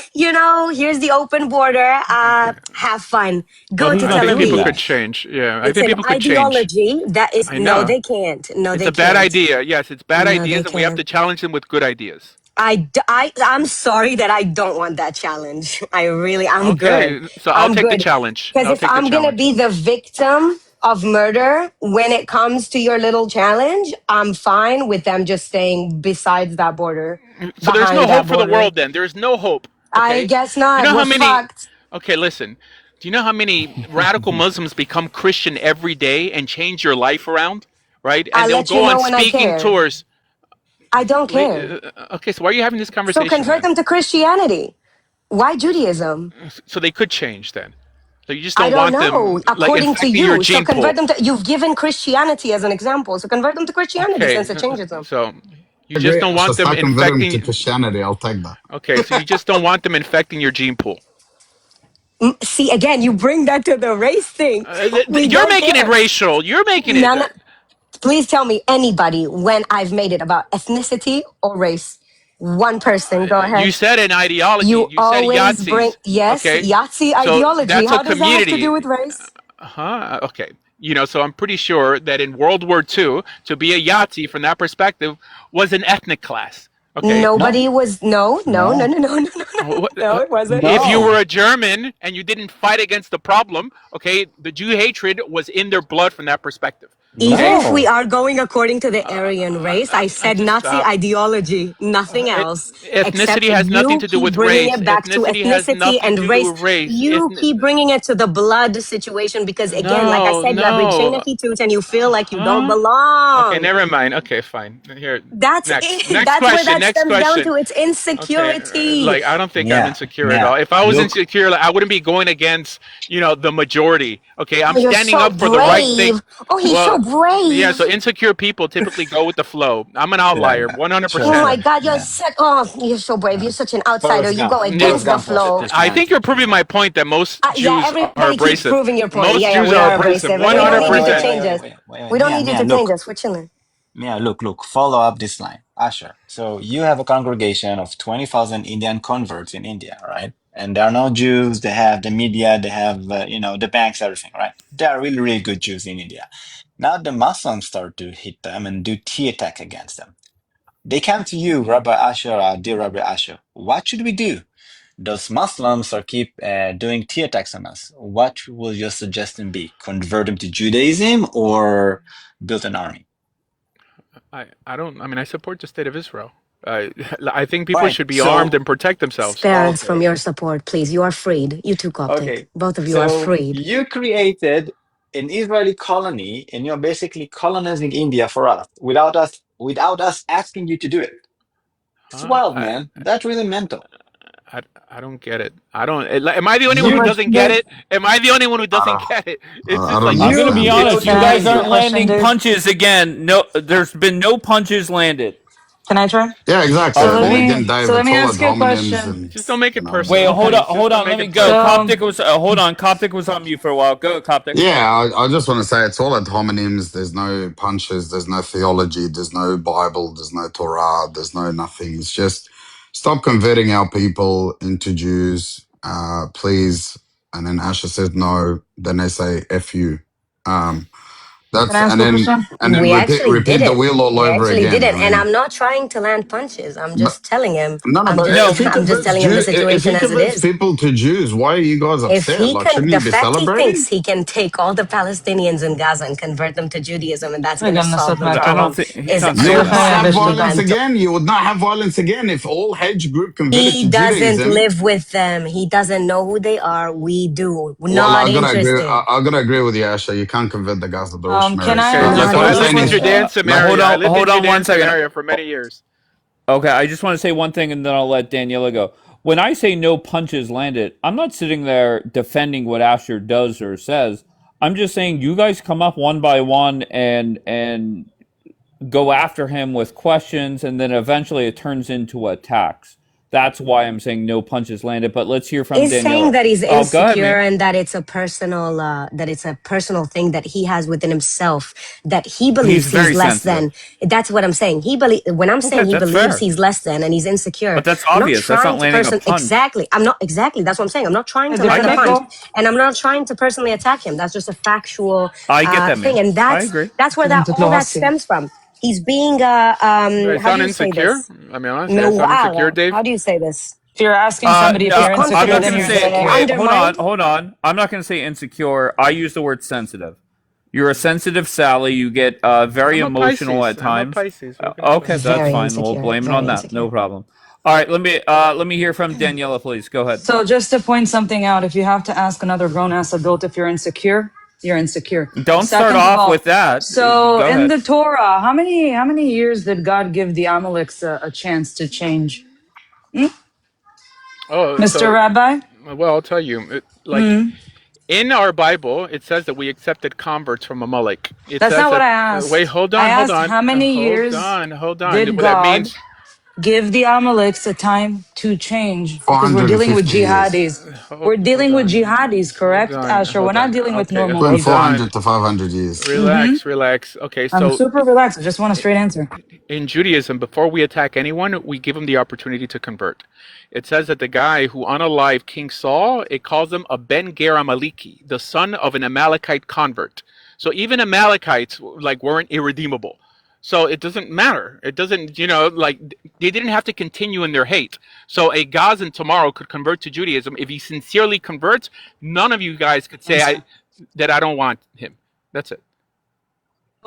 Here's the open border. Okay. Have fun. But Go he's to I not Tel think doing people Aviv. could that. change. Yeah, I It's think an people could change. ideology that is, I no, know. they can't. No, It's they a bad can't. idea. Yes, it's bad No, they ideas, and we have can't. to challenge them with good ideas. I'm sorry that I don't want that challenge. I'm good. Okay, so I'll I'm take the good. challenge. Because I'll if take the I'm going to challenge. be the victim of murder when it comes to your little challenge, I'm fine with them just staying besides that border, So there's no behind hope that for the border. world then. There's no hope. I Okay? guess Do you not. know We're how many fucked. Okay, listen. Do you know how many radical Muslims become Christian every day and change your life around? Right? And I'll they'll let you go on know when I speaking care. tours. I don't Wait, care. okay, so why are you having this So conversation convert then? them to Christianity. Why Judaism? So they could change then. So you just I don't don't want know, them like according to infecting your you. So gene convert pool. them to, you've given Christianity as an example. So convert them to Christianity Okay, since it changes them. so you just Agree. don't So want them start converting to infecting. Christianity. I'll take that. Okay, so you just don't want them infecting your gene pool. See, again, you bring that to the race thing. We You're don't making it care. racial. You're making it. None, please tell me anybody when I've made it about ethnicity or race. One person, go You ahead. said an ideology. You You said always bring, Yahtzees. yes, Okay, Yahtzee so ideology. that's a How does that have to do with community. race? Huh? Okay. So I'm pretty sure that in World War II, to be a Yahtzee from that perspective was an ethnic class. Okay. Nobody No, was, no, no, no, no, no, no, no, no, no, no, it wasn't. If you were no. a German and you didn't fight against the problem, okay, the Jew hatred was in their blood from that perspective. Even if we No. are going according to the Aryan race, I I said just Nazi ideology, nothing else, except ethnicity has nothing you to do keep with bringing race. it back to Ethnicity has ethnicity nothing and to do race. with race. You keep bringing it to the blood situation because, again, like I No, said, you have Regina no. Kituch and you feel like you don't Huh? Okay, belong. never mind. Okay, fine. Here, That's next. it. Next That's where question. that Next stems down question. to. It's Okay, insecurity. like I don't think I'm Mia, insecure at all. Mia, If I was look, insecure, like, I wouldn't be going against, the majority. Okay, I'm Oh, you're standing so up for the right thing. brave. Oh, he's so Well, yeah. So brave. insecure people typically go with the flow. I'm an chill out, outlier, Mia. Chill, Oh 100%. my chill. God, you're Mia. such. Oh, you're so brave. You're such an outsider. Forrest You Gump. go Forrest against the Gump was flow. this I man. think you're proving my point that most Yeah, Jews are everybody keeps abrasive. proving your point. Most Yeah, yeah, Jews we are are abrasive, abrasive, and we don't need you to 100%. change us. We don't Mia, need you Mia, to change look. us. We're chilling. Mia, look. Follow up this line. Asher. So you have a congregation of 20,000 Indian converts in India, right? And they are not Jews. They have the media. They have, the banks, everything, right? They are really, really good Jews in India. Now the Muslims start to hit them and do tea attack against them. They come to you, Rabbi Asher, dear Rabbi Asher. What should we do? Those Muslims are keep doing tea attacks on us. What will your suggestion be? Convert them to Judaism or build an army? I don't. I mean, I support the state of Israel. I I think people Fine. should be armed So, and protect themselves. Spare us from okay, your support, please. You are freed. You too, Coptic. okay. Both of you are So freed. you created an Israeli colony, and you're basically colonizing India for us without us asking you to do it. It's Huh? wild, man. That's really mental. I, I don't get it. I don't. Am I the only one The who You doesn't question, get Dave? it? Am I the only one who doesn't Uh, get it? It's I just don't like I'm gonna be understand. it's honest. You Can I guys ask you a aren't question, landing Dave? punches again. No, there's been no punches landed. Can I try? Yeah, exactly. So All right, let well, Again, me Dave, so let it's me all ad ask you a hominems question. and, just don't make it wait, personal, Okay. hold on, please. Just hold don't on. Let make me it go. personal. So Coptic was hold on. Coptic was on mute for a while. Go, Coptic. yeah, I just want to say it's all ad hominems. There's no punches. There's no theology. There's no Bible. There's no Torah. There's no nothing. It's just stop converting our people into Jews, please. And then Asher says no. Then they say F you. Um, can I that's ask you a question? and then We repeat actually repeat the didn't. wheel all We over actually again. I didn't. And mean, I'm not trying to land punches. I'm but just telling him. no, no. I'm But just if he I'm just converts telling him the if situation he as it converts is. people to Jews, why are you guys If upset? he Like, can, shouldn't the you be fact he thinks celebrating? he can take all the Palestinians in Gaza and convert them to Judaism and that's going to بقى solve النصات the ما I problem don't تطلع think he's is on You would سيف stage. not يا have باش violence تبان. absolute. again. You would not have violence again if all Hedge group converted He to doesn't Judaism. live with them. He doesn't know who they are. We do. We're Well, not I gotta agree. interested. I gotta agree with you, Asha. You can't convert the Gaza Can Doshmerish. I Okay, That's ask look, Not a I that's lived in any interested. question? Judea and like. Hold Samaria. I on, lived in hold on Judea one and second. Samaria for many years. Okay, I just want to say one thing and then I'll let Daniela go. When I say no punches landed, I'm not sitting there defending what Asher does or says. I'm just saying you guys come up one by one and go after him with questions, and then eventually it turns into attacks. That's why I'm saying no punches landed. But let's hear from Is saying Daniela. that he's Oh, go ahead, insecure Mia. and that it's a personal thing that he has within himself that he He's believes he's very less sensitive. than. That's what I'm saying. When I'm Okay, saying he that's believes fair. he's less than and he's insecure, But that's I'm not obvious. That's not trying to landing a punch. exactly. I'm not exactly. That's what I'm saying. I'm not trying to دي I land a get punch, you. حقته. and I'm not trying to personally attack him. That's just a factual I get that, thing, Mia. and I agree. that's where لازم that all تطلعوا that هسي. stems from. He's being I how do sound you say insecure. this? I mean, honestly, I sound insecure, Mu'ara. How Dave. do you say this? If you're asking somebody if No, you're I'm insecure, not then gonna you're say. insecure. Wait, hold on, Undermined. hold on. I'm not gonna say insecure. I use the word sensitive. You're a sensitive Sally. You get very I'm a emotional Pisces. at I'm a times. Pisces. What can I say? Okay, that's Very fine. We'll insecure. blame it on Very that. No insecure. problem. All right, let me hear from Daniela, please. Go ahead. So just to point something out, if you have to ask another grown-ass adult if you're insecure, you're insecure. Don't start Second of off all, with that. so Go in ahead. the Torah, how many years did God give the Amaleks a chance to change? Oh, Mr. so Rabbi? well, I'll tell you. Like in our Bible, it says that we accepted converts from Amalek. It That's says not what that. I Wait, asked. hold I on, hold asked on, how many hold years on, hold on. did That God means give the Amaleks a time to change? Because we're dealing with 450 years, jihadis. We're hold dealing with on, jihadis, correct, Asher? We're hold not on. dealing with Okay, normal between hold people. 400 on. to 500 years. Relax, relax. Okay, I'm so super relaxed. I just want a straight answer. in Judaism, before we attack anyone, we give them the opportunity to convert. It says that the guy who unalived King Saul, it calls him a Ben Ger Amaleki, the son of an Amalekite convert. So even Amalekites like weren't irredeemable. So it doesn't matter. It doesn't, like they didn't have to continue in their hate. So a Gazan tomorrow could convert to Judaism. If he sincerely converts, none of you guys could say Answer. that I don't want him. That's it.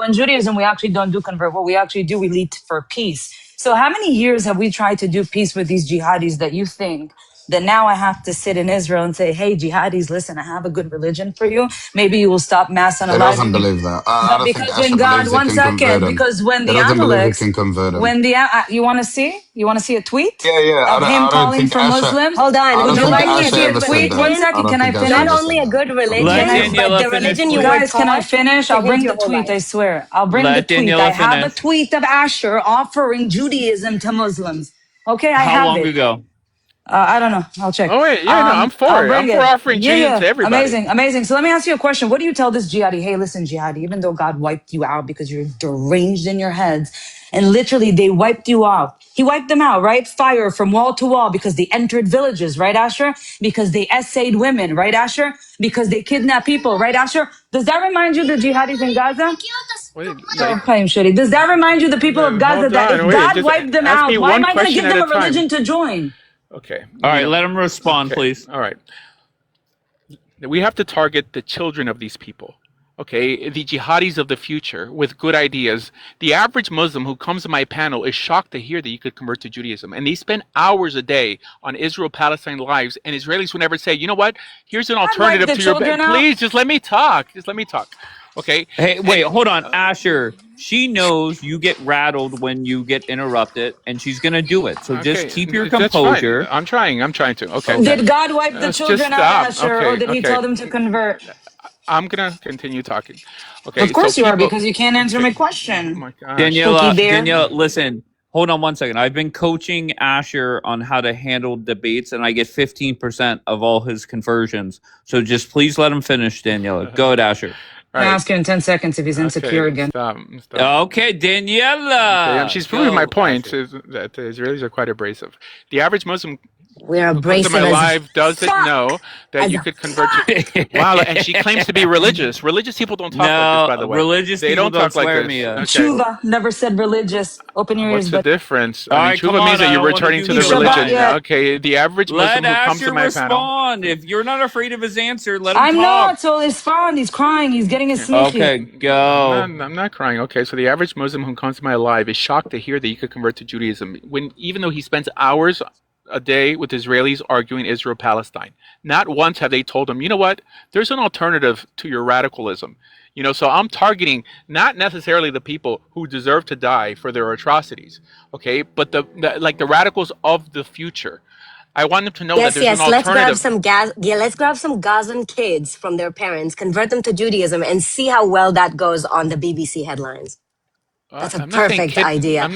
in Judaism, we actually don't do convert. What we actually do, we lead for peace. So how many years have we tried to do peace with these jihadis that you think that now I have to sit in Israel and say, hey, jihadis, listen, I have a good religion for you. Maybe you will stop mass He doesn't unaliving. believe that. I But don't think because when Asher God, believes he one can convert second, him. because when He the doesn't believe he Amaleks, can convert him. when the, you want to see? You want to see a tweet Yeah, yeah. of him I don't calling think for Asher. Muslims? Hold on. I Would don't you Not think like only to a Asher see good a ever said tweet? that. One religion, I second, don't can I think Asher not ever finish? only said a that. good I don't think Let he religion, said that. but Daniela the finish. religion you would Guys, can I call finish? to I'll hate bring the your whole tweet, I life. swear. I'll bring the Let tweet. I Daniela have a finish. tweet of Asher offering Judaism to Muslims. Okay, I How have long it. ago? I don't know. I'll check. Oh wait, yeah, no, I'm for I'll it. I'm bring for it. offering Yeah, Judaism to yeah. everybody. Amazing, amazing. So let me ask you a question. What do you tell this jihadi? Hey, listen, jihadi, even though God wiped you out because you're deranged in your heads, and literally they wiped you out. He wiped them out, right? Fire from wall to wall because they entered villages, right, Asher? Because they essayed women, right, Asher? Because they kidnapped people, right, Asher? Does that remind you of the jihadis in Gaza? Wait, So, like, Qaim Shari, does that remind you, the people of Gaza, hold that if on, wait. God Just wiped them ask me out, why one am I going to question give at them a a religion time. to join? Okay, All you right, know. let him respond, Okay, please. all right. We have to target the children of these people. Okay, the jihadis of the future with good ideas. The average Muslim who comes to my panel is shocked to hear that you could convert to Judaism. And they spend hours a day on Israel-Palestine lives, and Israelis would never say, you know what, here's an God wiped alternative the to your... children out. Please, just let me talk. Just let me talk. Okay? Hey, And... wait, hold on, Asher. She knows you get rattled when you get interrupted, and she's gonna do it. So just Okay, keep your that's fine. composure. I'm trying. I'm trying to. Okay. Okay. Did God wipe the Just children out, stop. Asher, or Okay, did he okay. tell them to convert? I'm gonna continue talking. Of Okay, so course you are, people. because you can't answer Okay. my Oh question. my gosh. Cookie bear. Daniela, listen. Hold on one second. I've been coaching Asher on how to handle debates, and I get 15% of all his conversions. So just please let him finish, Daniela. Go ahead, Asher. I'm gonna Right. ask you in 10 seconds if he's insecure Okay. again. Stop. Stop. Okay, Okay, and Daniela. she's proving my Go, point Asher. is that the Israelis are quite abrasive. The average Muslim We're who comes to my abrasive as live doesn't know fuck. that As you could convert to... fuck. Wow, and she claims to be religious. Religious people don't talk like this, No, by the way. religious They people don't don't talk like swear, this. Mia. Okay. Tshuva never said religious. Open your ears, What's the but difference? All I mean, right, come tshuva means on. that I you're don't want to returning do to the the Shabbat religion. yet. line. Okay, the average Let Muslim who comes to Asher my panel... respond. If you're not afraid of his answer, let him I'm talk. not, so it's fine. He's crying. He's getting his Okay. smichi. Okay, go. I'm not crying. Okay, so the average Muslim who comes to my live is shocked to hear that you could convert to Judaism, when even though he spends hours a day with Israelis arguing Israel-Palestine. Not once have they told him, you know what, there's an alternative to your radicalism. So I'm targeting not necessarily the people who deserve to die for their atrocities, okay, but the radicals of the future. I want them to know that Yes, there's an yes. Let's grab alternative. some let's grab some Gazan kids from their parents, convert them to Judaism, and see how well that goes on the BBC headlines. That's a I'm not saying perfect idea.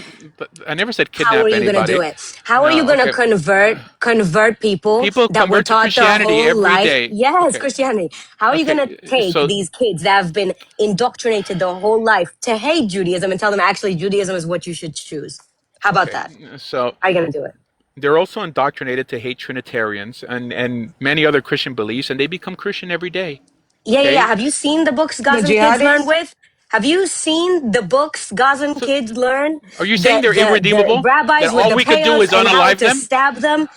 I never said How are kidnap you gonna do anybody. it? How are you No, gonna okay. convert people People that were convert to taught their Christianity whole every life? day. Yes, Okay. Christianity. How are you gonna Okay. take So these kids that have been indoctrinated their whole life to hate Judaism and tell them actually Judaism is what you should choose? How about okay. that? So How are you gonna do it? they're also indoctrinated to hate Trinitarians and many other Christian beliefs, and they become Christian every day. Yeah, yeah, yeah. Okay. Have you seen the books The Gazan kids learn jihadis? with? Have you seen the books Gazan So kids learn? are you saying they're The irredeemable? That rabbis with all the we could do payos is and how unalive to them? stab them?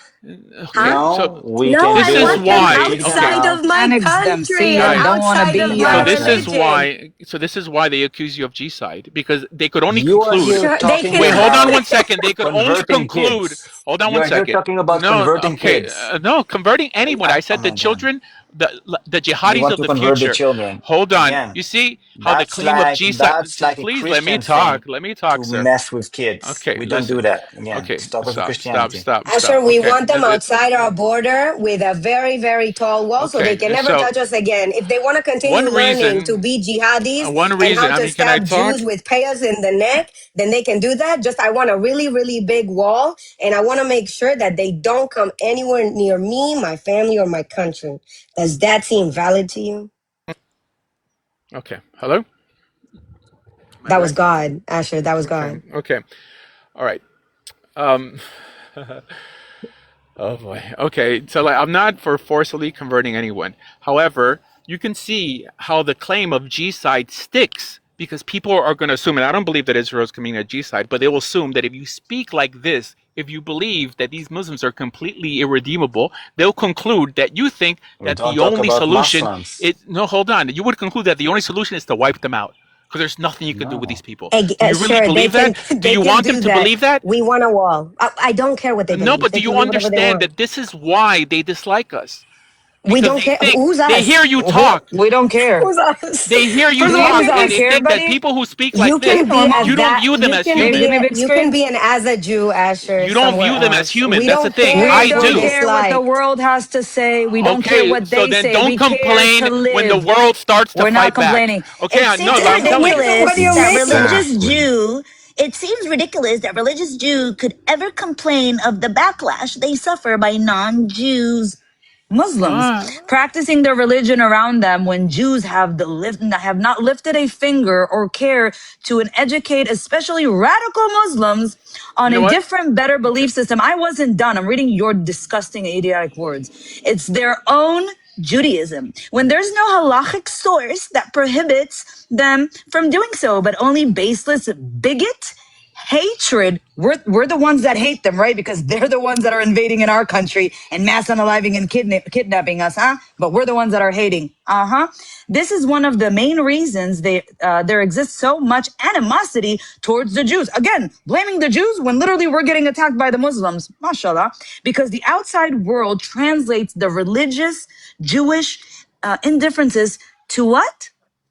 Okay. Huh? No, So we No, can I this is want do. them We why. kick them outside Okay. of out. my Annex them. country See, and I Right. don't want to outside be of So my your this is religion. why. So this is why they accuse you of G-side, because they could only You are conclude. here Sure, they talking can. Wait, hold on about 1 second. They could only converting conclude. kids. Hold on You one are here second. talking about No, converting okay, kids. no, converting anyone. I said Oh the my God. children, the You jihadis want of to the convert the future. children. Hold on. Again, You see how the claim of G-side. that's like a Please let me Christian thing talk. Let me to talk, sir. mess with kids. Okay, We don't do listen. that. Again, Okay, stop with the stop, stop, Christianity. stop, stop. Asher, we Okay, want them outside our border with a very, very tall wall so they can okay. never So touch us again. If they want to continue one learning to reason, be jihadis one and reason. how I to mean, can I stab talk? Jews with payas in the neck, then they can do that. Just I want a really, really big wall, and I want to make sure that they don't come anywhere near me, my family, or my country. Does that seem valid to you? Okay. Hello. Am I That was back? God, Asher. That was Okay. God. Okay. All right. Um. Oh boy. Okay. So like, I'm not for forcibly converting anyone. However, you can see how the claim of G-side sticks because people are going to assume, and I don't believe that Israel is committing a G-side, but they will assume that if you speak like this, if you believe that these Muslims are completely irredeemable, they'll conclude that you think We that don't the talk only about solution Muslims. is no. Hold on. You would conclude that the only solution is to wipe them out. because there's nothing you can do with these people. Hey, Do you really sure, they believe can. that? Do They you can want them do to that. believe that? We want a wall. I don't care what they No, believe. but They do can you do whatever they understand want. that this is why they dislike us? We Because don't they care. think Who's they hear us? you talk. We don't care. Who's us? They hear you First of all, talk, give me and big they scare, think that buddy. people who speak You like Hey, can this, be normal. as you don't that. view them You as can Give human. be. me big You can screen. be an as a Jew, Asher, You don't somewhere view them as else. human. We That's the don't thing. care We I what they don't do. care what the dislike. world has to say. We don't care Okay, what so they then say. don't We care complain to when the live. world starts to We're not fight back. complaining. Okay, It no, seems I'm telling you. What ridiculous do you that mean? religious Exactly. Jew. It seems ridiculous that religious Jew could ever complain of the backlash they suffer by non-Jews. Muslims practicing their religion around them when Jews have not lifted a finger or care to educate, especially radical Muslims, on You know a what? different, better belief system. I wasn't done. I'm reading your disgusting, idiotic words. It's their own Judaism. When there's no halachic source that prohibits them from doing so, but only baseless bigot hatred. We're the ones that hate them, right? Because they're the ones that are invading in our country and mass unaliving and kidnapping us, huh? But we're the ones that are hating. This is one of the main reasons there exists so much animosity towards the Jews. Again, blaming the Jews when literally we're getting attacked by the Muslims, mashallah, because the outside world translates the religious Jewish indifferences to what?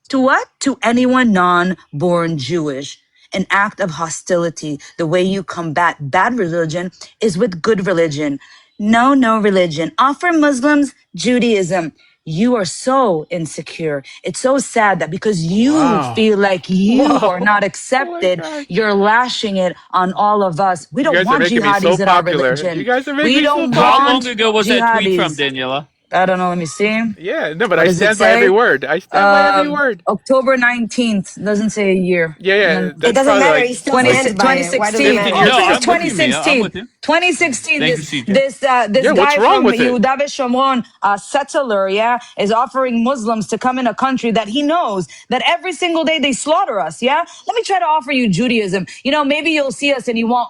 To what? To anyone non-born Jewish. An act of hostility. The way you combat bad religion is with good religion. No religion. Offer Muslims Judaism. You are so insecure. It's so sad that because you Wow. feel like you are Wow. not Oh my accepted, gosh. you're lashing it on all of us. We You don't guys are want making me so jihadis in our popular. You religion. guys are making We me so don't How long want popular. ago was that tweet from, jihadis. Daniela? I don't know. Let me see. Yeah, no, but What I does it stand by every say? word. I stand by every word. October 19th. Doesn't say a year. Yeah, And yeah, then It that's doesn't probably matter. like He still 20, like stands by it. Why does it 2016. 15 Oh, matter? years No, this is ago. I'm with you, Mia. I'm 2016. with you. 2016. Thank you, CJ. This Yeah, what's guy wrong from with it? Yehuda Shomron, a settler, yeah, is offering Muslims to come in a country that he knows that every single day they slaughter us. Yeah, let me try to offer you Judaism. Maybe you'll see us and you won't,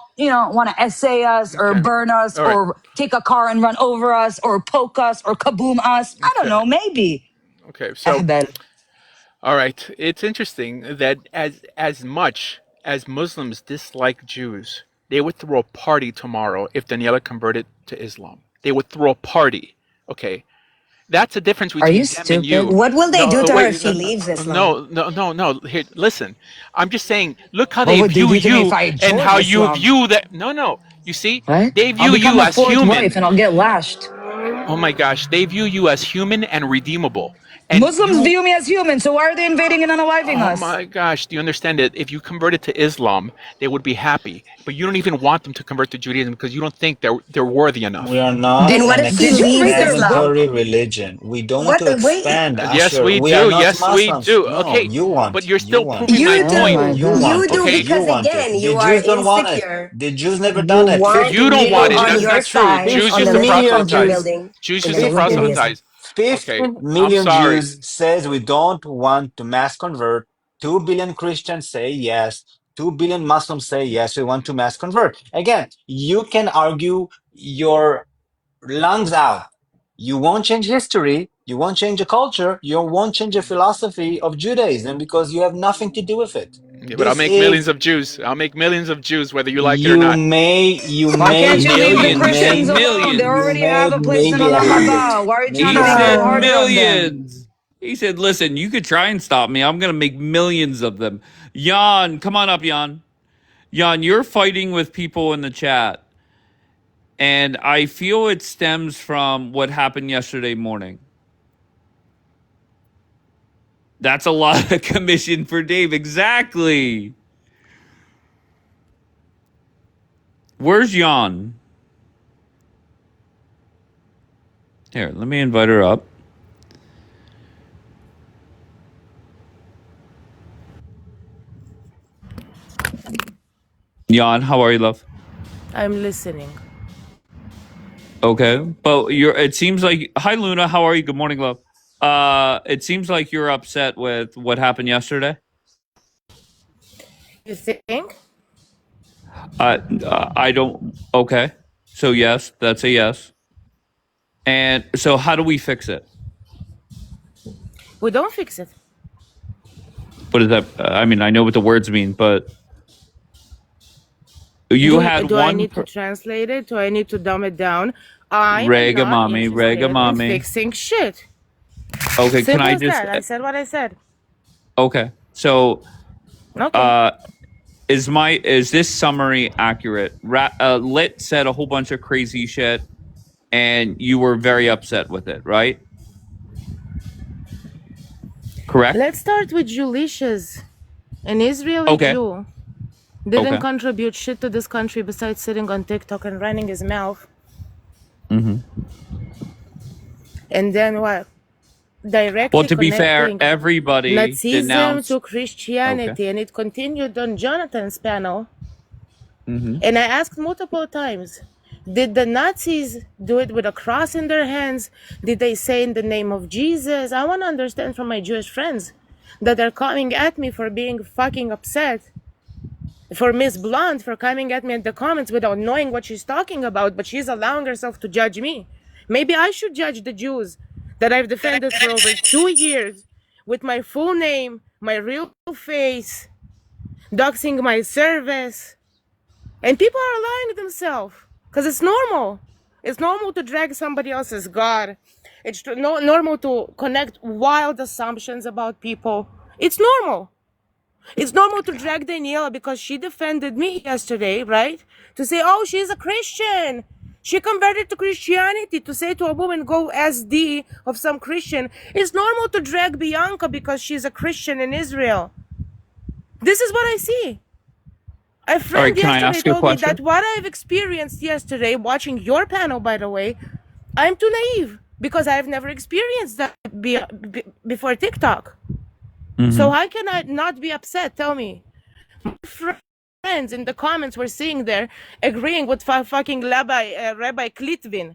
want to essay us or Okay. burn us All right. or take a car and run over us or poke us or kaboom us. I don't Okay. know. Maybe. Okay. So, Ahbel. all right. It's interesting that as much as Muslims dislike Jews, they would throw a party tomorrow if Daniela converted to Islam. They would throw a party. Okay. That's the difference Are you between them and stupid? you. What will they No, do to her if wait, she leaves Islam? no. Here, listen. I'm just saying. Look how What they would they view do to me if you I and join how you Islam? view that. No. You see, What? they I'll view become you a as fourth wife human. and I'll get lashed. Oh my gosh, they view you as human and redeemable, and Muslims you. view me as human, so why are they invading and unaliving Oh us? my gosh, do you understand that if you converted to Islam, they would be happy, but you don't even want them to convert to Judaism because you don't think they're worthy We enough. are not And what an if she Did you leaves read their Islam? explanatory book? religion. We don't want What? to Wait. expand, Yes, Asher. we We are do. not Yes, we Muslims. do. No, Okay, you but want. you're You still want. proving my You Oh point. my do. You god. You want do it. Okay, You because want it. again, The you are Jews don't want it. insecure. The Jews never You done it. want you don't people want it. Fifteen, on That's your not true. side Jews on used the to 15 million culture proselytize. Jews. building Jews in used the to 15, Judaism. proselytize. Okay, 15 I'm million sorry. Jews says we don't want to mass convert. 2 billion Christians say yes. 2 billion Muslims say yes, we want to mass convert. Again, you can argue your lungs out. You won't change history. You won't change the culture. You won't change the philosophy of Judaism because you have nothing to do with it. Yeah, but I'll This make millions is of Jews. I'll make millions of Jews whether you like it or you not. may you Why can't may you leave the you Millions. He said Christians may alone? They you millions. already may have a place in maybe Olam 100, Haba. Why are you trying maybe to He make it said 100. harder on them? millions. He said, listen, you could try and stop me. I'm going to make millions of them. Jan, come on up, Jan. Jan, you're fighting with people in the chat. And I feel it stems from what happened yesterday morning. That's a lot of commission for Dave. Exactly. Where's Jan? Here, let me invite her up. Jan, how are you, love? I'm listening. Okay. But it seems like hi Luna, how are you? Good morning, love. It seems like you're upset with what happened yesterday. You think? I don't okay. So yes, that's a yes. And so how do we fix it? We don't fix it. What does that? I mean, I know what the words mean, but you had Do I one need to translate it? Do I need to dumb it down? I'm not regamami, interested in regamami. fixing shit. Okay, can Simple I as just? that. I said what I said. Okay, so Okay. is this summary accurate? Lit said a whole bunch of crazy shit, and you were very upset with it, right? Correct. Let's start with Julicious. An Israeli Okay. Jew didn't Okay. contribute shit to this country besides sitting on TikTok and running his mouth. Mm-hmm. And then what? Directly Well, to be fair, connecting everybody Nazism denounced. to Christianity, and it continued on Jonathan's panel. Mm-hmm. And I asked multiple times, did the Nazis do it with a cross in their hands? Did they say in the name of Jesus? I want to understand from my Jewish friends that are coming at me for being fucking upset. For Miss Blonde for coming at me in the comments without knowing what she's talking about, but she's allowing herself to judge me. Maybe I should judge the Jews that I've defended for over 2 years with my full name, my real face, doxing my service. And people are allowing themselves because it's normal. It's normal to drag somebody else's God. It's normal to connect wild assumptions about people. It's normal. It's normal to drag Daniela because she defended me yesterday, right? To say, oh, she's a Christian. She converted to Christianity. To say to a woman, go SD of some Christian. It's normal to drag Bianca because she's a Christian in Israel. This is what I see. A friend can I yesterday ask you a told me question? that what I've experienced yesterday, watching your panel, by the way, I'm too naive because I've never experienced that before TikTok. Mm-hmm. So how can I not be upset? Tell me. My friends in the comments were sitting there agreeing with fucking Rabbi Klitvin.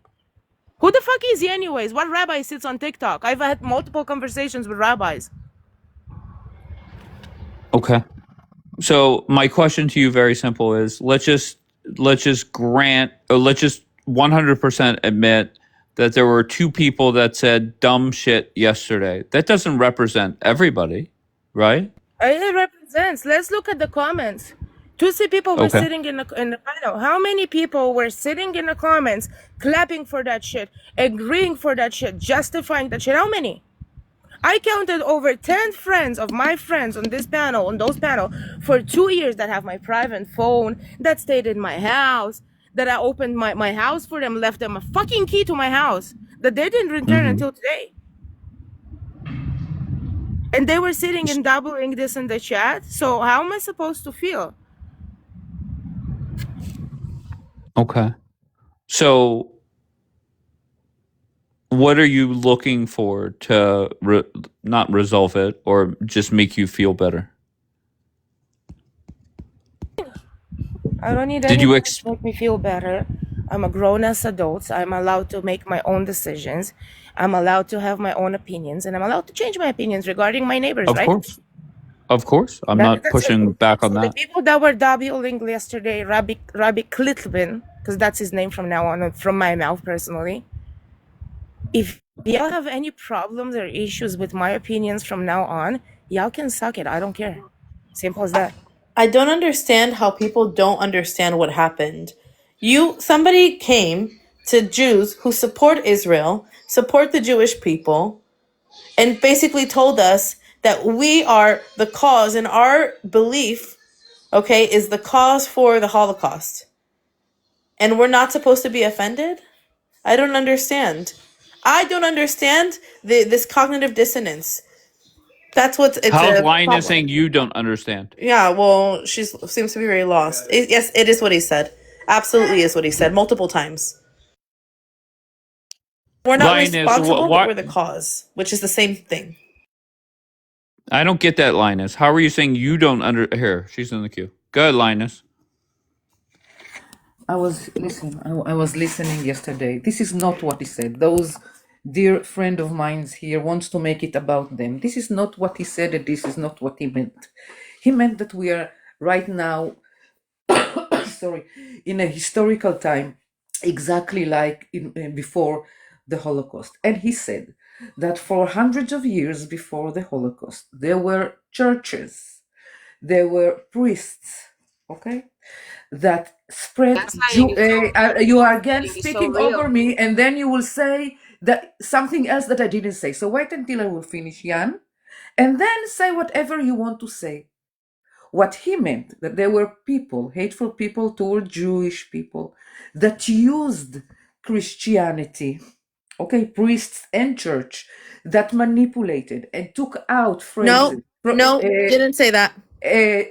Who the fuck is he anyways? What rabbi sits on TikTok? I've had multiple conversations with rabbis. Okay. So my question to you, very simple, is let's just 100% admit that there were two people that said dumb shit yesterday. That doesn't represent everybody, right? It represents. Let's look at the comments. 2 people were Okay. sitting in the panel. How many people were sitting in the comments, clapping for that shit, agreeing for that shit, justifying that shit? How many? I counted over 10 friends of my friends on this panel, on those panel, for 2 years that have my private phone, that stayed in my house, that I opened my house for them, left them a fucking key to my house, that they didn't return until today. And they were sitting and doubling this in the chat. So how am I supposed to feel? Okay. So what are you looking for to not resolve it or just make you feel better? I don't need Did you anything to make me feel better. I'm a grown-ass adult. I'm allowed to make my own decisions. I'm allowed to have my own opinions, and I'm allowed to change my opinions regarding my neighbors, Of right? course. Of course. I'm not That's pushing it. back on So the that. people that were doubling yesterday, Rabbi Klitvin, because that's his name from now on, from my mouth personally. If y'all have any problems or issues with my opinions from now on, y'all can suck it. I don't care. Simple as that. I don't understand how people don't understand what happened. Somebody came to Jews who support Israel, support the Jewish people, and basically told us that we are the cause, and our belief, okay, is the cause for the Holocaust. And we're not supposed to be offended? I don't understand. I don't understand this cognitive dissonance. That's what's it's How's a Linus problem. saying you don't understand? Yeah, well, she seems to be very lost. Yes, it is what he said. Absolutely is what he said multiple times. We're not Linus, responsible, but what? we're the cause, which is the same thing. I don't get that, Linus. How are you saying you don't here? She's in the queue. Go ahead, Linus. I was listening yesterday. This is not what he said. Those dear friend of mine here wants to make it about them. This is not what he said, and this is not what he meant. He meant that we are right now, in a historical time, exactly like before the Holocaust. And he said that for hundreds of years before the Holocaust, there were churches, there were priests, okay, that spread Gaslighting is so real. you are again Gaslighting is so speaking over real. me, and then you will say that something else that I didn't say. So wait until I will finish, Jan, and then say whatever you want to say. What he meant, that there were people, hateful people toward Jewish people, that used Christianity, okay, priests and church, that manipulated and took out No, phrases. no, didn't say that.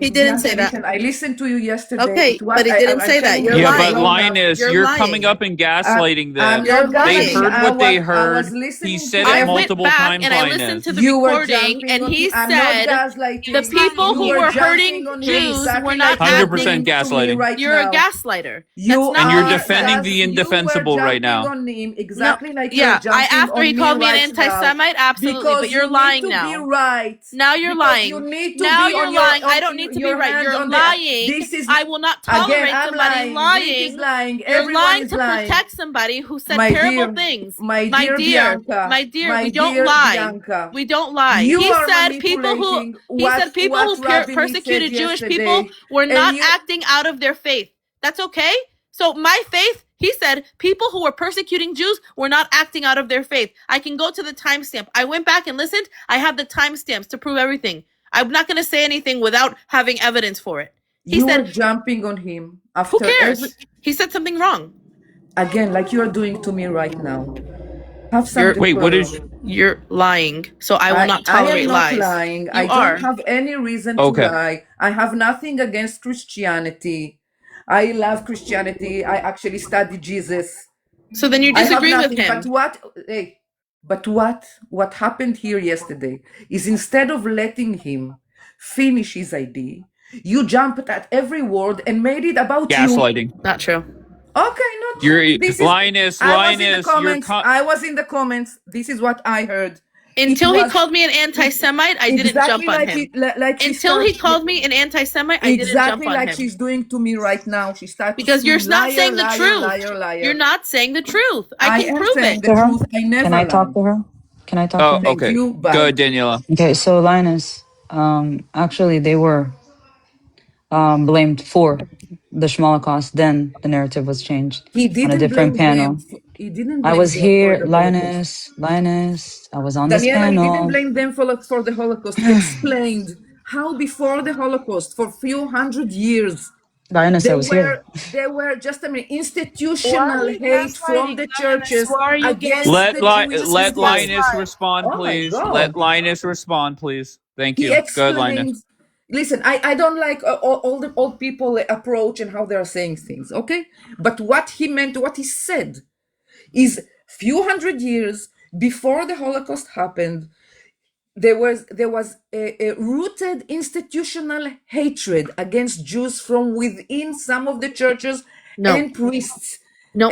He didn't Bianca, say that. listen, I listened to you yesterday. Okay, It was, but he didn't I'm say that. telling You're you, Yeah, I but lying. don't have. Linus, You're you're coming lying. up and gaslighting I'm them. You're not They gaslighting. lying. heard what they I was heard. He listening to said you. it I went multiple back times, and I listened to Linus. the You were recording, jumping and on him. he I'm not said the gaslighting. people You who were were jumping hurting on him Jews were exactly not like you're 100% doing acting. to me gaslighting. right You're a now. gaslighter. That's You not And what you're he are defending said. the you were indefensible right jumping now. on him No, exactly like you're yeah, jumping after he on me called me an right now anti-Semite, absolutely, but because you're you need lying to be now. right. Now you're Because you lying. need to Now be you're on your lying. I don't need to be your right. hands You're on the. lying. This is I will not again. tolerate I'm somebody lying. Greek is lying. lying. You're Everyone lying is to lying. protect somebody who said terrible things. My My dear dear, Bianca, my dear, my we don't dear lie. Bianca, We don't lie. you are manipulating He said people what who Rabbi said persecuted Jewish people yesterday, were and not you. acting out of their faith. That's okay. So my faith, he said, people who were persecuting Jews were not acting out of their faith. I can go to the timestamp. I went back and listened. I have the timestamps to prove everything. I'm not going to say anything without having evidence for it. He You were said, jumping on him who after every cares? He said something wrong. again, like you are doing to me right now. Have some You're Wait, what is. decorum. you're lying. So I will not I am tolerate not lies. lying. I You don't are. have any reason to Okay. lie. I have nothing against Christianity. I love Christianity. I actually study Jesus. So then you I have disagree with nothing. him. But what happened here yesterday is instead of letting him finish his idea, you jumped at every word and made it about you. Gaslighting. Not true. Okay, not true. You're. This is. Linus, I was in the Linus, you're. comments. I was in the comments. This is what I heard. It Until he was called me an anti-Semite, I didn't jump exactly on like him. like she Until he starts called me an anti-Semite, I didn't jump exactly on like him. she's doing to me right now. She starts to Because you're scream, not liar, saying the liar, truth. liar, liar. You're not saying the truth. I I can am prove saying it. the To her? truth. I never Can I lie. talk to her? Can I talk to Oh, her? Thank okay. you. Go Bye. ahead, Daniela. Okay, so Linus, actually they were blamed for the Holocaust. Then the narrative was changed He on a didn't different blame them. panel. He didn't I blame was them for here, the Holocaust. Linus. I was on this Daniela, he didn't panel. blame them for the Holocaust. He explained how before the Holocaust, for a few hundred years, Linus, I was here. there were just Why are institutional you hate from gaslighting, the Lioness? churches Why are you against Let the gaslighting? Jewish This is let people. Linus gaslight. respond, Oh my please. Let God. Linus respond, please. Thank He you. Go ahead, Linus. explained. Listen, I don't like all the old people approach and how they are saying things, okay? But what he meant, what he said, is few hundred years before the Holocaust happened, there was a rooted institutional hatred against Jews from within some of the churches No. and priests. No.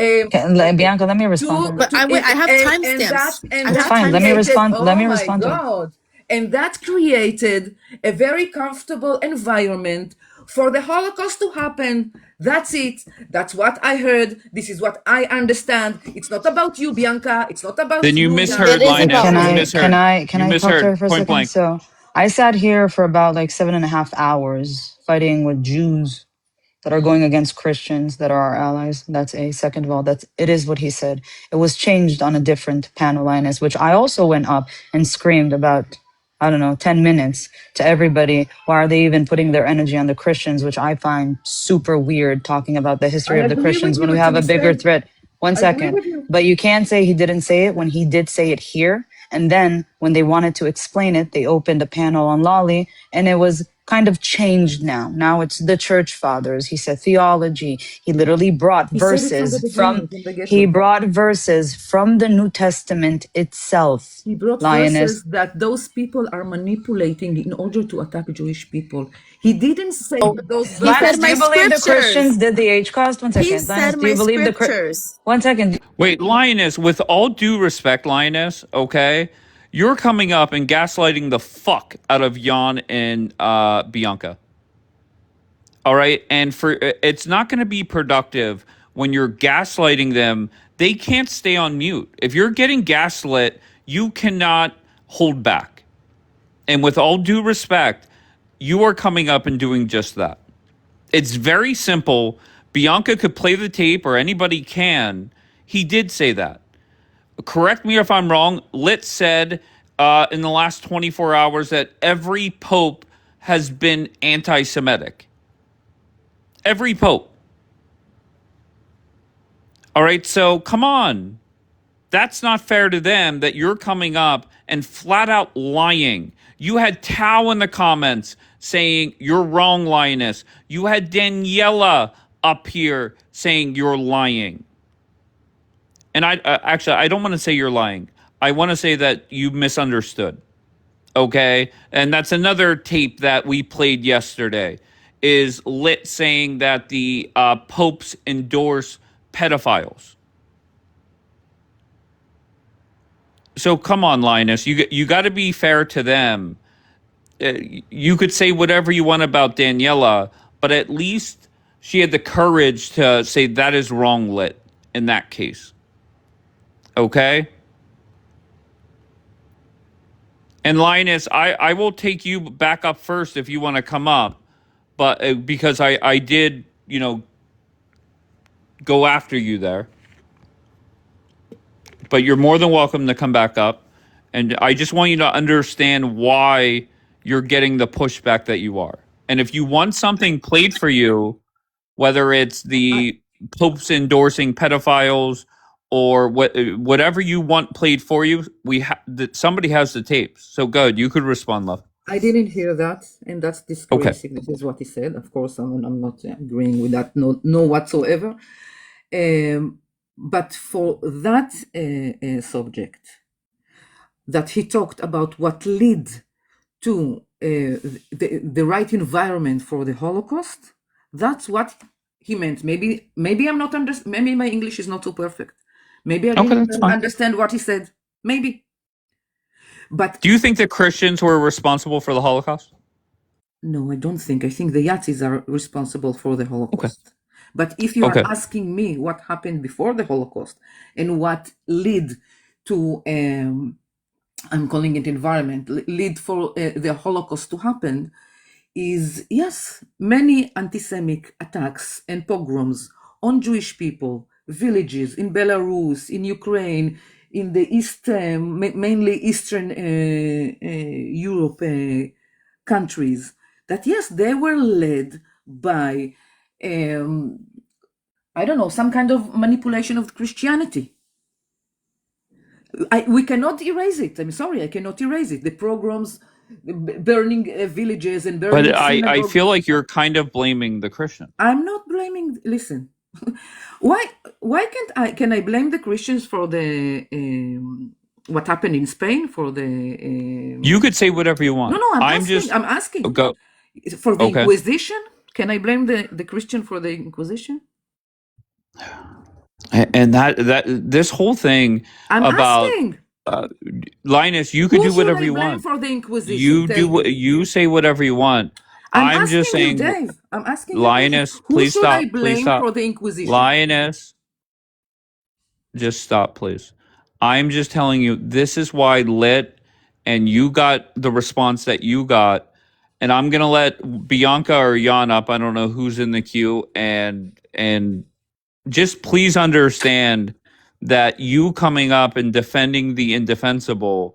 Bianca, let me respond to her. But I have timestamps. I And It's have that fine. Let me timestamps. created, respond. Let oh me my respond to her. God, and that created a very comfortable environment for the Holocaust to happen. That's it. That's what I heard. This is what I understand. It's not about you, Bianca. It's not about Then you you, It misheard, Jan. is Linus. about Can You me. misheard. You I talk to her misheard. for a Point second? blank. So I sat here for about like 7.5 hours fighting with Jews that are going against Christians that are our allies. That's A. Second of all, it is what he said. It was changed on a different panel, Linus, which I also went up and screamed about, I don't know, 10 minutes to everybody. Why are they even putting their energy on the Christians, which I find super weird, talking about the I history of the agree with Christians when you. we To have be a bigger said, threat. One I agree second. with you. But you can't say he didn't say it when he did say it here. And then when they wanted to explain it, they opened a panel on Lolly and it was kind of changed now. Now it's the church fathers. He said theology. He literally brought He said it from the verses beginning, from the he get-go. brought verses from the New Testament itself, He brought Lioness. verses that those people are manipulating in order to attack Jewish people. He didn't say that those He said Linus, do verses. my you believe the scriptures. Christians did the H cost? One He second. said Linus, do my you believe scriptures. One second. Wait, Linus, with all due respect, Linus, okay? You're coming up and gaslighting the fuck out of Jan and Bianca. All right? And for it's not going to be productive when you're gaslighting them. They can't stay on mute. If you're getting gaslit, You cannot hold back. And with all due respect, you are coming up and doing just that. It's very simple. Bianca could play the tape, or anybody can. He did say that. Correct me if I'm wrong. Lit said in the last 24 hours that every pope has been anti-Semitic. Every pope. All right, so come on. That's not fair to them that you're coming up and flat out lying. You had Tao in the comments saying you're wrong, Lioness. You had Daniela up here saying you're lying. And I don't want to say you're lying. I want to say that you misunderstood. Okay? And that's another tape that we played yesterday, is Lit saying that the popes endorse pedophiles. So come on, Linus. You got to be fair to them. You could say whatever you want about Daniela, but at least she had the courage to say that is wrong, Lit, in that case. Okay? And Linus, I will take you back up first if you want to come up, but because I did, go after you there. But you're more than welcome to come back up. And I just want you to understand why you're getting the pushback that you are. And if you want something played for you, whether it's the popes endorsing pedophiles or whatever you want played for you, somebody has the tapes. So good, you could respond, love. I didn't hear that, and that's Okay. disgracing. This is what he said. Of course, I'm not agreeing with that, no whatsoever. But for that subject, that he talked about what led to the right environment for the Holocaust, that's what he meant. Maybe I'm not maybe my English is not so perfect. Maybe I didn't understand what he said. Maybe. But do you think that Christians were responsible for the Holocaust? No, I don't think. I think the Yazidis are responsible for the Holocaust. Okay. But if you are asking me what happened before the Holocaust and what led to, I'm calling it environment, lead for the Holocaust to happen, is yes, many anti-Semitic attacks and pogroms on Jewish people, villages in Belarus, in Ukraine, in the East, mainly Eastern Europe countries, that yes, they were led by, I don't know, some kind of manipulation of Christianity. We cannot erase it. I'm sorry, I cannot erase it. The pogroms, burning villages and burning synagogues. But I feel like you're kind of blaming the Christians. I'm not blaming. Listen, why can I blame the Christians for the what happened in Spain, for the? You could say whatever you want. No, I'm asking. Go. For the Inquisition, can I blame the Christian for the Inquisition? And that this whole thing about asking. Linus, you could do whatever you want. For the Inquisition, you say whatever you want. I'm just saying, you, Dave. I'm asking Linus, you, please stop. Who should I blame for the Inquisition? Linus, just stop, please. I'm just telling you, this is why Lit and you got the response that you got. And I'm going to let Bianca or Jan up. I don't know who's in the queue. And just please understand that you coming up and defending the indefensible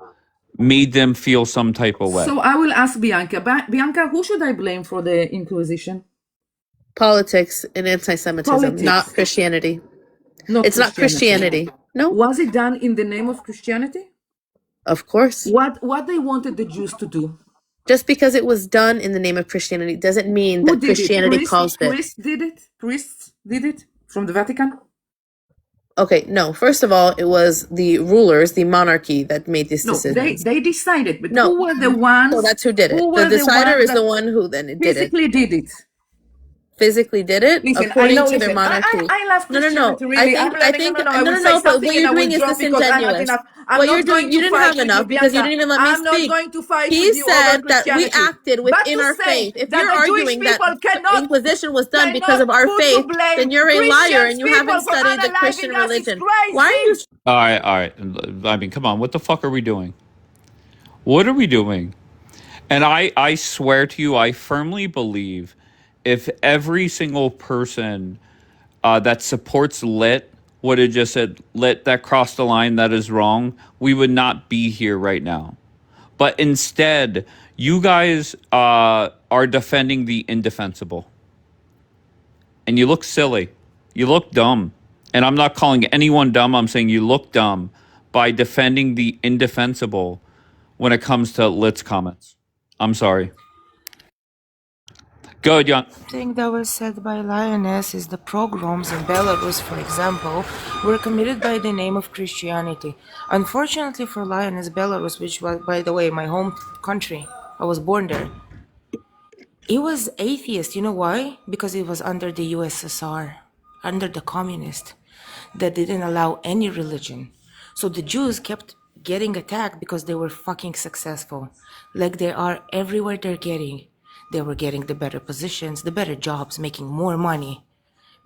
made them feel some type of way. So I will ask Bianca. Bianca, who should I blame for the Inquisition? Politics and anti-Semitism, not Christianity. It's not Christianity. No. Was it done in the name of Christianity? Of course. What they wanted the Jews to do? Just because it was done in the name of Christianity doesn't mean that Christianity caused it. Priests did it? Priests did it from the Vatican? Okay, no. First of all, it was the rulers, the monarchy, that made this decision. No, they decided, but who were the ones? So that's who did it. The decider is the one who then did it. Physically did it. physically did it Listen, according to their monarchy. I love No, no, no. Christianity, really. I think, No, I no, will no, say no. But something what and you're I will doing is drop because I have disingenuous. enough. I'm What you're not doing, going you to didn't fight have with you, enough because you Bianca. didn't even let me I'm not speak. going to fight He with you over said that we Christianity. acted But within to our say faith. If that you're the Jewish arguing that people Inquisition was done because of our put to faith, then blame you're a liar Christian and you people haven't for studied the Christian unaliving us, it's religion. Why are you? crazy. All right, all right. I mean, come on. What the fuck are we doing? What are we doing? And I swear to you, I firmly believe if every single person that supports lit would have just said, lit, that crossed the line, that is wrong, we would not be here right now. But instead, you guys are defending the indefensible. And you look silly. You look dumb. And I'm not calling anyone dumb. I'm saying you look dumb by defending the indefensible when it comes to Lit's comments. I'm sorry. Go ahead, Jan. Thing that was said by Lioness is the pogroms in Belarus, for example, were committed by the name of Christianity. Unfortunately for Lioness, Belarus, which was, by the way, my home country, I was born there, it was atheist. You know why? Because it was under the USSR, under the communist, that didn't allow any religion. So the Jews kept getting attacked because they were fucking successful. Like they are everywhere they're getting. They were getting the better positions, the better jobs, making more money,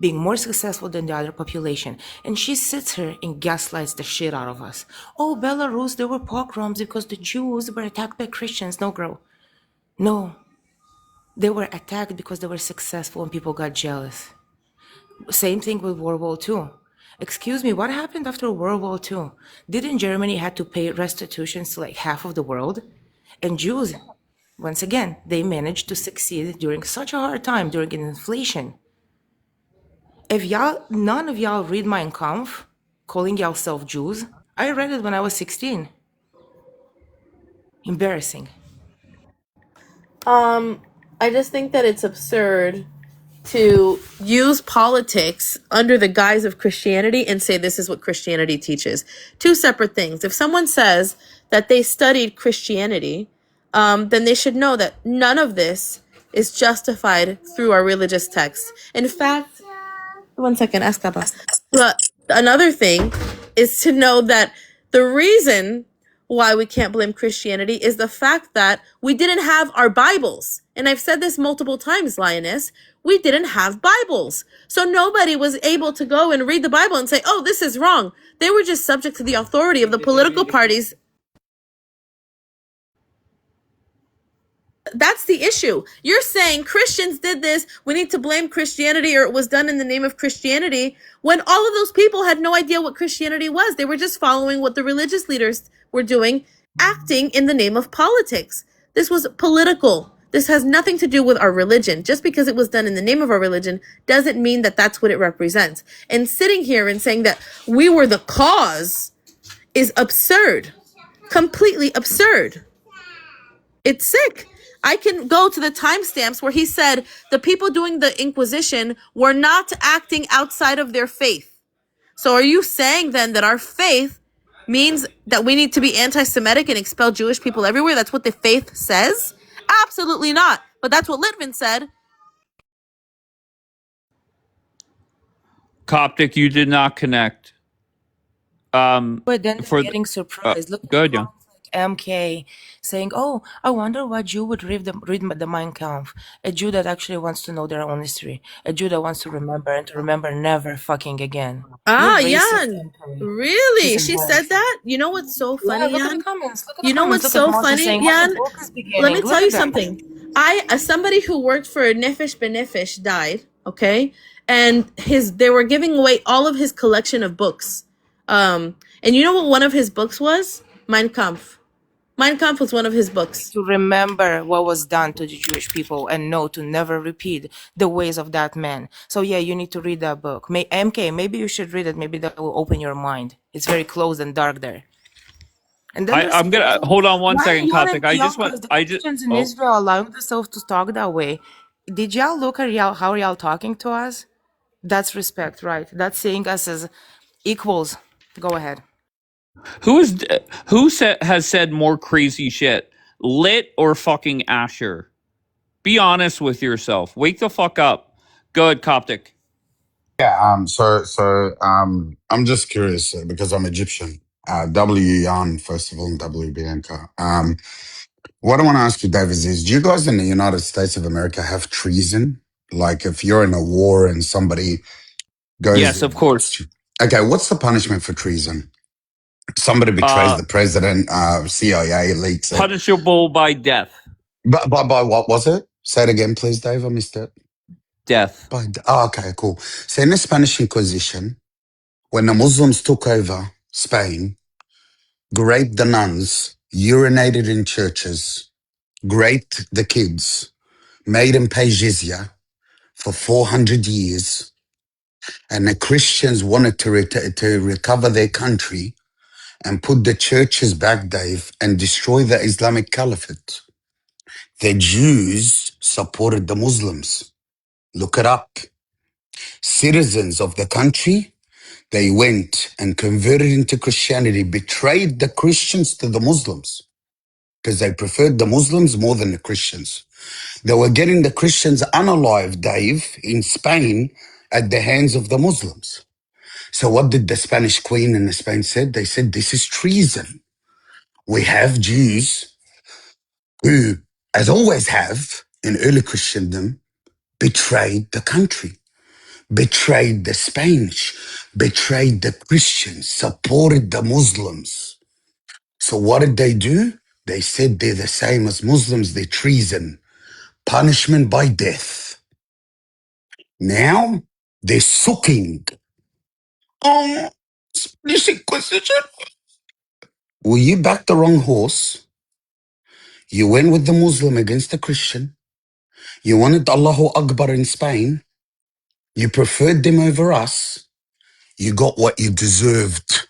being more successful than the other population. And she sits here and gaslights the shit out of us. Oh, Belarus, there were pogroms because the Jews were attacked by Christians. No, girl. No. They were attacked because they were successful and people got jealous. Same thing with World War II. Excuse me, what happened after World War II? Didn't Germany had to pay restitutions to like half of the world? And Jews, once again, they managed to succeed during such a hard time, during an inflation. If none of y'all read Mein Kampf, calling yourself Jews, I read it when I was 16. Embarrassing. I just think that it's absurd to use politics under the guise of Christianity and say this is what Christianity teaches. Two separate things. If someone says that they studied Christianity, then they should know that none of this is justified through our religious texts. In fact, one second, ask Papa. But another thing is to know that the reason why we can't blame Christianity is the fact that we didn't have our Bibles. And I've said this multiple times, Lioness. We didn't have Bibles. So nobody was able to go and read the Bible and say, oh, this is wrong. They were just subject to the authority of the political parties. That's the issue. You're saying Christians did this, we need to blame Christianity, or it was done in the name of Christianity, when all of those people had no idea what Christianity was. They were just following what the religious leaders were doing, acting in the name of politics. This was political. This has nothing to do with our religion. Just because it was done in the name of our religion doesn't mean that that's what it represents. And sitting here and saying that we were the cause is absurd. Completely absurd. It's sick. I can go to the timestamps where he said the people doing the Inquisition were not acting outside of their faith. So are you saying then that our faith means that we need to be anti-Semitic and expel Jewish people everywhere? That's what the faith says? Absolutely not. But that's what Litvin said. Coptic, you did not connect. But then they're For getting surprised. Look at Go ahead, Jan. MK saying, oh, I wonder what Jew would read the Mein Kampf. A Jew that actually wants to know their own history. A Jew that wants to remember and to remember never fucking again. Ah, You're racist, Jan. MK. Really? She's She said embarrassed. that? You know what's so Yeah, funny, look at the Jan? comments. Look at You the know comments. what's Look at so Moshe funny, saying, Jan? the book is beginning. Let me Look tell at you that. something. As somebody who worked for Nefesh Benefesh died, okay? And they were giving away all of his collection of books. And you know what one of his books was? Mein Kampf. Mein Kampf was one of his books. To remember what was done to the Jewish people and know to never repeat the ways of that man. So yeah, you need to read that book. MK, maybe you should read it. Maybe that will open your mind. It's very closed and dark there. And then I'm gonna hold on one why second, y'all Coptic. the Christians in Israel allowing themselves to talk that way? Did y'all look at how y'all talking to us? That's respect, right? That's seeing us as equals. Go ahead. has said more crazy shit, Lit or fucking Asher? Be honest with yourself. Wake the fuck up. Go ahead, Coptic. Yeah. I'm just curious because I'm Egyptian. W Yan, first of all, and W Bianca. What I want to ask you, David, is do you guys in the United States of America have treason? Like if you're in a war and somebody goes Yes, of course. against you. Okay, what's the punishment for treason? Somebody betrays the president, CIA leaks it. Punishable by death. But by what was it? Say it again, please, Dave. I missed it. Death. Okay, cool. So in the Spanish Inquisition, when the Muslims took over Spain, raped the nuns, urinated in churches, raped the kids, made them pay jizya for 400 years, and the Christians wanted to recover their country and put the churches back, Dave, and destroy the Islamic Caliphate. The Jews supported the Muslims. Look it up. Citizens of the country, they went and converted into Christianity, betrayed the Christians to the Muslims because they preferred the Muslims more than the Christians. They were getting the Christians unalive, Dave, in Spain at the hands of the Muslims. So what did the Spanish Queen in Spain said? They said, this is treason. We have Jews who, as always have in early Christendom, betrayed the country, betrayed the Spanish, betrayed the Christians, supported the Muslims. So what did they do? They said they're the same as Muslims, they're treason, punishment by death. Now they're sucking on Spanish Inquisition. Well, you backed the wrong horse. You went with the Muslim against the Christian. You wanted Allahu Akbar in Spain. You preferred them over us. You got what you deserved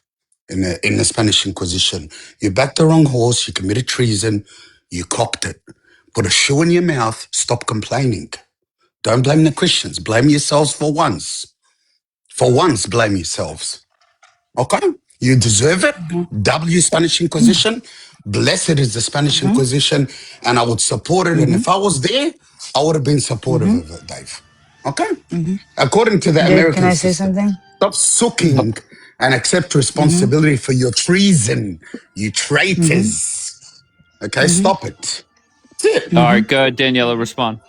in the Spanish Inquisition. You backed the wrong horse. You committed treason. You copped it. Put a shoe in your mouth. Stop complaining. Don't blame the Christians. Blame yourselves for once. For once, blame yourselves. Okay? You deserve it. W Spanish Inquisition. Blessed is the Spanish Inquisition. And I would support it. And if I was there, I would have been supportive of it, Dave. Okay? According to the Dave, can American I say system. something? Stop sucking and accept responsibility for your treason, you traitors. Okay? Stop it. That's it. All right, go ahead, Daniela, respond.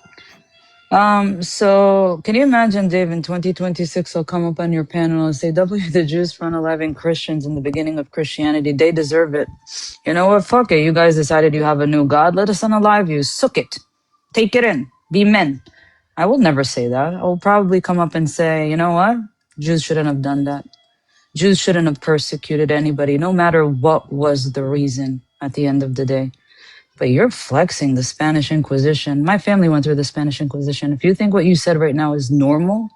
So can you imagine, Dave, in 2026, I'll come up on your panel and say, W, the Jews for unaliving Christians in the beginning of Christianity, they deserve it. You know what? Fuck it. You guys decided you have a new God. Let us unalive you. Suck it. Take it in. Be men. I will never say that. I will probably come up and say, you know what? Jews shouldn't have done that. Jews shouldn't have persecuted anybody, no matter what was the reason at the end of the day. But you're flexing the Spanish Inquisition. My family went through the Spanish Inquisition. If you think what you said right now is normal,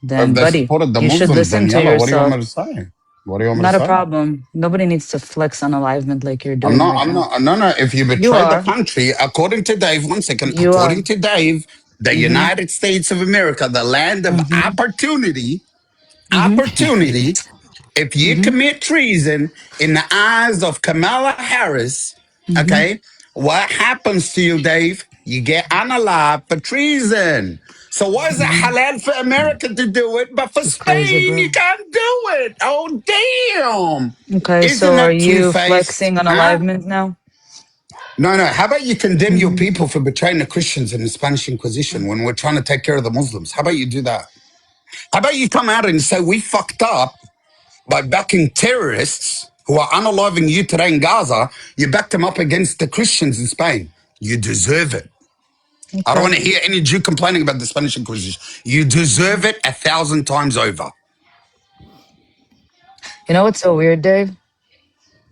then, They buddy, supported the you should Muslims, listen to Daniela. What do you want yourself. me to say? What do you want me to Not a say? problem. Nobody needs to flex unalivement like you're doing right now. No. If you You betray the are. country, according to Dave, one second, You are. according to Dave, the Mm-hmm. United States of America, the land of Mm-hmm. opportunity, if you Mm-hmm. commit treason in the eyes of Kamala Harris, Mm-hmm. okay, what happens to you, Dave? You get unalive for treason. So why is it halal for America to do it, but for This is crazy, Spain bro. you can't do it? Oh, damn. Okay, Isn't so are that you two-faced? flexing Huh? unalivement now? No. How about you condemn your Mm-hmm. people for betraying the Christians in the Spanish Inquisition when we're trying to take care of the Muslims? How about you do that? How about you come out and say we fucked up by backing terrorists who are unaliving you today in Gaza? You backed them up against the Christians in Spain. You deserve it. I don't Okay. want to hear any Jew complaining about the Spanish Inquisition. You deserve it 1,000 times over. You know what's so weird, Dave?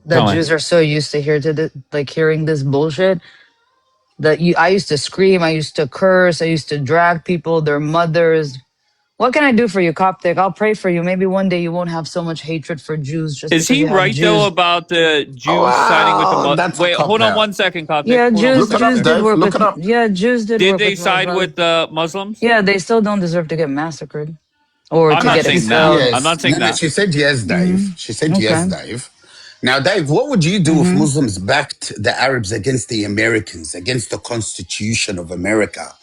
That Tell me. Jews are so used to hearing this bullshit that I used to scream, I used to curse, I used to drag people, their mothers. What can I do for you, Coptic? I'll pray for you. Maybe one day you won't have so much hatred for Jews just Is because he you have right though Jews. about the Jews siding with the Well, that's a Wait, cop hold on out. one second, Coptic. Yeah, Hold on one Jews Look it second, up, Jews Dave. did Dave. work Look with it up. Jews did Did work they with my side brother. with the Muslims? Yeah, they still don't deserve to get massacred or I'm to not get saying She said that. expelled. I'm yes. not saying No, that. she said yes, Dave. She said yes, Okay. Dave. Now, Dave, what would you do if Mm-hmm. Muslims backed the Arabs against the Americans, against the Constitution of America?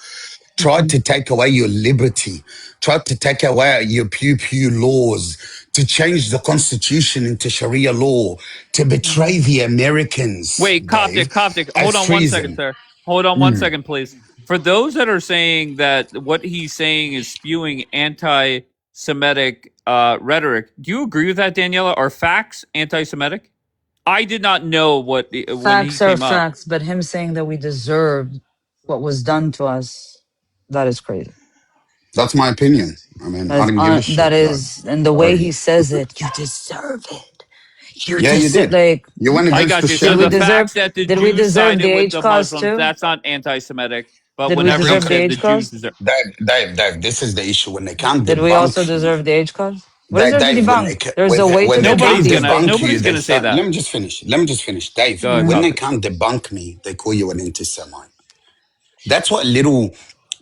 tried to take away your liberty, tried to take away your pew laws, to change the constitution into Sharia law, to betray the Americans, Wait, Dave, Coptic. Hold as on one second, treason. sir. Hold on one Mm. second, please. For those that are saying that what he's saying is spewing anti-Semitic rhetoric, do you agree with that, Daniela? Are facts anti-Semitic? I did not know when he Facts are came up. facts, but him saying that we deserved what was done to us, that is crazy. That's my opinion. I mean, I That is, don't give a that shit. Like, is, and the way whatever. he says it, you deserve it. You Yeah, you deserve, did. like, You went I against got the you. did So we the Shia. deserve, fact that the did we Jews deserve the sided with H the cause Muslims, too? that's not anti-Semitic. But Did we whenever he deserve the Okay. said the H Jews cause? deserve, Dave, this is the issue. When they can't Did we also debunk you, deserve the H cause? What is there to Dave, debunk? There's a way to when they debunk can't it. debunk you, nobody's they gonna say start. Let that. me just finish. Let me just finish, Dave. Go ahead, When they Coptic. can't debunk me, they call you an anti-Semite. That's what little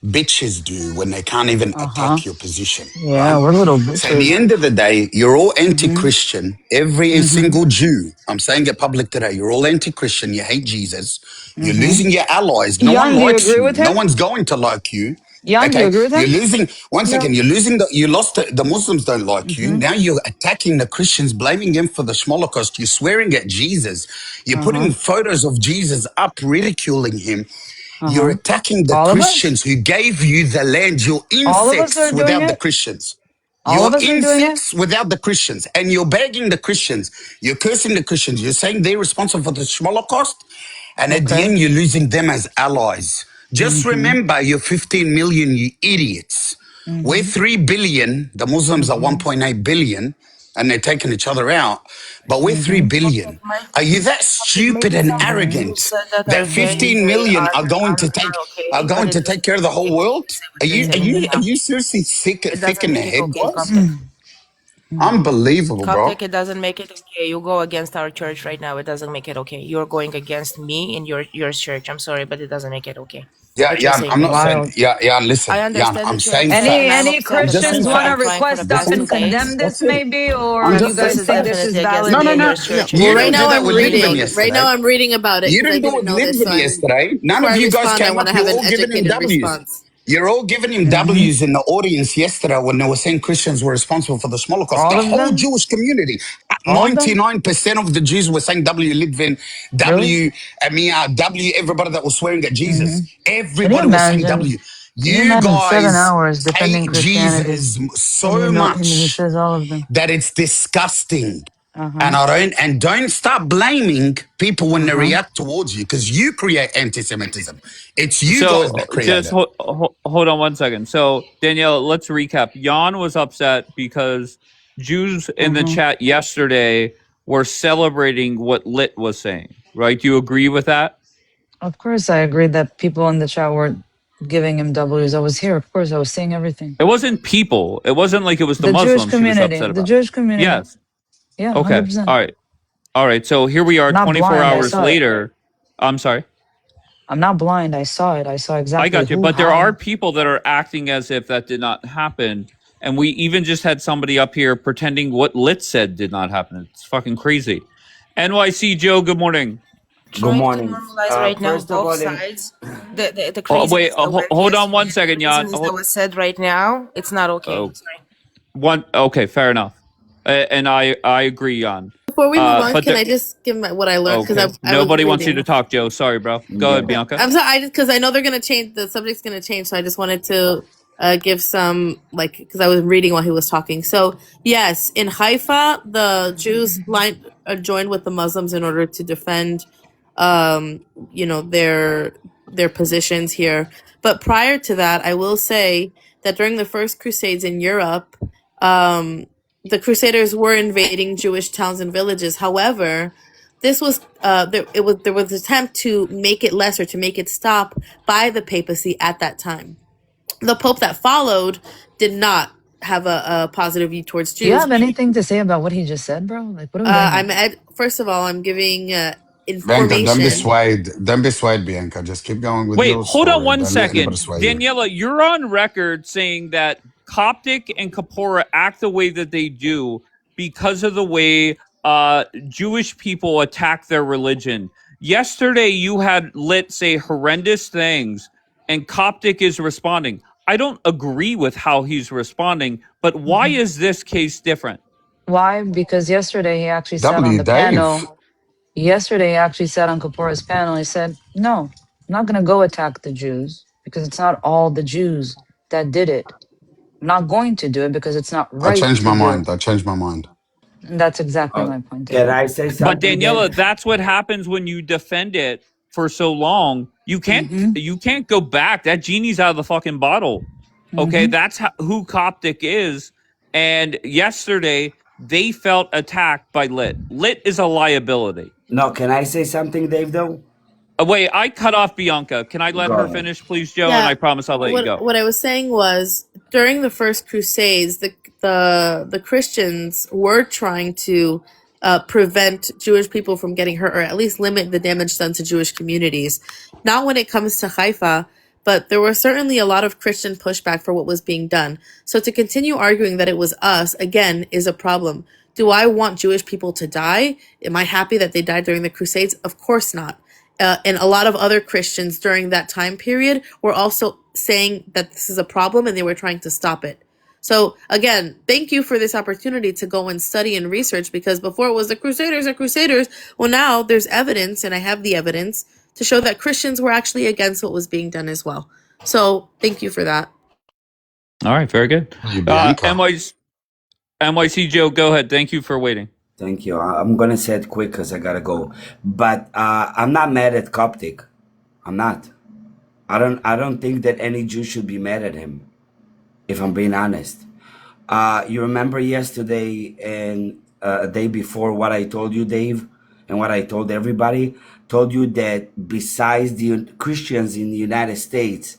bitches do when they can't even Uh-huh. attack your position, Yeah, right? we're little So at the bitches. end of the day, you're all Mm-hmm. anti-Christian. Every Mm-hmm. single Jew. I'm saying it public today. You're all anti-Christian. You hate Jesus. You're Mm-hmm. losing your allies. No one Jan, do you likes agree you. with No him? one's going to like you. Jan, do you Okay, agree with you're him? losing. One No. second, you're losing. You lost. The Muslims don't like you. Mm-hmm. Now you're attacking the Christians, blaming them for the Holocaust. You're swearing at Jesus. You're Uh-huh. putting photos of Jesus up, ridiculing him. You're Uh-huh. attacking the All of us? Christians who gave you the land. You're All of us insects are doing without the it? Christians. All You're of us are doing it? insects without the Christians, and you're begging the Christians. You're cursing the Christians. You're saying they're responsible for the Holocaust, and at the Okay. end, you're losing them as allies. Just Mm-hmm. remember, you're 15 million, you idiots. We're Mm-hmm. 3 billion. The Muslims are Mm-hmm. 1.8 billion, and they're taking each other out. But we're 3 Mm-hmm. billion. Are you that stupid Maybe and some of the Mm-hmm. Jews arrogant said that are that very, 15 very million are going to are take are okay, but going it to doesn't take care of the whole make it world? okay say what Are you're you are saying you right are now. you seriously It thick doesn't in the make it head, okay, boys? Coptic. Unbelievable, bro. Coptic, it doesn't make it okay. You go against our church right now. It doesn't make it okay. You're going against me and your church. I'm sorry, but it doesn't make it okay. Yeah, What you're Jan, saying I'm right not now. saying, Wild. yeah, I listen, Jan, understand I'm that you're saying upset, and I'm facts. Any upset I'm as just well. Christians saying I've want to been facts. crying for the request I'm just us past to saying 2 days. facts. condemn That's this it. maybe? I'm Or But you just this saying guys is think this facts. is definitely against valid? No, me no, and no. your church, You and Well, right didn't do now that I'm with Lidvin reading. Right now yesterday. I'm reading about it You because I didn't do it didn't with know this. So Lidvin yesterday. None before of I you guys respond, I came want up. to You're have an all giving him educated W's. response. You're all giving him Mm-hmm. W's in the audience yesterday when they were saying Christians were responsible for the Holocaust. The All of whole them? Jewish community, All of them? 99% of the Jews were saying W. Lidvin, Really? W. Amir, W. Everybody that was swearing at Jesus. Mm-hmm. Can you Everybody was saying imagine? W. Can you You imagine 7 guys hours defending hate Christianity? Jesus And so he much says all of them. that it's disgusting. Uh-huh. And don't start blaming people when they Uh-huh. react towards you because you create anti-Semitism. It's you guys So that create just it. hold on one second. So Danielle, let's recap. Jan was upset because Jews in the Uh-huh. chat yesterday were celebrating what Lit was saying. Right? Do you agree with that? Of course I agreed that people in the chat were giving him W's. I was here. Of course, I was seeing everything. It wasn't people. It wasn't like it was the The Jewish Muslims she was community. upset The about. Jewish community. Yes. Yeah, Okay. 100%. All right. All right. So here we are, I'm not 24 blind. I hours saw it. later. I'm sorry. I'm not blind. I saw it. I saw I exactly got you. who, But there are how. people that are acting as if that did not happen. And we even just had somebody up here pretending what Lit said did not happen. It's fucking crazy. NYC Joe, good morning. Good trying to morning. normalize right now First of both all, in sides. The Oh, wait, craziness that went hold on one yesterday and the second, Jan. craziness that was said right now, it's not okay. Oh, Sorry. okay, fair enough. And I agree, Jan. Before we move on, But can there, I just give what I learned because okay, I was nobody wants you reading. to talk, Joe. Sorry, bro. Go ahead, Yeah. Yeah, Bianca. I'm sorry. I just because I know they're gonna change the subject's gonna change, so I just wanted to give some because I was reading while he was talking. So yes, in Haifa, the Jews joined with the Muslims in order to defend, their positions here. But prior to that, I will say that during the first Crusades in Europe, the Crusaders were invading Jewish towns and villages. However, this was there was an attempt to make it lesser, to make it stop by the papacy at that time. The pope that followed did not have a positive view towards Do you Jews. have anything to say about what he just said, bro? Like, what are we doing here? First of all, I'm giving Bianca, don't be information. swayed. Don't be swayed, Bianca. Just keep going with Wait, your hold on story. one Don't let anybody second. sway you. Daniela, you're on record saying that Coptic and Kapora act the way that they do because of the way Jewish people attack their religion. Yesterday, you had Lit say horrendous things and Coptic is responding. I don't agree with how he's responding, but why is this case different? Why? Because yesterday he actually said on W the Dave. panel, yesterday he actually said on Kapora's panel, he said, no, I'm not going to go attack the Jews because it's not all the Jews that did it. I'm not going to do it because it's not I right changed to my do it. mind. I changed my mind. And that's exactly Uh, my point, can David. I say But something, Daniela, Dave? that's what happens when you defend it for so long. You can't go back. That genie's out of the fucking bottle. Okay, that's who Coptic is. And yesterday they felt attacked by Lit. Lit is a liability. No, can I say something, Dave, though? Wait, I cut off Bianca. Can I let Go her ahead. finish, please, Joe? And Yeah. I promise I'll let you go. What I was saying was during the first Crusades, the Christians were trying to prevent Jewish people from getting hurt, or at least limit the damage done to Jewish communities. Not when it comes to Haifa, but there was certainly a lot of Christian pushback for what was being done. So to continue arguing that it was us, again, is a problem. Do I want Jewish people to die? Am I happy that they died during the Crusades? Of course not. And a lot of other Christians during that time period were also saying that this is a problem and they were trying to stop it. So again, thank you for this opportunity to go and study and research, because before it was the Crusaders. Well, now there's evidence, and I have the evidence to show that Christians were actually against what was being done as well. So thank you for that. All right, very good. Hey, Bianca. NYC Joe, go ahead. Thank you for waiting. Thank you. I'm gonna say it quick because I gotta go. But I'm not mad at Coptic. I'm not. I don't think that any Jew should be mad at him, if I'm being honest. You remember yesterday and a day before what I told you, Dave, and what I told everybody? Told you that besides the Christians in the United States,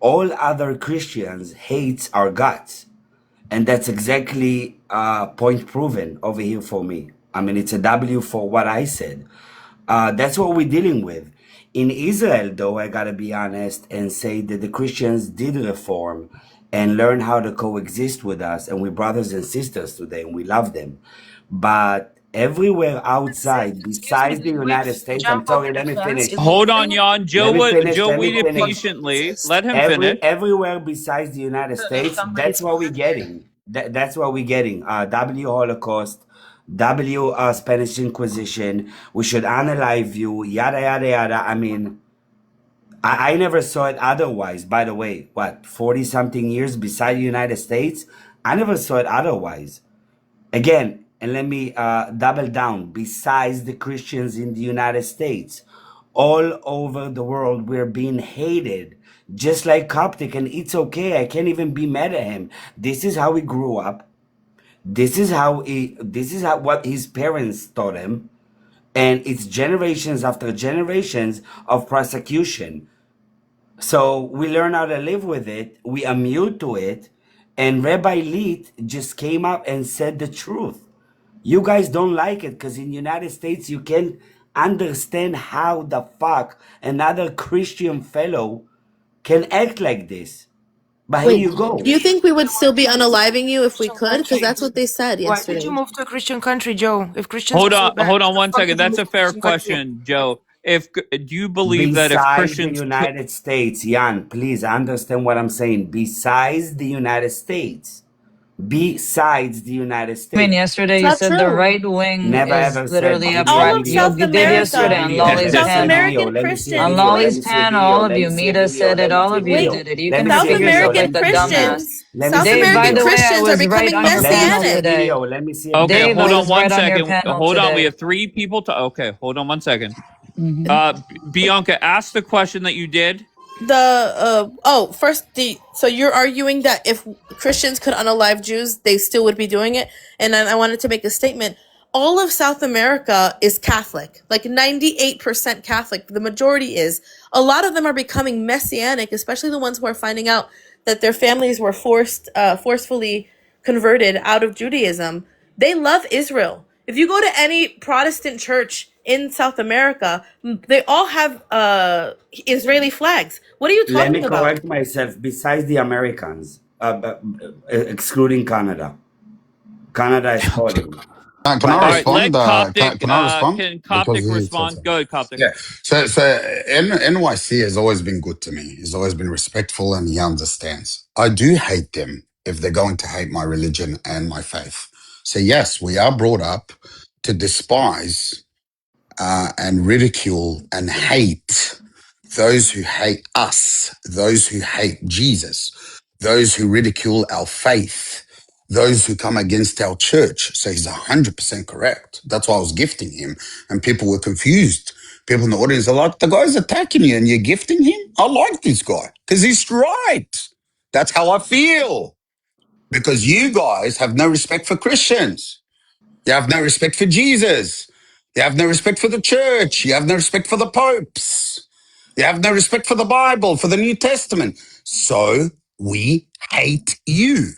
all other Christians hate our guts. And that's exactly point proven over here for me. I mean, it's a W for what I said. That's what we're dealing with. In Israel, though, I gotta be honest and say that the Christians did reform and learn how to coexist with us, and we're brothers and sisters today, and we love them. But everywhere outside, Excuse me, besides the did we United States, I'm jump over sorry, the let me fence finish. Hold on, illegally? Jan. Let me finish. Joe Let me waited finish. patiently. Let him finish. Everywhere besides the United States, Somebody's that's what we're getting. That's what we're getting. W Holocaust, W Spanish Inquisition. We should unalive you. Yada yada yada. I mean, I never saw it otherwise. By the way, what 40 something years beside the United States, I never saw it otherwise. Again, and let me double down. Besides the Christians in the United States, all over the world, we're being hated, just like Coptic, and it's okay. I can't even be mad at him. This is how he grew up. This is how what his parents taught him, and it's generations after generations of persecution. So we learn how to live with it. We are immune to it, and Rabbi Leet just came up and said the truth. You guys don't like it because in the United States you can't understand how the fuck another Christian fellow can act like this. But here Wait, you go. do you think we would still be unaliving you if we Christian could? Because country. that's what they said Why did you yesterday. move to a Christian country, Joe? If Christians are so bad, Hold why on the one fuck second. did you That's move a to a fair Christian country? question, Joe. If do you believe that if Besides the Christians could, United States, Jan, please understand what I'm saying. Besides the United States. Besides the United I mean, States. yesterday It's you not said the true. right wing Never is ever said, literally give me a All upright. of video. South You did Let me see a yesterday America, on video. Lolly's Let me South see a panel. video. American Let me see a On Christians, video. Let wait, me Lolly's see a panel, video. all of Let you, me see a Mita video. said it, Let me all see a of you wait, video. did it. You Let can me make see South a video. yourself Let American like me the see a video. dumbass. Christians, Let me South see a Dave, by American the video. way, I Christians are was right becoming on your Let me panel see a messianic. today. video. Let me see a okay, video. Dave, I hold on was one right on your second. panel Hold on. We today. have three people to. Okay, hold on one second. Hmm Bianca, ask the question that you did. So you're arguing that if Christians could unalive Jews, they still would be doing it. And then I wanted to make a statement. All of South America is Catholic, like 98% Catholic. The majority is. A lot of them are becoming messianic, especially the ones who are finding out that their families were forcefully converted out of Judaism. They love Israel. If you go to any Protestant church in South America, they all have Israeli flags. What are you Let me talking about? correct myself. Besides the Americans, excluding Canada. Canada is calling. Can But I All I right, respond? let Coptic Can I respond? can Because Coptic he said respond? something. Go ahead, Coptic. Yeah. So NYC has always been good to me. He's always been respectful and he understands. I do hate them if they're going to hate my religion and my faith. So yes, we are brought up to despise and ridicule and hate those who hate us, those who hate Jesus, those who ridicule our faith, those who come against our church. So he's 100% correct. That's why I was gifting him. And people were confused. People in the audience are like, the guy's attacking you and you're gifting him? I like this guy because he's right. That's how I feel. Because you guys have no respect for Christians. You have no respect for Jesus. You have no respect for the church. You have no respect for the popes. You have no respect for the Bible, for the New Testament. So we hate you.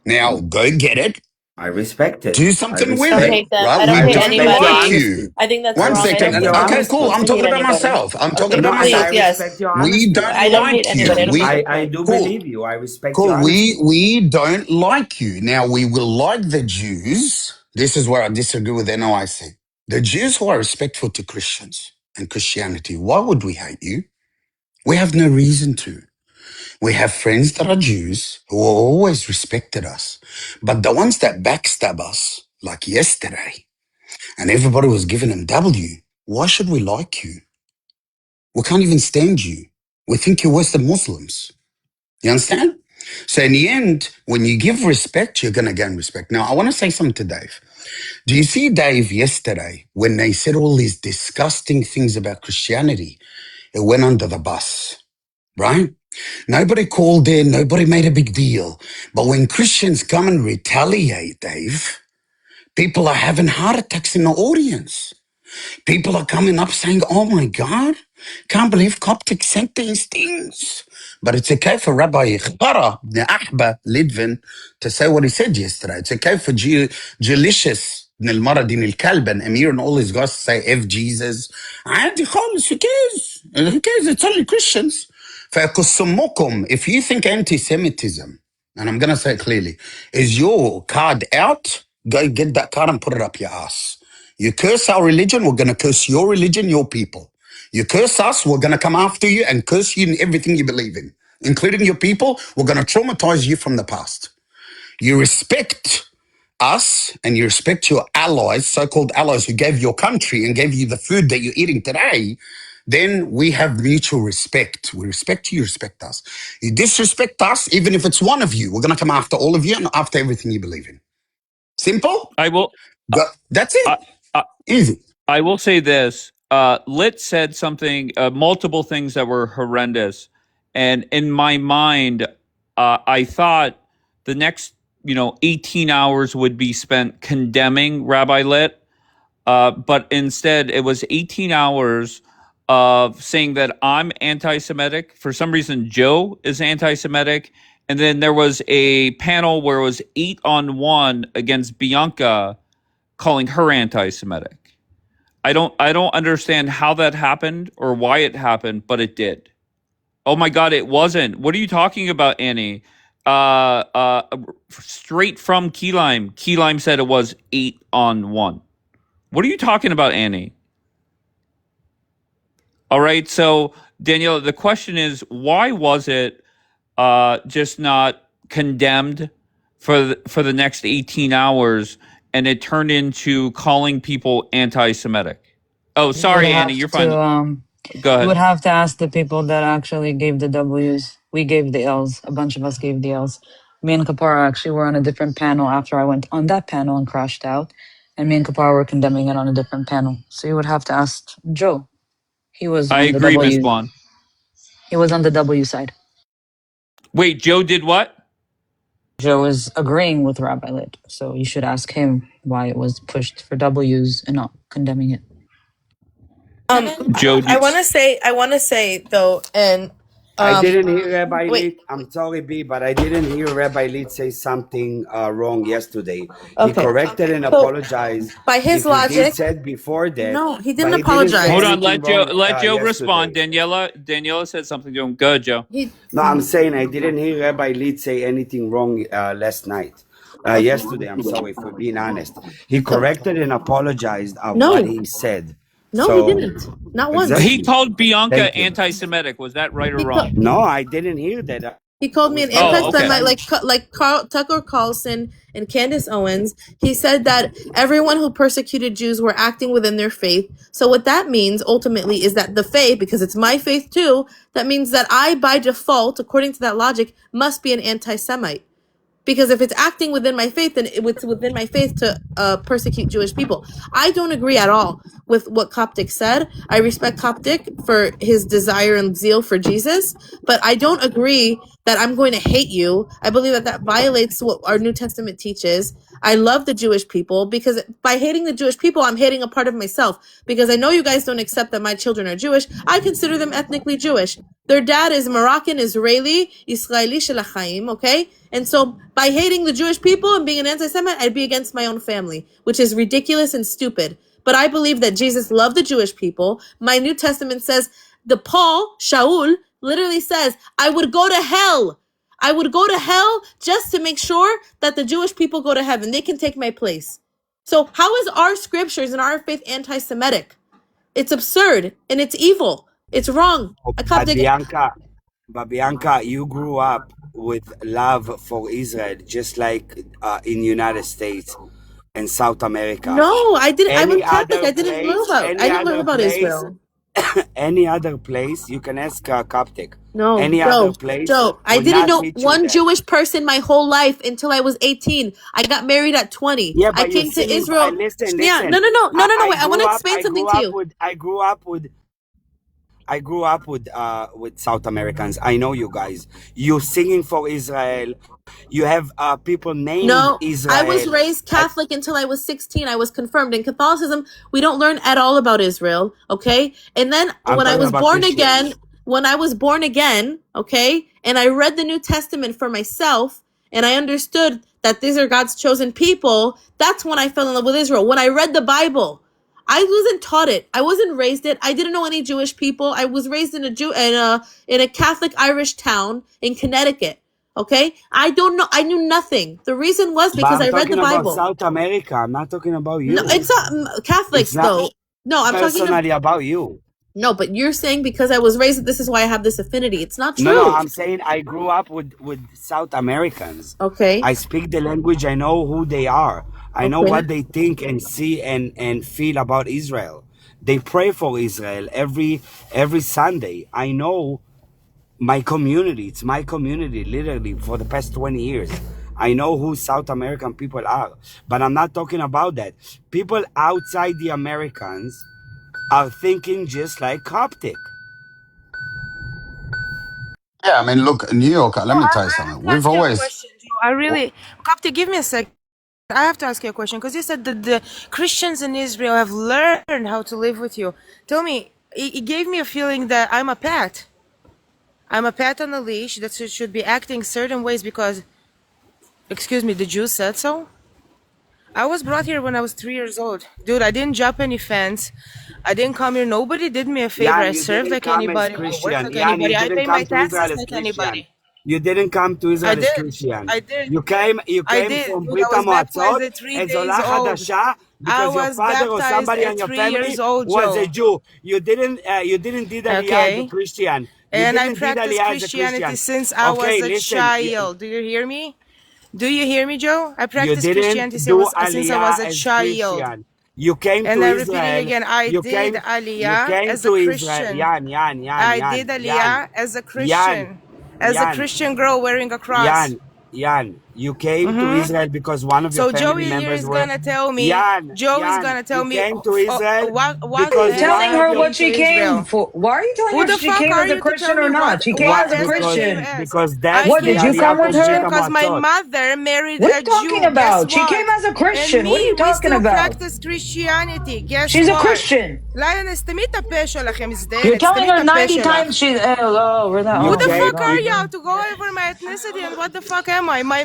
Now go get it. I respect it. Do I something I with don't it, respect. hate them. right? I don't I We hate don't respect your anybody. like honesty. you. I think that's I One wrong. I don't second. respect hate your Okay, anyone. cool. I I'm honesty. don't hate talking about anybody. myself. I'm talking Okay, No, about and I please, myself. yes. respect your We honesty. don't I don't hate like anybody. you. I don't give a I fuck. do Cool. believe you. I respect your Cool. honesty. We don't like you. Now we will like the Jews. This is where I disagree with NOIC. The Jews who are respectful to Christians and Christianity, why would we hate you? We have no reason to. We have friends that are Jews who always respected us. But the ones that backstab us, like yesterday, and everybody was giving them W, why should we like you? We can't even stand you. We think you're worse than Muslims. You understand? So in the end, when you give respect, you're going to gain respect. Now, I want to say something to Dave. Do you see Dave yesterday when they said all these disgusting things about Christianity? It went under the bus, right? Nobody called in, nobody made a big deal. But when Christians come and retaliate, Dave, people are having heart attacks in the audience. People are coming up saying, oh my God, can't believe Coptic sent these things. But it's okay for Rabbi Ichbara, the Ahba Lidvin, to say what he said yesterday. It's okay for Gelicious, Nilmaradin al Kalb, and Amir and all his guys to say F Jesus. عادي خالص, who cares? Who cares? It's only Christians. فكسمكم, if you think anti-Semitism, and I'm going to say it clearly, is your card out, go get that card and put it up your ass. You curse our religion, we're going to curse your religion, your people. You curse us, we're going to come after you and curse you in everything you believe in, including your people. We're going to traumatize you from the past. You respect us and you respect your allies, so-called allies who gave your country and gave you the food that you're eating today, then we have mutual respect. We respect you, you respect us. You disrespect us, even if it's one of you, we're going to come after all of you and after everything you believe in. Simple? I will. That's it. I, I, Easy. I will say this. Lit said something, multiple things that were horrendous, and in my mind, I thought the next, 18 hours would be spent condemning Rabbi Lit, but instead it was 18 hours of saying that I'm anti-Semitic. For some reason, Joe is anti-Semitic, and then there was a panel where it was 8-on-1 against Bianca, calling her anti-Semitic. I don't understand how that happened or why it happened, but it did. Oh my God, it wasn't. What are you talking about, Annie? Straight from Key Lime. Key Lime said it was 8-on-1. What are you talking about, Annie? All right, so Daniela, the question is, why was it just not condemned for the next 18 hours, and it turned into calling people anti-Semitic? Oh, You would sorry, Annie, have you're to fine. Go you would ahead. have to ask the people that actually gave the W's. We gave the L's. A bunch of us gave the L's. Me and Kapara actually were on a different panel after I went on that panel and crashed out. And me and Kapara were condemning it on a different panel. So you would have to ask Joe. He was I on the agree, Miss W. Blonde. He was on the W side. Wait, Joe did what? Joe is agreeing with Rabbi Lit. So you should ask him why it was pushed for W's and not condemning it. Joe, I want to say though, and I didn't hear Rabbi wait, Leet. I'm sorry, B, but I didn't hear Rabbi Leet say something wrong yesterday. He okay. corrected and So apologized. by his If he did logic, said before that, no, he but didn't he didn't say hold apologize. on. anything wrong Let Joe respond. yesterday. Daniela said something to him. Go ahead, Joe. He No, I'm saying I didn't hear Rabbi Leet say anything wrong last night. yesterday. I'm sorry for being honest. He corrected and apologized of what No, he said. no, he So didn't. Not once. He exactly. called Bianca Thank you. anti-Semitic. Was that right or He called. wrong? No, I didn't hear that. He called I me was an paying Oh, okay. anti-Semite, attention. like Tucker Carlson and Candace Owens. He said that everyone who persecuted Jews were acting within their faith. So what that means ultimately is that the faith, because it's my faith too, that means that I, by default, according to that logic, must be an anti-Semite. Because if it's acting within my faith, then it's within my faith to persecute Jewish people. I don't agree at all with what Coptic said. I respect Coptic for his desire and zeal for Jesus, but I don't agree that I'm going to hate you. I believe that that violates what our New Testament teaches. I love the Jewish people because by hating the Jewish people, I'm hating a part of myself. Because I know you guys don't accept that my children are Jewish. I consider them ethnically Jewish. Their dad is Moroccan, Israeli, Israeli Shel Hachaim, okay? And so by hating the Jewish people and being an anti-Semite, I'd be against my own family, which is ridiculous and stupid. But I believe that Jesus loved the Jewish people. My New Testament says, Shaul, literally says, I would go to hell. I would go to hell just to make sure that the Jewish people go to heaven. They can take my place. So how is our scriptures and our faith anti-Semitic? It's absurd and it's evil. It's wrong. I can't dig it. But Bianca, you grew up with love for Israel, just like in United States and South America. No, I didn't. I was Any Catholic. other I didn't learn place, about. any I didn't learn other about place, Israel. any other place, you can ask Coptic. No, Any other place Joe. I would didn't not know teach you one that. Jewish person my whole life until I was 18. I got married at 20. Yeah, I but you're came to singing. Israel. Listen, Yeah, listen. no. Wait, I want to explain I something grew to up you. with. I grew up with South Americans. I know you guys. You singing for Israel. You have people named No, I was Israel. raised Catholic until I was 16. I was confirmed. In Catholicism, we don't learn at all about Israel, okay? And then I'm when I talking was about born again, Christians. okay, and I read the New Testament for myself, and I understood that these are God's chosen people, that's when I fell in love with Israel. When I read the Bible, I wasn't taught it. I wasn't raised it. I didn't know any Jewish people. I was raised in a Catholic Irish town in Connecticut. Okay, I don't know. I knew nothing. The reason was But because I'm I read the talking about Bible. South America. I'm not talking about No, you. it's not It's Catholics not though. No, I'm talking about personally about you. no. But you're saying because I was raised, this is why I have this affinity. It's not No, true. I'm saying I grew up with South Americans. Okay, I speak the language. I know who they are. I know okay. what they think and see and feel about Israel. They pray for Israel every Sunday. I know my community. It's my community, literally, for the past 20 years. I know who South American people are. But I'm not talking about that. People outside the Americans are thinking just like Coptic. Yeah, I mean, look, New York. Let me tell you I have something. to We've ask you a always. question, Joe. I really, Coptic, give me a sec. I have to ask you a question because you said that the Christians in Israel have learned how to live with you. Tell me, it gave me a feeling that I'm a pet. I'm a pet on a leash that should be acting certain ways because, excuse me, the Jews said so. I was brought here when I was 3 years old. Dude, I didn't jump any fence. I didn't come here. Nobody did me a favor. Jan, I you served didn't like come as anybody. I worked Christian. like Jan, you anybody. I didn't pay my come to Israel taxes as like Christian. anybody. You didn't come to I Israel as did. Christian. I did. You I came did. from Dude, I Brit was baptized HaMatzot at 3 as days Ola old. Hadasha I because your was father or baptized somebody at in your 3 years family old, was a Joe. Jew. You didn't did Aliyah as a Okay? Christian. You And I didn't did practiced Aliyah as a Christianity Christian. since I was Okay, a listen. child. Do you hear me? Do you hear me, Joe? I You practiced didn't Christianity do since I was Aliyah a as child. Christian. You came And to I'm repeating Israel. again, I did You Aliyah came as a to Israel. Christian. I did Yan, Aliyah as a Yan, Christian. As a Yan. Christian girl wearing a cross. Yan, you came to Mm-hmm. Israel because one of your So family Joey here members is were. gonna tell me, You came to Israel what Are the you because hell one telling I of her your. what came to she came Israel. for? Why are you telling Who her the she fuck came are as a you to tell Christian me or not? She came what as a I came Christian. as? Because I that's What, the did came you as a come Aliyah with from Brit Christian her? because my HaMatzot. mother married What are a you talking Jew. Guess about? She came what? as a And Christian. What are me, you we talking still about? practice Christianity. Guess She's a what? Christian. لا أنا استميت البيشو لكم You're زديلك telling استميت her 90 البيشو times لك. she, oh, we're that, You Who oh the my came. fuck are God. You y'all to go over my ethnicity and what the fuck am I? My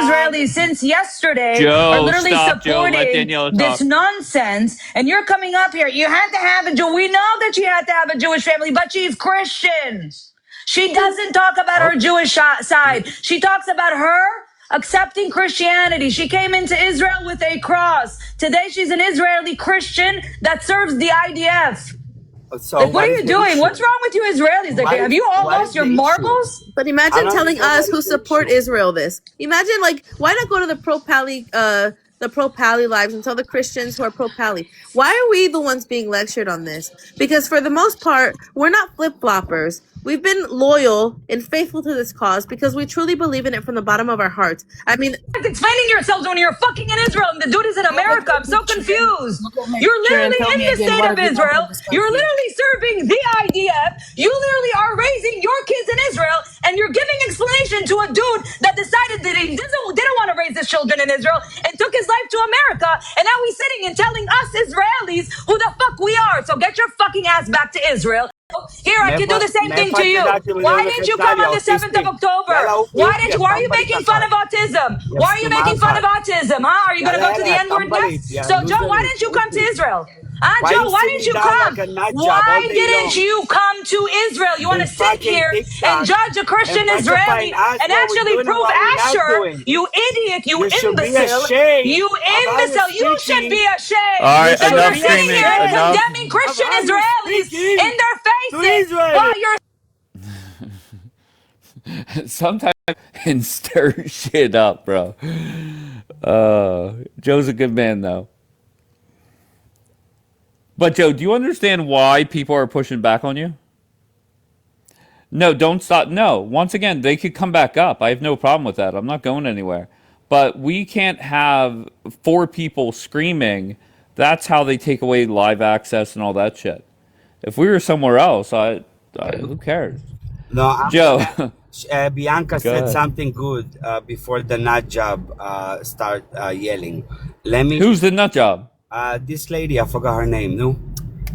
Israelis since yesterday are Joe, literally stop, Joe. Let supporting Daniela this talk. nonsense. And you're coming up here. You had to have a Jew. We know that she had to have a Jewish family, but she's Christian. She doesn't talk about her Jewish side. She talks about her accepting Christianity. She came into Israel with a cross. Today she's an Israeli Christian that serves the IDF. So Like, what what are is you the doing? issue? What's wrong with you Israelis? Like, have you all What lost is your the issue? marbles? But I imagine don't telling understand us what who is the support issue. Israel this. Imagine like why not go to the pro Pally lives and tell the Christians who are pro Pally? Why are we the ones being lectured on this? Because for the most part, we're not flip floppers. We've been loyal and faithful to this cause because we truly believe in it from the bottom of our hearts. I mean, Explaining yourselves when you're fucking in Israel and the dude is in Look at America. my I'm so picture and confused. look at my You're picture and literally tell in me the again state what of have you done for Israel. this You're country? literally serving the IDF. You literally are raising your kids in Israel, and you're giving explanation to a dude that decided that he didn't want to raise his children in Israel and took his life to America. And now he's sitting and telling us Israelis who the fuck we are. So get your fucking ass back to Israel. Here, I can do the same thing מאיפה to את you. יודעת אם אני Why הולך didn't you לצה"ל, come יא on the 7th of אוטיסטים? October? יאללה, עופי, עופי, יא Why are you טמבלית making fun אחת. of autism? יא Why are you סתומה making fun of אחת. autism? Huh? Are you going to יאללה, go to יאללה, the יא N-word טמבלית, next? יא So, Joe, why לוזרית, didn't you come to עופי. Israel? Why Joe, you why sitting didn't you down come? like a nut job all Why day didn't long? you come to Israel? You want The to sit fucking here and TikTok judge a and Christian justifying Israeli us and what we're actually doing and prove what we're not Asher, doing. you idiot, you You should be imbecile, ashamed you of how you're imbecile. You should speaking. be All ashamed You right, that should you're enough be sitting screaming. here and ashamed Enough. condemning of Christian how you're Israelis speaking in their to faces Israelis. while you're Sometimes and stir shit up, bro. Joe's a good man, though. But Joe, do you understand why people are pushing back on you? No, don't stop. No, once again, they could come back up. I have no problem with that. I'm not going anywhere. But we can't have four people screaming. That's how they take away live access and all that shit. If we were somewhere else, who cares? No, Joe, Bianca go said ahead. something good before the nut job start yelling. Let me. Who's the nut job? This lady, I forgot her name. No,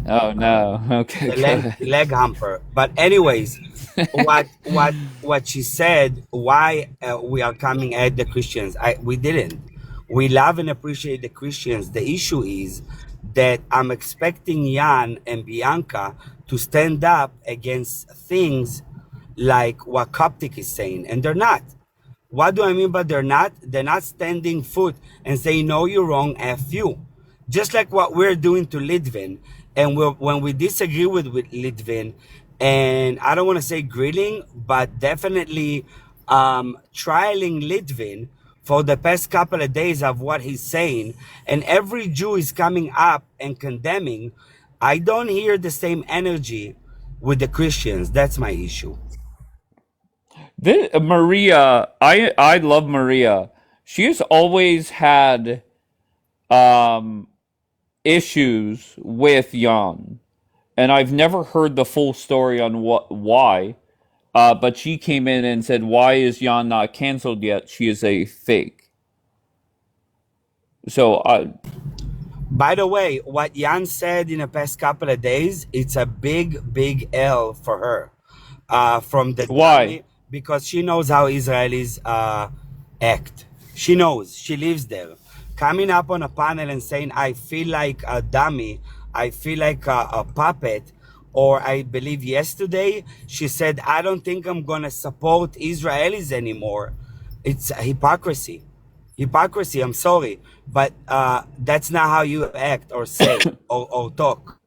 Oh no. Okay, the go leg ahead. leg humper. But anyways, what she said? Why we are coming at the Christians? We didn't. We love and appreciate the Christians. The issue is that I'm expecting Jan and Bianca to stand up against things like what Coptic is saying, and they're not. What do I mean by they're not? They're not standing foot and saying, no, you're wrong, F you. Just like what we're doing to Litvin. And when we disagree with Litvin, and I don't want to say grilling, but definitely trialing Litvin for the past couple of days of what he's saying, and every Jew is coming up and condemning, I don't hear the same energy with the Christians. That's my issue. Maria, I love Maria. She has always had um, issues with Jan, and I've never heard the full story on why. But she came in and said, "Why is Jan not canceled yet? She is a fake." So By the way, what Jan said in the past couple of days, it's a big, big L for her. From the why? dummy, because she knows how Israelis act. She knows. She lives there. Coming up on a panel and saying, I feel like a dummy, I feel like a puppet, or I believe yesterday, she said, I don't think I'm going to support Israelis anymore. It's hypocrisy. Hypocrisy, I'm sorry, but that's not how you act or say or talk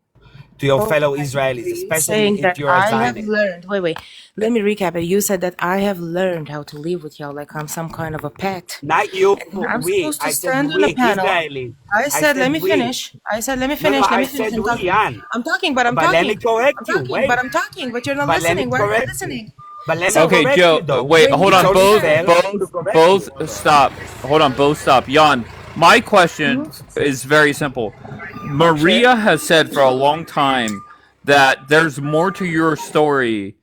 to your fellow Israelis, especially Saying if that you're a I have Zionist. learned. Wait. Let me recap it. You said that I have learned how to live with y'all like I'm some kind of a pet, Not you, and I'm we. supposed to I said stand on a we, panel. Israelis. I I said, let said me we. finish. I said, let me No, no, finish. Let I me finish. said I'm we, talking. Jan. I'm talking, but I'm But let talking. me correct I'm you. talking, but Wait. I'm talking, but you're not But let me listening. Why aren't you correct you. listening? But let me So Okay, correct you, Joe. though. Wait, when hold It's on. you only Both, fair hear, to both, correct you. both. Stop. Hold on. Both stop. Jan, my question is very simple. sure. Maria has said for a long time that there's more to your story.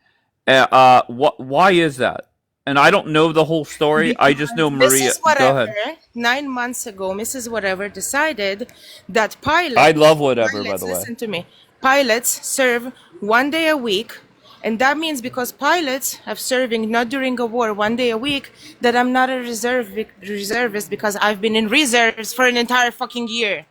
Why is that? And I don't know the whole story. I just know Because Maria. Mrs. Go Whatever, ahead. 9 months ago, Mrs. Whatever decided that I love whatever, by the way. listen to me, pilots serve 1 day a week. And that means because pilots have serving not during a war 1 day a week, that I'm not a reservist because I've been in reserves for an entire fucking year.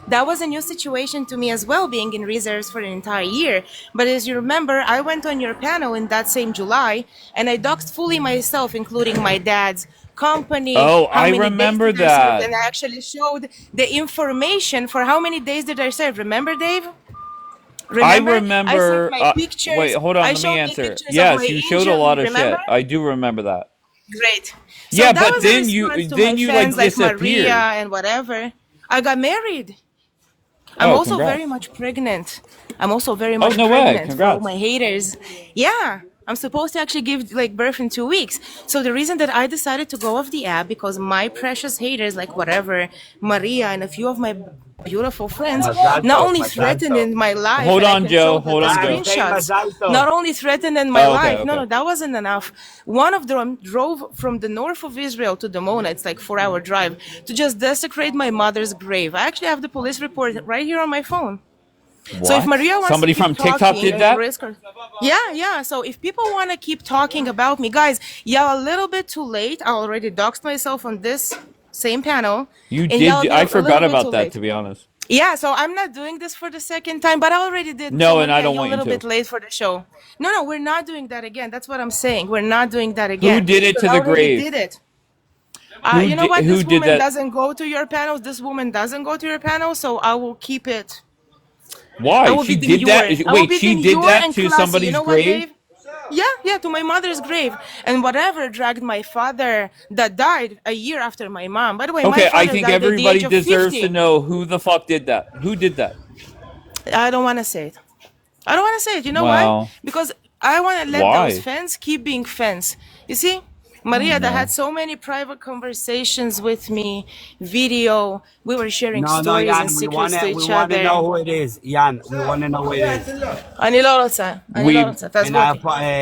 That was a new situation to me as well, being in reserves for an entire year. But as you remember, I went on your panel in that same July, and I doxed fully myself, including my dad's company, Oh, how I many days remember did I serve, that. and I actually showed the information for how many days did I serve. Remember, Dave? I Remember? I sent remember. my Wait, pictures. hold on. I Let me showed my answer. pictures of my Yes, you showed a lot injury. of Remember? shit. I do remember that. Great. So Yeah, that but was a then response to my you like fans like Maria disappeared. and whatever. I got married. I'm Oh, also very congrats. much pregnant. I'm also very Oh, much no way. pregnant for all my Congrats. haters. Yeah. I'm supposed to actually give like birth in 2 weeks. So the reason that I decided to go off the app because my precious haters, like whatever, Maria and a few of my beautiful friends, not Mazalto, only threatened Mazalto. in my life, Hold and I on, can show Joe. the Hold on, Joe. Say screenshots, Mazalto. not only threatened in my Oh, okay, life, no, okay. no, that wasn't enough. One of them drove from the north of Israel to Dimona, it's like 4-hour drive, to just desecrate my mother's grave. I actually have the police report right here on my phone. So if What? Maria wants to Somebody keep from TikTok talking did and that? risk her, yeah. So if people want to keep talking about me, guys, y'all a little bit too late. I already doxed myself on this same panel, You and y'all did. I a little forgot bit too about that, late. to be honest. Yeah, so I'm not doing this for the second time, but I already did. So No, and I Maria, don't you're a want you little bit to. late for the show. No, we're not doing that again. That's what I'm saying. We're not doing that Who again did it because to I the already grave? did it. Who You know did? what? Who This did woman that? doesn't go to your panels. This woman doesn't go to your panel, so I will keep it. I Why? will be She did that? demure. I will Wait, be she did demure that and to classy. You somebody's know what, grave? Dave? Yeah, to my mother's grave. And whatever dragged my father that died a year after my mom. By the way, my Okay, I father think died at the age everybody of deserves to 50. know who the fuck did that. Who did that? I don't want to say it. I don't want to say it. You know why? Well, Because I want to let those why? fans keep being fans. You see? Oh Maria that had no. so many private conversations with me, video. We were sharing No, no, stories and Jan, secrets to we each wanna other. know who it is. Jan, we wanna know who it is. אני לא We רוצה, And תעזבו אותי.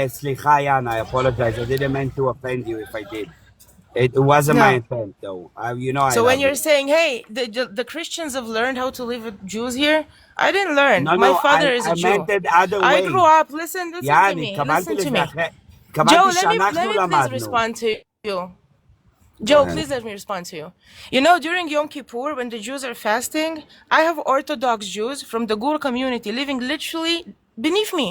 Slicha, Jan, I apologize. I didn't mean to offend you if I did. It wasn't my No. intent, though. You know I So when love you're you. saying, hey, the Christians have learned how to live with Jews here, I didn't learn. No, My no, father is a I meant Jew. it the other I grew way. up. Listen to Jan, me. Listen to me. התכוונתי Joe, let שאנחנו me please למדנו. respond to you. Go Joe, ahead. please let me respond to you. You know, during Yom Kippur, when the Jews are fasting, I have Orthodox Jews from the Gur community living literally beneath me.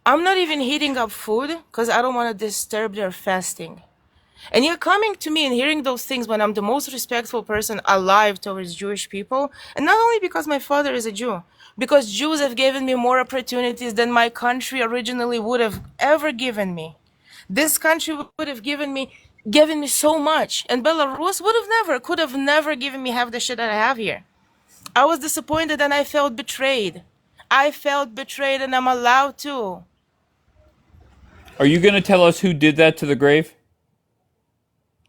I'm not even heating up food because I don't want to disturb their fasting. And you're coming to me and hearing those things when I'm the most respectful person alive towards Jewish people. And not only because my father is a Jew, because Jews have given me more opportunities than my country originally would have ever given me. This country would have given me so much. And Belarus could have never given me half the shit that I have here. I was disappointed and I felt betrayed. I felt betrayed and I'm allowed to. Are you gonna tell us who did that to the grave?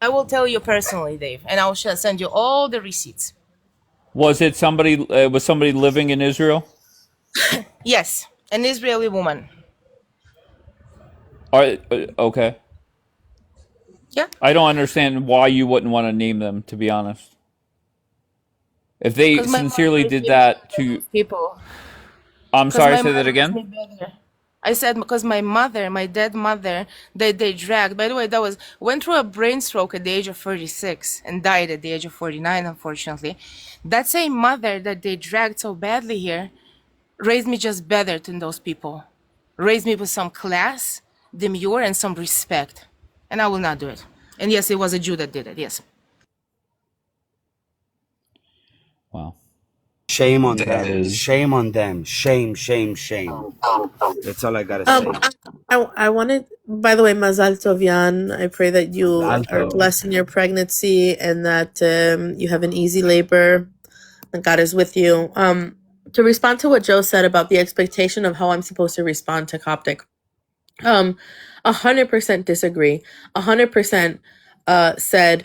I will tell you personally, Dave, and I will send you all the receipts. Was it somebody? Was somebody living in Israel? Yes, an Israeli woman. Okay. Yeah. I don't understand why you wouldn't want to name them, to be honest. If they Because my sincerely mother did gives me that better to, with people. I'm Because sorry, my say that mother gives again. me better. I said because my mother, my dead mother, they dragged. By the way, went through a brain stroke at the age of 36 and died at the age of 49, unfortunately. That same mother that they dragged so badly here raised me just better than those people. Raised me with some class, demure, and some respect. And I will not do it. And yes, it was a Jew that did it. Yes. Wow. Shame on That them. is Shame on them. Shame, shame, shame. That's all I gotta say. I wanted, by the way, Mazal Tov, Jan. I pray that you are Mazalto. blessed in your pregnancy and that you have an easy labor and God is with you. To respond to what Joe said about the expectation of how I'm supposed to respond to Coptic, 100% disagree. 100% said,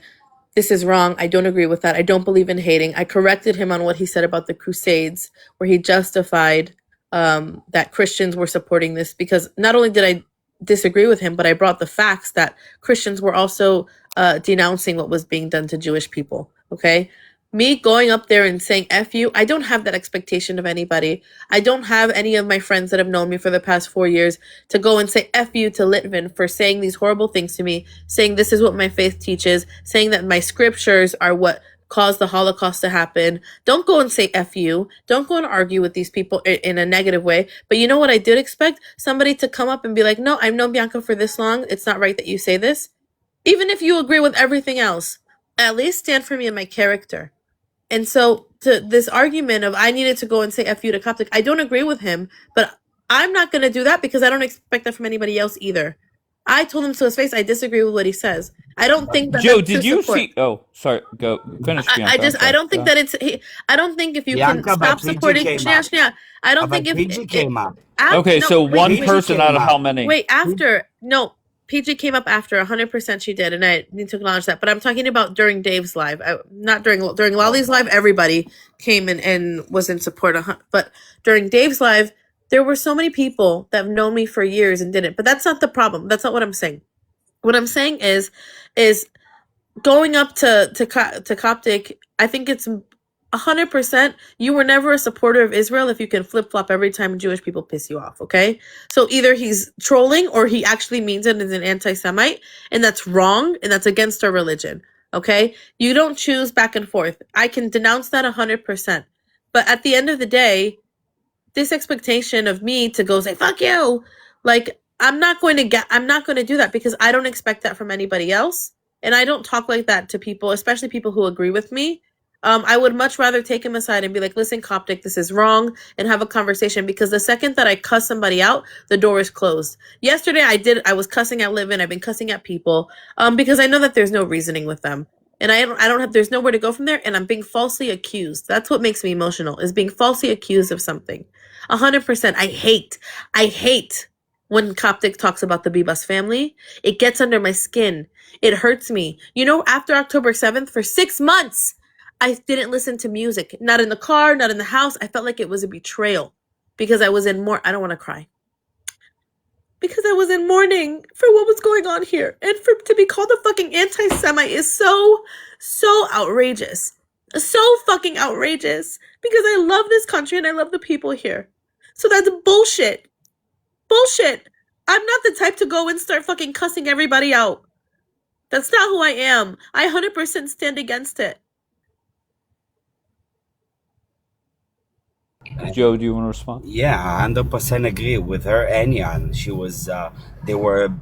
this is wrong. I don't agree with that. I don't believe in hating. I corrected him on what he said about the Crusades, where he justified that Christians were supporting this, because not only did I disagree with him, but I brought the facts that Christians were also denouncing what was being done to Jewish people. Okay. Me going up there and saying F you, I don't have that expectation of anybody. I don't have any of my friends that have known me for the past 4 years to go and say F you to Litvin for saying these horrible things to me, saying this is what my faith teaches, saying that my scriptures are what caused the Holocaust to happen. Don't go and say F you. Don't go and argue with these people in a negative way. But you know what I did expect? Somebody to come up and be like, no, I've known Bianca for this long. It's not right that you say this. Even if you agree with everything else, at least stand for me and my character. And so to this argument of I needed to go and say F you to Coptic, I don't agree with him, but I'm not going to do that because I don't expect that from anybody else either. I told him to his face I disagree with what he says. I don't think that Joe, that's did to you support. see? Oh, sorry. Go finish, Bianca. I'm I sorry. don't think that it's. I don't think if you can Bianca, but stop PG supporting. came up. I don't think But if PG came up. Okay, no, so wait, one wait, person out came of up. how many? wait. After no, PG came up after 100%. She did, and I need to acknowledge that. But I'm talking about during Dave's live. Not during Lolly's live. Everybody came and was in support. But during Dave's live, there were so many people that have known me for years and didn't. But that's not the problem. That's not what I'm saying. What I'm saying is going up to Coptic. I think it's 100%. You were never a supporter of Israel if you can flip flop every time Jewish people piss you off. Okay, so either he's trolling or he actually means it as an anti-Semite, and that's wrong and that's against our religion. Okay, you don't choose back and forth. I can denounce that 100%, but at the end of the day, this expectation of me to go say fuck you, like I'm not going to do that because I don't expect that from anybody else, and I don't talk like that to people, especially people who agree with me. I would much rather take him aside and be like, listen, Coptic, this is wrong, and have a conversation, because the second that I cuss somebody out, the door is closed. Yesterday I was cussing at Livin, I've been cussing at people, because I know that there's no reasoning with them. And I don't have, there's nowhere to go from there, and I'm being falsely accused. That's what makes me emotional, is being falsely accused of something. 100%. I hate when Coptic talks about the Bibas family. It gets under my skin. It hurts me. You know, after October 7th, for 6 months, I didn't listen to music. Not in the car, not in the house. I felt like it was a betrayal because I was in I don't want to cry. Because I was in mourning for what was going on here. And to be called a fucking anti-Semite is so outrageous. So fucking outrageous. Because I love this country and I love the people here. So that's bullshit. Bullshit. I'm not the type to go and start fucking cussing everybody out. That's not who I am. I 100% stand against it. Joe, do you want to respond? Yeah, I 100% agree with her and Jan. They were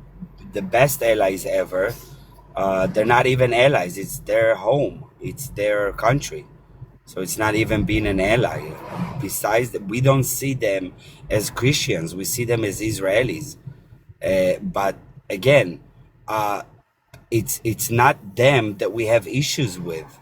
the best allies ever. They're not even allies. It's their home. It's their country. So it's not even being an ally. Besides, we don't see them as Christians. We see them as Israelis. But again, it's not them that we have issues with.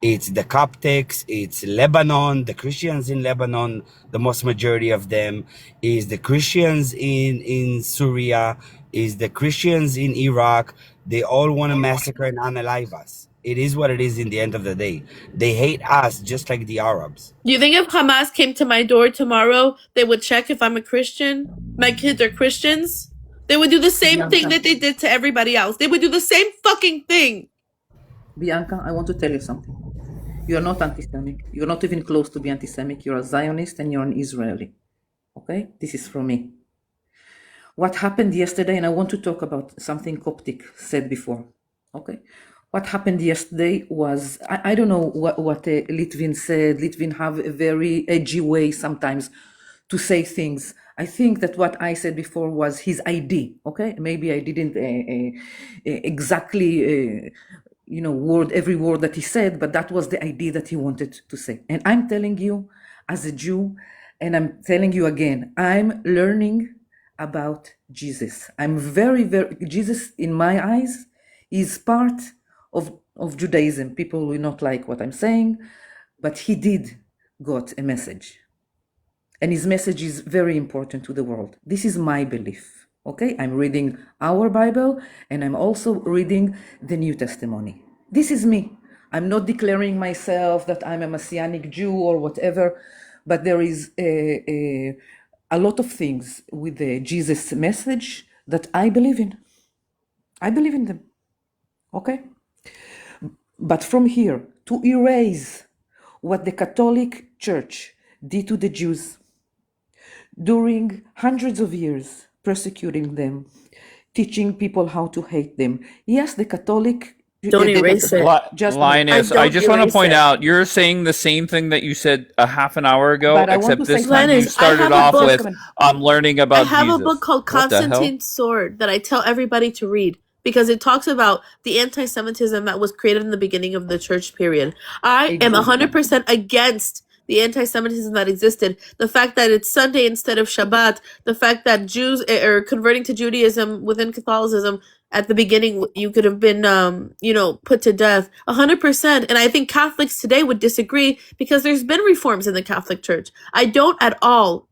It's the Coptics, it's Lebanon, the Christians in Lebanon, the most majority of them, is the Christians in Syria, is the Christians in Iraq. They all want to massacre and unalive us. It is what it is in the end of the day. They hate us just like the Arabs. Do you think if Hamas came to my door tomorrow, they would check if I'm a Christian? My kids are Christians? They would do the same thing that they did to everybody else. They would do the same fucking thing. Bianca, I want to tell you something. You're not anti-Semitic. You're not even close to be anti-Semitic. You're a Zionist and you're an Israeli. Okay? This is from me. What happened yesterday, and I want to talk about something Coptic said before. Okay? What happened yesterday was, I don't know what Litvin said. Litvin have a very edgy way sometimes to say things. I think that what I said before was his idea. Okay? Maybe I didn't exactly... every word that he said, but that was the idea that he wanted to say. And I'm telling you, as a Jew, and I'm telling you again, I'm learning about Jesus. I'm Jesus, in my eyes, is part of Judaism. People will not like what I'm saying, but he did got a message. And his message is very important to the world. This is my belief. Okay, I'm reading our Bible and I'm also reading the New Testimony. This is me. I'm not declaring myself that I'm a Messianic Jew or whatever, but there is a lot of things with the Jesus message that I believe in. I believe in them. Okay? But from here, to erase what the Catholic Church did to the Jews during hundreds of years, persecuting them, teaching people how to hate them. Yes, the Catholic Don't erase it. Just a minute. I Linus, I don't just want to erase point it. out you're saying the same thing that you said a half an hour ago, But I want to except say this time something. you Linus, I started have a off Just with a book. minute. I'm learning I about have a Jesus. book called What the hell? Constantine's Sword that I tell everybody to read because it talks about the anti-Semitism that was created in the beginning of the church period. I am Exactly. 100% against the anti-Semitism that existed. The fact that it's Sunday instead of Shabbat, the fact that Jews are converting to Judaism within Catholicism at the beginning, you could have been, put to death. 100%. And I think Catholics today would disagree because there's been reforms in the Catholic Church. I don't at all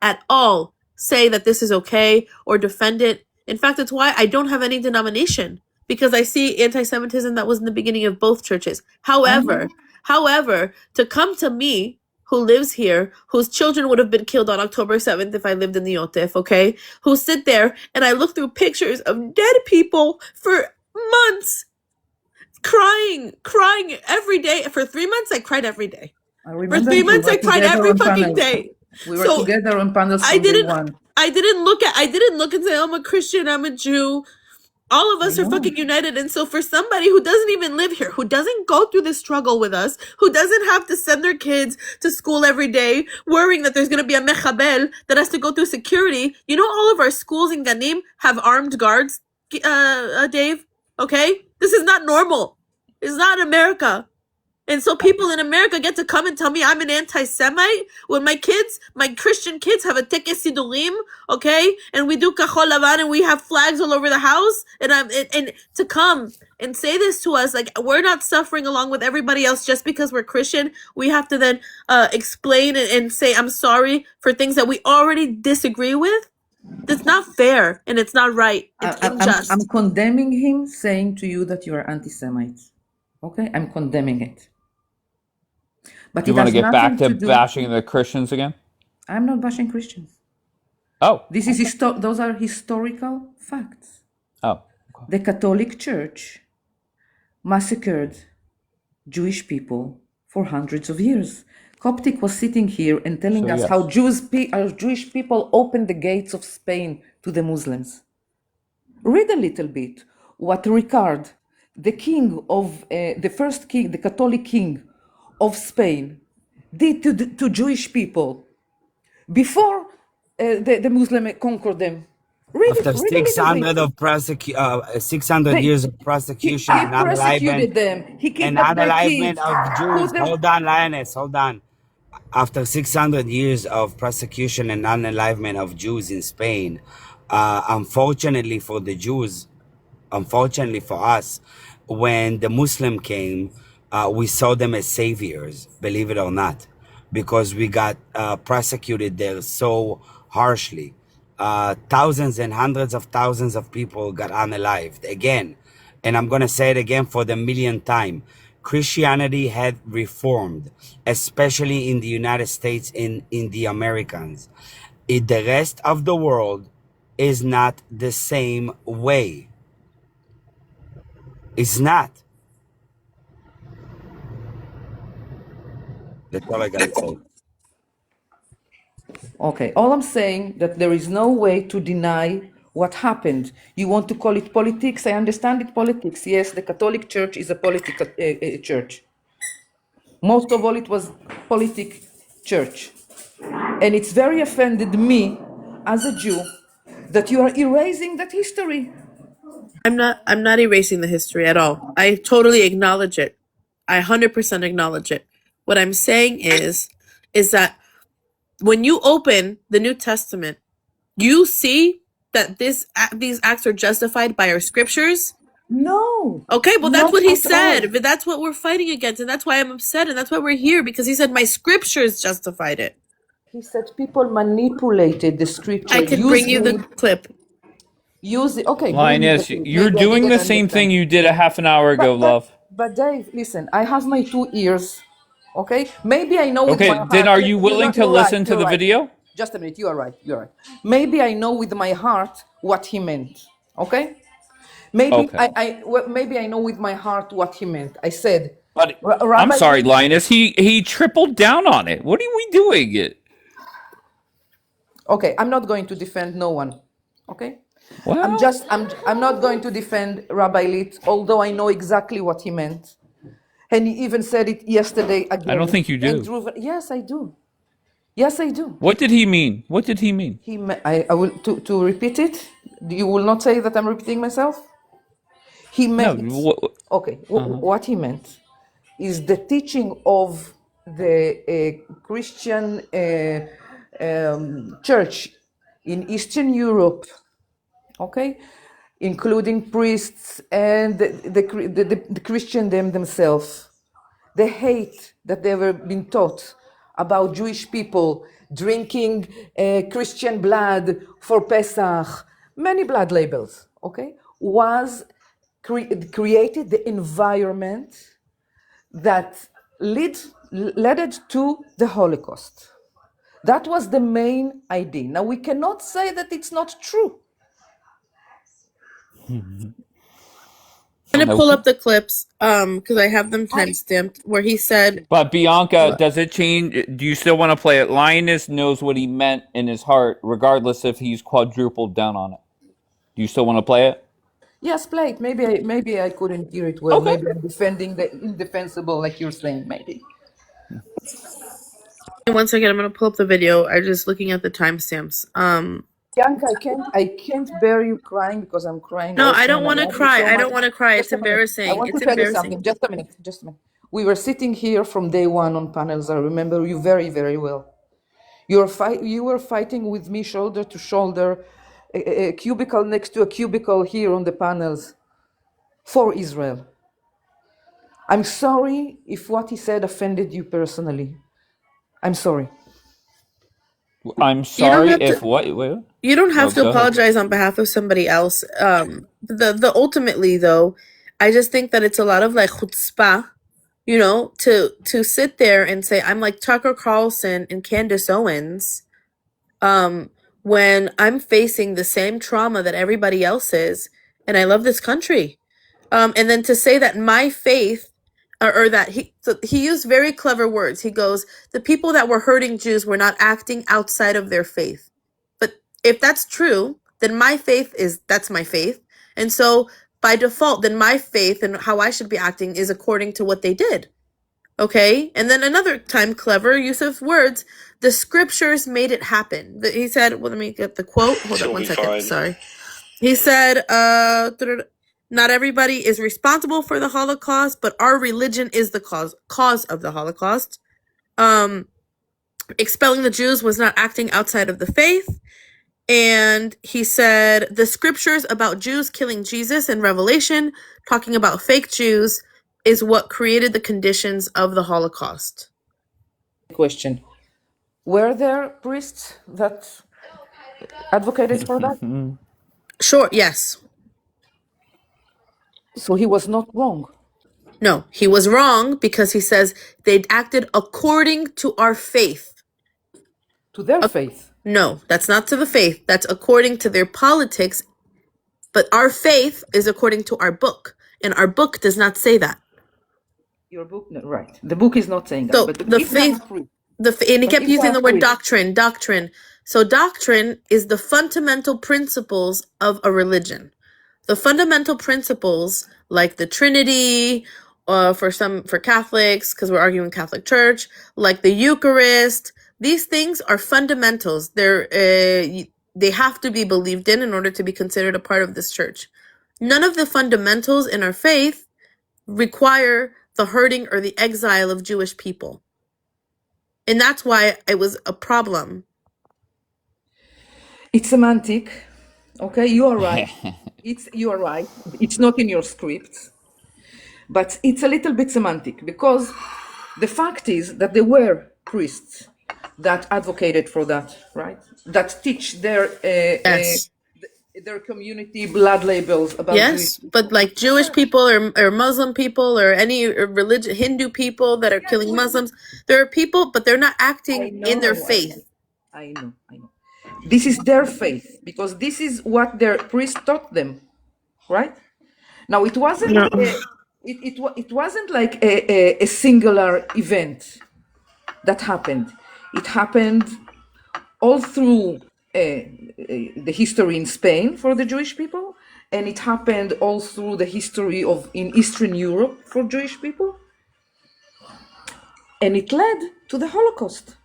say that this is okay or defend it. In fact, it's why I don't have any denomination because I see anti-Semitism that was in the beginning of both churches. I know. However, to come to me, who lives here, whose children would have been killed on October 7th if I lived in the Yotif, okay? Who sit there and I look through pictures of dead people for months, crying every day. For 3 months, I cried every day. I For remember 3 we months, were I cried together every on fucking panels. day. We were So together on panels I from day didn't one. I didn't look and say, I'm a Christian, I'm a Jew. All of I us are know. fucking united. And so for somebody who doesn't even live here, who doesn't go through this struggle with us, who doesn't have to send their kids to school every day, worrying that there's going to be a mechabel that has to go through security. You know, all of our schools in Ganim have armed guards, Dave? Okay? This is not normal. It's not America. And so people in America get to come and tell me I'm an anti-Semite when my Christian kids have a tekes sidurim, okay? And we do kachol lavan and we have flags all over the house. And to come and say this to us, like we're not suffering along with everybody else just because we're Christian. We have to then explain and say I'm sorry for things that we already disagree with. That's not fair and it's not right. It's unjust. I'm condemning him saying to you that you are anti-Semites. Okay? I'm condemning it. But You it want to has get back nothing to to do. bashing the Christians again? I'm not bashing Christians. Oh. This is those are historical facts. Oh. The Catholic Church massacred Jewish people for hundreds of years. Coptic was sitting here and telling So, us yes. how Jewish people opened the gates of Spain to the Muslims. Read a little bit what Ricard, the king of the first king, the Catholic king of Spain, did to Jewish people before the Muslim conquered them. Read After a little bit. 600 years of He prosecution and persecuted them. He kidnapped their kids. of Jews. Put them. Hold on, Lioness, hold on. After 600 years of persecution and unalivement of Jews in Spain, unfortunately for the Jews, unfortunately for us, when the Muslim came, we saw them as saviors, believe it or not, because we got prosecuted there so harshly. Thousands and hundreds of thousands of people got unalived. Again, and I'm going to say it again for the millionth time, Christianity had reformed, especially in the United States, in the Americans. The rest of the world is not the same way. It's not. That's all I gotta say. Okay, all I'm saying that there is no way to deny what happened. You want to call it politics? I understand it politics. Yes, the Catholic Church is a political church. Most of all, it was politic church. And it's very offended me as a Jew that you are erasing that history. I'm not erasing the history at all. I totally acknowledge it. I 100% acknowledge it. What I'm saying is that when you open the New Testament, you see that these acts are justified by our scriptures. No. Okay, well that's not what he at said, all. but that's what we're fighting against, and that's why I'm upset, and that's why we're here, because he said my scriptures justified it. He said people manipulated the scripture. I can bring you the clip. Okay, bring me the Linus, clip. you're Maybe I doing didn't the same thing understand. you did a half an hour ago, love. But Dave, listen, I have my 2 ears. Okay, maybe I know with Okay, my then heart. are you willing to You're right. listen to You're the right. video? Just a minute. You are right. You're right. Maybe I know with my heart what he meant. Okay. Maybe Okay. maybe I know with my heart what he meant. I said, But I'm Rabbi. sorry, Linus. He tripled down on it. What are we doing? Okay, I'm not going to defend no one. Okay. Well, I'm not going to defend Rabbi Litt, although I know exactly what he meant. And he even said it yesterday I don't again. think you And do. yes, I do. Yes, I do. What did he mean? What did he mean? I will to repeat it. You will not say that I'm repeating myself. He No. meant, okay, what he meant is the teaching of the Christian church in Eastern Europe, okay, including priests and the Christian themselves. The hate that they were being taught about Jewish people drinking Christian blood for Pesach, many blood labels, okay, was created the environment that led to the Holocaust. That was the main idea. Now, we cannot say that it's not true. I'm gonna pull Okay. up the clips because I have them timestamped where he said, But Bianca, does it change? Do you still want to play it? Linus knows what he meant in his heart, regardless if he's quadrupled down on it. Do you still want to play it? Yes, play it. Maybe I couldn't hear it well. Okay. Maybe I'm defending the indefensible, like you're saying, maybe. once again, I'm gonna pull up the video. I'm just looking at the timestamps. Bianca, I can't bear you crying because I'm crying No, I also, don't and I want to love you cry. so I much. don't want to cry. It's Just a minute. I embarrassing. want to It's tell you embarrassing. something. Just a minute. Just a minute. We were sitting here from day one on panels. I remember you very, very well. You were fighting with me shoulder to shoulder, a cubicle next to a cubicle here on the panels for Israel. I'm sorry if what he said offended you personally. I'm sorry. I'm You don't sorry have if to. what? Wait. You don't Oh, have to go ahead. apologize on behalf of somebody else. The ultimately though, I just think that it's a lot of like chutzpah, to sit there and say I'm like Tucker Carlson and Candace Owens, when I'm facing the same trauma that everybody else is, and I love this country. And then to say that my faith, or that he used very clever words. He goes, the people that were hurting Jews were not acting outside of their faith. But if that's true, then that's my faith. And so by default, then my faith and how I should be acting is according to what they did. Okay. And then another time, clever use of words, the scriptures made it happen. He said, well, let me get the quote. Hold on one second. Sorry. He said, not everybody is responsible for the Holocaust, but our religion is the cause of the Holocaust. Expelling the Jews was not acting outside of the faith. And he said the scriptures about Jews killing Jesus in Revelation, talking about fake Jews, is what created the conditions of the Holocaust. Question. Were there priests that advocated for that? Sure, yes. So he was not wrong. No, he was wrong because he says they acted according to our faith. To their faith. No, that's not to the faith. That's according to their politics. But our faith is according to our book. And our book does not say that. Your book, no, right. The book is not saying that. So But the faith, and he kept using the word doctrine. So doctrine is the fundamental principles of a religion. The fundamental principles, like the Trinity, for Catholics, because we're arguing Catholic Church, like the Eucharist, these things are fundamentals. They have to be believed in order to be considered a part of this church. None of the fundamentals in our faith require the hurting or the exile of Jewish people. And that's why it was a problem. It's semantic. Okay, you are right. You are right. It's not in your script. But it's a little bit semantic because the fact is that there were priests that advocated for that, right? That teach their community blood labels about yes, but like Jewish people or Muslim people or any religion, Hindu people that are killing Muslims, there are people, but they're not acting in their faith. I know. This is their faith because this is what their priest taught them, right? Now it wasn't. It wasn't like a singular event that happened. It happened all through the history in Spain for the Jewish people, and it happened all through the history of in Eastern Europe for Jewish people, and it led to the Holocaust.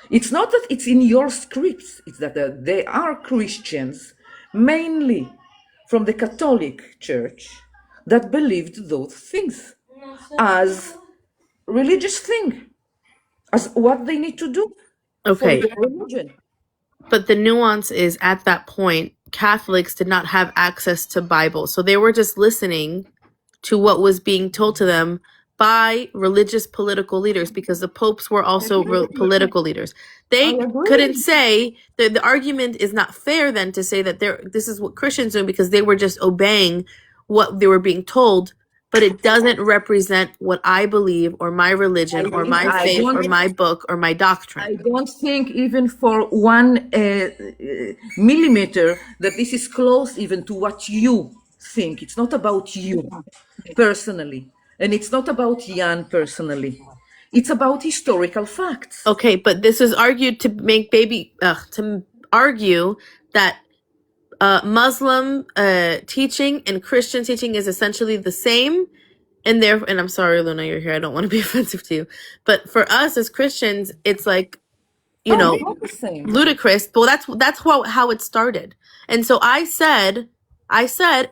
It's not that it's in your scripts, it's that they are Christians, mainly from the Catholic Church, that believed those things as religious thing, as what they need to do for Okay. their religion. But the nuance is at that point, Catholics did not have access to Bible. So they were just listening to what was being told to them by religious political leaders because the popes were also political leaders. I They couldn't agree. say that the argument is not fair then to say that this is what Christians do because they were just obeying what they were being told, but it doesn't represent what I believe or my religion or my I faith or don't. my book or my doctrine. I don't think even for 1 millimeter that this is close even to what you think. It's not about you personally, and it's not about Jan personally. It's about historical facts. Okay, but this is argued to make to argue that Muslim teaching and Christian teaching is essentially the same, and I'm sorry, Luna, you're here. I don't want to be offensive to you, but for us as Christians, it's like It's not the same. ludicrous. Well, that's how it started, and so I said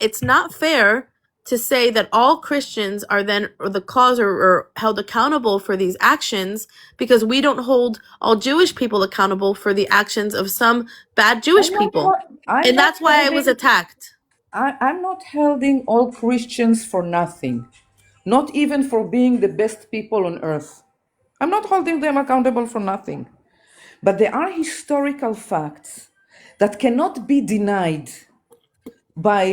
it's not fair to say that all Christians are then the cause or held accountable for these actions because we don't hold all Jewish people accountable for the actions of some bad Jewish people. And that's why I was attacked. I'm not holding all Christians for nothing, not even for being the best people on earth. I'm not holding them accountable for nothing. But there are historical facts that cannot be denied by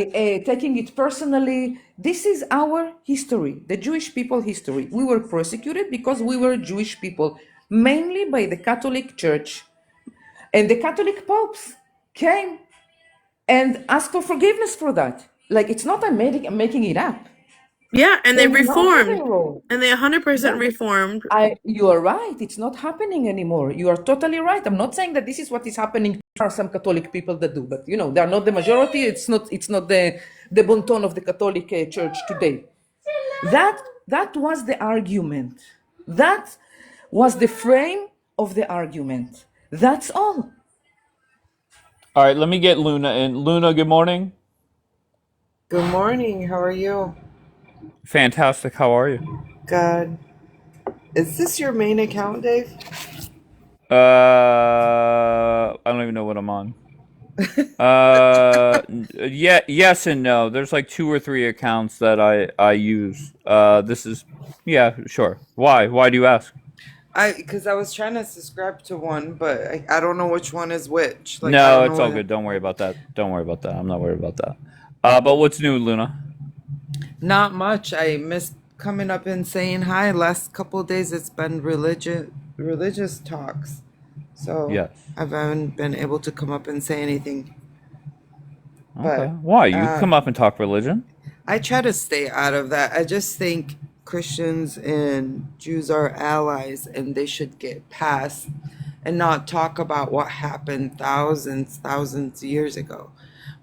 taking it personally. This is our history, the Jewish people history. We were persecuted because we were Jewish people, mainly by the Catholic Church. And the Catholic popes came and asked for forgiveness for that. Like, it's not I'm making it up. Yeah, and they They know reformed. their role. And they 100% Yeah. reformed. You are right. It's not happening anymore. You are totally right. I'm not saying that this is what is happening. There are some Catholic people that do, but they are not the majority. It's not the bon ton of the Catholic Church today. That was the argument. That was the frame of the argument. That's all. All right, let me get Luna in. Luna, good morning. Good morning. How are you? Fantastic. How are you? Good. Is this your main account, Dave? I don't even know what I'm on. Yeah, yes and no. There's like 2 or 3 accounts that I use. This is, yeah, sure. Why? Why do you ask? Because I was trying to subscribe to one, but I don't know which one is which. Like, I No, don't it's know all what- good. Don't worry about that. Don't worry about that. I'm not worried about that. But what's new, Luna? Not much. I missed coming up and saying hi. Last couple of days, it's been religious talks, so Yes. I haven't been able to come up and say anything. Okay. But Why? You come up and talk religion. I try to stay out of that. I just think Christians and Jews are allies and they should get past and not talk about what happened thousands of years ago.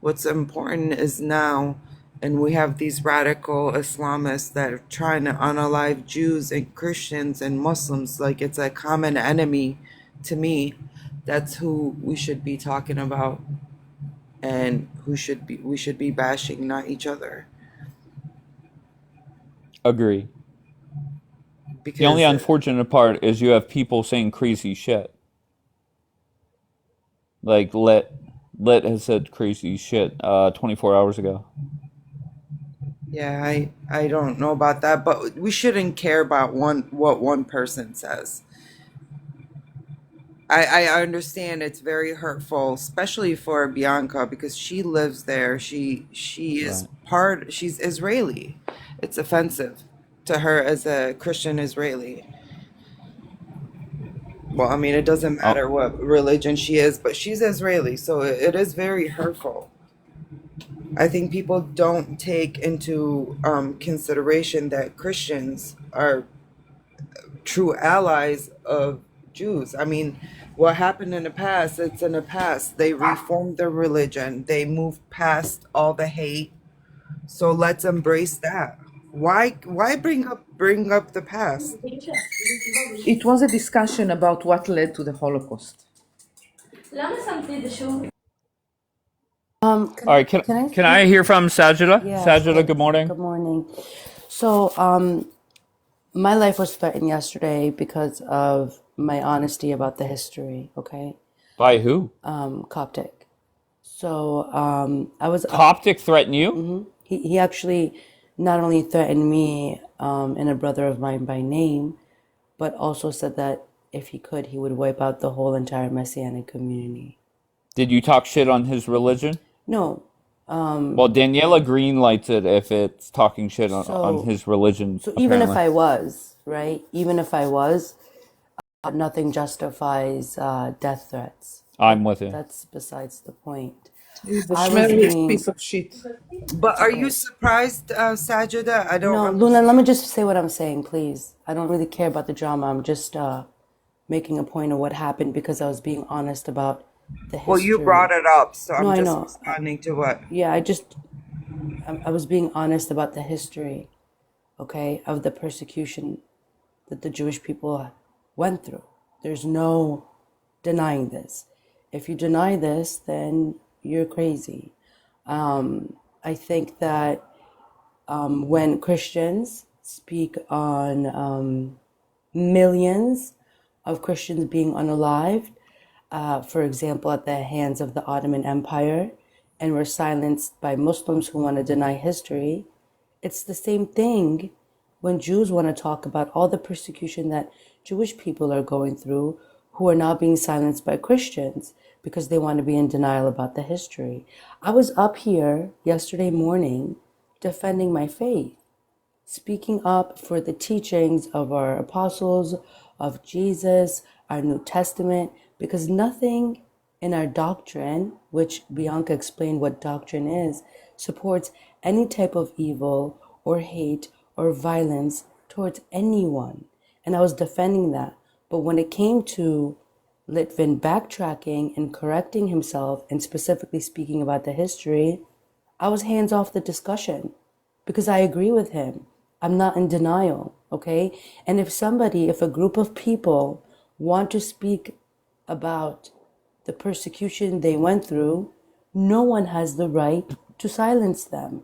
What's important is now, and we have these radical Islamists that are trying to unalive Jews and Christians and Muslims like it's a common enemy. To me, that's who we should be talking about and we should be bashing, not each other. Agree. Because The only unfortunate part is you have people saying crazy shit. Like Lit has said crazy shit 24 hours ago. yeah, I don't know about that, but we shouldn't care about what one person says. I understand it's very hurtful, especially for Bianca because she lives there. She is she's Israeli. It's offensive to her as a Christian Israeli. Well, I mean, it doesn't matter what religion she is, but she's Israeli, so it is very hurtful. I think people don't take into consideration that Christians are true allies of Jews. I mean, What happened in the past, it's in the past. They reformed their religion. They moved past all the hate. So let's embrace that. Why bring up the past? It was a discussion about what led to the Holocaust. All right, Can I can I speak? hear from Sajida? Yeah, Sajida, sure. good morning. Good morning. So, my life was threatened yesterday because of my honesty about the history, okay? By who? Coptic. So, I was up. Coptic threaten you? He actually not only threatened me and a brother of mine by name, but also said that if he could, he would wipe out the whole entire Messianic community. Did you talk shit on his religion? No. Well, Daniela greenlights it if it's talking shit on So, his religion, so even if apparently. I was, right? Even if I was, nothing justifies death threats. I'm with you. That's besides the point. He's a I was schmeary being piece of shit. But are you okay. surprised, Sajida? I don't No, understand. Luna, let me just say what I'm saying, please. I don't really care about the drama. I'm just making a point of what happened because I was being honest about the Well, you brought history. it up, so No, I'm I just know. responding to what. Yeah, I was being honest about the history, okay, of the persecution that the Jewish people went through. There's no denying this. If you deny this, then you're crazy. I think that when Christians speak on millions of Christians being unalived, for example, at the hands of the Ottoman Empire, and were silenced by Muslims who want to deny history, it's the same thing when Jews want to talk about all the persecution that Jewish people are going through who are now being silenced by Christians because they want to be in denial about the history. I was up here yesterday morning defending my faith, speaking up for the teachings of our apostles, of Jesus, our New Testament, because nothing in our doctrine, which Bianca explained what doctrine is, supports any type of evil or hate or violence towards anyone. And I was defending that. But when it came to Litvin backtracking and correcting himself and specifically speaking about the history, I was hands off the discussion because I agree with him. I'm not in denial, okay? And if a group of people want to speak about the persecution they went through, no one has the right to silence them.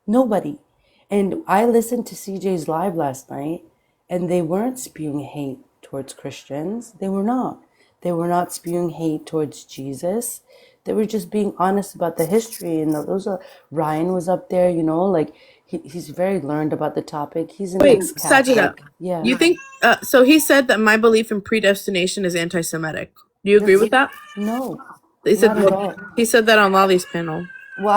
Nobody. And I listened to CJ's live last night, and they weren't spewing hate towards Christians. They were not. They were not spewing hate towards Jesus. They were just being honest about the history. And Ryan was up there, like he's very learned about the topic. He's an Wait, Sajida, ex-Catholic. Yeah. you think so? He said that my belief in predestination is anti-Semitic. Do you agree with that? No, He said not at all. he said that on Lolly's panel. Well,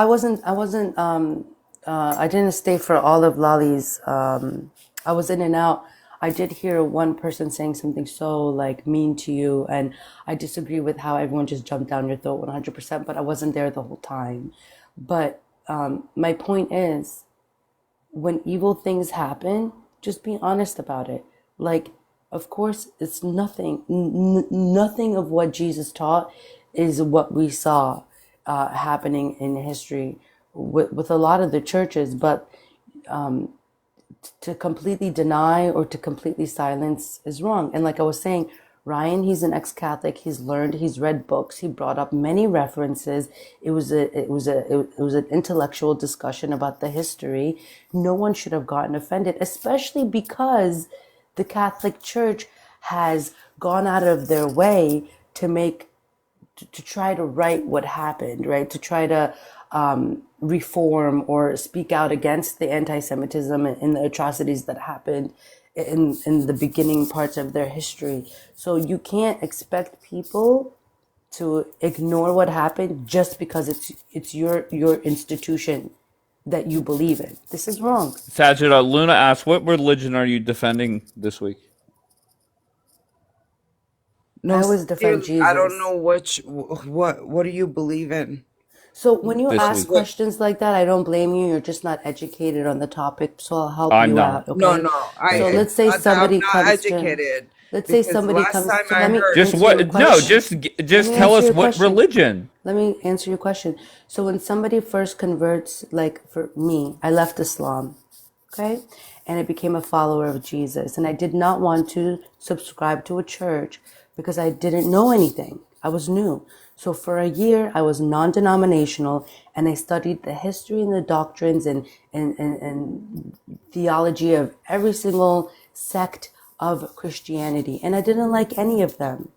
I didn't stay for all of Lolly's. I was in and out. I did hear one person saying something so like mean to you, and I disagree with how everyone just jumped down your throat 100%, but I wasn't there the whole time. But my point is, when evil things happen, just be honest about it. Like, of course, it's nothing of what Jesus taught is what we saw happening in history with a lot of the churches, but to completely deny or to completely silence is wrong. And like I was saying, Ryan, he's an ex-Catholic. He's learned. He's read books. He brought up many references. It was an intellectual discussion about the history. No one should have gotten offended, especially because the Catholic Church has gone out of their way to try to right what happened, right? To try to reform or speak out against the anti-Semitism and the atrocities that happened in the beginning parts of their history. So you can't expect people to ignore what happened just because it's your institution that you believe in. This is wrong. Sajida, Luna asked, what religion are you defending this week? I No, always defend I don't Jesus. know what do you believe in? So when you This ask week. questions like that, I don't blame you. You're just not educated on the topic. So I'll help I'm you not. out, No, okay? no, So Thank you. let's say I'm somebody not comes to, educated. Let's say Because somebody last comes. time So I let me heard, Just answer your what? No, question. just tell us what religion. Let me answer your question. So when somebody first converts, like for me, I left Islam, okay? And I became a follower of Jesus. And I did not want to subscribe to a church because I didn't know anything. I was new. So for a year, I was non-denominational and I studied the history and the doctrines and theology of every single sect of Christianity. And I didn't like any of them.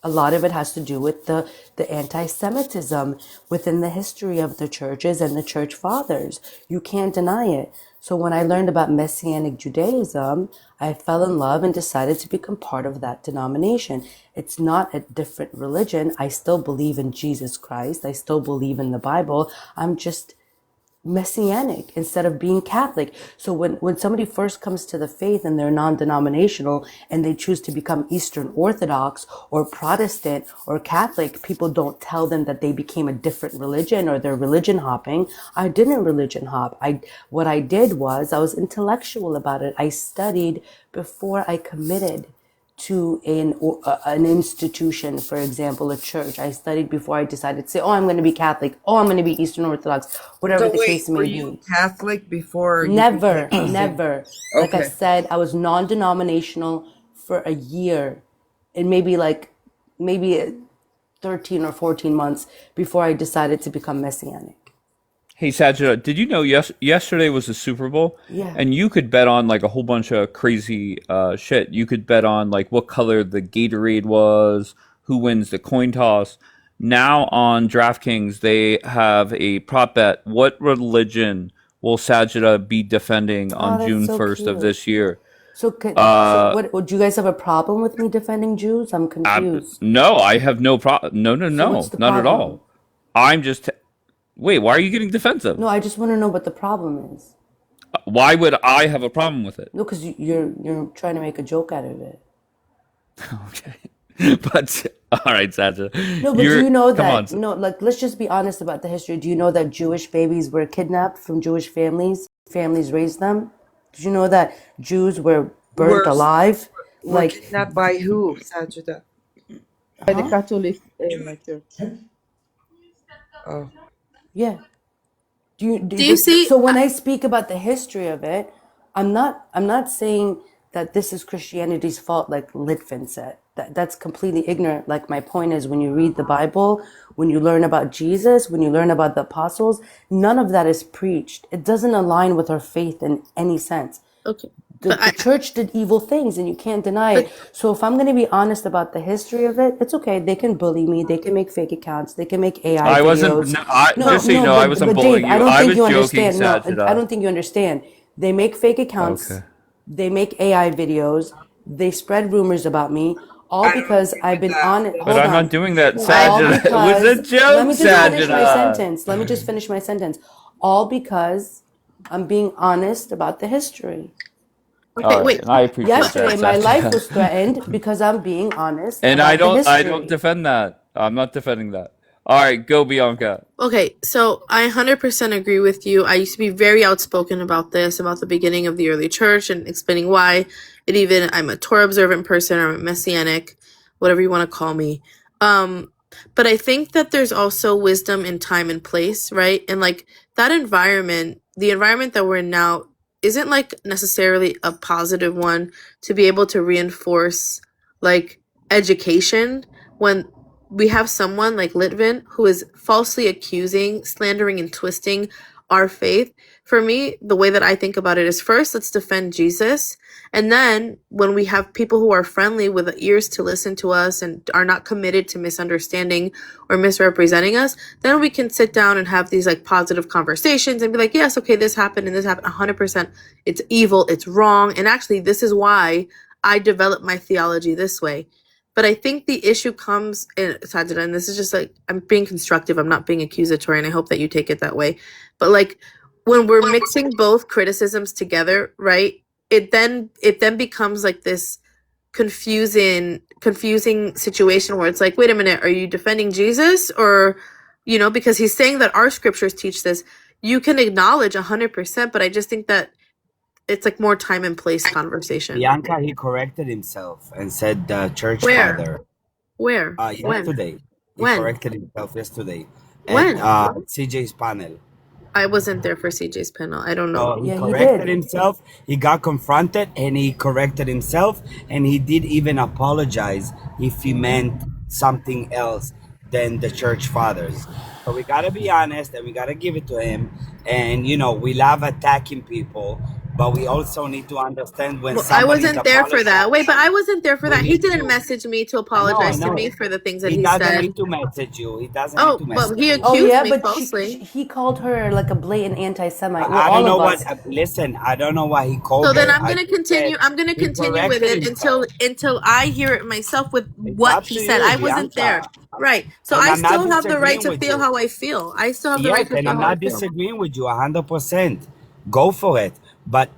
A lot of it has to do with the anti-Semitism within the history of the churches and the church fathers. You can't deny it. So when I learned about Messianic Judaism, I fell in love and decided to become part of that denomination. It's not a different religion. I still believe in Jesus Christ. I still believe in the Bible. I'm just Messianic instead of being Catholic. So when somebody first comes to the faith and they're non-denominational and they choose to become Eastern Orthodox or Protestant or Catholic, people don't tell them that they became a different religion or they're religion hopping. I didn't religion hop. What I did was I was intellectual about it. I studied before I committed to an institution, for example, a church. I studied before I decided to say, oh, I'm going to be Catholic. Oh, I'm going to be Eastern Orthodox, whatever so the wait, case were may you be. Catholic before you Never, became never. Like I Okay. said, I was non-denominational for a year and maybe 13 or 14 months before I decided to become Messianic. Hey Sajida, did you know yesterday was the Super Bowl? Yeah. And you could bet on like a whole bunch of crazy shit. You could bet on like what color the Gatorade was, who wins the coin toss. Now on DraftKings, they have a prop bet. What religion will Sajida be defending Oh, on that's June so 1st of cute. this year? So what, would you guys have a problem with me defending Jews? I'm confused. No, I have no problem. No, no, So what's no, the not at problem? all. I'm just. Wait, why are you getting defensive? No, I just want to know what the problem is. Why would I have a problem with it? No, because you're trying to make a joke out of it. Okay. But all right, Sacha. No, but do you know Come on. that like let's just be honest about the history. Do you know that Jewish babies were kidnapped from Jewish families? Families raised them. Did you know that Jews were burnt Were alive? were Like, kidnapped by who, Sajida? By the Catholic Church. Oh. yeah. Do you see? So when I speak about the history of it, I'm not saying that this is Christianity's fault, like Litvin said. That's completely ignorant. Like my point is, when you read the Bible, when you learn about Jesus, when you learn about the apostles, none of that is preached. It doesn't align with our faith in any sense. Okay. The church did evil things and you can't deny it. So if I'm going to be honest about the history of it, it's okay. They can bully me. They can make fake accounts. They can make AI I videos. wasn't. Just so you know, I wasn't but bullying Dave, you. I don't I think was you joking, understand. No, Sajida. I don't think you understand. They make fake accounts. Okay. They make AI videos. They spread rumors about me. All I don't because agree I've with been that. on it. But Hold I'm on. not doing that, All Sajida. It was a because joke, let me just finish my Sajida. sentence. Let me just finish my sentence. All because I'm being honest about the history. Okay, All right, wait. and I appreciate Yesterday, that, my life Sajida. was threatened because I'm being honest And about the I don't history. defend that. I'm not defending that. All right, go Bianca. Okay, so I 100% agree with you. I used to be very outspoken about this, about the beginning of the early church and explaining why. I'm a Torah observant person, or I'm a messianic, whatever you want to call me. But I think that there's also wisdom in time and place, right? And like that environment, the environment that we're in now, isn't like necessarily a positive one to be able to reinforce like education when we have someone like Litvin who is falsely accusing, slandering, and twisting our faith. For me, the way that I think about it is first, let's defend Jesus. And then when we have people who are friendly with ears to listen to us and are not committed to misunderstanding or misrepresenting us, then we can sit down and have these like positive conversations and be like, yes, okay, this happened and this happened. 100%. It's evil. It's wrong. And actually, this is why I developed my theology this way. But I think the issue comes in Sajida, and this is just like, I'm being constructive, I'm not being accusatory, and I hope that you take it that way. But like when we're mixing both criticisms together, right? It then becomes like this confusing situation where it's like, wait a minute, are you defending Jesus? Or, because he's saying that our scriptures teach this. You can acknowledge 100%, but I just think that It's like more time and place conversation. Bianca, he corrected himself and said church Where? father. Where? When? Yesterday. He When? corrected himself yesterday at When? CJ's panel. I wasn't there for CJ's panel. I don't know. So he Yeah, he corrected did. himself. He got confronted and he corrected himself. And he did even apologize if he meant something else than the church fathers. So we got to be honest and we got to give it to him. And, you know, we love attacking people, but we also need to understand when Well, I somebody's wasn't there for that. Wait, but I apologizing. wasn't there for We that. He need didn't to. message me to I apologize to know. me for the things that He he doesn't said. need to message you. He doesn't need Oh, to but message he you. Oh accused yeah, me but falsely. he called her like a blatant anti-Semite. Well, I all don't know of what. us. Listen, I don't know why he So called then her. I'm I gonna just continue. said I'm gonna he continue with corrected it himself. until I hear it myself with It's what up he to said. you, I wasn't there, Bianca. right? So And I I'm not still have the right disagreeing to with feel you. how I feel. I still have the right Yes, to and feel I'm how I not feel. disagreeing with you 100%. Go for it. But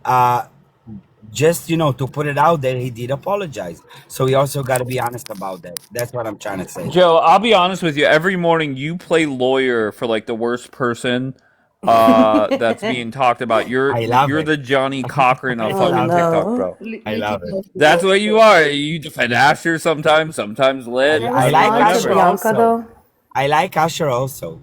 just, you know, to put it out there, he did apologize. So we also got to be honest about that. That's what I'm trying to say. Joe, I'll be honest with you. Every morning you play lawyer for like the worst person that's being talked about. You're I love you're it. the Johnny Cochran of Oh fucking love it. TikTok, no. bro. I love it. That's what you are. You defend Asher sometimes, sometimes Can Lit. I I I mean, like respond to Asher whatever. Bianca also. though? I like Asher also.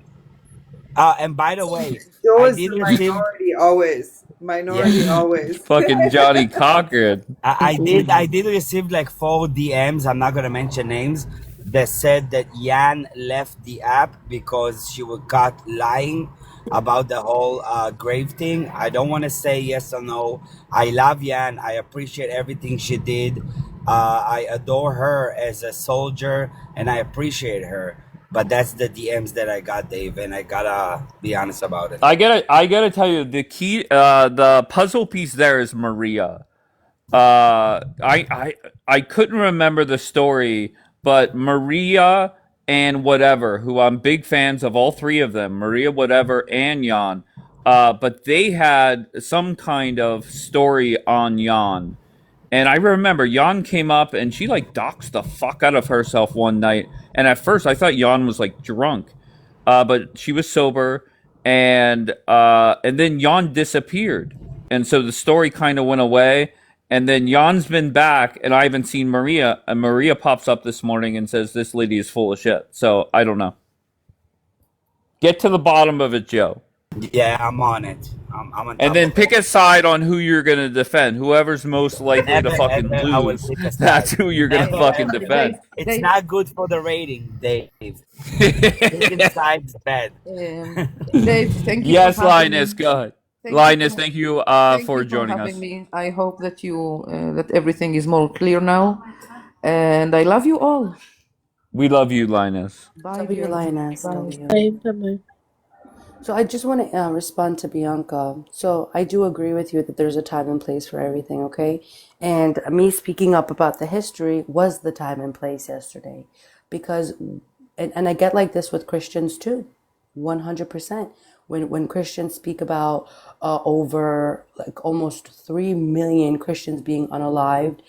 And by the way, Joe I is did the receive. minority always. Yeah. Minority always. Fucking Johnny Cochran. I did receive like 4 DMs. I'm not gonna mention names. That said that Yan left the app because she was caught lying about the whole grave thing. I don't want to say yes or no. I love Yan. I appreciate everything she did. I adore her as a soldier, and I appreciate her. But that's the DMs that I got, Dave, and I gotta be honest about it. I gotta tell you, the key, the puzzle piece there is Maria. I couldn't remember the story, but Maria and whatever, who I'm big fans of, all three of them, Maria, whatever, and Jan. But they had some kind of story on Jan. And I remember Jan came up and she like doxed the fuck out of herself one night. And at first I thought Jan was like drunk, but she was sober. And then Jan disappeared, and so the story kind of went away. And then Jan's been back, and I haven't seen Maria. And Maria pops up this morning and says this lady is full of shit. So I don't know. Get to the bottom of it, Joe. Yeah, I'm on it. I'm on And top then of it. pick a side on who you're going to defend. Whoever's most likely to Ever, fucking ever, I will lose, pick a that's side. who you're going to Never, fucking ever. defend. It's Dave, not good for the rating, Dave. Picking sides bad. Dave, thank you Yes, for having Linus, me. go ahead. Thank you Linus, for, thank you thank for you for joining having us. me. I hope that you that everything is more clear now, and I love you all. We love you, Linus. Bye, W dear. Lioness, Bye. W. Bye. So I just want to respond to Bianca. So I do agree with you that there's a time and place for everything, okay? And me speaking up about the history was the time and place yesterday. Because, and I get like this with Christians too, 100%. When Christians speak about over like almost 3 million Christians being unalived,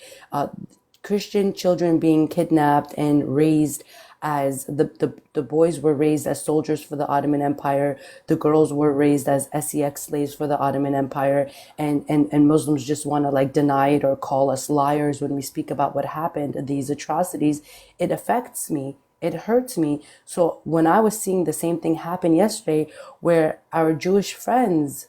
Christian children being kidnapped and raised as the boys were raised as soldiers for the Ottoman Empire, the girls were raised as sex slaves for the Ottoman Empire, and Muslims just want to like deny it or call us liars when we speak about what happened, these atrocities. It affects me. It hurts me. So when I was seeing the same thing happen yesterday, where our Jewish friends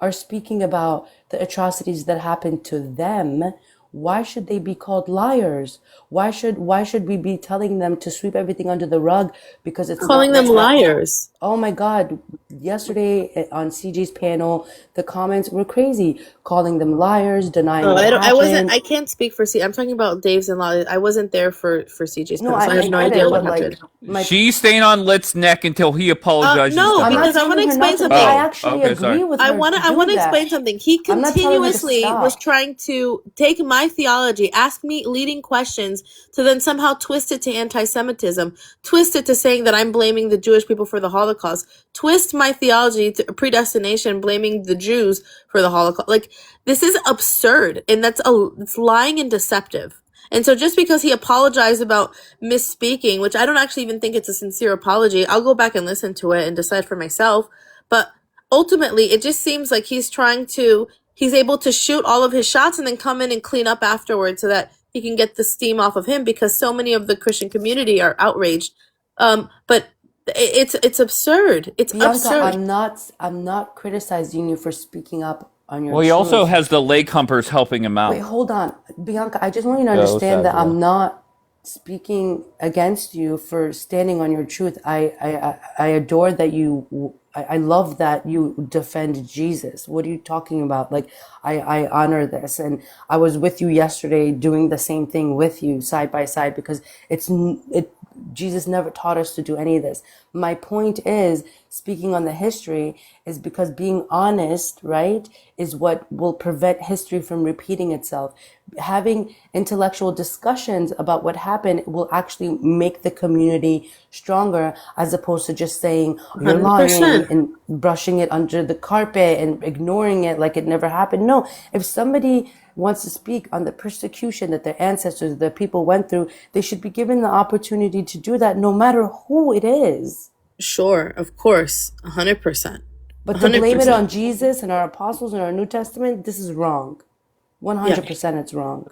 are speaking about the atrocities that happened to them, why should they be called liars? Why should we be telling them to sweep everything under the rug because it's Calling them liars. Oh my God. Yesterday on CJ's panel, the comments were crazy, calling them liars, denying Oh, it I wasn't. happened. I can't speak for C. I'm talking about Dave's and Lolly. I wasn't there for CJ's No, panel, so I have I no get idea it, what but happened. like She's staying on Lit's neck until he apologizes No, to I'm her. not because I want to telling her explain not to, something. but I Oh, actually okay, agree sorry. with I her want to to. I do want to that. explain something. He I'm not telling her to continuously was stop. trying to take my theology, ask me leading questions, to then somehow twist it to anti-Semitism, twist it to saying that I'm blaming the Jewish people for the Holocaust, twist my theology to predestination, blaming the Jews for the Holocaust. Like, this is absurd, and it's lying and deceptive. And so just because he apologized about misspeaking, which I don't actually even think it's a sincere apology, I'll go back and listen to it and decide for myself. But ultimately, it just seems like he's able to shoot all of his shots and then come in and clean up afterwards so that he can get the steam off of him because so many of the Christian community are outraged. But it's absurd. It's Bianca, absurd. I'm not criticizing you for speaking up on your Well, he also truth. has the lake humpers helping him out. Wait, hold on. Bianca, I just want you to Go, understand that Sandra. I'm not speaking against you for standing on your truth. I adore that I love that you defend Jesus. What are you talking about? Like, I honor this. And I was with you yesterday doing the same thing with you side by side because Jesus never taught us to do any of this. My point is, speaking on the history, is because being honest, right, is what will prevent history from repeating itself. Having intellectual discussions about what happened will actually make the community stronger, as opposed to just saying you're lying 100%. and brushing it under the carpet and ignoring it like it never happened. No, if somebody wants to speak on the persecution that their ancestors, their people went through, they should be given the opportunity to do that no matter who it is. Sure, of course, 100%. But to blame it 100%. on Jesus and our apostles and our New Testament, this is wrong. 100% it's wrong.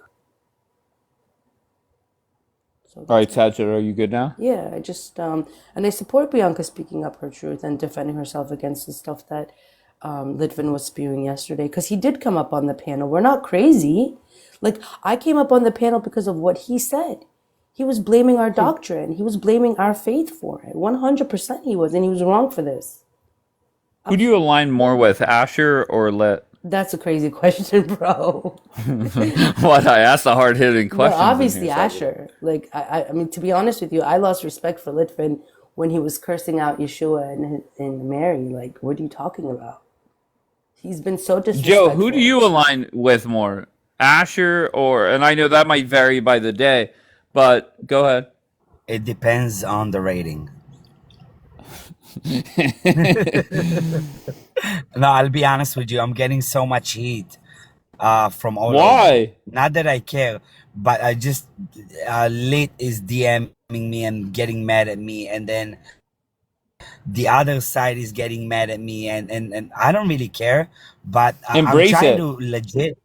So All right, Sajid, are you good now? yeah, I just and I support Bianca speaking up her truth and defending herself against the stuff that Litvin was spewing yesterday, because he did come up on the panel. We're not crazy. Like, I came up on the panel because of what he said. He was blaming our doctrine. He was blaming our faith for it. 100% he was, and he was wrong for this. Who do you align more with, Asher or Lit? That's a crazy question, bro. What? I asked the hard-hitting Well, questions. obviously Asher. Like, I mean, to be honest with you, I lost respect for Litvin when he was cursing out Yeshua and Mary. Like, what are you talking about? He's been so disrespectful. Joe, who do you align with more, Asher or? And I know that might vary by the day, but go ahead. It depends on the rating. No, I'll be honest with you. I'm getting so much heat from all Why? over. Not that I care, but I just Lit is DMing me and getting mad at me, and then the other side is getting mad at me, and I don't really care, but I'm Embrace trying it. to legit.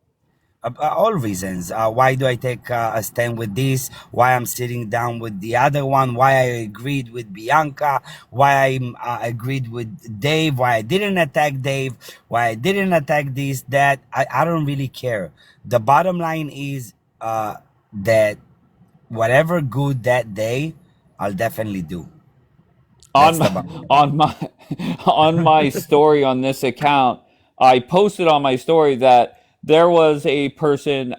All reasons. Why do I take a stand with this? Why I'm sitting down with the other one? Why I agreed with Bianca? Why I agreed with Dave? Why I didn't attack Dave? Why I didn't attack this, that? I don't really care. The bottom line is that whatever good that day, I'll definitely do. That's the bottom line. On my story on this account, I posted on my story that there was a person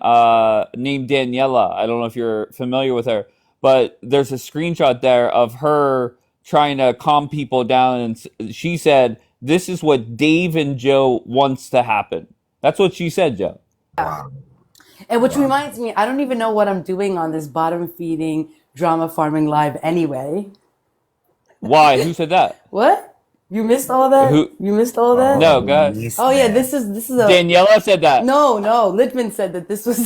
named Daniela. I don't know if you're familiar with her, but there's a screenshot there of her trying to calm people down, and she said, "This is what Dave and Joe wants to happen." That's what she said, Joe. Wow. And which reminds me, I don't even know what I'm doing on this bottom feeding drama farming live anyway. Why? Who said that? What? You missed all that? Who? You missed all that? No, guys. Oh yeah, this is a Daniela said that. No, Litvin said that this was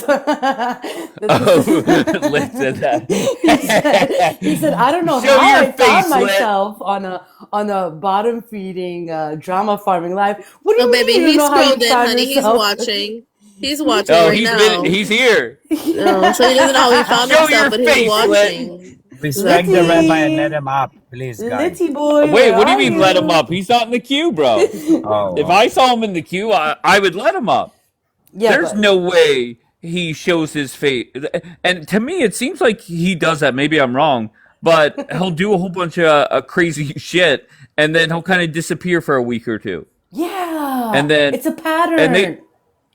Lit said that. he said, I don't know Show how your I found face, Lit. myself on a bottom feeding drama farming live. What do you baby, mean you he know how you scrolled in, found honey. He's yourself? watching. He's watching Oh, right now. he's here. No, so he doesn't know how he found Show himself, your but face, he's Lit. watching. Respect the rabbi and let him up, please, guys. Litty boy, Wait, where what do you are mean let him up? He's not in the queue, bro. Oh, If I saw him in the queue, I would let him up. Yeah, There's but no way he shows his face. And to me, it seems like he does that. Maybe I'm wrong, but he'll do a whole bunch of crazy shit, and then he'll kind of disappear for a week or two. yeah, And then it's a pattern. and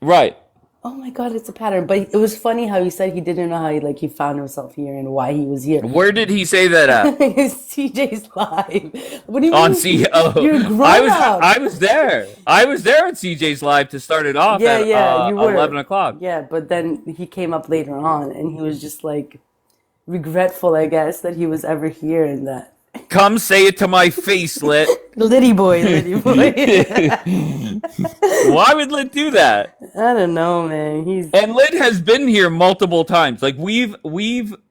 right. Oh my god, it's a pattern. But it was funny how he said he didn't know how he found himself here and why he was here. Where did he say that at? CJ's live. What do you On mean? CEO. You're grown up. I was there. I was there at CJ's live to start it off Yeah, at you were. 11 o'clock. Yeah, but then he came up later on and he was just like regretful, I guess, that he was ever here and that. Come say it to my face, Lit. Litty boy. Why would Lit do that? I don't know, man. And Lit has been here multiple times. Like we've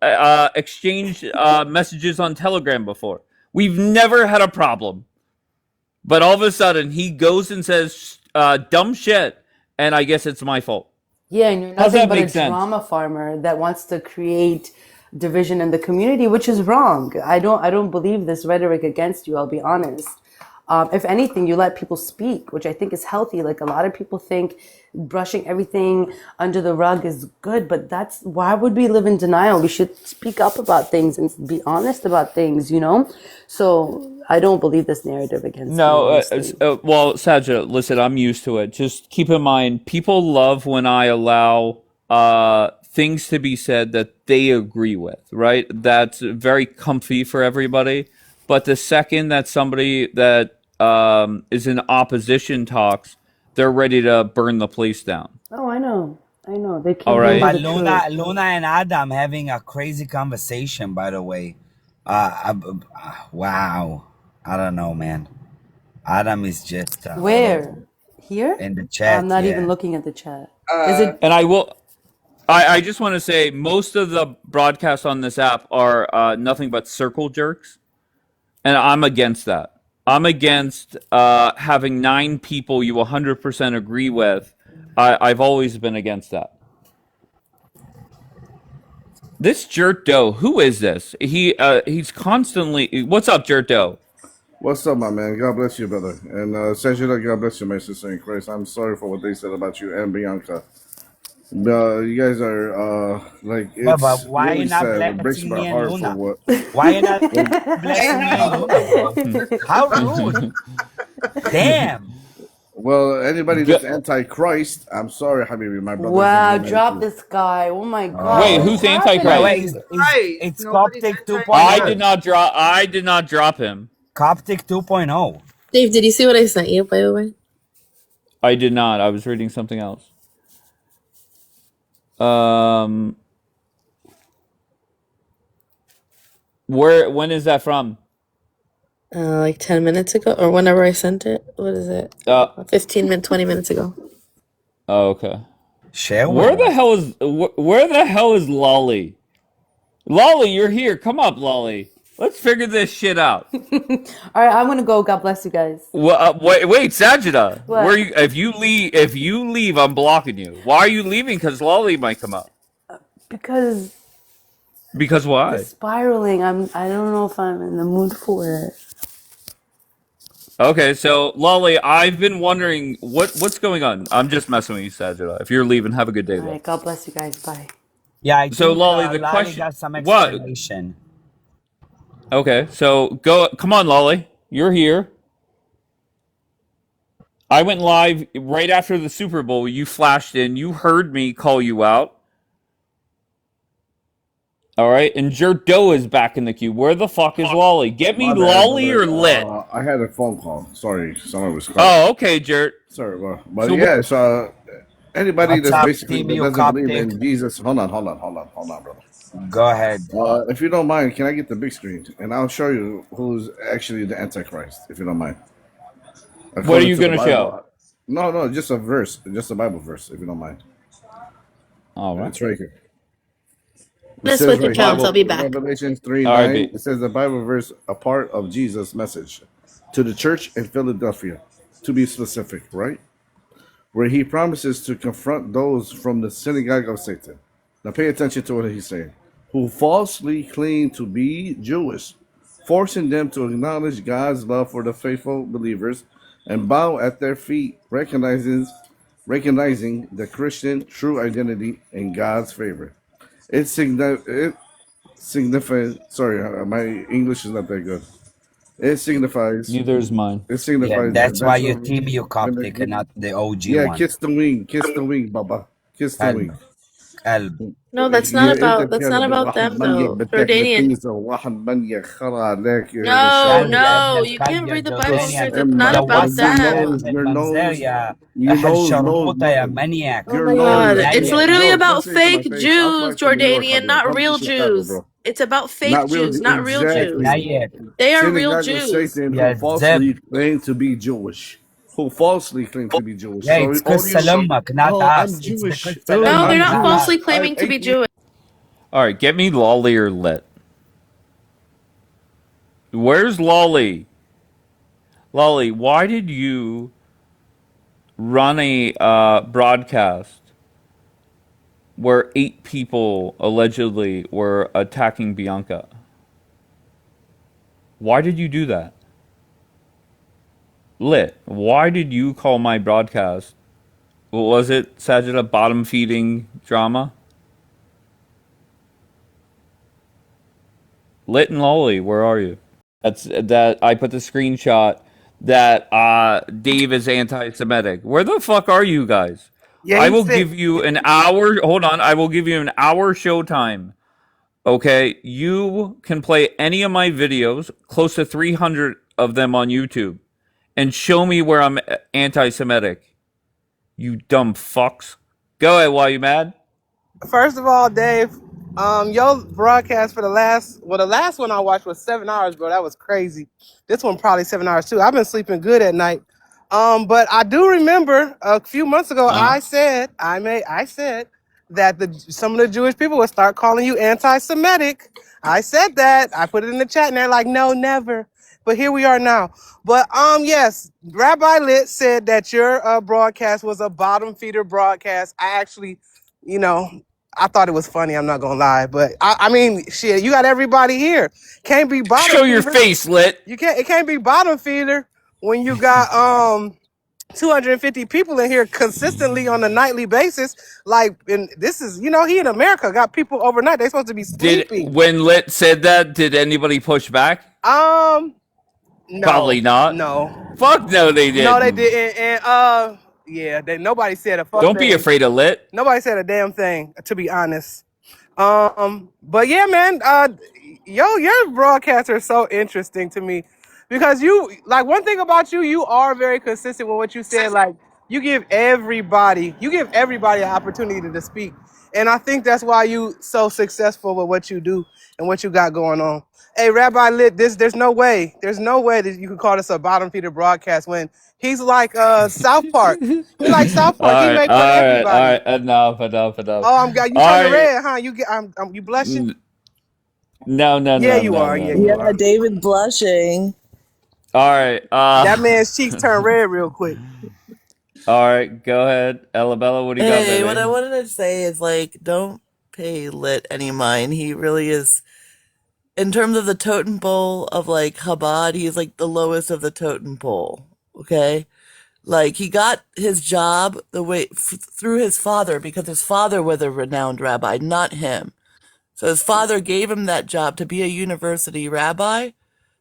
exchanged messages on Telegram before. We've never had a problem. But all of a sudden, he goes and says dumb shit, and I guess it's my fault. Yeah, and you're How's nothing that but a make sense? drama farmer that wants to create division in the community, which is wrong. I don't believe this rhetoric against you. I'll be honest. If anything, you let people speak, which I think is healthy. Like a lot of people think brushing everything under the rug is good, but that's why would we live in denial? We should speak up about things and be honest about things, you know? So I don't believe this narrative against you. No, honestly. well, Sajid, listen, I'm used to it. Just keep in mind, people love when I allow things to be said that they agree with, right? That's very comfy for everybody. But the second that somebody that is in opposition talks, they're ready to burn the place down. Oh, I know. They All can't handle right. the truth. Luna and Adam having a crazy conversation, by the way. Wow. I don't know, man. Adam is just Where? Here? in the chat. I'm not yeah. even looking at the chat. Is it? And I just want to say most of the broadcasts on this app are nothing but circle jerks, and I'm against that. I'm against having 9 people you 100% agree with. I've always been against that. This Jert Doe, who is this? He's constantly. What's up, Jert Doe? What's up, my man? God bless you, brother. And Sajida, God bless you, my sister in Christ. I'm sorry for what they said about you and Bianca. You guys are like But it's why you really not sad. It breaks blessing my me and heart for Luna? what. Why you not Like, blessing me and Luna, bro? How rude. Damn. well, anybody that's anti-Christ, I'm sorry, Habibi, my brother. Wow, drop this guy. Oh my God. Wait, what who's is Antichrist? happening? It's Coptic 2.0. I did not drop him. Coptic 2.0. Dave, did you see what I sent you, by the way? I did not. I was reading something else. When is that from? Like 10 minutes ago, or whenever I sent it. What is it? 15 minutes, 20 minutes ago. Oh, okay. Share Where with the us. hell is where the hell is Lolly? Lolly, you're here. Come up, Lolly. Let's figure this shit out. All right, I'm gonna go. God bless you guys. Well, wait, Sajida. What? Where you? If you leave, I'm blocking you. Why are you leaving? Because Lolly might come up. Because why? the spiraling. I don't know if I'm in the mood for it. Okay, so Lolly, I've been wondering what's going on. I'm just messing with you, Sajida. If you're leaving, have a good day, All though. right, God bless you guys. Bye. Yeah, I So think Lolly, the Lali question. got some What? explanation. Okay, so come on, Lolly. You're here. I went live right after the Super Bowl. You flashed in. You heard me call you out. All right, and Jerdo is back in the queue. Where the fuck is Lolly? Get me my bad, Lolly brother. or lit. I had a phone call. Sorry, someone was calling. Oh, okay, Jert. Sorry, bro. But So yes, anybody What's that's up, basically that TBU doesn't believe Coptic? in Jesus. Hold on, brother. Go ahead. If you don't mind, can I get the big screen and I'll show you who's actually the Antichrist, if you don't mind. What are you to the gonna Bible. show? No, just a verse, just a Bible verse, if you don't mind. All right. It's right here. It Let's says switch right accounts. here, I'll be back. Revelations 3:9. All right, B. It says the Bible verse, a part of Jesus' message to the church in Philadelphia, to be specific, right? Where he promises to confront those from the synagogue of Satan. Now pay attention to what he's saying. Who falsely claim to be Jewish, forcing them to acknowledge God's love for the faithful believers and bow at their feet, recognizing the Christian true identity in God's favor. It signifies. Sorry, my English is not that good. It signifies. Neither is mine. It Yeah, signifies that's why you eventual TBU Coptic and not the OG yeah, one. kiss the wing, Baba. Kiss the wing. قلب. No, that's not about them though. Jordanian. No, no, you can't read the Bible verse. It's not about them. Your nose, الشرموطة يا maniac. Oh my God, it's literally about fake Jews, Jordanian, not real Jews. It's about fake Jews, not real Jews. They are real Jews. Satan who falsely claim to be Jewish. Who falsely claim to be Jewish. Yeah, it's Chris Salamak, not us. I'm Jewish. No, they're not falsely claiming to be Jewish. All right, get me Lolly or lit. Where's Lolly? Lolly, why did you run a broadcast where 8 people allegedly were attacking Bianca? Why did you do that? Lit, why did you call my broadcast, what was it, Sajida, bottom feeding drama? Lit and Lolly, where are you? That I put the screenshot that Dave is anti-Semitic. Where the fuck are you guys? Yeah, I he will said. give you an hour. Hold on, I will give you an hour showtime. Okay, you can play any of my videos, close to 300 of them on YouTube, and show me where I'm anti-Semitic. You dumb fucks. Go ahead. Why you mad? First of all, Dave, your broadcast for the last one I watched was 7 hours, bro. That was crazy. This one probably 7 hours too. I've been sleeping good at night. But I do remember a few months ago I said that some of the Jewish people would start calling you anti-Semitic. I said that. I put it in the chat, and they're like, "No, never." But here we are now. But yes, Rabbi Lit said that your broadcast was a bottom feeder broadcast. I actually, you know, I thought it was funny. I'm not gonna lie, but I mean, shit, you got everybody here. Can't be bottom Show your feeder. face, Lit. You can't. It can't be bottom feeder when you got 250 people in here consistently on a nightly basis. Like, and this is, he in America got people overnight. They supposed to be sleeping. When Lit said that, did anybody push back? No, Probably not. no, Fuck no, they didn't. no, they didn't. And yeah, nobody said a fuck. Don't be afraid of Lit. Nobody said a damn thing, to be honest. But yeah, man, your broadcasts are so interesting to me because one thing about you, you are very consistent with what you said. Like, you give everybody an opportunity to speak. And I think that's why you so successful with what you do and what you got going on. Hey, Rabbi Lit, there's no way that you could call this a bottom feeder broadcast when he's like South Park. He's like South Park. He make fun of everybody. All right, enough. Oh, you turning red, huh? You blushing? No. Yeah, you are. Yeah, David blushing. All right. That man's cheeks turn red real quick. All right, go ahead, Ellabella. What do you got, baby? What I wanted to say is, like, don't pay Lit any mind. He really is, in terms of the totem pole of like Chabad, he's like the lowest of the totem pole. Okay, like, he got his job through his father, because his father was a renowned rabbi, not him. So his father gave him that job to be a university rabbi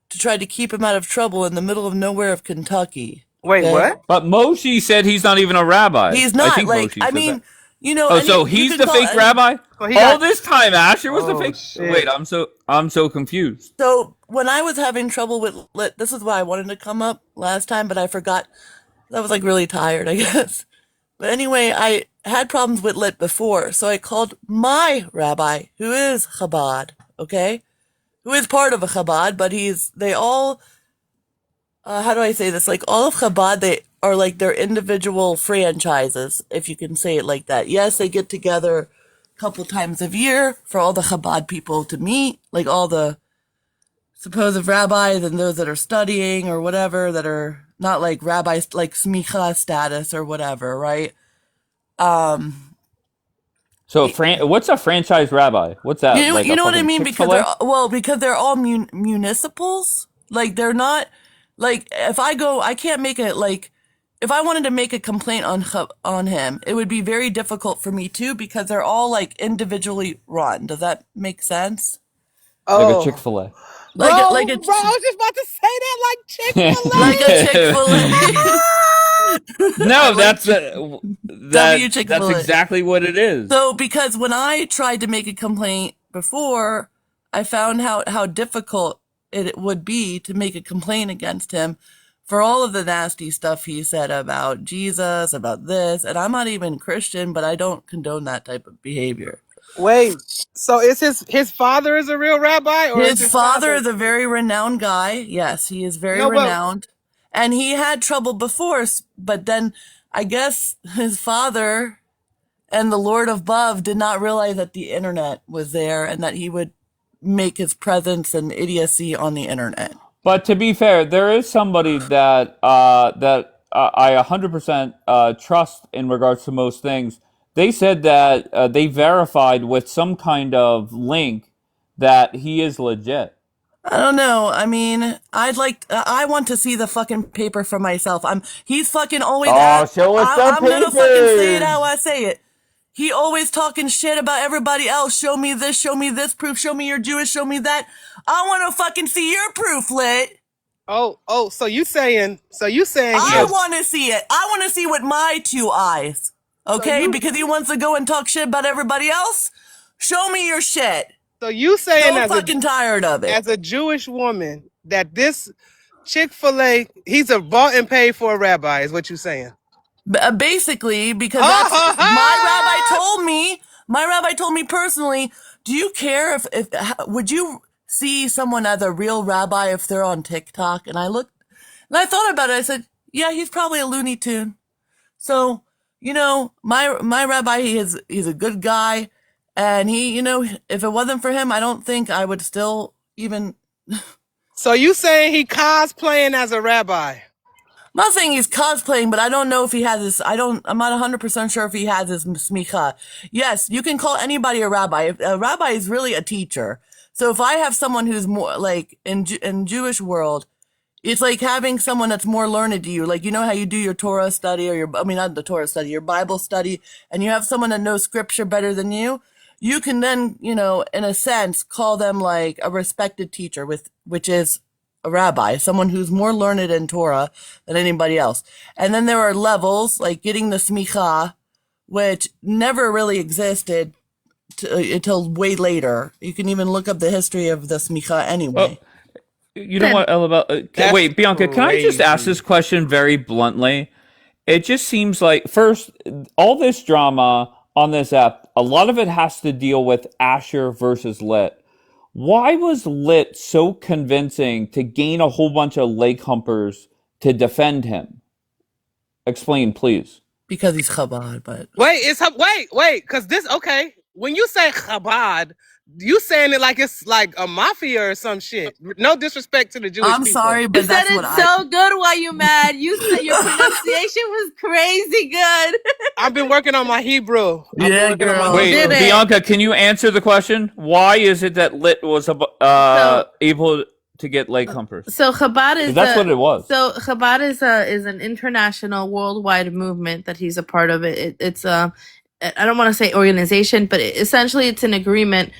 to try to keep him out of trouble in the middle of nowhere of Kentucky. Wait, what? But Moshe said he's not even a rabbi. He's not. I think Like, Moshe I said mean, that. you know. Oh, so he's the fake rabbi? All this time, Asher was the fake. Shit. Wait, I'm so confused. So when I was having trouble with Lit, this is why I wanted to come up last time, but I forgot. I was like really tired, I guess. But anyway, I had problems with Lit before, so I called my rabbi, who is Chabad, okay? Who is part of a Chabad, but they all, how do I say this? Like, all of Chabad, they are like their individual franchises, if you can say it like that. Yes, they get together a couple times a year for all the Chabad people to meet, like all the supposed rabbis and those that are studying or whatever, that are not like rabbis, like smicha status or whatever, right? So what's a franchise rabbi? What's that? You know what I mean? Chick-fil-A? Because they're all municipals. Like, they're not, like, if I can't make it, like, if I wanted to make a complaint on him, it would be very difficult for me too, because they're all like individually run. Does that make sense? Like a Chick-fil-A. Bro, I was just about to say that, like Chick-fil-A. Like a Chick-fil-A. No, that's exactly what it is. So, because when I tried to make a complaint before, I found how difficult it would be to make a complaint against him for all of the nasty stuff he said about Jesus, about this. And I'm not even Christian, but I don't condone that type of behavior. Wait, so is his father is a real rabbi, or his father is a very renowned guy? Yes, he is very renowned, and he had trouble before. But then, I guess his father and the Lord above did not realize that the internet was there and that he would make his presence and idiocy on the internet. But to be fair, there is somebody that I 100% trust in regards to most things. They said that they verified with some kind of link that he is legit. I don't know. I mean, I want to see the fucking paper for myself. He's fucking always Show us the I'm gonna fucking say it papers. how I say it. He always talking shit about everybody else. Show me this proof. Show me you're Jewish. Show me that. I want to fucking see your proof, Lit. So you saying I want to see it. I want to see with my 2 eyes. Okay? Because he wants to go and talk shit about everybody else. Show me your shit. So you saying I'm fucking tired of it. As a Jewish woman, that this Chick-fil-A, he's a bought and paid for a rabbi, is what you saying? Basically, because that's my rabbi told me personally, do you care if would you see someone as a real rabbi if they're on TikTok? And I looked and I thought about it. I said, yeah, he's probably a Looney Tune. So, my rabbi, he's a good guy. And he, if it wasn't for him, I don't think I would still even. So you saying he cosplaying as a rabbi? I'm not saying he's cosplaying, but I don't know if he has this. I'm not 100% sure if he has his smicha. Yes, you can call anybody a rabbi. A rabbi is really a teacher. So if I have someone who's more like in Jewish world, it's like having someone that's more learned to you. Like, how you do your Torah study not the Torah study, your Bible study, and you have someone that knows scripture better than you. You can then, in a sense, call them like a respected teacher which is a rabbi, someone who's more learned in Torah than anybody else. And then there are levels, like getting the smicha, which never really existed until way later. You can even look up the history of the smicha anyway. You know what, Ella? Wait, Bianca, can I just ask this question very bluntly? It just seems like, first, all this drama on this app, a lot of it has to deal with Asher versus Lit. Why was Lit so convincing to gain a whole bunch of leg humpers to defend him? Explain, please. Because he's Chabad, but wait, because okay. When you say Chabad, you saying it like it's like a mafia or some shit. No disrespect to the Jewish people. I'm sorry, but You said it so good. Why you mad? You said your pronunciation was crazy good. I've been working on my Hebrew. Yeah, girl. Wait, Bianca, can you answer the question? Why is it that Lit was able to get leg humpers? So Chabad is that's what it was. So Chabad is an international, worldwide movement that he's a part of. It's I don't want to say organization, but essentially it's an agreement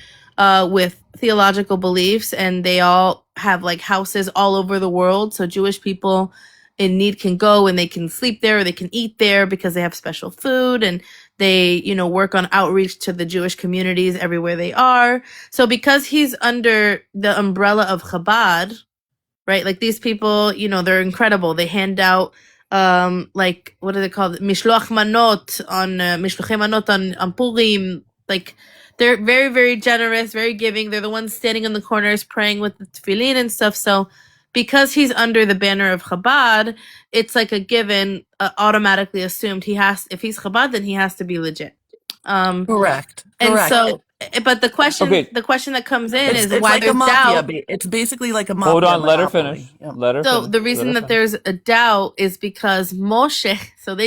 with theological beliefs, and they all have like houses all over the world. So Jewish people in need can go and they can sleep there or they can eat there because they have special food, and they, work on outreach to the Jewish communities everywhere they are. So because he's under the umbrella of Chabad, right? Like these people, they're incredible. They hand out like, what are they called? Mishloach manot mishlochei manot on Purim. Like they're very, very generous, very giving. They're the ones standing in the corners praying with the tefillin and stuff. So because he's under the banner of Chabad, it's like a given, automatically assumed if he's Chabad, then he has to be legit. Correct. And so, but the question that comes in is why like there's doubt. It's basically like a mafia. Hold on, let her finish. So the reason that there's a doubt is because Moshe. So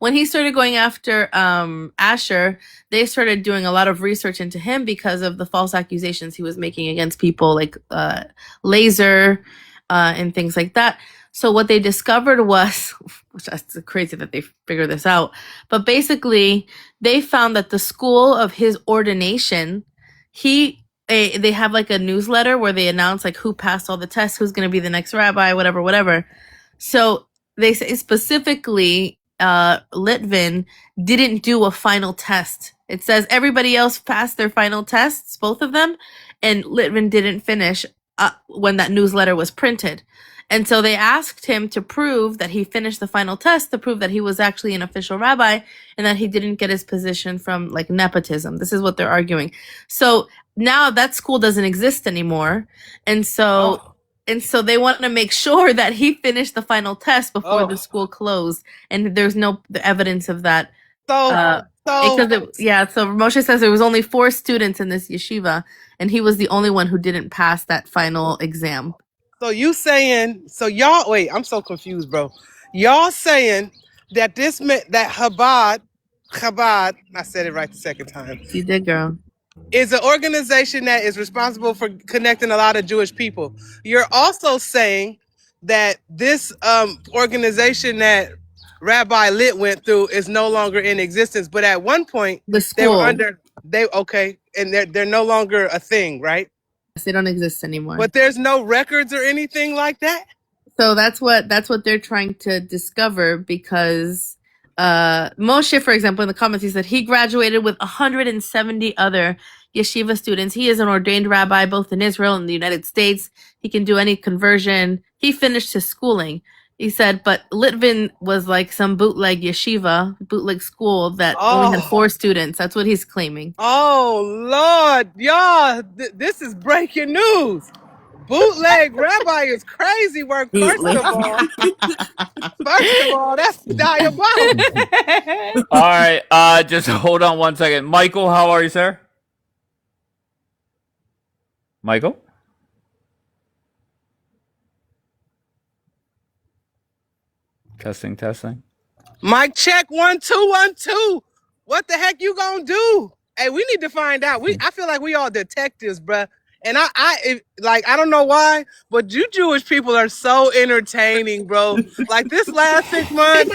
when he started going after Asher, they started doing a lot of research into him because of the false accusations he was making against people like Laser and things like that. So what they discovered was, which is crazy that they figured this out, but basically they found that the school of his ordination, they have like a newsletter where they announce like who passed all the tests, who's going to be the next rabbi, whatever. So they say specifically Litvin didn't do a final test. It says everybody else passed their final tests, both of them, and Litvin didn't finish when that newsletter was printed. And so they asked him to prove that he finished the final test, to prove that he was actually an official rabbi and that he didn't get his position from like nepotism. This is what they're arguing. So now that school doesn't exist anymore. And so they want to make sure that he finished the final test before the school closed. And there's no evidence of that. So Moshe says there was only 4 students in this yeshiva, and he was the only one who didn't pass that final exam. So you saying, so y'all, wait, I'm so confused, bro. Y'all saying that this meant that Chabad, I said it right the second time, You did, girl. is an organization that is responsible for connecting a lot of Jewish people. You're also saying that this organization that Rabbi Lit went through is no longer in existence, but at one point The they were school. under, and they're no longer a thing, right? They don't exist anymore. But there's no records or anything like that? So that's what they're trying to discover, because Moshe, for example, in the comments, he said he graduated with 170 other yeshiva students. He is an ordained rabbi both in Israel and the United States. He can do any conversion. He finished his schooling. He said, but Litvin was like some bootleg yeshiva, bootleg school that only had 4 students. That's what he's claiming. Oh, Lord, y'all, this is breaking news. Bootleg rabbi is crazy work. First of all, that's diabolical. All right, just hold on one second. Michael, how are you, sir? Michael? Testing. Mic check 1 2 1 2. What the heck you gonna do? Hey, we need to find out. I feel like we all detectives, bruh. And I don't know why, but you Jewish people are so entertaining, bro. Like this last 6 months,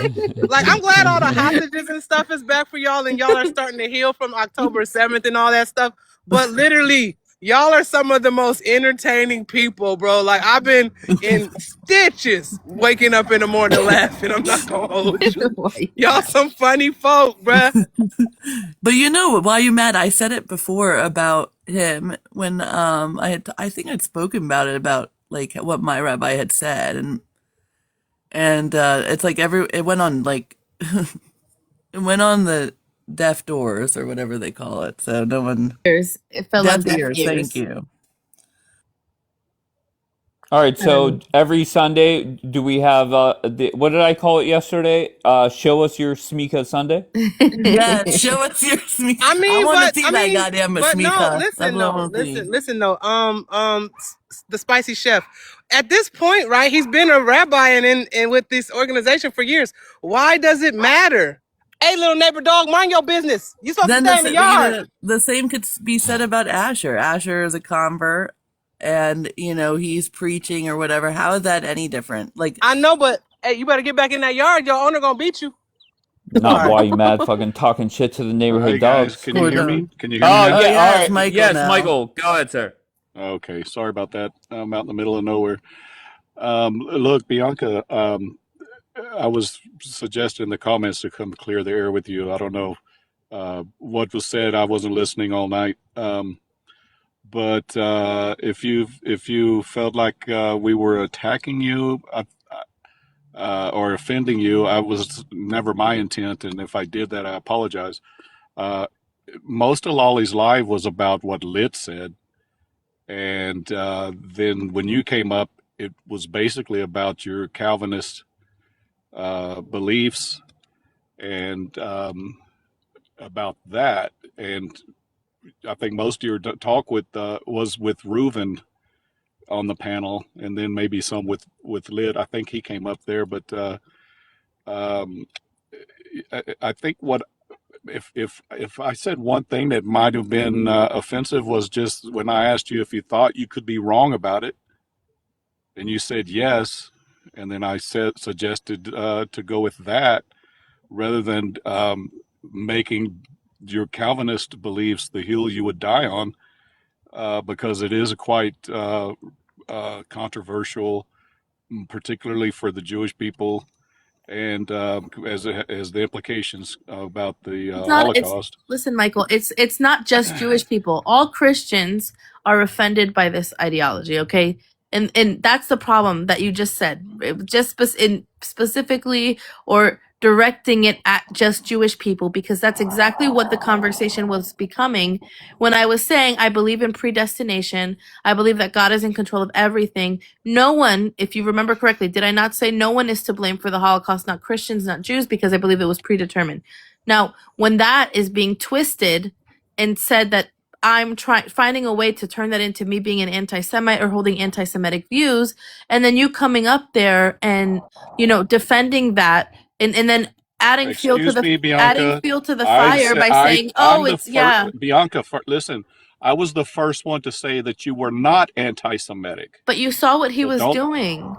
like I'm glad all the hostages and stuff is back for y'all, and y'all are starting to heal from October 7th and all that stuff. But literally, y'all are some of the most entertaining people, bro. Like I've been in stitches waking up in the morning laughing. I'm not gonna hold you. Y'all some funny folk, bruh. But you know why you mad? I said it before about him when I think I'd spoken about it, about like what my rabbi had said, and it's like it went on like it went on the deaf doors or whatever they call it. So no one It fell on deaf ears. Thank you. All right, so every Sunday, do we have what did I call it yesterday? Show us your Smicha Sunday. Yeah, show us your smicha. I mean, I want to but see that goddamn but no, smicha. listen though, listen though. The spicy chef. At this point, right? He's been a rabbi and with this organization for years. Why does it matter? Hey, little neighbor dog, mind your business. You supposed to stay in the yard. The same could be said about Asher. Asher is a convert, and he's preaching or whatever. How is that any different? Like, I know, but hey, you better get back in that yard. Your owner gonna beat you. Not why you mad, fucking talking shit to the neighborhood Hey guys, dogs. can you hear me? Can you hear Oh me now? yeah, all right. Michael Yes, now. Michael, go ahead, sir. Okay, sorry about that. I'm out in the middle of nowhere. Look, Bianca, I was suggesting in the comments to come clear the air with you. I don't know what was said. I wasn't listening all night. But if you felt like we were attacking you or offending you, I was never my intent. And if I did that, I apologize. Most of Lolly's live was about what Lit said. And then when you came up, it was basically about your Calvinist beliefs and about that. And I think most of your talk was with Reuven on the panel, and then maybe some with Lit. I think he came up there, but I think what if I said one thing that might have been offensive was just when I asked you if you thought you could be wrong about it, and you said yes, and then I suggested to go with that rather than making your Calvinist beliefs the hill you would die on, because it is quite controversial, particularly for the Jewish people, and as the implications about the Holocaust. Listen, Michael, it's not just Jewish people. All Christians are offended by this ideology, okay? And that's the problem that you just said. Specifically or directing it at just Jewish people, because that's exactly what the conversation was becoming when I was saying I believe in predestination. I believe that God is in control of everything. No one, if you remember correctly, did I not say no one is to blame for the Holocaust, not Christians, not Jews, because I believe it was predetermined. Now, when that is being twisted and said that I'm finding a way to turn that into me being an anti-Semite or holding anti-Semitic views, and then you coming up there and defending that, and then adding fuel to Excuse me, Bianca. the I fire said by saying, "Oh, I'm the it's first. yeah." Bianca, listen. I was the first one to say that you were not anti-Semitic. But you saw what he So was don't. doing.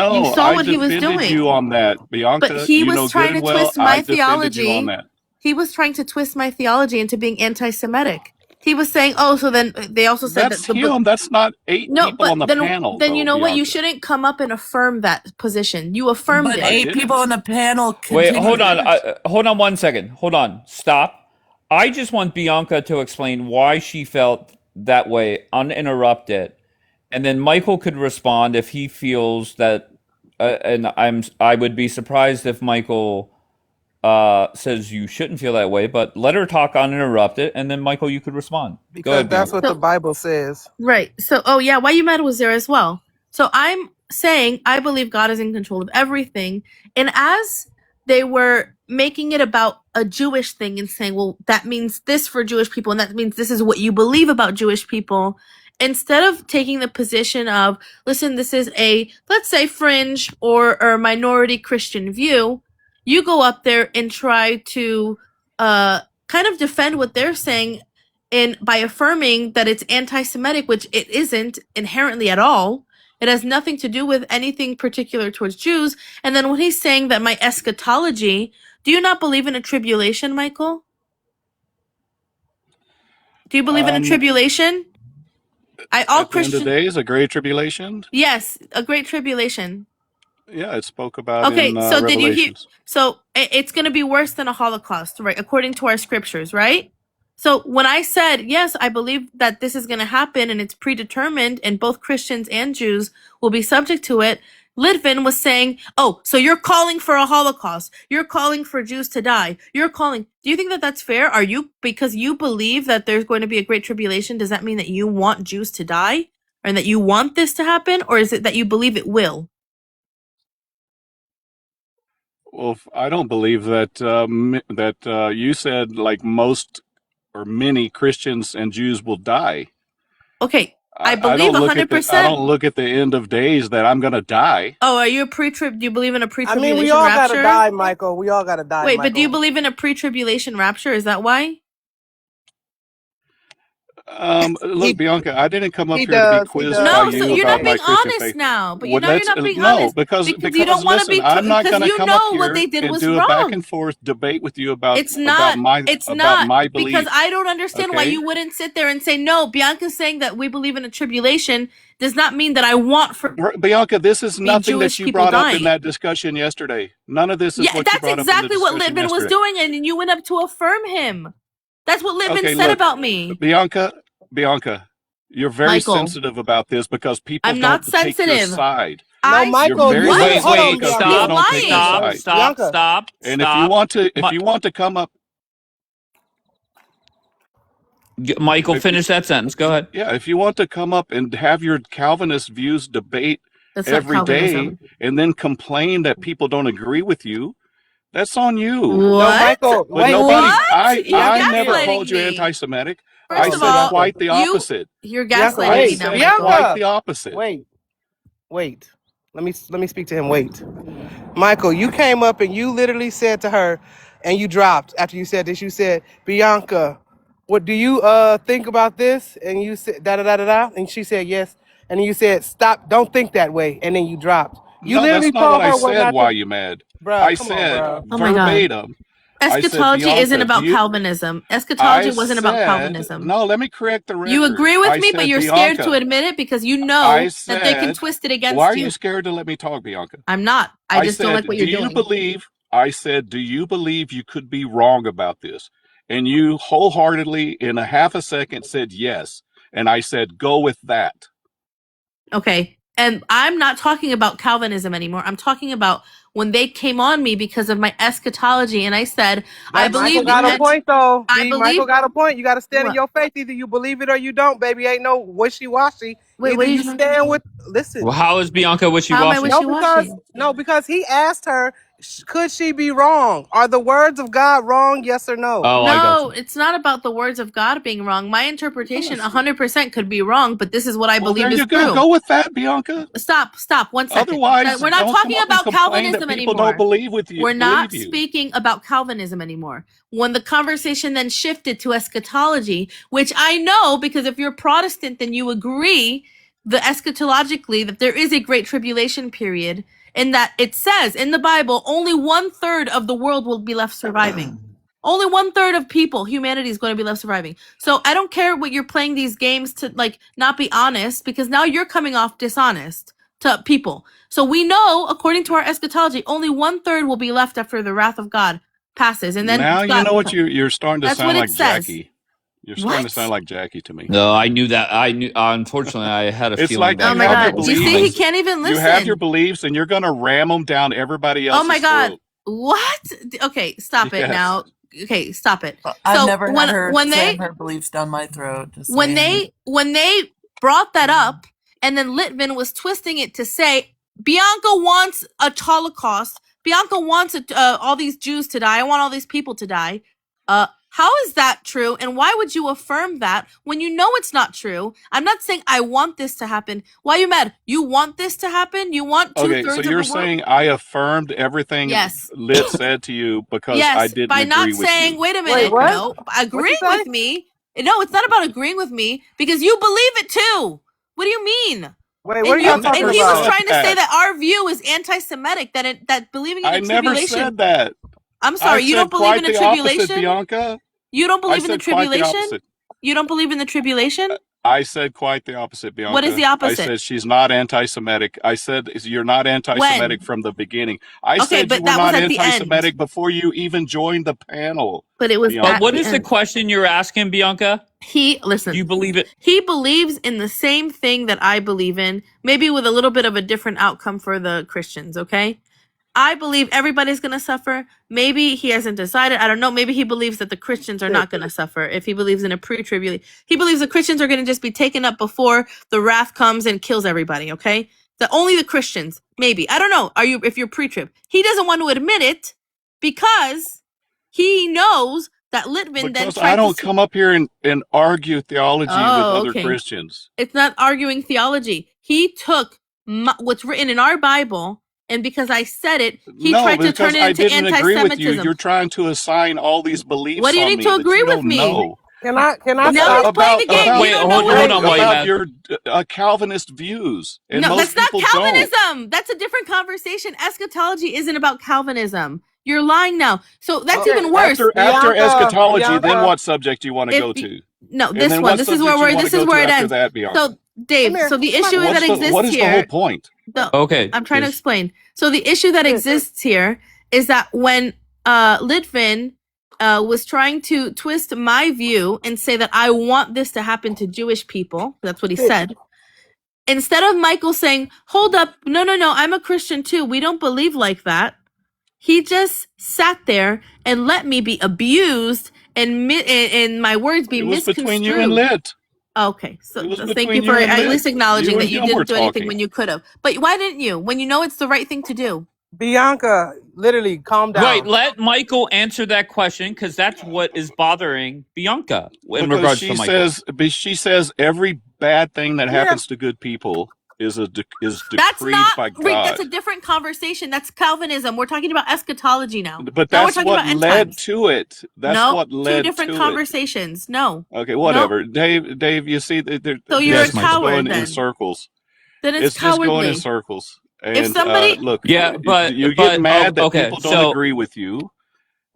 You No, saw I what he was defended doing. you on that, But Bianca. he You was know good trying and to well twist I my defended you on theology. that. He was trying to twist my theology into being anti-Semitic. He was saying, "Oh, so then they also said That's that the book." him. That's not 8 No, people but on the panel, then you though, know what? You Bianca. shouldn't come up and affirm that position. You affirmed But I it. 8 people didn't. on the panel Wait, continue. hold on. Hold on 1 second. Hold on. Stop. I just want Bianca to explain why she felt that way, uninterrupted, and then Michael could respond if he feels that. And I would be surprised if Michael says you shouldn't feel that way. But let her talk uninterrupted, and then Michael, you could respond. Go Because ahead, that's Bianca. what the Bible says. Right. So, oh yeah, why you mad was there as well. So I'm saying I believe God is in control of everything. And as they were making it about a Jewish thing and saying, well, that means this for Jewish people, and that means this is what you believe about Jewish people, instead of taking the position of, listen, this is a, let's say, fringe or minority Christian view, you go up there and try to kind of defend what they're saying in by affirming that it's anti-Semitic, which it isn't inherently at all. It has nothing to do with anything particular towards Jews. And then when he's saying that my eschatology, do you not believe in a tribulation, Michael? Do you believe in a tribulation? All At the end of the Christian, day, is a great tribulation. yes, a great tribulation. Yeah, it spoke about in Okay, so did you hear? Revelations. So it's going to be worse than a Holocaust, right? According to our scriptures, right? So when I said, yes, I believe that this is going to happen and it's predetermined and both Christians and Jews will be subject to it, Litvin was saying, oh, so you're calling for a Holocaust. You're calling for Jews to die. You're calling. Do you think that that's fair? Are you, because you believe that there's going to be a great tribulation, does that mean that you want Jews to die and that you want this to happen? Or is it that you believe it will? Well, I don't believe that you said like most or many Christians and Jews will die. Okay, I I believe don't look at the 100%. end of days that I'm gonna die. Oh, are you a pre-trib? Do you believe in a I pre-tribulation mean, we all rapture? gotta die, Michael. We all gotta die, Wait, Michael. but do you believe in a pre-tribulation rapture? Is that why? Look, Bianca, I didn't come up He here to be does. He quizzed does. by No, so you you're not about my being Christian honest faith. now. But Well, now you're that's not being no, honest because you don't want to listen, be I'm not because going to you come up know what here they did and was do a back wrong. and forth debate with you about It's not. It's not my because beliefs. I don't understand why Okay, you wouldn't sit there and say no. Bianca's saying that we believe in a tribulation does not mean that I want for Bianca, this is be nothing that Jewish you people brought up in dying. that discussion yesterday. None of this is Yeah, what you that's brought up in the exactly what discussion Litvin was yesterday. doing, and you went up to affirm him. That's what Litvin Okay, said look, about me. Bianca, you're very Michael, sensitive about this because people I'm not don't take your sensitive. side. No, You're Michael, very you Wait, hold sensitive on, wait, because Bianca. people He's don't take your lying. stop, side. stop, Bianca. stop, And if you want to, Mi- come up, Michael, if you, finish that sentence. Go ahead. yeah, if you want to come up and have your Calvinist views debate That's not every day Calvinism. and then complain that people don't agree with you, that's on you. No, What? Michael. But Wait, nobody, wait. What? You're I Bianca, never chill. called gaslighting you me. anti-Semitic. I First Oh, of said all, Bianca. quite the you're opposite. Bianca, gaslighting me I wait. now, said Michael. quite Bianca. the opposite. Wait. Wait. Let me speak to him. Wait. Michael, you came up and you literally said to her, and you dropped after you said this, you said, Bianca, what do you think about this? And you said da da da da da. And she said yes. And then you said, stop, don't think that way. And then you dropped. You No, literally that's not what told I her what said. not Why to. are you mad? Bruh, I come on, said bruh. Oh my God. verbatim. I said, Eschatology isn't Bianca, about Calvinism. I Eschatology wasn't about said, Calvinism. no, let me correct the You record. agree with I me, but said, you're scared to Bianca, admit it because you I know that they can said, twist it why are against you you. scared to let me talk, Bianca? I'm not. I I just don't like said, what you're doing. do you believe you could be wrong about this? And you wholeheartedly, in a half a second, said yes. And I said, go with that. Okay. And I'm not talking about Calvinism anymore. I'm talking about when they came on me because of my eschatology. And I said, I But Michael believe the got a end. point though. I B. Michael believe got a point. You got to stand in what? your faith. Either you believe it or you don't, baby. Ain't no wishy-washy. Wait, Either what you did you stand with, listen. Well, how is Bianca How am I wishy-washy? No, wishy-washy? because he asked her, Could she be wrong? Are the words of God wrong? Yes or no? Oh, I got No, you. it's not about the words of God being wrong. My interpretation 100% could be wrong, but this is what I Well, there believe is you go. true. Go with that, Bianca. Stop, 1 second. Otherwise, We're not don't come talking up and about complain that Calvinism people don't anymore. believe with you. We're not Believe you. speaking about Calvinism anymore. When the conversation then shifted to eschatology, which I know because if you're Protestant, then you agree eschatologically that there is a great tribulation period, and that it says in the Bible only 1/3 of the world will be left surviving. Only 1/3 of humanity is going to be left surviving. So I don't care what you're playing these games to not be honest, because now you're coming off dishonest to people. So we know, according to our eschatology, only 1/3 will be left after the wrath of God passes, and then Now you God. know what you're starting to That's sound what it like says. Jackie. You're starting to What? sound like Jackie to me. No, I knew that. I knew. Unfortunately, I had a It's feeling like that Oh you my have your God! You see, he beliefs. can't even You have your listen. beliefs, and you're going to ram them down everybody Oh my else's God! throat. What? Okay, stop it Yes. now. Okay, stop it. I've So never had her when slam they her beliefs down my throat. Just when saying. they brought that up, and then Litvin was twisting it to say Bianca wants a Holocaust. Bianca wants all these Jews to die. I want all these people to die. How is that true? And why would you affirm that when you know it's not true? I'm not saying I want this to happen. Why are you mad? You want this to happen? You want Okay, 2/3 so of the you're world? saying I affirmed everything Yes. Lit said to you because I Yes, didn't by not agree with saying, you. wait a Wait, minute, what? no, What you agreeing say? with me. No, it's not about agreeing with me because you believe it too. What do you mean? Wait, what are And y'all you talking and never he was about? said trying to say that. that our view is anti-Semitic, that believing in I a never tribulation. said that. I'm I sorry, you don't said believe quite in a the opposite, tribulation? Bianca. You don't I believe in the said quite the tribulation? opposite. You don't believe in the tribulation? I said quite the opposite, What is the Bianca. I opposite? said she's not anti-Semitic. I said you're not anti-Semitic When? from the beginning. I Okay, said you but were that was not at the end. anti-Semitic before you even joined the panel, But it was But at what Bianca. the is the end. question you're asking, Bianca? He Do listen. you believe it? He believes in the same thing that I believe in, maybe with a little bit of a different outcome for the Christians, okay? I believe everybody's going to suffer. Maybe he hasn't decided. I don't know. Maybe he believes that the Christians are not going to suffer. If he believes in a pre-tribulation, he believes the Christians are going to just be taken up before the wrath comes and kills everybody, okay? Only the Christians, maybe. I don't know. If you're pre-trib. He doesn't want to admit it because he knows that Litvin then Because I tried to don't come up here and argue theology with Oh, other okay. Christians. It's not arguing theology. He took what's written in our Bible, and because I said it, he No, tried to turn because it I into didn't agree with you. anti-Semitism. You're trying to assign all these What beliefs do you on need me to that agree you with don't me? know. Can I Now he's playing the game. You Wait, don't know hold, what hold I on, while you believe. About have. your Calvinist views, and No, that's most not people don't. Calvinism. That's a different conversation. Eschatology isn't about Calvinism. You're lying now. So that's Okay, even worse. After eschatology, then Bianca. what subject you want to go to? No, And this then one. what This is subject you where want to go it to after ends. that, Bianca? So, Dave, so the issue that What exists is the whole here, point? Okay, I'm trying to just explain. So the issue that exists here is that when Litvin was trying to twist my view and say that I want this to happen to Jewish people, that's what he said. Instead of Michael saying, "Hold up, no, I'm a Christian too. We don't believe like that." He just sat there and let me be abused and my words be It was between you and misconstrued. Lit. Okay, so It was thank between you for you and at Lit. least acknowledging You that and you him were didn't do anything talking. when you could have. But why didn't you? When you know it's the right thing to do. Bianca, literally, calm right. down. Let Michael answer that question because that's what is bothering Bianca in Because regards to Michael. she says every bad thing that Come here. happens to good people is That's decreed not by Rick. That's God. a different conversation. That's Calvinism. We're talking about eschatology now. But Now we're that's talking what about end led times. to it. That's No, what two led different to it. conversations. No. Okay, No. whatever. Dave, you see, So you're this a is just coward going in then. circles. Then it's It's just going in cowardly. circles. If And somebody look, Yeah, you get mad that okay. people don't So agree with you.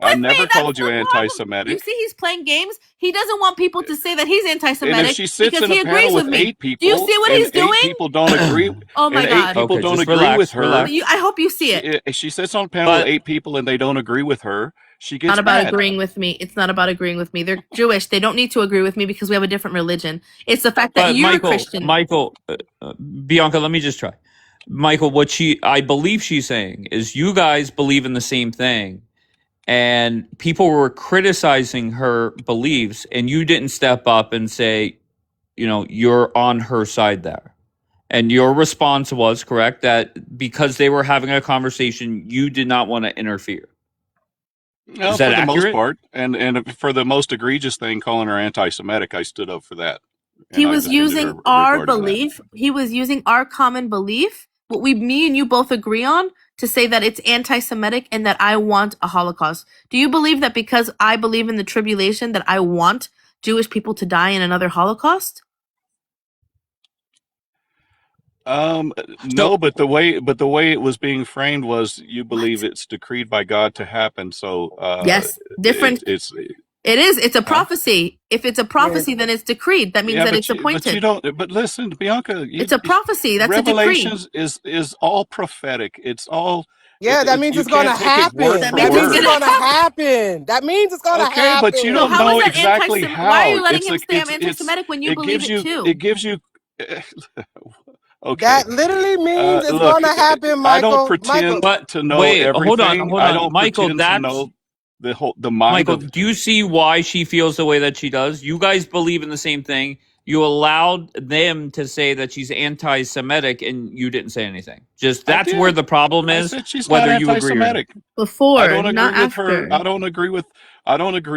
I with me, never that's called you the problem. You anti-Semitic. see, he's playing games. He doesn't want people to say that he's And anti-Semitic if she sits because in he a panel agrees with with me. 8 Do you people, see what and he's 8 doing? people don't agree, Oh my and 8 God. people okay, don't just agree with relax. her, I hope you see it. if she sits on a panel with But 8 people and they don't agree with her, she Not gets about mad. agreeing with me. It's not about agreeing with me. They're Jewish. They don't need to agree with me because we have a different religion. It's the fact that you're a Christian. Bianca, let me just try. Michael, I believe she's saying is you guys believe in the same thing, and people were criticizing her beliefs, and you didn't step up and say, you're on her side there. And your response was correct that because they were having a conversation, you did not want to interfere. No, Is that for the most accurate? part, and for the most egregious thing, calling her anti-Semitic, I stood up for that, He and I was defended using her our regarding that. belief. He was using our common belief, what me and you both agree on, to say that it's anti-Semitic and that I want a Holocaust. Do you believe that because I believe in the tribulation that I want Jewish people to die in another Holocaust? No, but the way it was being framed was you believe it's decreed by God to happen. So Yes, different. it's It is. It's a huh? prophecy. If it's a Yeah. prophecy, then it's decreed. That means Yeah, that it's but you appointed. don't. But listen, Bianca, It's a prophecy. That's a decree. Revelations is all prophetic. It's all Yeah, that means you it's gonna can't take it word happen. That for That means it's means it's word. gonna gonna happen. happen. That means it's gonna Okay, but you So don't happen. how is know that exactly Why are how. you letting him say I'm It's anti-Semitic when you it believe gives it you too? okay. That literally means it's Look, gonna happen, I don't Michael. Michael. pretend But to know wait, everything. hold I on, don't Michael. pretend to That's know the mind Michael. of. Do you see why she feels the way that she does? You guys believe in the same thing. You allowed them to say that she's anti-Semitic, and you didn't say anything. Just I that's where did. the problem I is, said she's not whether you agree or not. anti-Semitic. I Before, don't agree not with her. after. I don't agree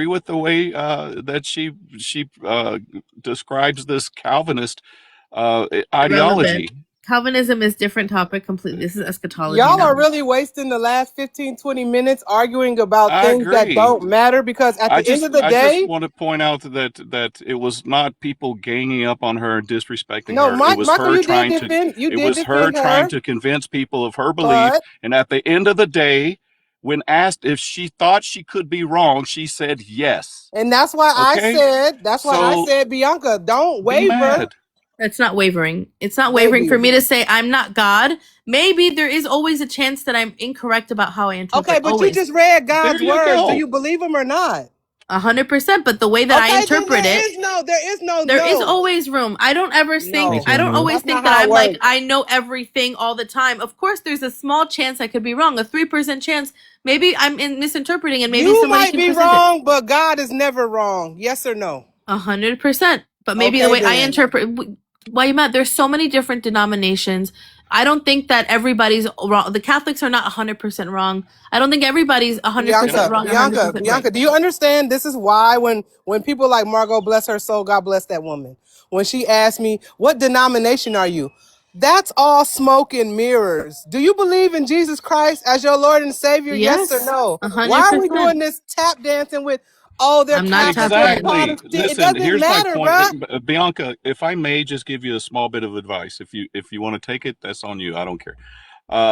with the way that she describes this Calvinist Irrelevant. ideology. Calvinism is different topic completely. This is eschatology Y'all now. are really wasting the last 15, 20 minutes arguing about I things that agree. don't matter because at the end of the I just day, want to point out that it was not people ganging up on her and disrespecting no, her. Michael, you It did was her defend trying her, to convince people of her belief. but And at the end of the day, when asked if she thought she could be wrong, she said yes. and Okay? that's why I So said, Bianca, don't be waver. mad. That's not wavering. It's not wavering Baby. for me to say I'm not God. Maybe there is always a chance that I'm incorrect about how I Okay, interpret. but you Always. just read There God's you words. Do go. you believe them or not? 100%. But the way that I Okay, then interpret it, there is no there is no. always room. I don't ever think, No. Thank you, I don't Emily. always That's think not that how it I'm like, works. I know everything all the time. Of course, there's a small chance I could be wrong, a 3% chance. Maybe I'm misinterpreting and maybe You somebody might can be present it. wrong, but God is never wrong. Yes or no? 100%. But maybe the Okay, way I then. interpret, why you mad? There's so many different denominations. I don't think that everybody's wrong. The Catholics are not 100% wrong. I don't think everybody's 100% wrong, 100% right. Bianca, do you understand? This is why when people like Margot, bless her soul, God bless that woman. When she asked me, what denomination are you? That's all smoke and mirrors. Do you believe in Jesus Christ as your Lord and Savior? Yes or Yes, no? Why are we 100%. doing this tap dancing with, oh, they're I'm not Catholic, tap they're dancing. Exactly. Protestant? It Listen, doesn't here's my matter, point. bruh. Bianca, if I may just give you a small bit of advice, if you want to take it, that's on you. I don't care.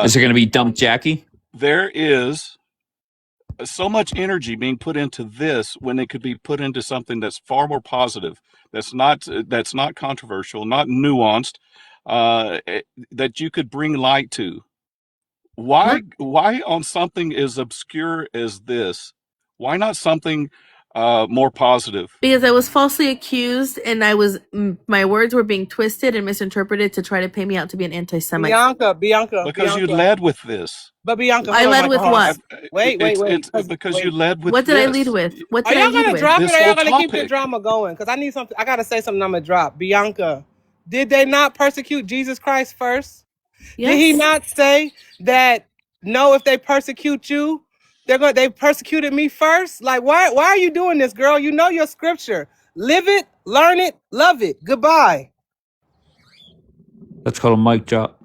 Is it going to be Dump Jackie? There is so much energy being put into this when it could be put into something that's far more positive, that's not controversial, not nuanced, that you could bring light to. Why on something as obscure as this? Why not something more positive? Because I was falsely accused and my words were being twisted and misinterpreted to try to pay me out to be an anti-Semite. Because you led with this. But Bianca, I hold on, led Michael, with hold on. what? Wait. It's because you led with What did I lead this. with? What Are did I y'all lead gonna with? drop it This or y'all whole gonna keep the topic. drama going? Because I need something. I gotta say something. I'm gonna drop. Bianca, did they not persecute Jesus Christ first? Yes. Did he not say that no? If they persecute you, they persecuted me first. Like why are you doing this, girl? You know your scripture. Live it, learn it, love it. Goodbye. That's called a mic drop.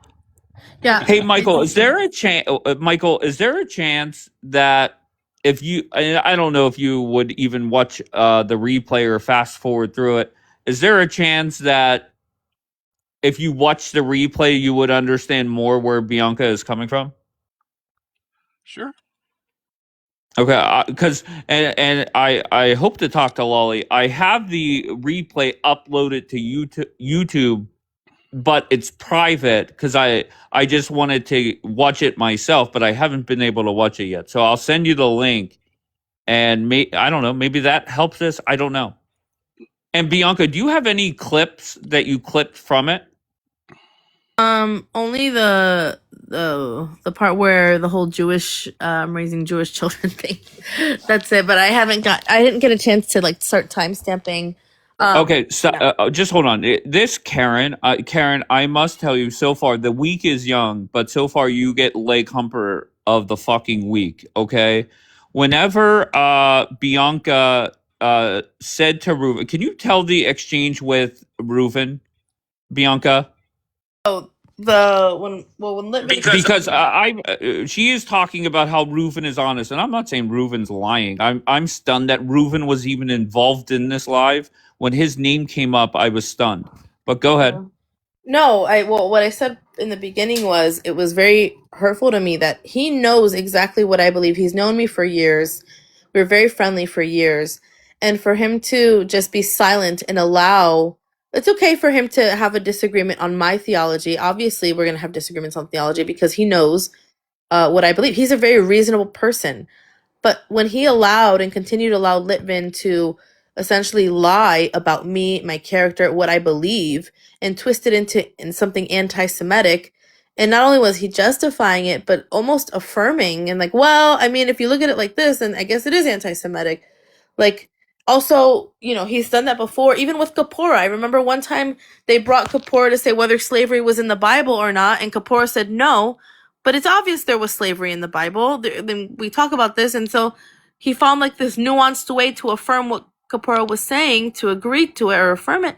Yeah. Hey, Michael, is there a chance? Michael, is there a chance that if you, I don't know if you would even watch the replay or fast forward through it. Is there a chance that if you watch the replay, you would understand more where Bianca is coming from? Sure. Okay, because I hope to talk to Lolly. I have the replay uploaded to YouTube, but it's private because I just wanted to watch it myself, but I haven't been able to watch it yet. So I'll send you the link, and I don't know, maybe that helps us. I don't know. And Bianca, do you have any clips that you clipped from it? Only the part where the whole Jewish raising Jewish children thing. That's it. But I didn't get a chance to like start time stamping Okay, so Yeah. just hold on. This Karen, I must tell you, so far the week is young, but so far you get leg humper of the fucking week. Okay, whenever Bianca said to Reuven, can you tell the exchange with Reuven, Bianca? Oh, when Litvin Because she is talking about how Reuven is honest, and I'm not saying Reuven's lying. I'm stunned that Reuven was even involved in this live. When his name came up, I was stunned. But go ahead. No, what I said in the beginning was it was very hurtful to me that he knows exactly what I believe. He's known me for years. We were very friendly for years. And for him to just be silent and allow it's okay for him to have a disagreement on my theology. Obviously, we're going to have disagreements on theology because he knows what I believe. He's a very reasonable person. But when he allowed and continued to allow Litvin to essentially lie about me, my character, what I believe, and twist it into something anti-Semitic, and not only was he justifying it, but almost affirming and like, well, I mean, if you look at it like this, then I guess it is anti-Semitic. Like, also, he's done that before, even with Kapoor. I remember one time they brought Kapoor to say whether slavery was in the Bible or not, and Kapoor said no. But it's obvious there was slavery in the Bible. Then we talk about this, and so he found like this nuanced way to affirm what Kapoor was saying, to agree to it or affirm it.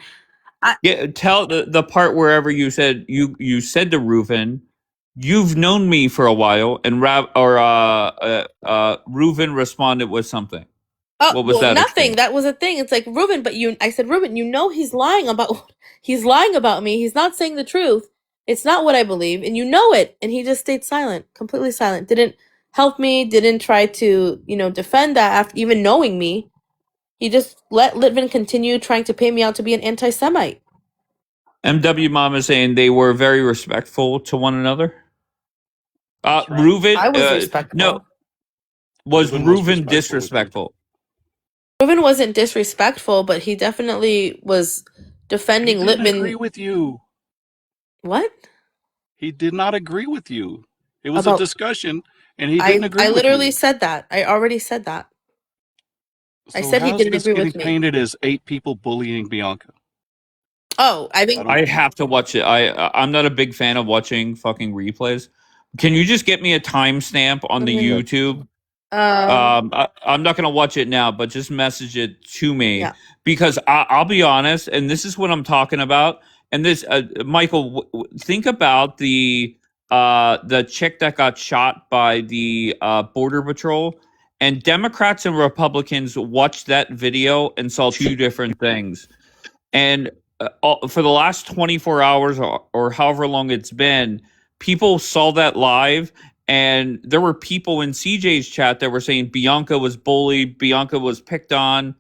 Yeah, tell the part wherever you said you said to Reuven, you've known me for a while, and Reuven responded with something. Oh, What was well, that nothing. exchange? That was a thing. It's like, Reuven, I said, Reuven, he's lying about me. He's not saying the truth. It's not what I believe, and you know it. And he just stayed silent, completely silent. Didn't help me, didn't try to, defend that after even knowing me. He just let Litvin continue trying to paint me out to be an anti-Semite. MW Mom is saying they were very respectful to one another. Reuven, I was respectful. no, was Reuven disrespectful? Reuven wasn't disrespectful, but he definitely was defending He didn't Litvin. agree with you. What? He did not agree with you. It was a discussion, and he didn't agree I with literally you. said that. I already said that. So I said he how's didn't this agree getting with me. painted as 8 people bullying Bianca? Oh, I think I have to watch it. I'm not a big fan of watching fucking replays. Can you just get me a timestamp on the YouTube? I'm not going to watch it now, but just message it to me because I'll be honest, and this is what I'm talking about. And this, Michael, think about the chick that got shot by the Border Patrol, and Democrats and Republicans watched that video and saw two different things. And for the last 24 hours or however long it's been, people saw that live. And there were people in CJ's chat that were saying Bianca was bullied, Bianca was picked on.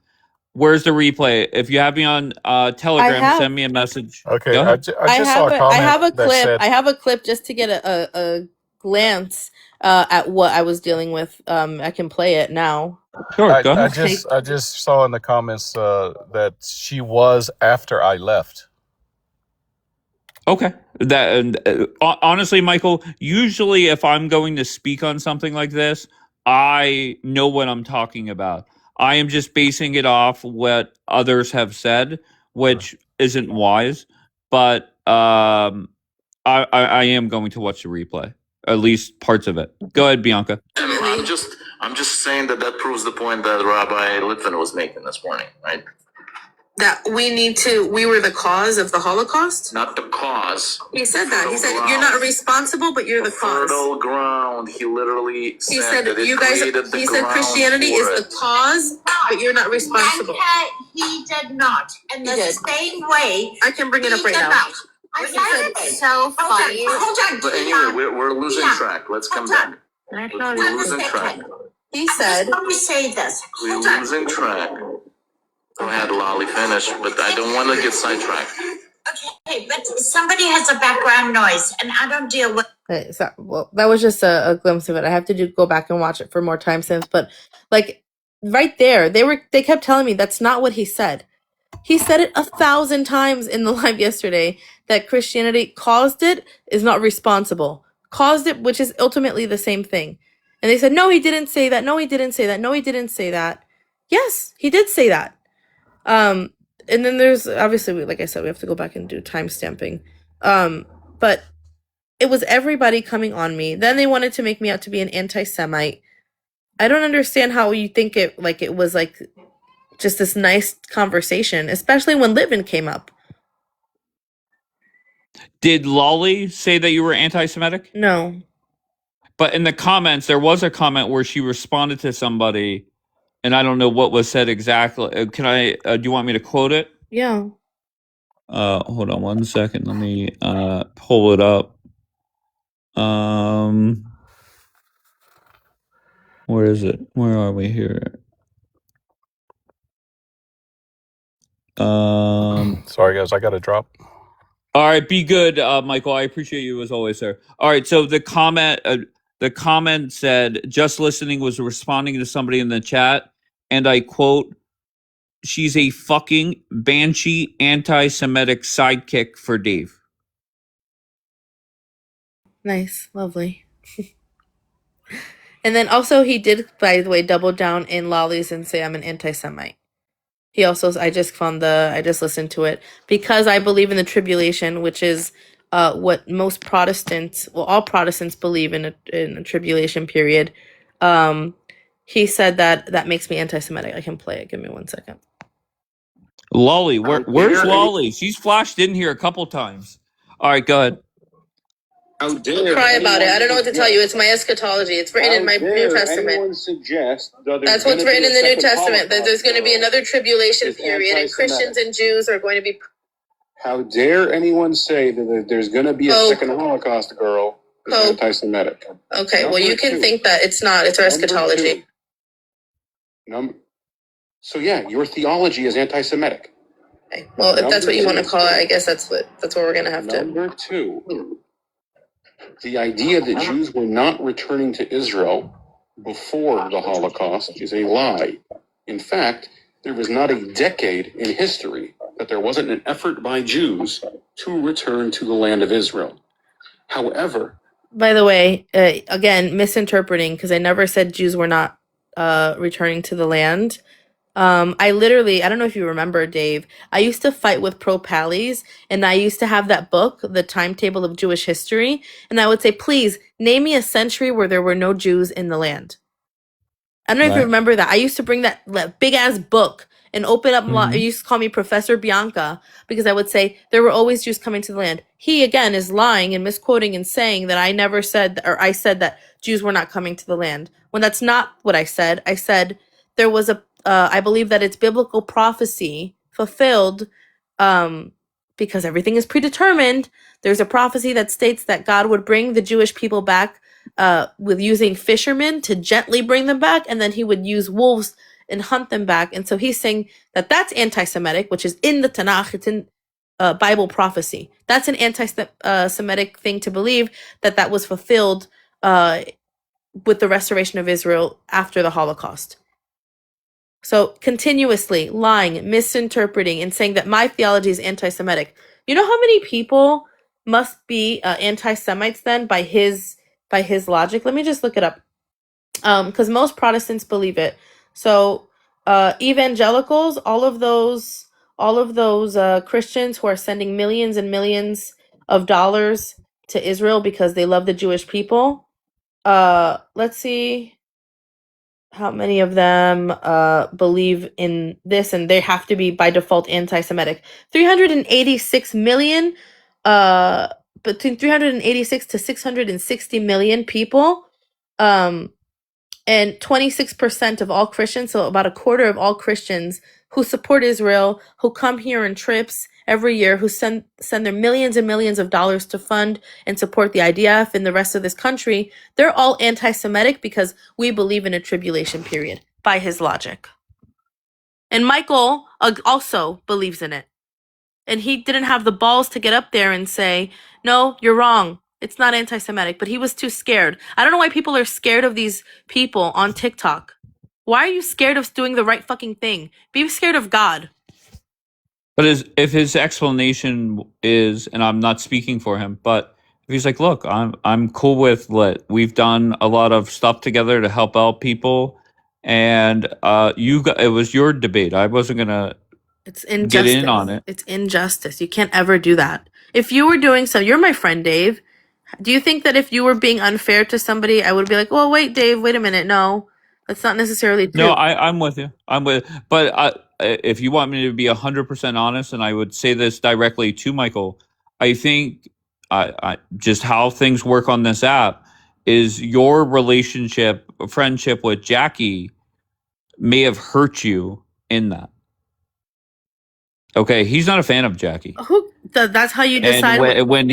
Where's the replay? If you have me on Telegram, send me a message. Okay, Go I ahead. just saw a comment I have a that clip. said, I have a clip just to get a glance at what I was dealing with. I can play it now. Sure, go I ahead. just saw in the comments that she was after I left. Okay. Honestly, Michael, usually if I'm going to speak on something like this, I know what I'm talking about. I am just basing it off what others have said, which isn't wise. But I am going to watch the replay, at least parts of it. Go ahead, Bianca. I'm just saying that proves the point that Rabbi Litvin was making this morning, right? That we were the cause of the Holocaust? Not the cause. He said that. He said, you're not responsible, but you're the cause. Fertile ground. He literally said that you guys, he said Christianity is the cause, but you're not responsible. He did not. And the same way. I can bring it up right now. I find it so funny. Hold on. But anyway, we're losing track. Let's come back. We're losing track. He said, let me say this. We're losing track. Go ahead, Lolly, finish, but I don't want to get sidetracked. Okay, but somebody has a background noise, and I don't deal with. Okay, so, well, that was just a glimpse of it. I have to go back and watch it for more time since, but like right there, they kept telling me that's not what he said. He said it 1,000 times in the live yesterday that Christianity caused it, is not responsible. Caused it, which is ultimately the same thing. And they said, no, he didn't say that. No, he didn't say that. No, he didn't say that. Yes, he did say that. and then there's obviously, like I said, we have to go back and do time stamping. But it was everybody coming on me. Then they wanted to make me out to be an anti-Semite. I don't understand how you think it was like just this nice conversation, especially when Litvin came up. Did Lolly say that you were anti-Semitic? No. But in the comments, there was a comment where she responded to somebody, and I don't know what was said exactly. Can I? Do you want me to quote it? Yeah. Hold on 1 second. Let me pull it up. Where is it? Where are we here? Sorry, guys, I got to drop. All right, be good, Michael. I appreciate you as always, sir. All right, so the comment said, "Just listening," was responding to somebody in the chat, and I quote, "She's a fucking banshee, anti-Semitic sidekick for Dave." Nice, lovely. And then also he did, by the way, double down in Lollies and say I'm an anti-Semite. He also, I just listened to it because I believe in the tribulation, which is what most Protestants, well, all Protestants believe in a tribulation period. He said that makes me anti-Semitic. I can play it. Give me 1 second. Lolly, where's Lolly? She's flashed in here a couple times. All right, go ahead. I'll cry about it. I don't know what to tell you. It's my eschatology. It's written in my New Testament. That's what's written in the New Testament. That there's going to be another tribulation period, and Christians and Jews are going to be. How dare anyone say that there's going to be a second Holocaust, girl, is anti-Semitic? Okay, well, you can think that. It's not. It's our eschatology. So yeah, your theology is anti-Semitic. Okay. Well, if that's what you want to call it, I guess that's what we're going to have to. Number two. The idea that Jews were not returning to Israel before the Holocaust is a lie. In fact, there was not a decade in history that there wasn't an effort by Jews to return to the land of Israel. However, by the way, again, misinterpreting, because I never said Jews were not returning to the land. I don't know if you remember, Dave, I used to fight with pro-pallies, and I used to have that book, The Timetable of Jewish History, and I would say, please, name me a century where there were no Jews in the land. I don't know if you remember that. I used to bring that big-ass book and open up, you used to call me Professor Bianca, because I would say there were always Jews coming to the land. He, again, is lying and misquoting and saying that I never said, or I said that Jews were not coming to the land, when that's not what I said. I said there was I believe that it's biblical prophecy fulfilled, because everything is predetermined. There's a prophecy that states that God would bring the Jewish people back with using fishermen to gently bring them back, and then he would use wolves and hunt them back. And so he's saying that that's anti-Semitic, which is in the Tanakh. It's in Bible prophecy. That's an anti-Semitic thing to believe that was fulfilled with the restoration of Israel after the Holocaust. So continuously lying, misinterpreting, and saying that my theology is anti-Semitic. You know how many people must be anti-Semites then by his logic? Let me just look it up, because most Protestants believe it. So evangelicals, all of those Christians who are sending millions and millions of dollars to Israel because they love the Jewish people. Let's see how many of them believe in this, and they have to be by default anti-Semitic. 386 million, between 386 to 660 million people, and 26% of all Christians, so about a quarter of all Christians who support Israel, who come here in trips every year, who send their millions and millions of dollars to fund and support the IDF and the rest of this country, they're all anti-Semitic because we believe in a tribulation period, by his logic. And Michael also believes in it. And he didn't have the balls to get up there and say, no, you're wrong. It's not anti-Semitic, but he was too scared. I don't know why people are scared of these people on TikTok. Why are you scared of doing the right fucking thing? Be scared of God. But if his explanation is, and I'm not speaking for him, but if he's like, look, I'm cool with lit. We've done a lot of stuff together to help out people, and it was your debate. I wasn't gonna It's get in on injustice. it. It's injustice. You can't ever do that. If you were doing so, you're my friend, Dave. Do you think that if you were being unfair to somebody, I would be like, "Well, wait, Dave, wait a minute. No, that's not necessarily No, true." I'm with you. I'm with, but if you want me to be 100% honest, and I would say this directly to Michael, I think I just how things work on this app is your relationship, friendship with Jackie may have hurt you in that. Okay, he's not a fan of Jackie, That's how you and decide what. when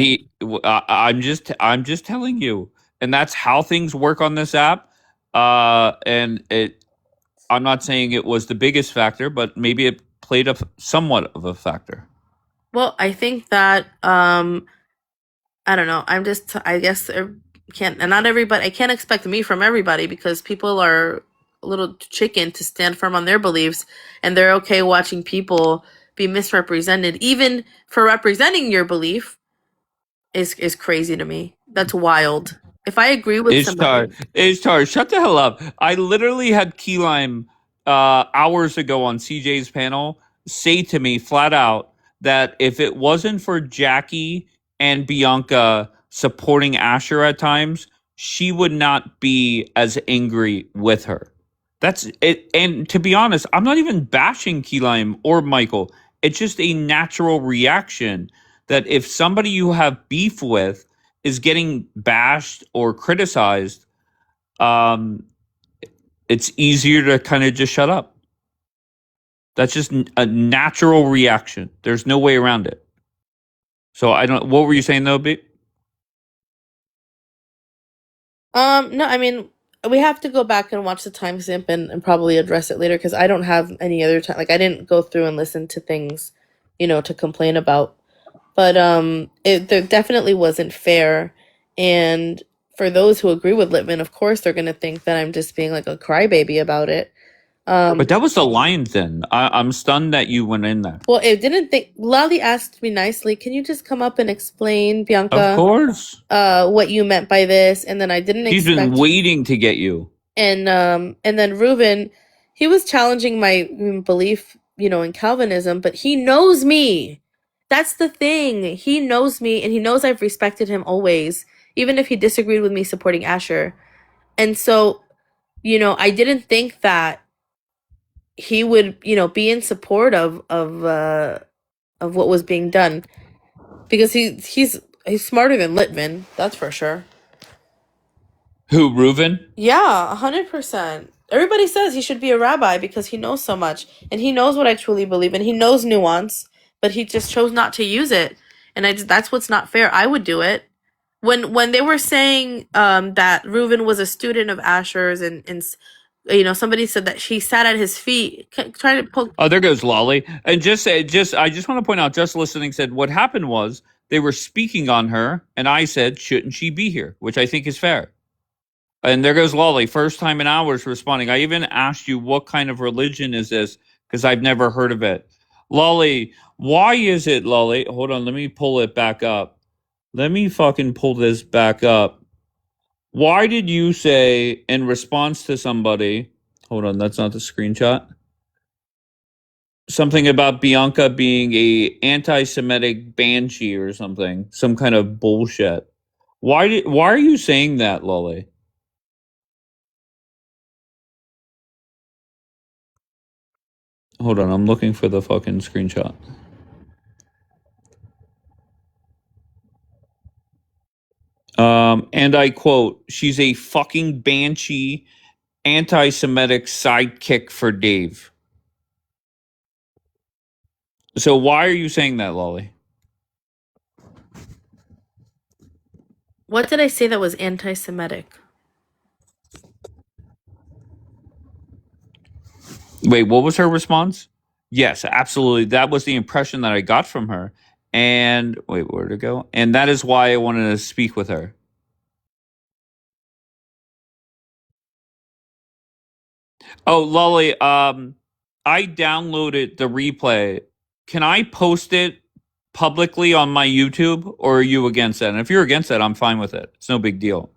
I'm just telling you, and that's how things work on this app. And it I'm not saying it was the biggest factor, but maybe it played a somewhat of a factor. Well, I think that I don't know. I guess can't, and not everybody. I can't expect me from everybody because people are a little chicken to stand firm on their beliefs, and they're okay watching people be misrepresented, even for representing your belief. Is crazy to me. That's wild. If I agree with Ishtar, somebody, Ishtar, shut the hell up. I literally had Key Lime hours ago on CJ's panel say to me flat out that if it wasn't for Jackie and Bianca supporting Asher at times, she would not be as angry with her. That's it. And to be honest, I'm not even bashing Key Lime or Michael. It's just a natural reaction that if somebody you have beef with is getting bashed or criticized, um, it's easier to kind of just shut up. That's just a natural reaction. There's no way around it. So I don't. What were you saying though, B? no, I mean we have to go back and watch the timestamp and probably address it later because I don't have any other time. Like I didn't go through and listen to things, to complain about. But there definitely wasn't fair, and for those who agree with Littman, of course they're gonna think that I'm just being like a crybaby about it. But that was the line then. I'm stunned that you went in there. Well, it didn't think. Lali asked me nicely, "Can you just come up and explain, Of Bianca, course. what you meant by this?" And then I didn't She's been expect. waiting to get you. And then Reuben, he was challenging my belief, in Calvinism, but he knows me. That's the thing. He knows me, and he knows I've respected him always, even if he disagreed with me supporting Asher. And so, I didn't think that he would, be in support of what was being done, because he's smarter than Littman, that's for sure. Who, Reuven? Yeah, 100%. Everybody says he should be a rabbi because he knows so much, and he knows what I truly believe, and he knows nuance, but he just chose not to use it. And that's what's not fair. I would do it. When they were saying that Reuven was a student of Asher's, and somebody said that she sat at his feet, trying to poke. Oh, there goes Lolly. And I just want to point out, just listening said what happened was they were speaking on her, and I said, shouldn't she be here? Which I think is fair. And there goes Lolly, first time in hours responding. I even asked you, what kind of religion is this? Because I've never heard of it. Lolly, why is it, Lolly? Hold on, let me pull it back up. Let me fucking pull this back up. Why did you say in response to somebody, hold on, that's not the screenshot, something about Bianca being a anti-Semitic banshee or something, some kind of bullshit? Why are you saying that, Lolly? Hold on, I'm looking for the fucking screenshot. And I quote, she's a fucking banshee, anti-Semitic sidekick for Dave. So why are you saying that, Lolly? What did I say that was anti-Semitic? Wait, what was her response? Yes, absolutely. That was the impression that I got from her. And wait, where'd it go? And that is why I wanted to speak with her. Oh, Lolly, I downloaded the replay. Can I post it publicly on my YouTube, or are you against that? And if you're against that, I'm fine with it. It's no big deal.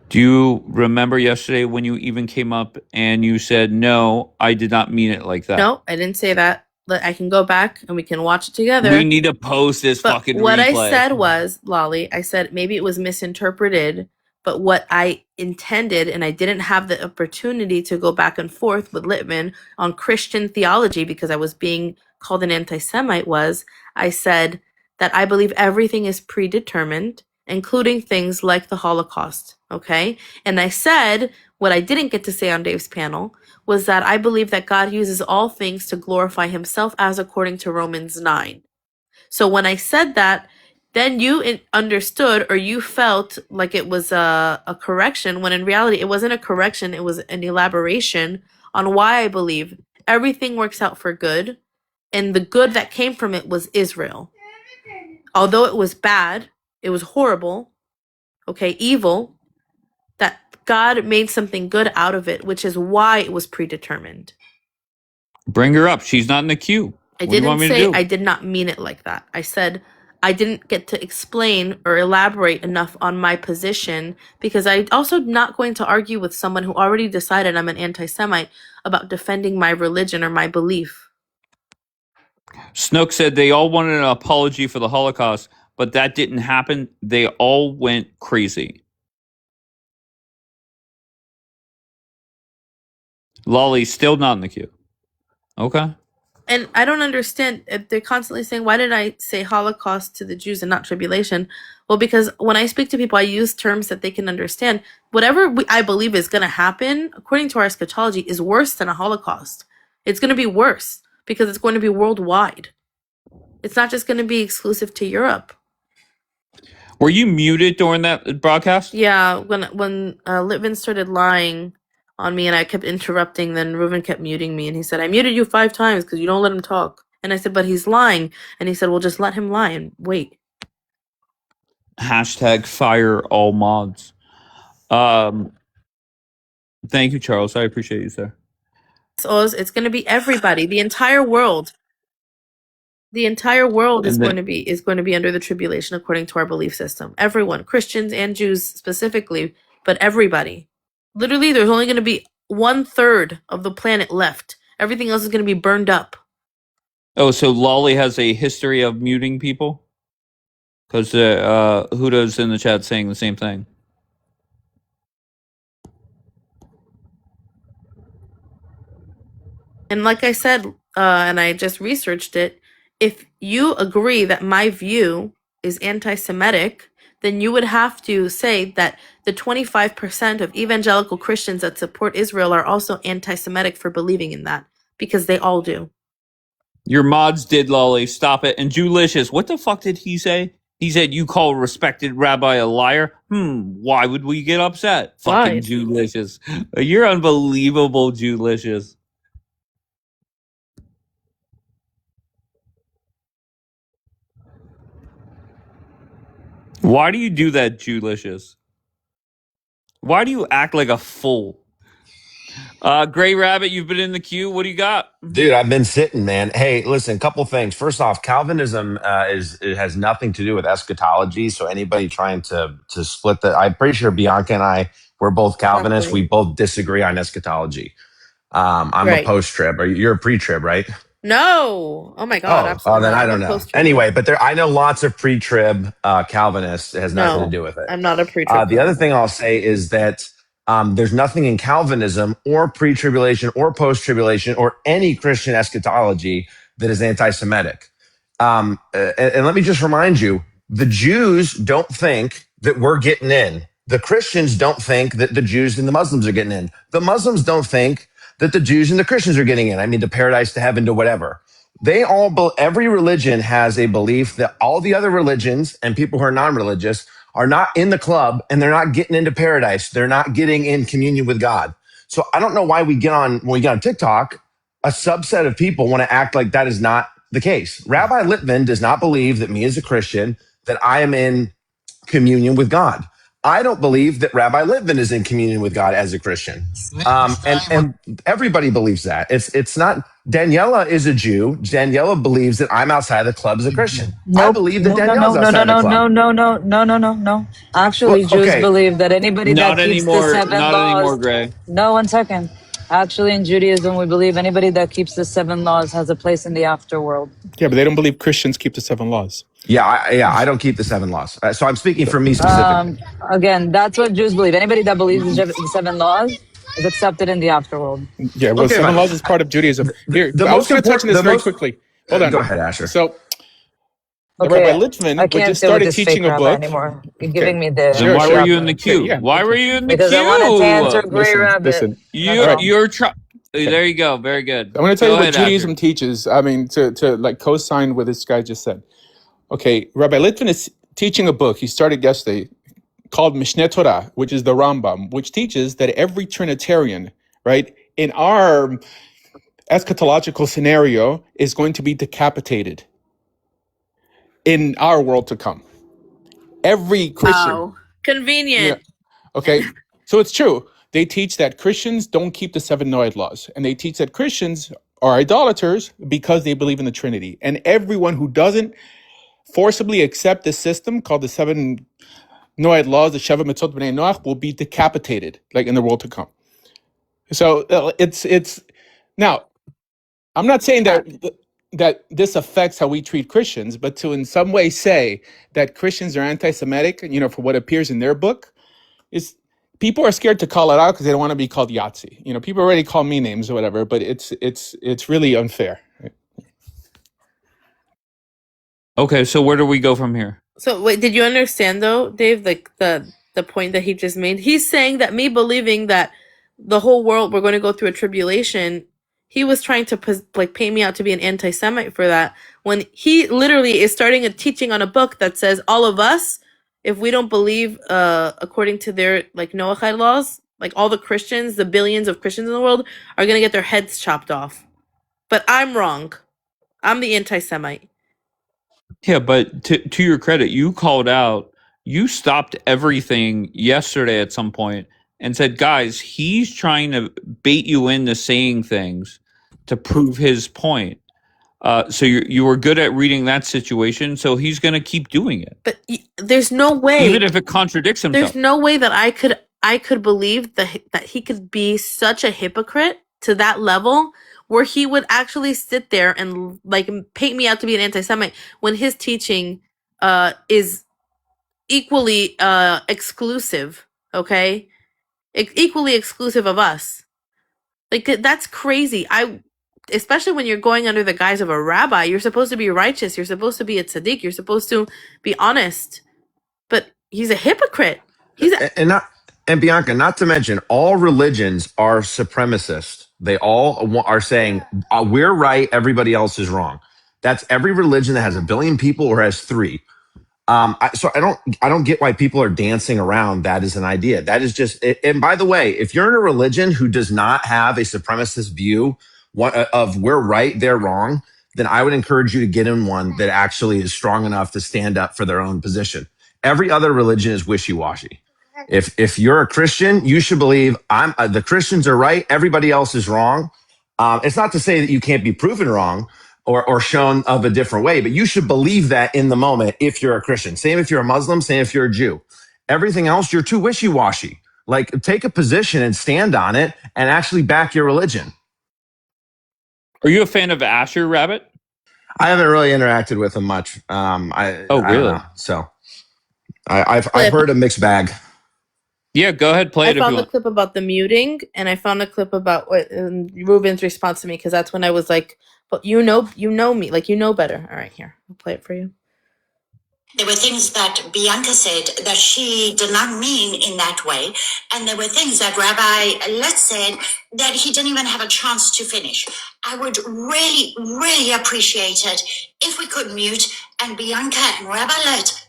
Do you remember yesterday when you even came up and you said, no, I did not mean it like that? No, I didn't say that. I can go back and we can watch it together. We need to post this But fucking what I replay. said was, Lolly, I said maybe it was misinterpreted, but what I intended, and I didn't have the opportunity to go back and forth with Littman on Christian theology because I was being called an anti-Semite, was I said that I believe everything is predetermined, including things like the Holocaust, okay? And I said, what I didn't get to say on Dave's panel was that I believe that God uses all things to glorify himself as according to Romans 9. So when I said that, then you understood or you felt like it was a correction, when in reality it wasn't a correction, it was an elaboration on why I believe everything works out for good, and the good that came from it was Israel. Although it was bad, it was horrible, okay, evil, that God made something good out of it, which is why it was predetermined. Bring her up. She's not in the queue. I What do you want didn't me to say do? I did not mean it like that. I said I didn't get to explain or elaborate enough on my position because I'm also not going to argue with someone who already decided I'm an anti-Semite about defending my religion or my belief. Snook said they all wanted an apology for the Holocaust, but that didn't happen. They all went crazy. Lolly's still not in the queue. Okay. And I don't understand if they're constantly saying, why did I say Holocaust to the Jews and not tribulation? Well, because when I speak to people, I use terms that they can understand. Whatever I believe is going to happen, according to our eschatology, is worse than a Holocaust. It's going to be worse because it's going to be worldwide. It's not just going to be exclusive to Europe. Were you muted during that broadcast? Yeah, when Litvin started lying on me and I kept interrupting, then Reuven kept muting me, and he said, I muted you 5 times because you don't let him talk. And I said, but he's lying. And he said, well, just let him lie and wait. Hashtag fire all mods. Thank you, Charles. I appreciate you, sir. So it's going to be everybody, the entire world. The entire world is going to be under the tribulation according to our belief system. Everyone, Christians and Jews specifically, but everybody. Literally, there's only going to be 1/3 of the planet left. Everything else is going to be burned up. Oh, so Lolly has a history of muting people? Because Huda's in the chat saying the same thing. And like I said, and I just researched it, if you agree that my view is anti-Semitic, then you would have to say that the 25% of evangelical Christians that support Israel are also anti-Semitic for believing in that, because they all do. Your mods did, Lolly. Stop it. And Jewlicious, what the fuck did he say? He said you call a respected rabbi a liar? Why would we get upset? Why? Fucking Jewlicious. You're unbelievable, Jewlicious. Why do you do that, Jewlicious? Why do you act like a fool? Gray Rabbit, you've been in the queue. What do you got? Dude, I've been sitting, man. Hey, listen, couple things. First off, Calvinism it has nothing to do with eschatology. So anybody trying to split that, I'm pretty sure Bianca and I, we're both Calvinists. Exactly. We both disagree on eschatology. I'm Right. a post-trib. You're a pre-trib, right? No. Oh my God, Oh, absolutely then not. I I'm don't a know. post-trib. Anyway, but I know lots of pre-trib Calvinists. It has nothing to No, do with it. I'm not a pre-trib. The other thing I'll say is that there's nothing in Calvinism or pre-tribulation or post-tribulation or any Christian eschatology that is anti-Semitic. And let me just remind you, the Jews don't think that we're getting in. The Christians don't think that the Jews and the Muslims are getting in. The Muslims don't think that the Jews and the Christians are getting in. I mean, to paradise, to heaven, to whatever. Every religion has a belief that all the other religions and people who are non-religious are not in the club and they're not getting into paradise. They're not getting in communion with God. So I don't know why when we get on TikTok, a subset of people want to act like that is not the case. Rabbi Litvin does not believe that me as a Christian, that I am in communion with God. I don't believe that Rabbi Litvin is in communion with God as a Christian. And everybody believes that. It's not Daniela is a Jew. Daniela believes that I'm outside the club as a Christian. I Nope. believe that No, no, no, Daniela's no, no, outside the no, club. no, no, no, no, no, no, no. Well, Actually, Jews okay. believe that anybody that Not keeps the anymore. 7 Not anymore, laws. Gray. No, 1 second. Actually, in Judaism, we believe anybody that keeps the 7 laws has a place in the afterworld. Yeah, but they don't believe Christians keep the 7 laws. Yeah, I don't keep the 7 laws. So I'm speaking for me specifically. Again, that's what Jews believe. Anybody that believes the 7 laws is accepted in the afterworld. Yeah, well, Okay, 7 laws is part of Judaism. Here, I was going to touch on this very quickly. Hold on. Go ahead, Asher. So, Okay, Rabbi Litvin, I we can't just deal with started this teaching fake a rabbi book. anymore. You're giving me the Then why were you in the Okay, queue? yeah. Why were you in the because queue? I wanted to answer Gray Rabbit. Listen. You're There you go. Very good. I want to tell Go you what ahead, Judaism Asher. teaches. I mean, to like co-sign what this guy just said. Okay, Rabbi Litvin is teaching a book. He started yesterday called Mishneh Torah, which is the Rambam, which teaches that every Trinitarian, right, in our eschatological scenario is going to be decapitated in our world to come. Every Christian. Wow. Convenient. Okay, so it's true. They teach that Christians don't keep the 7 Noahide laws, and they teach that Christians are idolaters because they believe in the Trinity. And everyone who doesn't forcibly accept the system called the 7 Noahide laws, the Sheva Mitzvot B'nai Noach, will be decapitated, like in the world to come. So it's now. I'm not saying that this affects how we treat Christians, but to in some way say that Christians are anti-Semitic, for what appears in their book, is people are scared to call it out because they don't want to be called Yahtzee. People already call me names or whatever, but it's really unfair. Okay, so where do we go from here? So wait, did you understand though, Dave, the point that he just made? He's saying that me believing that the whole world we're going to go through a tribulation, he was trying to paint me out to be an anti-Semite for that, when he literally is starting a teaching on a book that says all of us, if we don't believe according to their Noahide laws, all the Christians, the billions of Christians in the world, are going to get their heads chopped off. But I'm wrong. I'm the anti-Semite. Yeah, but to your credit, you called out, you stopped everything yesterday at some point and said, guys, he's trying to bait you into saying things to prove his point. So you were good at reading that situation, so he's going to keep doing it. But there's no way, even if it contradicts himself. There's no way that I could believe that he could be such a hypocrite to that level where he would actually sit there and paint me out to be an anti-Semite when his teaching is equally exclusive, okay? Equally exclusive of us. That's crazy. Especially when you're going under the guise of a rabbi, you're supposed to be righteous, you're supposed to be a tzaddik, you're supposed to be honest. But he's a hypocrite. And Bianca, not to mention, all religions are supremacist. They all are saying we're right, everybody else is wrong. That's every religion that has 1 billion people or has 3. So I don't get why people are dancing around that as an idea. That is just. And by the way, if you're in a religion who does not have a supremacist view of we're right, they're wrong, then I would encourage you to get in one that actually is strong enough to stand up for their own position. Every other religion is wishy-washy. If you're a Christian, you should believe the Christians are right, everybody else is wrong. It's not to say that you can't be proven wrong or shown of a different way, but you should believe that in the moment if you're a Christian. Same if you're a Muslim, same if you're a Jew. Everything else, you're too wishy-washy. Take a position and stand on it and actually back your religion. Are you a fan of Asher Rabbit? I haven't really interacted with him much. Really? I don't know. So I've heard a mixed bag. Yeah, go ahead, play it. I found the clip about the muting, and I found a clip about what Ruben's response to me, because that's when I was like, "But you know me, you know better." All right, here, I'll play it for you. There were things that Bianca said that she did not mean in that way, and there were things that Rabbi Letz said that he didn't even have a chance to finish. I would really, really appreciate it if we could mute and Bianca and Rabbi Letz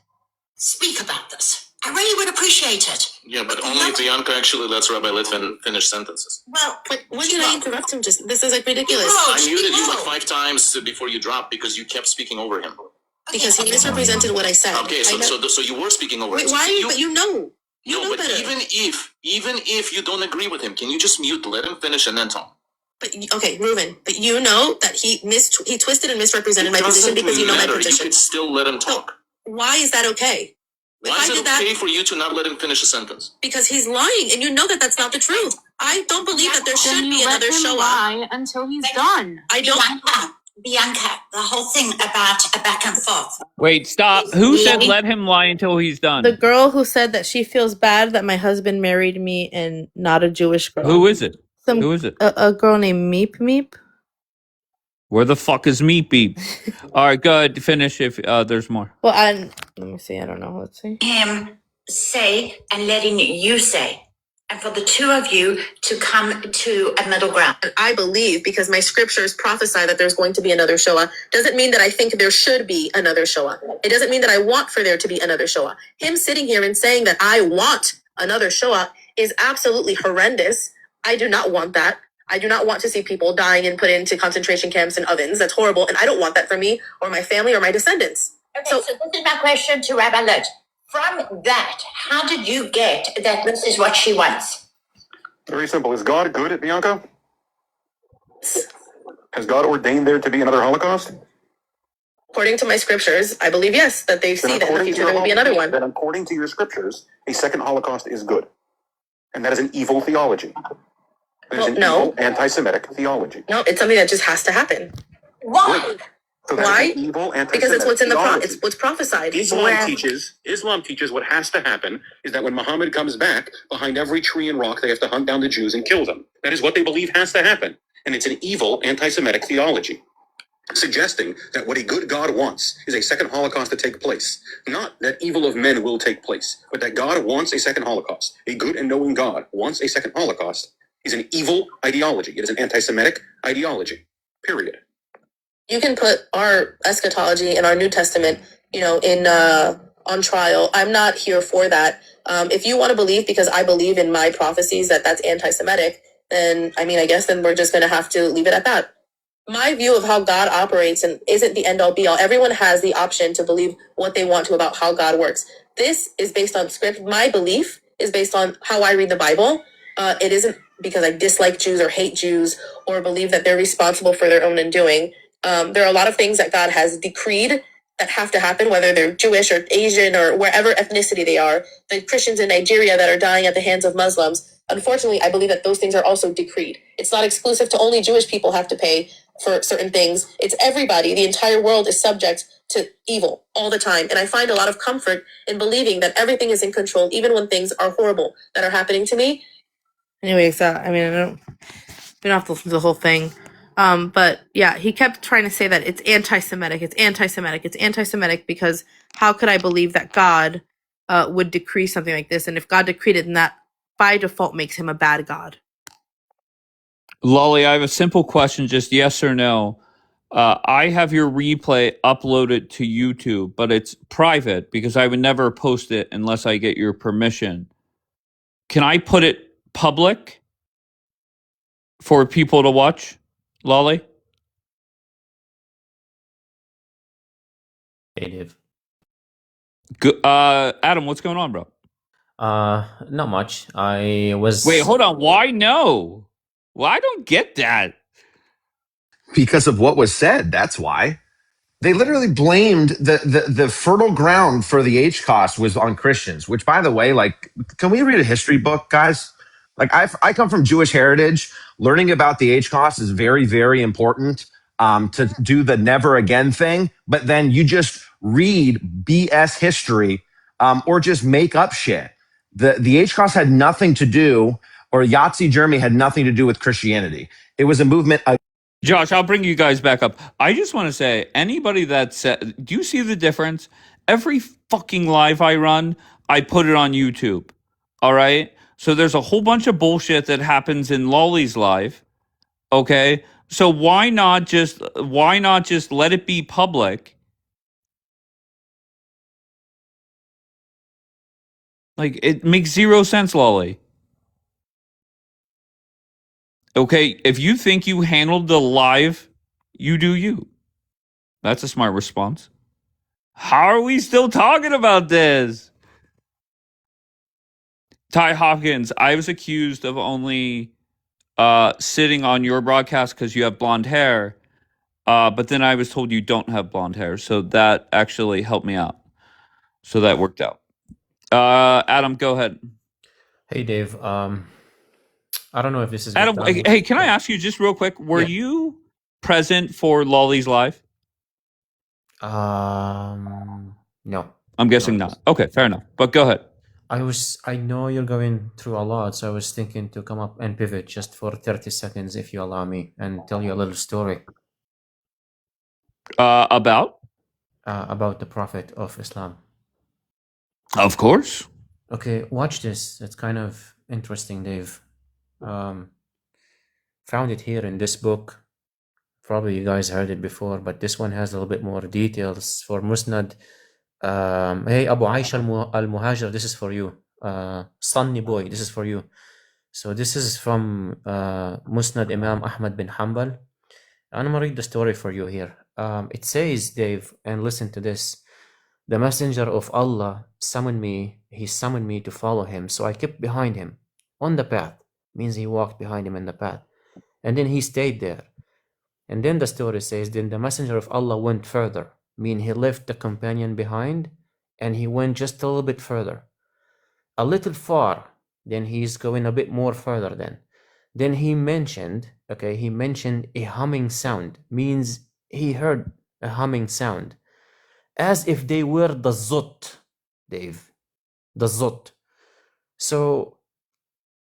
speak about this. I really would appreciate it. Yeah, but only if Bianca actually lets Rabbi Litvin finish sentences. Well, when did I interrupt him? This is ridiculous. I muted you 5 times before you dropped because you kept speaking over him. Because he misrepresented what I said. Okay, so you were speaking over him. Wait, why? But you know but better. even if you don't agree with him, can you just mute, let him finish, and then talk? But okay, Reuven, but you know that he twisted and misrepresented my position because you know my position. You can still let him talk. So why is that okay? Why is it okay for you to not let him finish a sentence? Because he's lying, and you know that that's not the truth. I don't believe that there should be another show lie until he's done. I don't. Bianca, the whole thing about a back and forth. Wait, stop. Who said let him lie until he's done? The girl who said that she feels bad that my husband married me and not a Jewish girl. Who is it? Who is it? A girl named Meep Meep. Where the fuck is Meep Beep? All right, go ahead. Finish if there's more. Well, let me see. I don't know. Let's see. Him say and letting you say. And for the two of you to come to a middle ground. I believe because my scriptures prophesy that there's going to be another Shoah. Doesn't mean that I think there should be another Shoah. It doesn't mean that I want for there to be another Shoah. Him sitting here and saying that I want another Shoah is absolutely horrendous. I do not want that. I do not want to see people dying and put into concentration camps and ovens. That's horrible. And I don't want that for me or my family or my descendants. Okay, so this is my question to Rabbi Lutz. From that, how did you get that this is what she wants? Very simple. Is God good at Bianca? Has God ordained there to be another Holocaust? According to my scriptures, I believe yes, that they see that in the future there will be another one. Then according to your scriptures, a second Holocaust is good. And that is an evil theology. That is an evil anti-Semitic theology. No, it's something that just has to happen. Why? So why? Because it's what's in it's what's prophesied. Islam teaches what has to happen is that when Muhammad comes back, behind every tree and rock, they have to hunt down the Jews and kill them. That is what they believe has to happen. And it's an evil anti-Semitic theology, suggesting that what a good God wants is a second Holocaust to take place. Not that evil of men will take place, but that God wants a second Holocaust. A good and knowing God wants a second Holocaust is an evil ideology. It is an anti-Semitic ideology, period. You can put our eschatology and our New Testament, in on trial. I'm not here for that. If you want to believe, because I believe in my prophecies that that's anti-Semitic, then I guess then we're just going to have to leave it at that. My view of how God operates and isn't the end all be all. Everyone has the option to believe what they want to about how God works. This is based on script. My belief is based on how I read the Bible. It isn't because I dislike Jews or hate Jews or believe that they're responsible for their own undoing. There are a lot of things that God has decreed that have to happen, whether they're Jewish or Asian or wherever ethnicity they are. The Christians in Nigeria that are dying at the hands of Muslims. Unfortunately, I believe that those things are also decreed. It's not exclusive to only Jewish people have to pay for certain things. It's everybody. The entire world is subject to evil all the time. And I find a lot of comfort in believing that everything is in control, even when things are horrible that are happening to me. Anyway, so, we don't have to listen to the whole thing. But yeah, he kept trying to say that it's anti-Semitic, it's anti-Semitic, it's anti-Semitic, because how could I believe that God would decree something like this? And if God decreed it, then that by default makes him a bad God. Lolly, I have a simple question, just yes or no. I have your replay uploaded to YouTube, but it's private because I would never post it unless I get your permission. Can I put it public for people to watch, Lolly? Hey, Dave. Adam, what's going on, bro? Not much. I was. Wait, hold on. Why no? Well, I don't get that. Because of what was said. That's why. They literally blamed the fertile ground for the HCOS was on Christians, which, by the way, can we read a history book, guys? I come from Jewish heritage. Learning about the HCOS is very, very important to do the never again thing. But then you just read BS history or just make up shit. The HCOS had nothing to do, or Yahtzee Germany had nothing to do with Christianity. It was a movement. Josh, I'll bring you guys back up. I just want to say, anybody that said, do you see the difference? Every fucking live I run, I put it on YouTube. All right? So there's a whole bunch of bullshit that happens in Lolly's live. Okay? So why not just let it be public? It makes zero sense, Lolly. Okay, if you think you handled the live, you do you. That's a smart response. How are we still talking about this? Ty Hopkins, I was accused of only sitting on your broadcast because you have blonde hair. But then I was told you don't have blonde hair, so that actually helped me out. So that worked out. Adam, go ahead. Hey, Dave. I don't know if this is Adam, good timing. hey, can I ask you just real quick? Were you present for Lolly's live? No. I'm guessing not. Okay, fair enough. But go ahead. I know you're going through a lot, so I was thinking to come up and pivot just for 30 seconds, if you allow me, and tell you a little story. About? About the Prophet of Islam. Of course. Okay, watch this. It's kind of interesting, Dave. Found it here in this book. Probably you guys heard it before, but this one has a little bit more details for Musnad. Hey, Abu Aisha al-Muhajir, this is for you. Sunny boy, this is for you. So this is from Musnad Imam Ahmad bin Hanbal. I'm going to read the story for you here. It says, Dave, and listen to this. The messenger of Allah summoned me. He summoned me to follow him. So I kept behind him on the path. Means he walked behind him in the path. And then he stayed there. And then the story says, then the messenger of Allah went further. Meaning he left the companion behind and he went just a little bit further. A little far. Then he's going a bit more further then. Then he mentioned a humming sound. Means he heard a humming sound. As if they were the zut, Dave. The zut. So,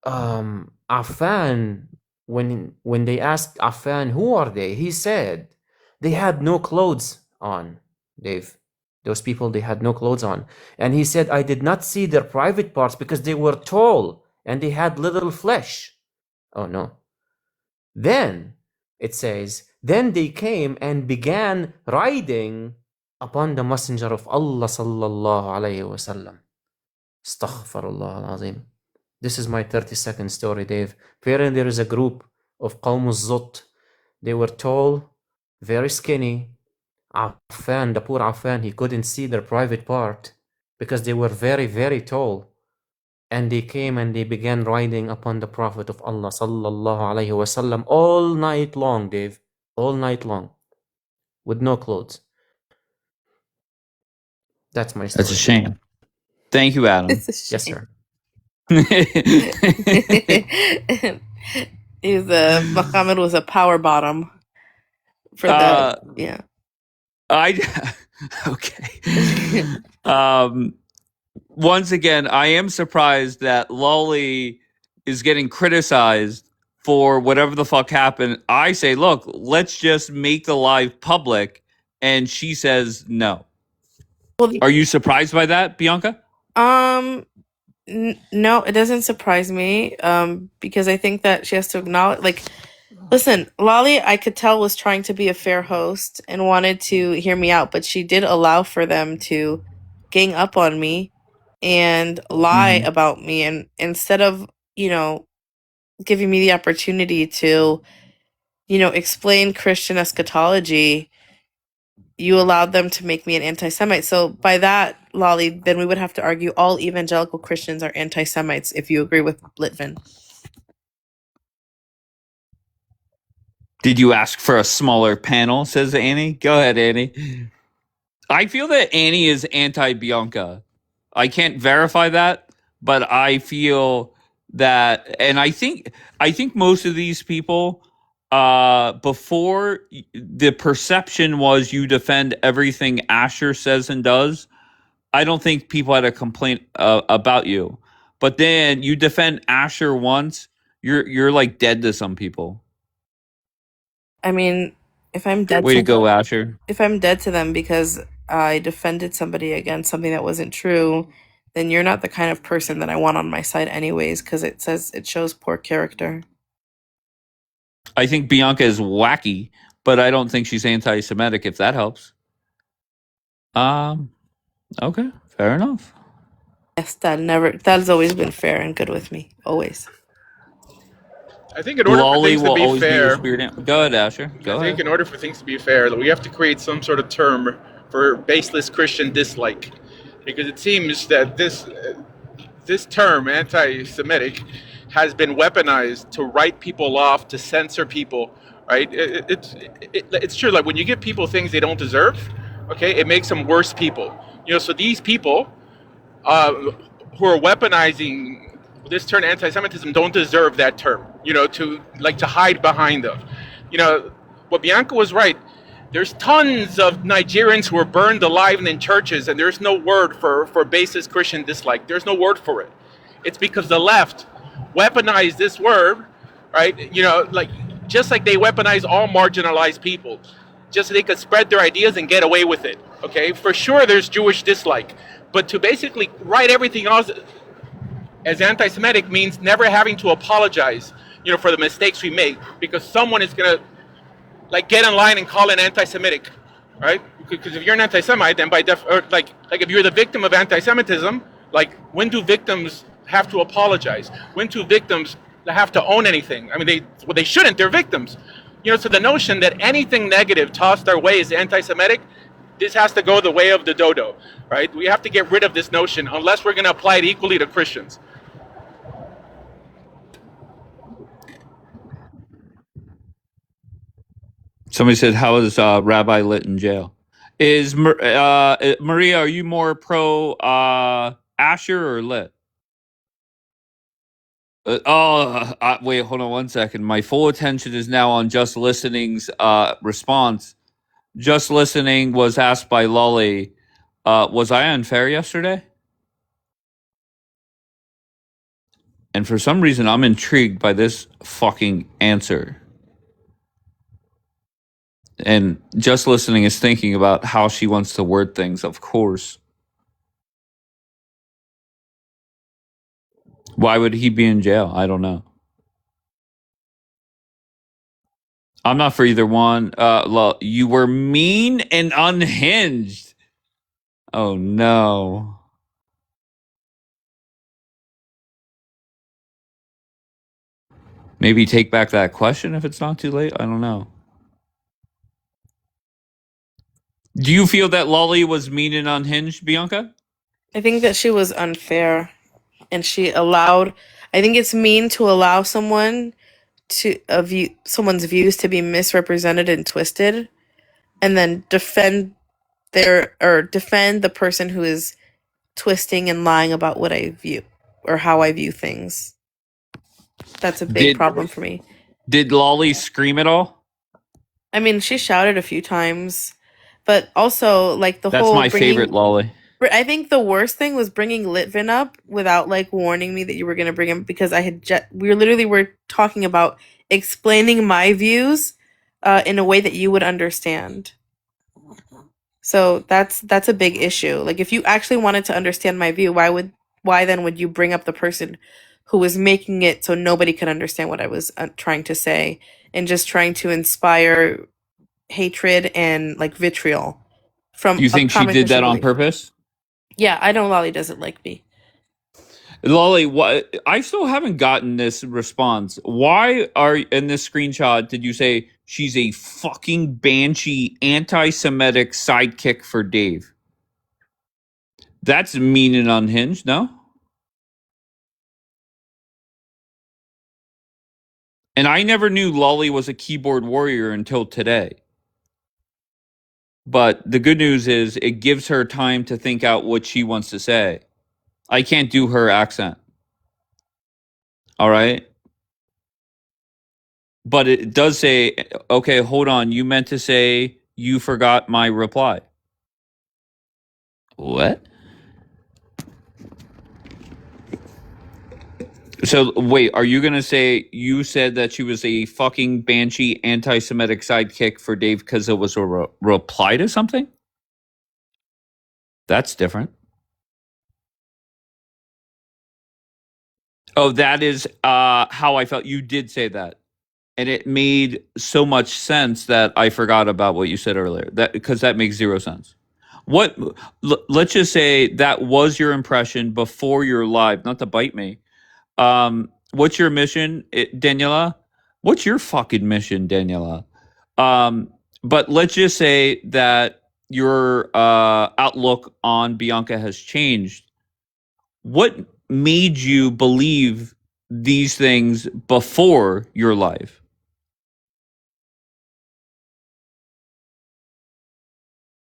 Affan, when they asked Affan, who are they? He said, they had no clothes on, Dave. Those people, they had no clothes on. And he said, I did not see their private parts because they were tall and they had little flesh. Oh no. Then, it says, then they came and began riding upon the messenger of Allah sallallahu alayhi wa sallam. Astaghfirullah al-azim. This is my 30-second story, Dave. Apparently there is a group of Qawm al-Zut. They were tall, very skinny. Affan, the poor Affan, he couldn't see their private part because they were very, very tall. And they came and they began riding upon the Prophet of Allah sallallahu alayhi wa sallam all night long, Dave. All night long. With no clothes. That's my story. That's a shame. Thank you, Adam. It's a shame. Yes, sir. Muhammad was a power bottom for that. Yeah. Okay. Once again, I am surprised that Lolly is getting criticized for whatever the fuck happened. I say, look, let's just make the live public, and she says no. Well, are you surprised by that, Bianca? No, it doesn't surprise me. Because I think that she has to acknowledge, like, listen, Lolly, I could tell, was trying to be a fair host and wanted to hear me out, but she did allow for them to gang up on me and lie about me. And instead of, giving me the opportunity to, explain Christian eschatology, you allowed them to make me an anti-Semite. So by that, Lolly, then we would have to argue all evangelical Christians are anti-Semites, if you agree with Litvin. Did you ask for a smaller panel, says Annie? Go ahead, Annie. I feel that Annie is anti-Bianca. I can't verify that, but I feel that, and I think most of these people, before, the perception was you defend everything Asher says and does. I don't think people had a complaint about you, but then you defend Asher once, you're like dead to some people. I mean, if I'm dead Way to go, Asher. If I'm dead to them because I defended somebody against something that wasn't true, then you're not the kind of person that I want on my side anyways, because it shows poor character. I think Bianca is wacky, but I don't think she's anti-Semitic, if that helps. Okay, fair enough. Yes, that's always been fair and good with me. Always. I think in order for things to be fair, go ahead, Asher. I think in order for things to be fair, we have to create some sort of term for baseless Christian dislike, because it seems that this term, anti-Semitic, has been weaponized to write people off, to censor people, right? It's true. Like when you give people things they don't deserve, okay, it makes them worse people. So these people uh, who are weaponizing this term anti-Semitism don't deserve that term, to hide behind them. What Bianca was right. There's tons of Nigerians who are burned alive in churches, and there's no word for basis Christian dislike. There's no word for it. It's because the left weaponized this word, right? Just like they weaponize all marginalized people, just so they could spread their ideas and get away with it. Okay, for sure there's Jewish dislike, but to basically write everything else as anti-Semitic means never having to apologize, for the mistakes we make, because someone is gonna get in line and call it anti-Semitic, right? Because if you're an anti-Semite, then if you're the victim of anti-Semitism, when do victims have to apologize? When do victims have to own anything? I mean, they shouldn't. They're victims. So the notion that anything negative tossed our way is anti-Semitic, this has to go the way of the dodo, right? We have to get rid of this notion unless we're going to apply it equally to Christians. Somebody said, "How is Rabbi Lit in jail?" Is Maria? Are you more pro Asher or Lit? Wait, hold on one second. My full attention is now on Just Listening's response. Just Listening was asked by Lolly, was I unfair yesterday? And for some reason, I'm intrigued by this fucking answer. And Just Listening is thinking about how she wants to word things, of course. Why would he be in jail? I don't know. I'm not for either one. You were mean and unhinged. Oh, no. Maybe take back that question if it's not too late. I don't know. Do you feel that Lolly was mean and unhinged, Bianca? I think that she was unfair, and I think it's mean to allow someone's views to be misrepresented and twisted, and then defend the person who is twisting and lying about what I view or how I view things. That's a big problem for me. Did Lolly scream at all? I mean, she shouted a few times, but also That's my favorite Lolly. I think the worst thing was bringing Litvin up without warning me that you were going to bring him, because we were talking about explaining my views in a way that you would understand. So that's a big issue. If you actually wanted to understand my view, why then would you bring up the person who was making it so nobody could understand what I was trying to say, and just trying to inspire hatred and vitriol from? Do you think she did that on purpose? Yeah, I know Lolly doesn't like me. Lolly, I still haven't gotten this response. Why are in this screenshot did you say she's a fucking banshee anti-Semitic sidekick for Dave? That's mean and unhinged, no? And I never knew Lolly was a keyboard warrior until today. But the good news is it gives her time to think out what she wants to say. I can't do her accent. All right? But it does say, okay, hold on. You meant to say you forgot my reply. What? So, wait, are you going to say you said that she was a fucking banshee anti-Semitic sidekick for Dave because it was a reply to something? That's different. Oh, that is how I felt. You did say that. And it made so much sense that I forgot about what you said earlier. Because that makes zero sense. Let's just say that was your impression before you're live, not to bite me. What's your mission, Daniela? What's your fucking mission, Daniela? But let's just say that your outlook on Bianca has changed. What made you believe these things before your life?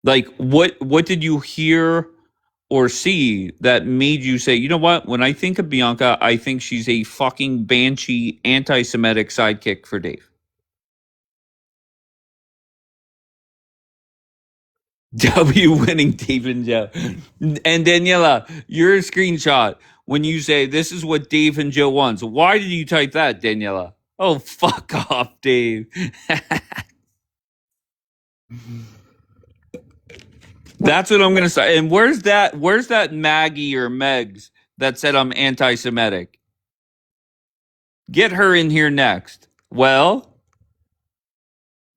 Like, what did you hear or see that made you say, you know what? When I think of Bianca, I think she's a fucking banshee, anti-Semitic sidekick for Dave. W winning Dave and Joe. And Daniela, your screenshot when you say this is what Dave and Joe wants. Why did you type that, Daniela? Oh, fuck off, Dave. That's what I'm gonna say. And where's that Maggie or Megs that said I'm anti-Semitic? Get her in here next. Well,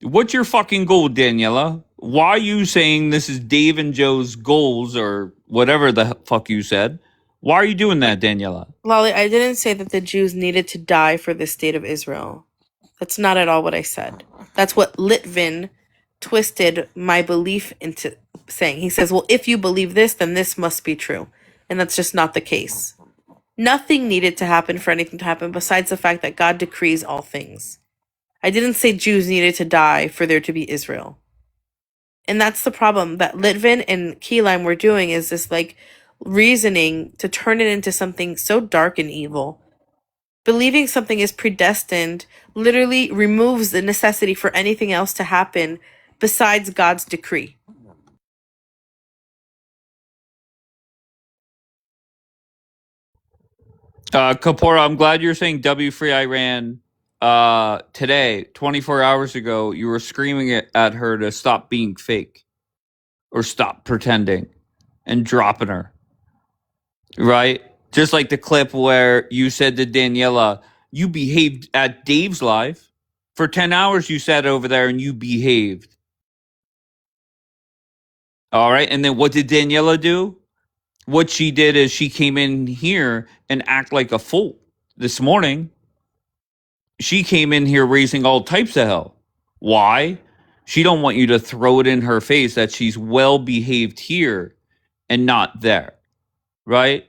what's your fucking goal, Daniela? Why are you saying this is Dave and Joe's goals or whatever the fuck you said? Why are you doing that, Daniela? Lolly, I didn't say that the Jews needed to die for the state of Israel. That's not at all what I said. That's what Litvin twisted my belief into saying. He says, well, if you believe this, then this must be true. And that's just not the case. Nothing needed to happen for anything to happen besides the fact that God decrees all things. I didn't say Jews needed to die for there to be Israel. And that's the problem that Litvin and Keyline were doing, is this like reasoning to turn it into something so dark and evil. Believing something is predestined literally removes the necessity for anything else to happen besides God's decree. Kapora, I'm glad you're saying W Free Iran today, 24 hours ago. You were screaming at her to stop being fake or stop pretending and dropping her. Right? Just like the clip where you said to Daniela, you behaved at Dave's live. For 10 hours, you sat over there and you behaved. All right. And then what did Daniela do? What she did is she came in here and act like a fool. This morning, she came in here raising all types of hell. Why? She don't want you to throw it in her face that she's well behaved here and not there. Right?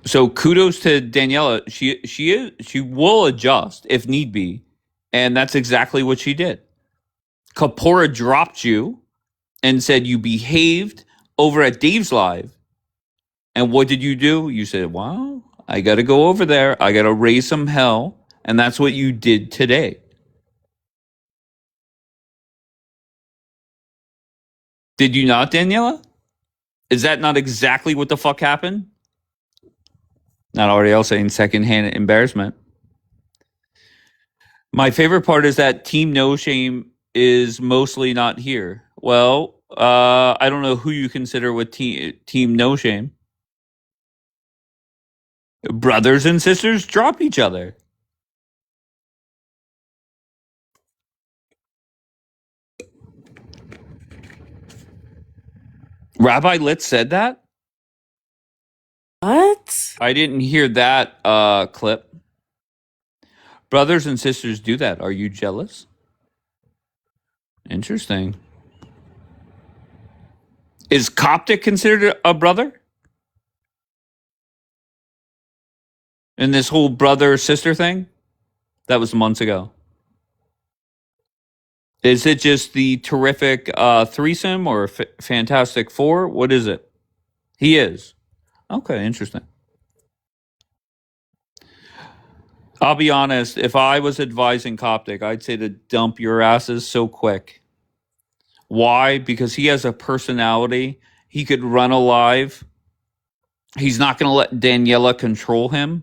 So kudos to Daniela. She will adjust if need be, and that's exactly what she did. Kapora dropped you and said you behaved over at Dave's live, and what did you do? You said, "Well, I got to go over there. I got to raise some hell," and that's what you did today. Did you not, Daniela? Is that not exactly what the fuck happened? Not already else saying secondhand embarrassment. My favorite part is that Team No Shame is mostly not here. Well, I don't know who you consider with Team No Shame. Brothers and sisters drop each other. Rabbi Litz said that? What? I didn't hear that clip. Brothers and sisters do that. Are you jealous? Interesting. Is Coptic considered a brother? In this whole brother-sister thing? That was months ago. Is it just the terrific threesome or Fantastic Four? What is it? He is. Okay, interesting. I'll be honest. If I was advising Coptic, I'd say to dump your asses so quick. Why? Because he has a personality. He could run a live. He's not going to let Daniela control him.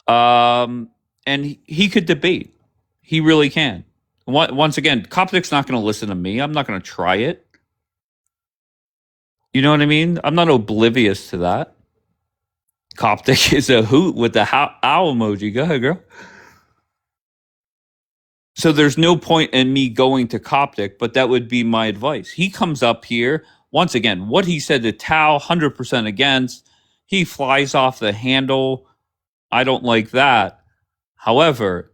And he could debate. He really can. Once again, Coptic's not going to listen to me. I'm not going to try it. You know what I mean? I'm not oblivious to that. Coptic is a hoot with the owl emoji. Go ahead, girl. So there's no point in me going to Coptic, but that would be my advice. He comes up here. Once again, what he said to Tao, 100% against. He flies off the handle. I don't like that. However,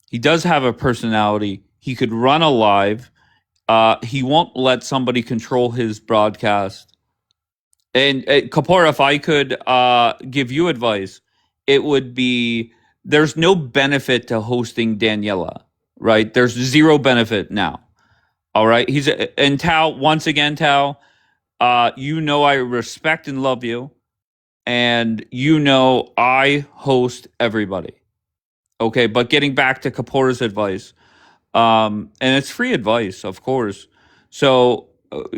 he does have a personality. He could run a live. He won't let somebody control his broadcast. And Kapora, if I could give you advice, it would be there's no benefit to hosting Daniela, right? There's zero benefit now. All right. And Tao, once again, Tao, you know I respect and love you. And you know I host everybody. Okay, but getting back to Kapora's advice, and it's free advice, of course. So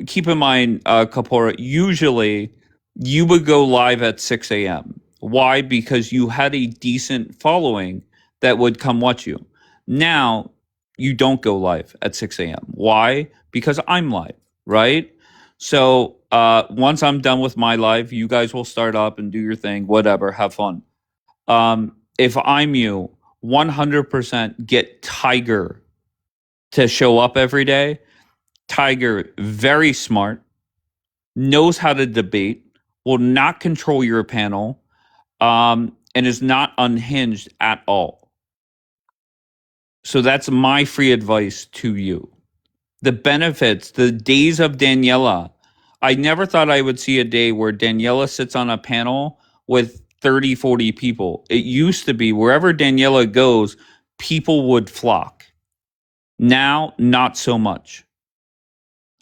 keep in mind, Kapora, usually you would go live at 6 a.m. Why? Because you had a decent following that would come watch you. Now you don't go live at 6 a.m. Why? Because I'm live, right? So once I'm done with my live, you guys will start up and do your thing, whatever, have fun. If I'm you, 100% get Tiger to show up every day. Tiger, very smart, knows how to debate, will not control your panel, and is not unhinged at all. So that's my free advice to you. The benefits, the days of Daniela. I never thought I would see a day where Daniela sits on a panel with 30, 40 people. It used to be wherever Daniela goes, people would flock. Now, not so much.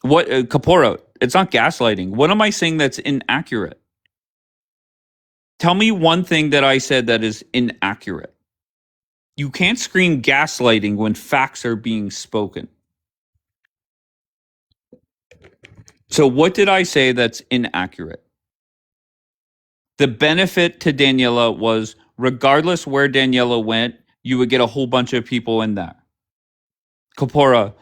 What, Kapora, it's not gaslighting. What am I saying that's inaccurate? Tell me one thing that I said that is inaccurate. You can't scream gaslighting when facts are being spoken. So what did I say that's inaccurate? The benefit to Daniela was regardless where Daniela went, you would get a whole bunch of people in there. Kapora,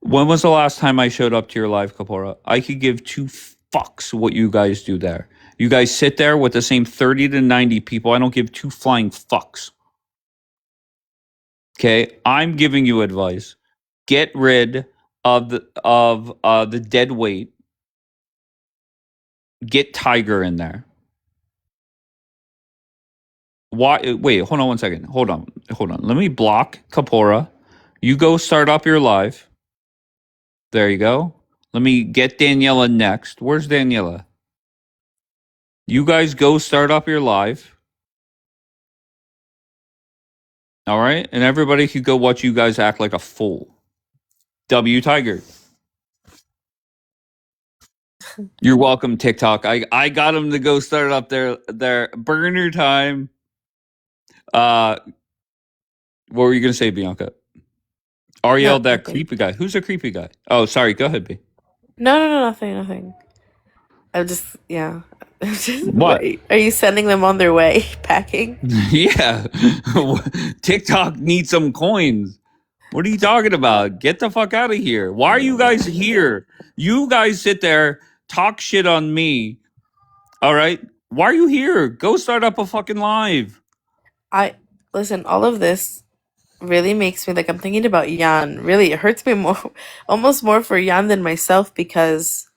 when was the last time I showed up to your live, Kapora? I could give two fucks what you guys do there. You guys sit there with the same 30 to 90 people. I don't give two flying fucks. Okay, I'm giving you advice. Get rid of the dead weight. Get Tiger in there. Why? Wait, hold on one second. Hold on. Let me block Kapora. You go start up your live. There you go. Let me get Daniela next. Where's Daniela? You guys go start up your live. All right? And everybody could go watch you guys act like a fool. W Tiger. You're welcome, TikTok. I got them to go start up their burner time. What were you gonna say, Bianca? Ariel, that Nothing. creepy guy. Who's a creepy guy? Oh, sorry. Go ahead, B. No, nothing. I'm just, yeah. What? Are you sending them on their way, packing? Yeah. TikTok needs some coins. What are you talking about? Get the fuck out of here. Why are you guys here? You guys sit there, talk shit on me. All right? Why are you here? Go start up a fucking live. Listen, all of this really makes me, like, I'm thinking about Jan. Really, it hurts me almost more for Jan than myself, because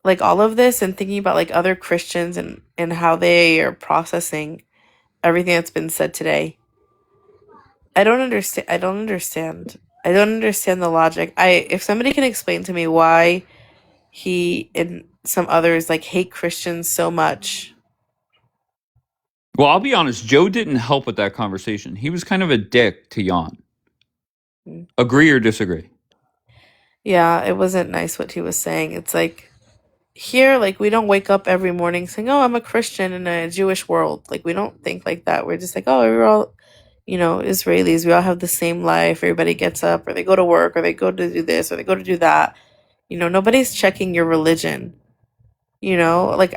like all of this and thinking about like other Christians and how they are processing everything that's been said today. I don't understand the logic. If somebody can explain to me why he and some others like hate Christians so much. Well, I'll be honest, Joe didn't help with that conversation. He was kind of a dick to Jan. Agree or disagree? Yeah, it wasn't nice what he was saying. It's like, here, like, we don't wake up every morning saying, oh, I'm a Christian in a Jewish world. Like, we don't think like that. We're just like, oh, we're all, Israelis. We all have the same life. Everybody gets up, or they go to work, or they go to do this, or they go to do that. Nobody's checking your religion. Like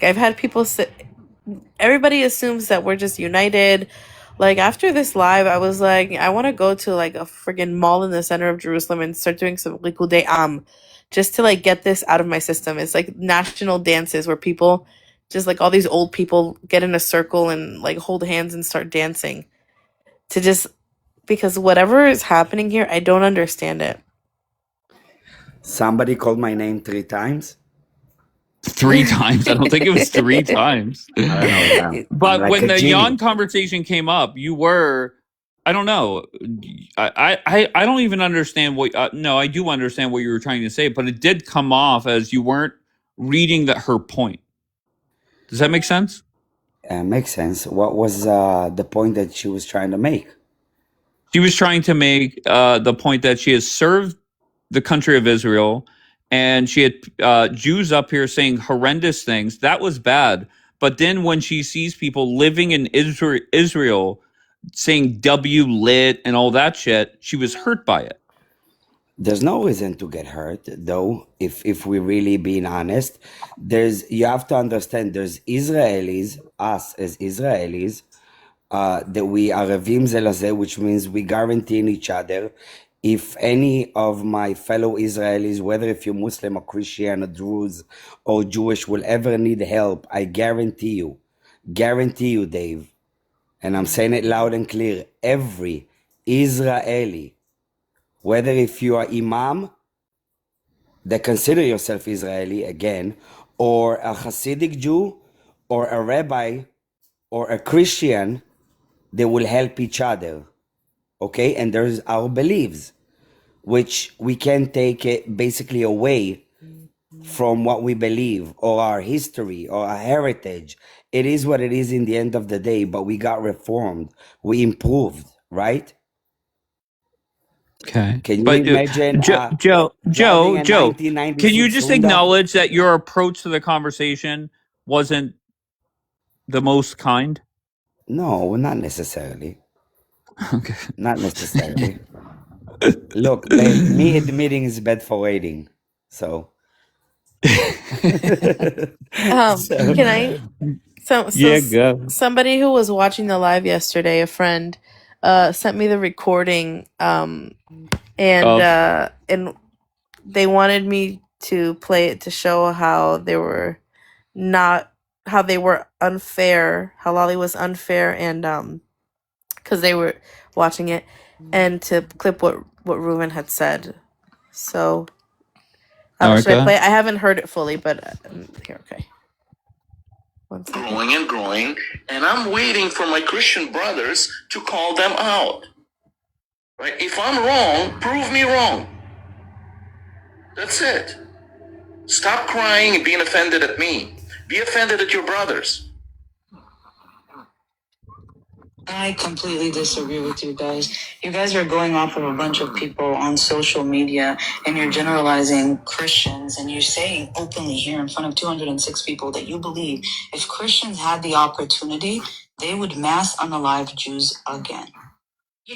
I've had people say, everybody assumes that we're just united. Like, after this live, I was like, I want to go to like a friggin' mall in the center of Jerusalem and start doing some Likudei Am, just to like get this out of my system. It's like national dances where people, just like all these old people, get in a circle and like hold hands and start dancing. Because whatever is happening here, I don't understand it. Somebody called my name 3 times. 3 times? I don't think it was 3 times. I don't know. But like when a the genie. Jan conversation came up, you were I don't know. I don't even understand what. No, I do understand what you were trying to say, but it did come off as you weren't reading her point. Does that make sense? Makes sense. What was the point that she was trying to make? She was trying to make the point that she has served the country of Israel, and she had Jews up here saying horrendous things. That was bad. But then when she sees people living in Israel saying W lit and all that shit, she was hurt by it. There's no reason to get hurt, though. If we're really being honest, you have to understand. There's Israelis, us as Israelis, that we are revim זה לזה, which means we guaranteeing each other. If any of my fellow Israelis, whether if you're Muslim or Christian or Druze or Jewish, will ever need help, I guarantee you, Dave, and I'm saying it loud and clear, every Israeli, whether if you are imam that consider yourself Israeli again, or a Hasidic Jew, or a rabbi, or a Christian, they will help each other. Okay? And there's our beliefs, which we can take it basically away from what we believe, or our history, or our heritage. It is what it is in the end of the day, but we got reformed. We improved, right? Okay. Can you But imagine Joe, driving a can 1996 you just Honda? acknowledge that your approach to the conversation wasn't the most kind? No, not necessarily. Okay. Not necessarily. Look, babe, me admitting is bad for rating. So. Can I? Yeah, go. Somebody who was watching the live yesterday, a friend, sent me the recording, and they wanted me to play it to show how they were unfair, how Lolly was unfair, and because they were watching it, and to clip what Reuven had said. So, should I play it? I haven't heard it fully, but here, okay. Growing and growing, and I'm waiting for my Christian brothers to call them out. Right? If I'm wrong, prove me wrong. That's it. Stop crying and being offended at me. Be offended at your brothers. I completely disagree with you guys. You guys are going off of a bunch of people on social media and you're generalizing Christians and you're saying openly here in front of 206 people that you believe if Christians had the opportunity, they would mass unalive Jews again.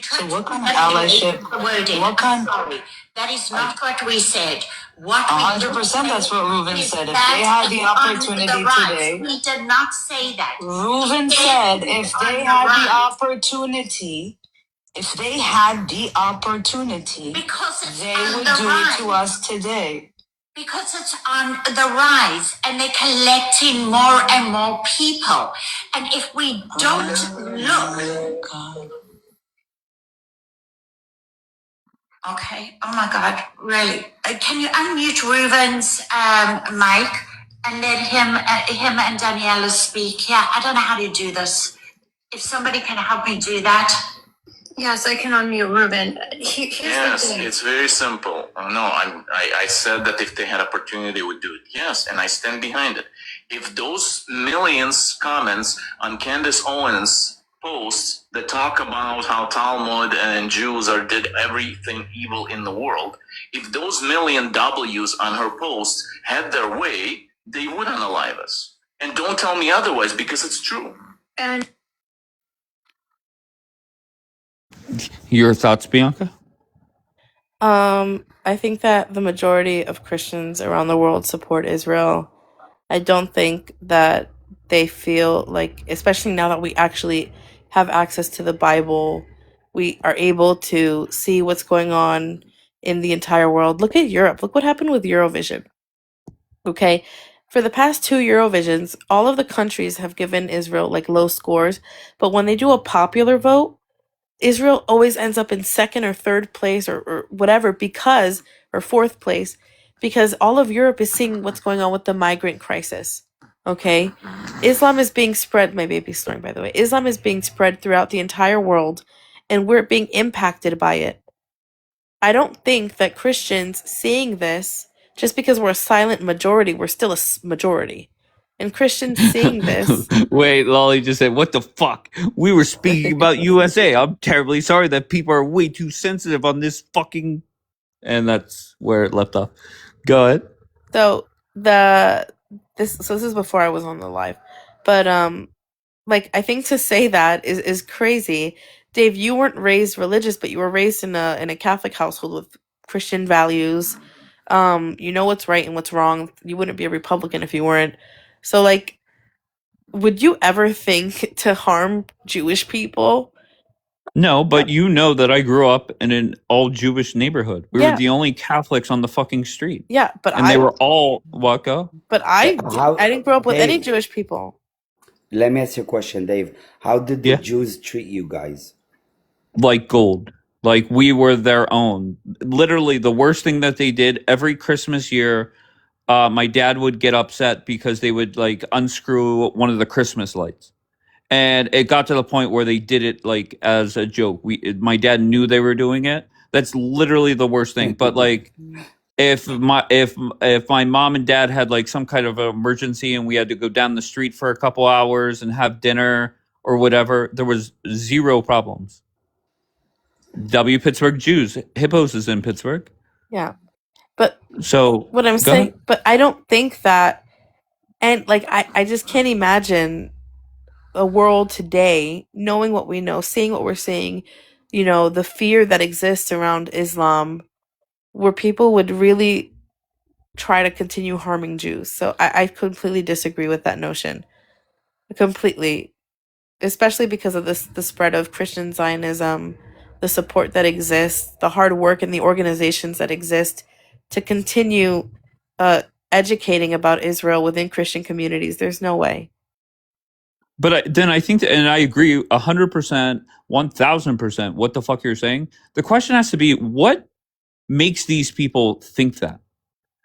So what kind of allyship? What kind? Sorry, that is not what we said. 100%. That's what Reuven said. If they had the opportunity today, we did not say that. Reuven said if they had the opportunity, because they would do it to us today. Because it's on the rise and they're collecting more and more people. And if we don't look. God. Okay. Oh my God. Really? Can you unmute Reuven's mic and let him and Daniela speak? Yeah, I don't know how to do this. If somebody can help me do that. Yes, I can unmute Reuven. Yes, it's very simple. No, I said that if they had opportunity, they would do it. Yes, and I stand behind it. If those millions comments on Candace Owens' posts that talk about how Talmud and Jews did everything evil in the world, if those million W's on her posts had their way, they would unalive us. And don't tell me otherwise because it's true. And Your thoughts, Bianca? I think that the majority of Christians around the world support Israel. I don't think that they feel like, especially now that we actually have access to the Bible, we are able to see what's going on in the entire world. Look at Europe. Look what happened with Eurovision. Okay. For the past 2 Eurovisions, all of the countries have given Israel like low scores, but when they do a popular vote, Israel always ends up in second or third place or whatever or fourth place, because all of Europe is seeing what's going on with the migrant crisis. Okay? Islam is being spread, my baby's snoring by the way. Islam is being spread throughout the entire world, and we're being impacted by it. I don't think that Christians seeing this, just because we're a silent majority, we're still a majority. And Christians seeing this. Wait, Lolly just said, "What the fuck? We were speaking about USA. I'm terribly sorry that people are way too sensitive on this fucking." And that's where it left off. Go ahead. So this is before I was on the live, but like I think to say that is crazy. Dave, you weren't raised religious, but you were raised in a Catholic household with Christian values. You know what's right and what's wrong. You wouldn't be a Republican if you weren't. So like, would you ever think to harm Jewish people? No, but you know that I grew up in an all Jewish neighborhood. We were the only Catholics on the fucking street. Yeah, but and they were all Waka. But I didn't grow up with any Dave, Jewish people. let me ask you a question, Dave. How did the Jews treat you guys? Like gold. Like we were their own. Literally, the worst thing that they did every Christmas year, my dad would get upset because they would like unscrew one of the Christmas lights. And it got to the point where they did it like as a joke. My dad knew they were doing it. That's literally the worst thing. But like if my mom and dad had like some kind of emergency and we had to go down the street for a couple hours and have dinner or whatever, there was zero problems. Pittsburgh Jews. Hippos is in Pittsburgh. Yeah. But so what I'm saying, but I don't think that, and like I just can't imagine a world today, knowing what we know, seeing what we're seeing, you know, the fear that exists around Islam, where people would really try to continue harming Jews. So I completely disagree with that notion. Completely. Especially because of the spread of Christian Zionism, the support that exists, the hard work and the organizations that exist to continue educating about Israel within Christian communities. There's no way. But then I think, and I agree 100%, 1000% what the fuck you're saying. The question has to be, what makes these people think that?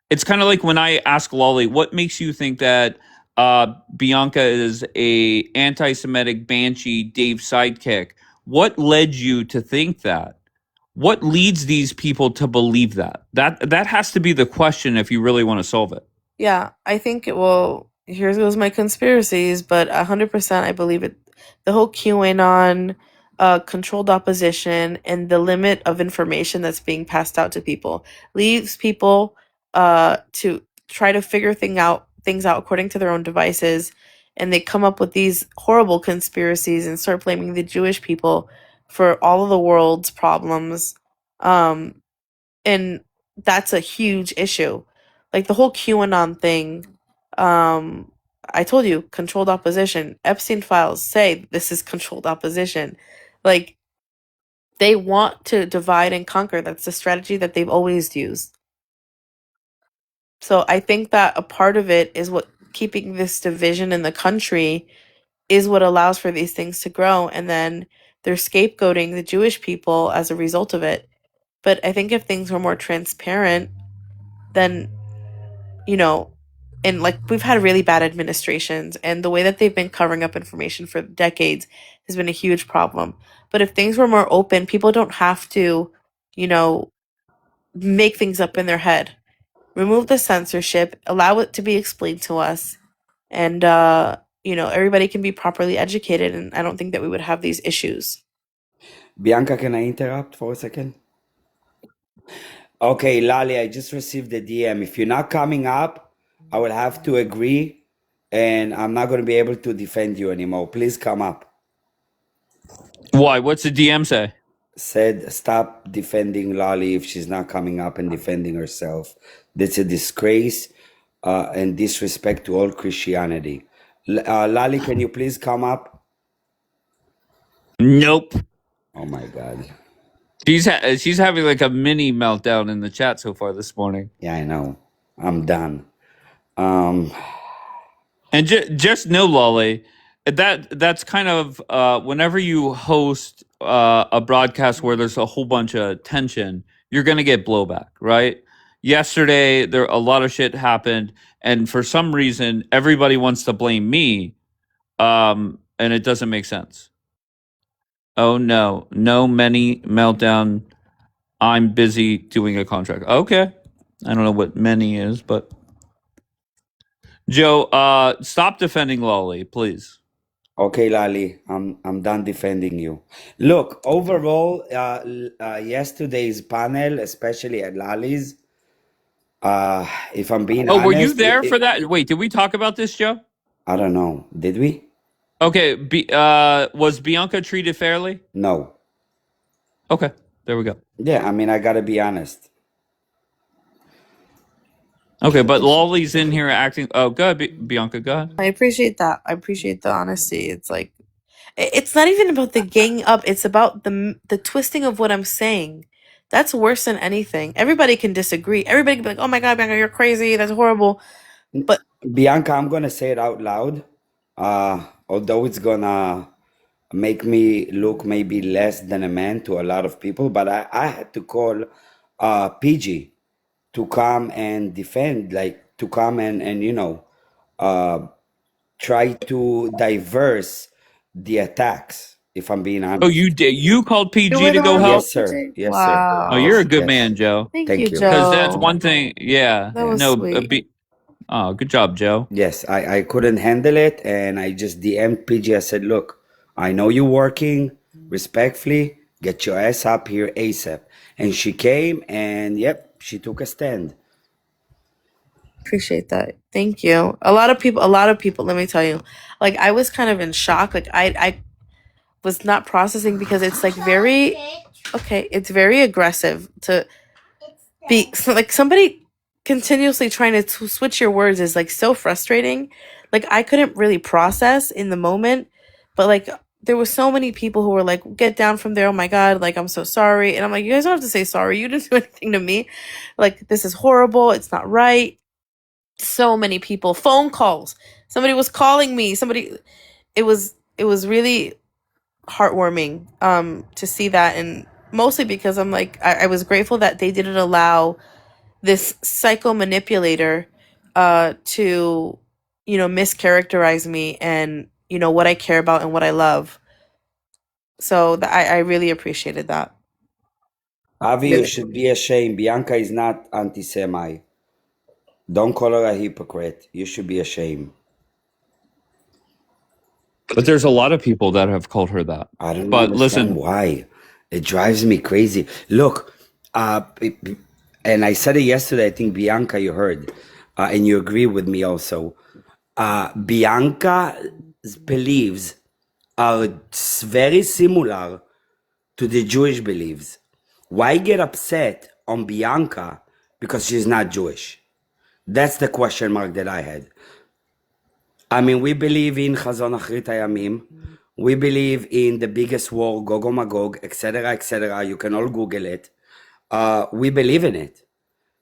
It's kind of like when I ask Lolly, what makes you think that Bianca is a anti-Semitic banshee, Dave sidekick? What led you to think that? What leads these people to believe that? That has to be the question if you really want to solve it. Yeah, I think it will. Here goes my conspiracies, but 100% I believe it. The whole QAnon, controlled opposition, and the limit of information that's being passed out to people leaves people to try to figure things out according to their own devices, and they come up with these horrible conspiracies and start blaming the Jewish people for all of the world's problems, and that's a huge issue. Like the whole QAnon thing, I told you, controlled opposition. Epstein files say this is controlled opposition. Like, they want to divide and conquer. That's the strategy that they've always used. So I think that a part of it is what keeping this division in the country is what allows for these things to grow. And then they're scapegoating the Jewish people as a result of it. But I think if things were more transparent, then, you know, and like we've had really bad administrations, and the way that they've been covering up information for decades has been a huge problem. But if things were more open, people don't have to, you know, make things up in their head. Remove the censorship, allow it to be explained to us, and you know, everybody can be properly educated, and I don't think that we would have these issues. Bianca, can I interrupt for a second? Okay, Lali, I just received a DM. If you're not coming up, I will have to agree, and I'm not going to be able to defend you anymore. Please come up. Why? What's the DM say? Said, stop defending Lali if she's not coming up and defending herself. That's a disgrace and disrespect to all Christianity. Lali, can you please come up? Nope. Oh my God. She's having like a mini meltdown in the chat so far this morning. Yeah, I know. I'm done. And just know, Lolly, that's kind of whenever you host a broadcast where there's a whole bunch of tension, you're going to get blowback, right? Yesterday, a lot of shit happened, and for some reason, everybody wants to blame me, and it doesn't make sense. Oh no, no many meltdown. I'm busy doing a contract. Okay, I don't know what many is, but Joe, stop defending Lolly, please. Okay, Lali, I'm done defending you. Look, overall, yesterday's panel, especially at Lali's, if I'm being Oh, were you honest, there for that? Wait, did we talk about this, Joe? I don't know. Did we? Okay, was Bianca treated fairly? No. Okay, there we go. Yeah, I mean, I gotta be honest. Okay, but Lolly's in here acting. Oh, go ahead, Bianca. Go ahead. I appreciate that. I appreciate the honesty. It's like it's not even about the ganging up. It's about the twisting of what I'm saying. That's worse than anything. Everybody can disagree. Everybody can be like, "Oh my God, Bianca, you're crazy. That's horrible." But Bianca, I'm gonna say it out loud. Although it's gonna make me look maybe less than a man to a lot of people, but I had to call PG to come and defend, like to come and try to diverse the attacks, if I'm being honest. Oh, you did. You called you PG were to the go one. help. Yes, sir. Yes, sir. Wow. Oh, you're a good Yes. man, Joe. Thank Thank you, you. Joe. Because that's one thing. Yeah. That was No. sweet. Oh, good job, Joe. Yes, I couldn't handle it, and I just DM'd PG. I said, "Look, I know you're working. Respectfully, get your ass up here ASAP." And she came, and yep, she took a stand. Appreciate that. Thank you. A lot of people, let me tell you, like I was kind of in shock. Like I was not processing because it's like very, okay, it's very aggressive to be so, like somebody continuously trying to switch your words is like so frustrating. Like I couldn't really process in the moment, but like there were so many people who were like, "Get down from there! Oh my God! Like I'm so sorry." And I'm like, "You guys don't have to say sorry. You didn't do anything to me. Like this is horrible. It's not right." So many people, phone calls. Somebody was calling me. It was really heartwarming to see that, and mostly because I'm like I was grateful that they didn't allow this psycho manipulator to mischaracterize me and what I care about and what I love. So I really appreciated that. Avi, you should be ashamed. Bianca is not anti-Semite. Don't call her a hypocrite. You should be ashamed. But there's a lot of people that have called her that. I don't But understand listen, why. It drives me crazy. Look, and I said it yesterday, I think, Bianca, you heard, and you agree with me also. Bianca's beliefs are very similar to the Jewish beliefs. Why get upset on Bianca because she's not Jewish? That's the question mark that I had. I mean, we believe in Chazon Achrit Hayamim. We believe in the biggest war, Gog and Magog, etc., etc. You can all Google it. We believe in it.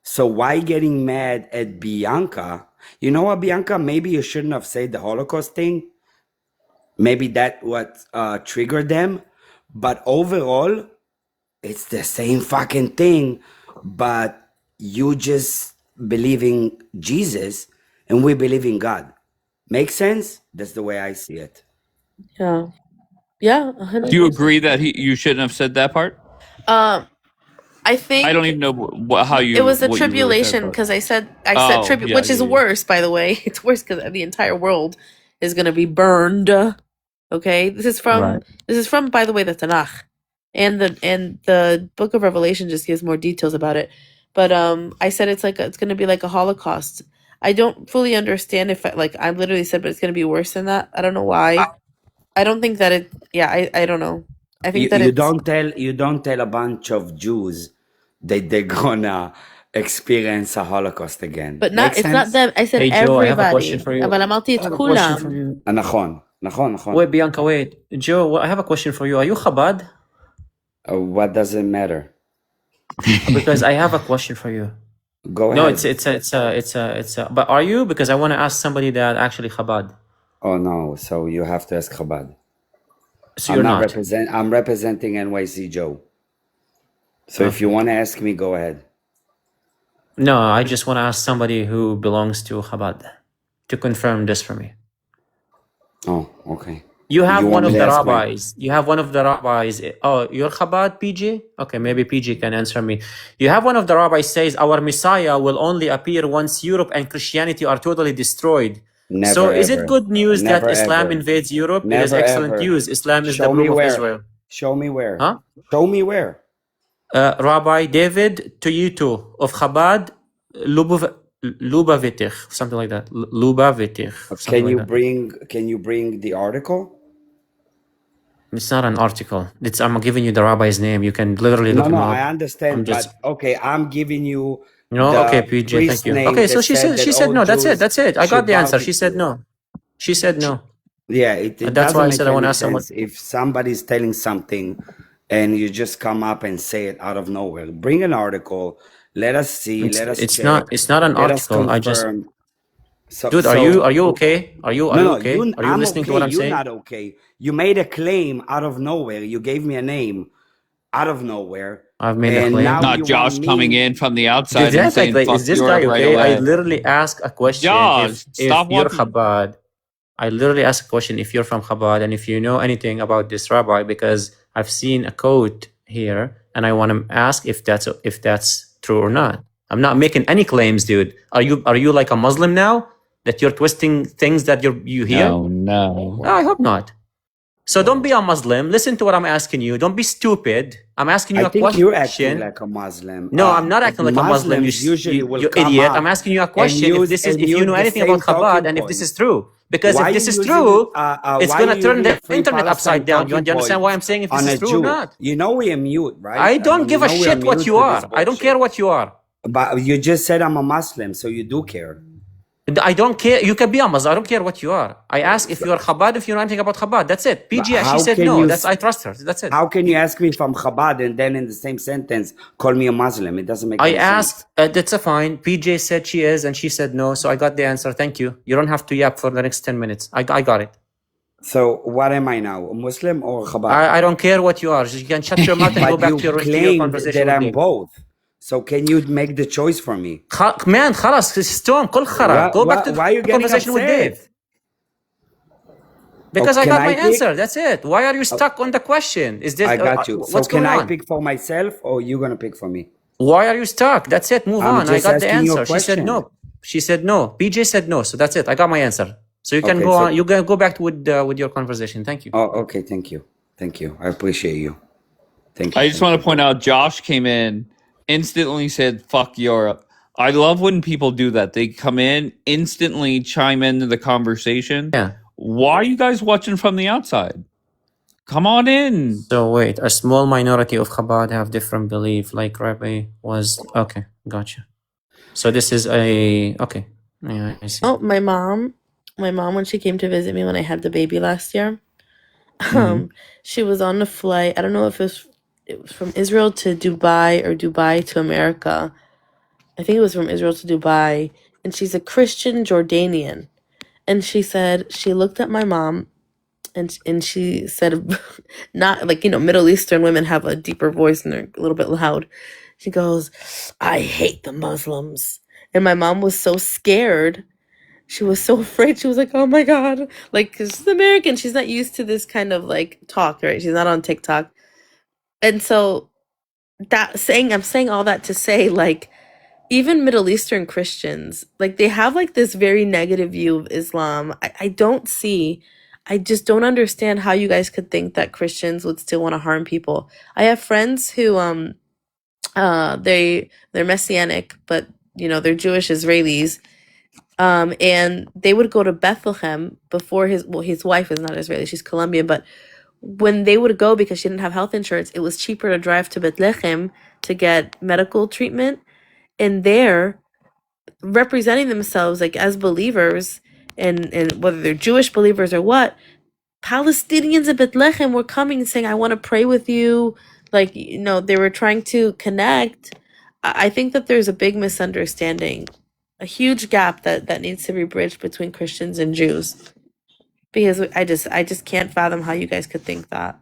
So why getting mad at Bianca? You know what, Bianca? Maybe you shouldn't have said the Holocaust thing. Maybe that what triggered them. But overall, it's the same fucking thing. But you just believe in Jesus and we believe in God. Make sense? That's the way I see it. Yeah, do you agree that you shouldn't have said that part? I think I don't even know how you. it was the what you really said, tribulation but- because I said Oh, tribute, yeah, which is yeah, yeah. worse, by the way. It's worse because the entire world is gonna be burned. Okay, this is from by the way the Tanakh, and the Book of Revelation just gives more details about it. But I said it's gonna be like a Holocaust. I don't fully understand if I literally said, but it's gonna be worse than that. I don't know why. I don't think that it. Yeah, I don't know. I think that You it's don't tell a bunch of Jews that they're gonna experience a Holocaust again. but Make not. It's not sense? them. I said Hey Joe, I have a question everybody. for you. אבל אמרתי את I have a question for כולם. you. נכון. Wait, Bianca, wait. Joe, I have a question for you. Are you Chabad? What does it matter? Because I have a question for you. Go No, ahead. it's a. But are you? Because I want to ask somebody that actually Chabad. Oh no, so you have to ask Chabad. So you're not. I'm representing NYC Joe. So if you want to ask me, go ahead. No, I just want to ask somebody who belongs to Chabad to confirm this for me. Oh, okay. You have You one want me of to the ask my? rabbis. You have one of the rabbis. Oh, you're Chabad, PG? Okay, maybe PG can answer me. You have one of the rabbis says our Messiah will only appear once Europe and Christianity are totally destroyed. So Never is it ever. good news that Never Islam ever. invades Europe? It is Never excellent ever. news. Islam is the Show me broom of where. Israel. Show me where. Huh? Show me where. Rabbi David to you too of Chabad, Lubavitch, something like that. Lubavitch, something Can like you that. bring? Can you bring the article? It's not an article. I'm giving you the rabbi's name. You can literally No, look him no, up. I understand, I'm just but okay, I'm giving you no. Okay, the PJ, thank priest you. name Okay, so that said that she said all no. That's it. Jews That's it. I got should the bow answer. to. She said no. She said no. Yeah, it That's why doesn't I make said I want to any ask someone. sense if somebody's telling something and you just come up and say it out of nowhere. Bring an article. Let us see. Let us check. It's not an Let us article. I just confirm. So, dude, are so you okay? Are you no, no, okay? Are you I'm listening to okay. what I'm You're saying? not okay. You made a claim out of nowhere. You gave me a name out of nowhere, I've made a and claim. now Not you want Josh coming me. in from the Did outside and that like, saying is "fuck this guy Europe" right okay? I away. literally asked a question. Josh, If stop you're walking. Chabad, I literally asked a question if you're from Chabad and if you know anything about this rabbi because I've seen a quote here and I want to ask if that's true or not. I'm not making any claims, dude. Are you like a Muslim now that you're twisting things that you hear? No. No, I hope not. So don't be a Muslim. Listen to what I'm asking you. Don't be stupid. I'm asking you I a think you're acting question. like a Muslim. No, I'm not acting like a Muslim. Muslims usually will You come idiot. I'm up asking you a and question. If you use know the anything about same Chabad talking and if this is points. true, because Why if are this you is using true, it's gonna turn the Free internet Palestine upside down. You talking understand why I'm points saying if this on is a true or Jew? not? You know we are mute, right? I I don't mean, you give a know we are shit what mute you to this are. I don't care bullshit. what you are. But you just said I'm a Muslim, so you do care. I don't care. You can be a Muslim. I don't care what you are. I ask if you are Chabad, if you know anything about Chabad. That's it. But PG, she how said can no. you? I trust her. That's it. How can you ask me if I'm Chabad and then in the same sentence call me a Muslim? It doesn't make I any asked, sense. that's a fine. PJ said she is, and she said no. So I got the answer. Thank you. You don't have to yap for the next 10 minutes. I got it. So what am I now, a Muslim or Chabad? I don't care what you are. You can shut your mouth and go But back you to your claimed conversation that with I'm Dave. both. So can you make the choice for me? Man, خلاص, Storm, كل خرا. Go back to Why are you the getting conversation with upset? Dave. Because I can got my pick? answer. That's it. Why are you stuck on the question? Is this I got you. So what's can going I on? pick for myself or you gonna pick for me? Why are you stuck? That's it. Move I'm on. I just got the asking you a answer. She said question. no. She said no. PJ said no. So that's it. I got my answer. So you can Okay, go so- on. You can go back with your conversation. Thank you. Oh, okay. Thank you. Thank you. I appreciate you. Thank you. I just want to point out Josh came in, instantly said "fuck Europe." I love when people do that. They come in, instantly chime into the conversation. Yeah. Why are you guys watching from the outside? Come on in. So wait, a small minority of Chabad have different belief, like Rabbi was. Okay, gotcha. So this is okay. Yeah, I see. Oh, my mom when she came to visit me when I had the baby last year, she was on a flight. I don't know if it was from Israel to Dubai or Dubai to America. I think it was from Israel to Dubai, and she's a Christian Jordanian. And she said she looked at my mom and she said, not like, Middle Eastern women have a deeper voice and they're a little bit loud. She goes, "I hate the Muslims." And my mom was so scared. She was so afraid. She was like, "Oh my God." Like, 'cause she's American. She's not used to this kind of like talk, right? She's not on TikTok. And so I'm saying all that to say, like, even Middle Eastern Christians, like, they have like this very negative view of Islam. I just don't understand how you guys could think that Christians would still want to harm people. I have friends who they're Messianic, but they're Jewish Israelis. And they would go to Bethlehem before his wife is not Israeli, she's Colombian, but when they would go because she didn't have health insurance, it was cheaper to drive to Bethlehem to get medical treatment. And there, representing themselves like as believers, and whether they're Jewish believers or what, Palestinians in Bethlehem were coming and saying, "I want to pray with you." Like, they were trying to connect. I think that there's a big misunderstanding, a huge gap that needs to be bridged between Christians and Jews. Because I just can't fathom how you guys could think that.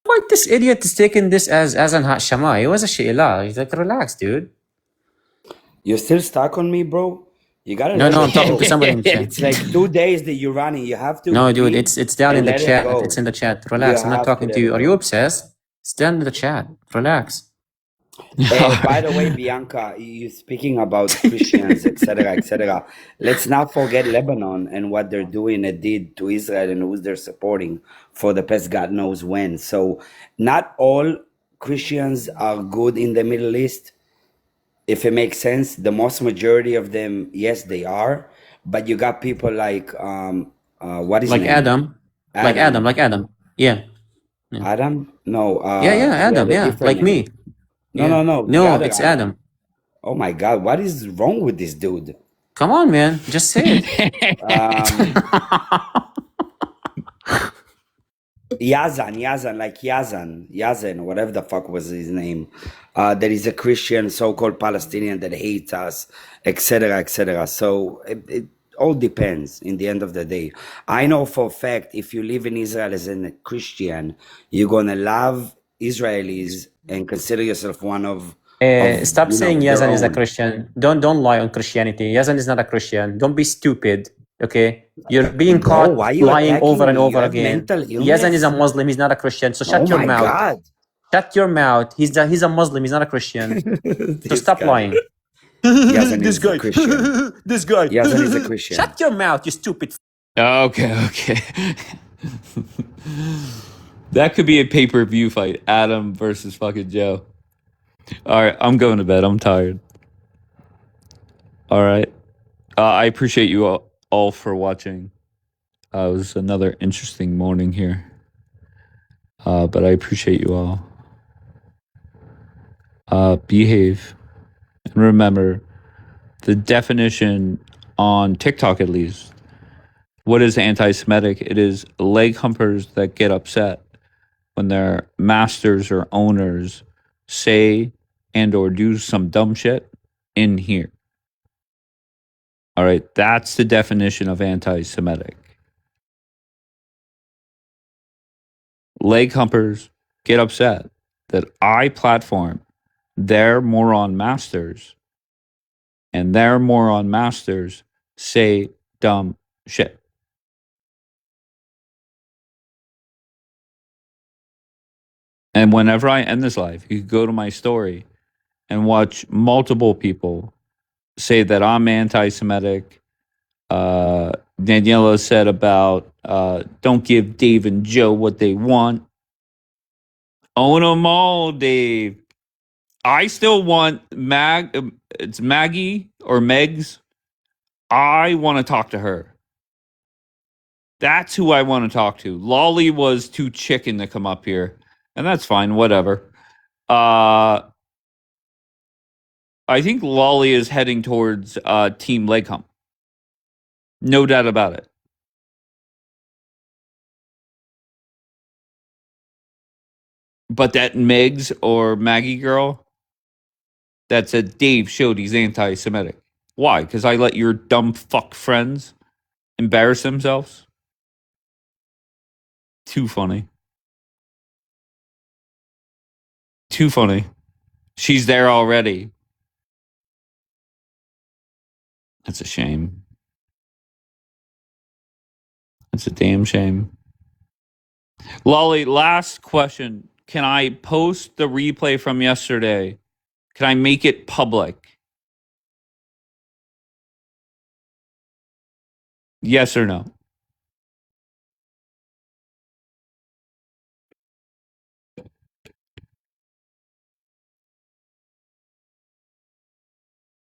Why this idiot is taking this as an hashama? It was a she'ilah. He's like, relax, dude. You're still stuck on me, bro? You gotta No, let no, it I'm talking to go. somebody in the chat. It's like 2 days that you're running. You have to No, dude, breathe it's down in and the let it chat. go. It's in the chat. You Relax. I'm not have talking to to let you. it Are you go. obsessed? It's down in the chat. Relax. By the way, Bianca, you speaking about Christians, etc., etc. Let's not forget Lebanon and what they're doing and did to Israel and who they're supporting for the past God knows when. So, not all Christians are good in the Middle East. If it makes sense, the most majority of them, yes, they are. But you got people like what is his Like name? Adam. Adam. Like Adam. Yeah. Adam? No. Yeah, Adam. The Yeah. different Like name. me. No, Yeah. no, no. The No, other it's Adam. Oh my God, what is wrong with this dude? Come on, man. Just say it. Yazan, whatever the fuck was his name. There is a Christian, so-called Palestinian that hates us, etc., etc. So it all depends in the end of the day. I know for a fact, if you live in Israel as a Christian, you're gonna love Israelis and consider yourself one of Stop saying their Yazan is a own. Christian. Don't lie on Christianity. Yazan is not a Christian. Don't be stupid. Okay, you're being Bro, caught why you lying attacking over and me? You over have again. mental Yazan is a illness? Muslim. He's not a Christian. So Oh shut your my mouth. God. Shut your mouth. He's a Muslim. He's not a Christian. So stop guy. lying. Yazan This is a guy. Christian. This guy. Yazan is a Christian. Shut your mouth, you stupid. Okay. That could be a pay-per-view fight. Adam versus fucking Joe. All right, I'm going to bed. I'm tired. All right. I appreciate you all for watching. It was another interesting morning here. But I appreciate you all. Behave. And remember, the definition on TikTok at least, what is anti-Semitic? It is leg humpers that get upset when their masters or owners say and or do some dumb shit in here. All right, that's the definition of anti-Semitic. Leg humpers get upset that I platform their moron masters, and their moron masters say dumb shit. And whenever I end this live, you can go to my story and watch multiple people say that I'm anti-Semitic. Daniela said about don't give Dave and Joe what they want. Own them all, Dave. I still want it's Maggie or Megs. I want to talk to her. That's who I want to talk to. Lolly was too chicken to come up here, and that's fine. Whatever. I think Lolly is heading towards Team Leg Hump. No doubt about it. But that Megs or Maggie girl that said Dave showed he's anti-Semitic. Why? Because I let your dumb fuck friends embarrass themselves? Too funny. Too funny. She's there already. That's a shame. That's a damn shame. Lolly, last question. Can I post the replay from yesterday? Can I make it public? Yes or no?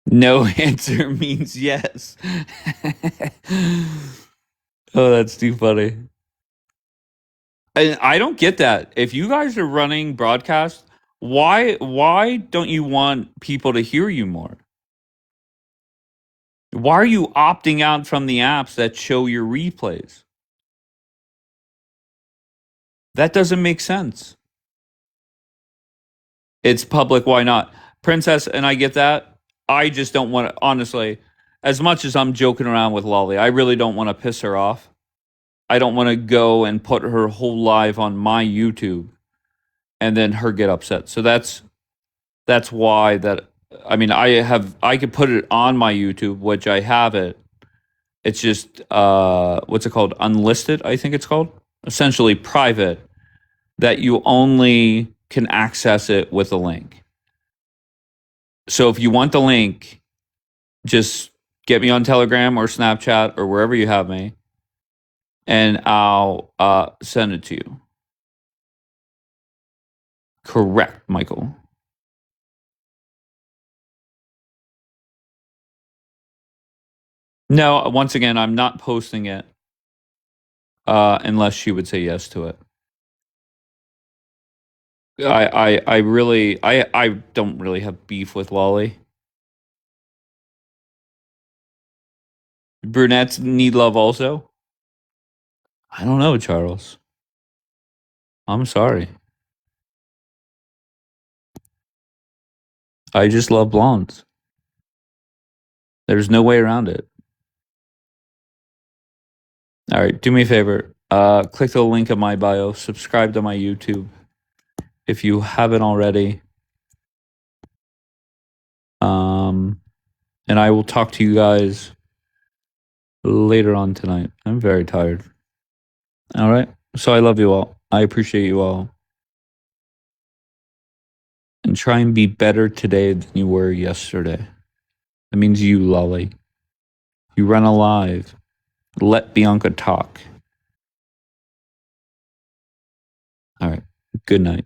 No answer means yes. Oh, that's too funny. And I don't get that. If you guys are running broadcast, why don't you want people to hear you more? Why are you opting out from the apps that show your replays? That doesn't make sense. It's public, why not? Princess, and I get that. I just don't want to, honestly, as much as I'm joking around with Lolly, I really don't want to piss her off. I don't want to go and put her whole live on my YouTube and then her get upset. So that's why that I mean, I could put it on my YouTube, which I have it. It's just what's it called? Unlisted, I think it's called. Essentially private, that you only can access it with a link. So if you want the link, just get me on Telegram or Snapchat or wherever you have me, and I'll send it to you. Correct, Michael. No, once again, I'm not posting it unless she would say yes to it. I don't really have beef with Lolly. Brunettes need love also? I don't know, Charles. I'm sorry. I just love blondes. There's no way around it. All right, do me a favor. Click the link in my bio. Subscribe to my YouTube if you haven't already. And I will talk to you guys later on tonight. I'm very tired. All right. So I love you all. I appreciate you all. And try and be better today than you were yesterday. That means you, Lolly. You run alive. Let Bianca talk. All right. Good night.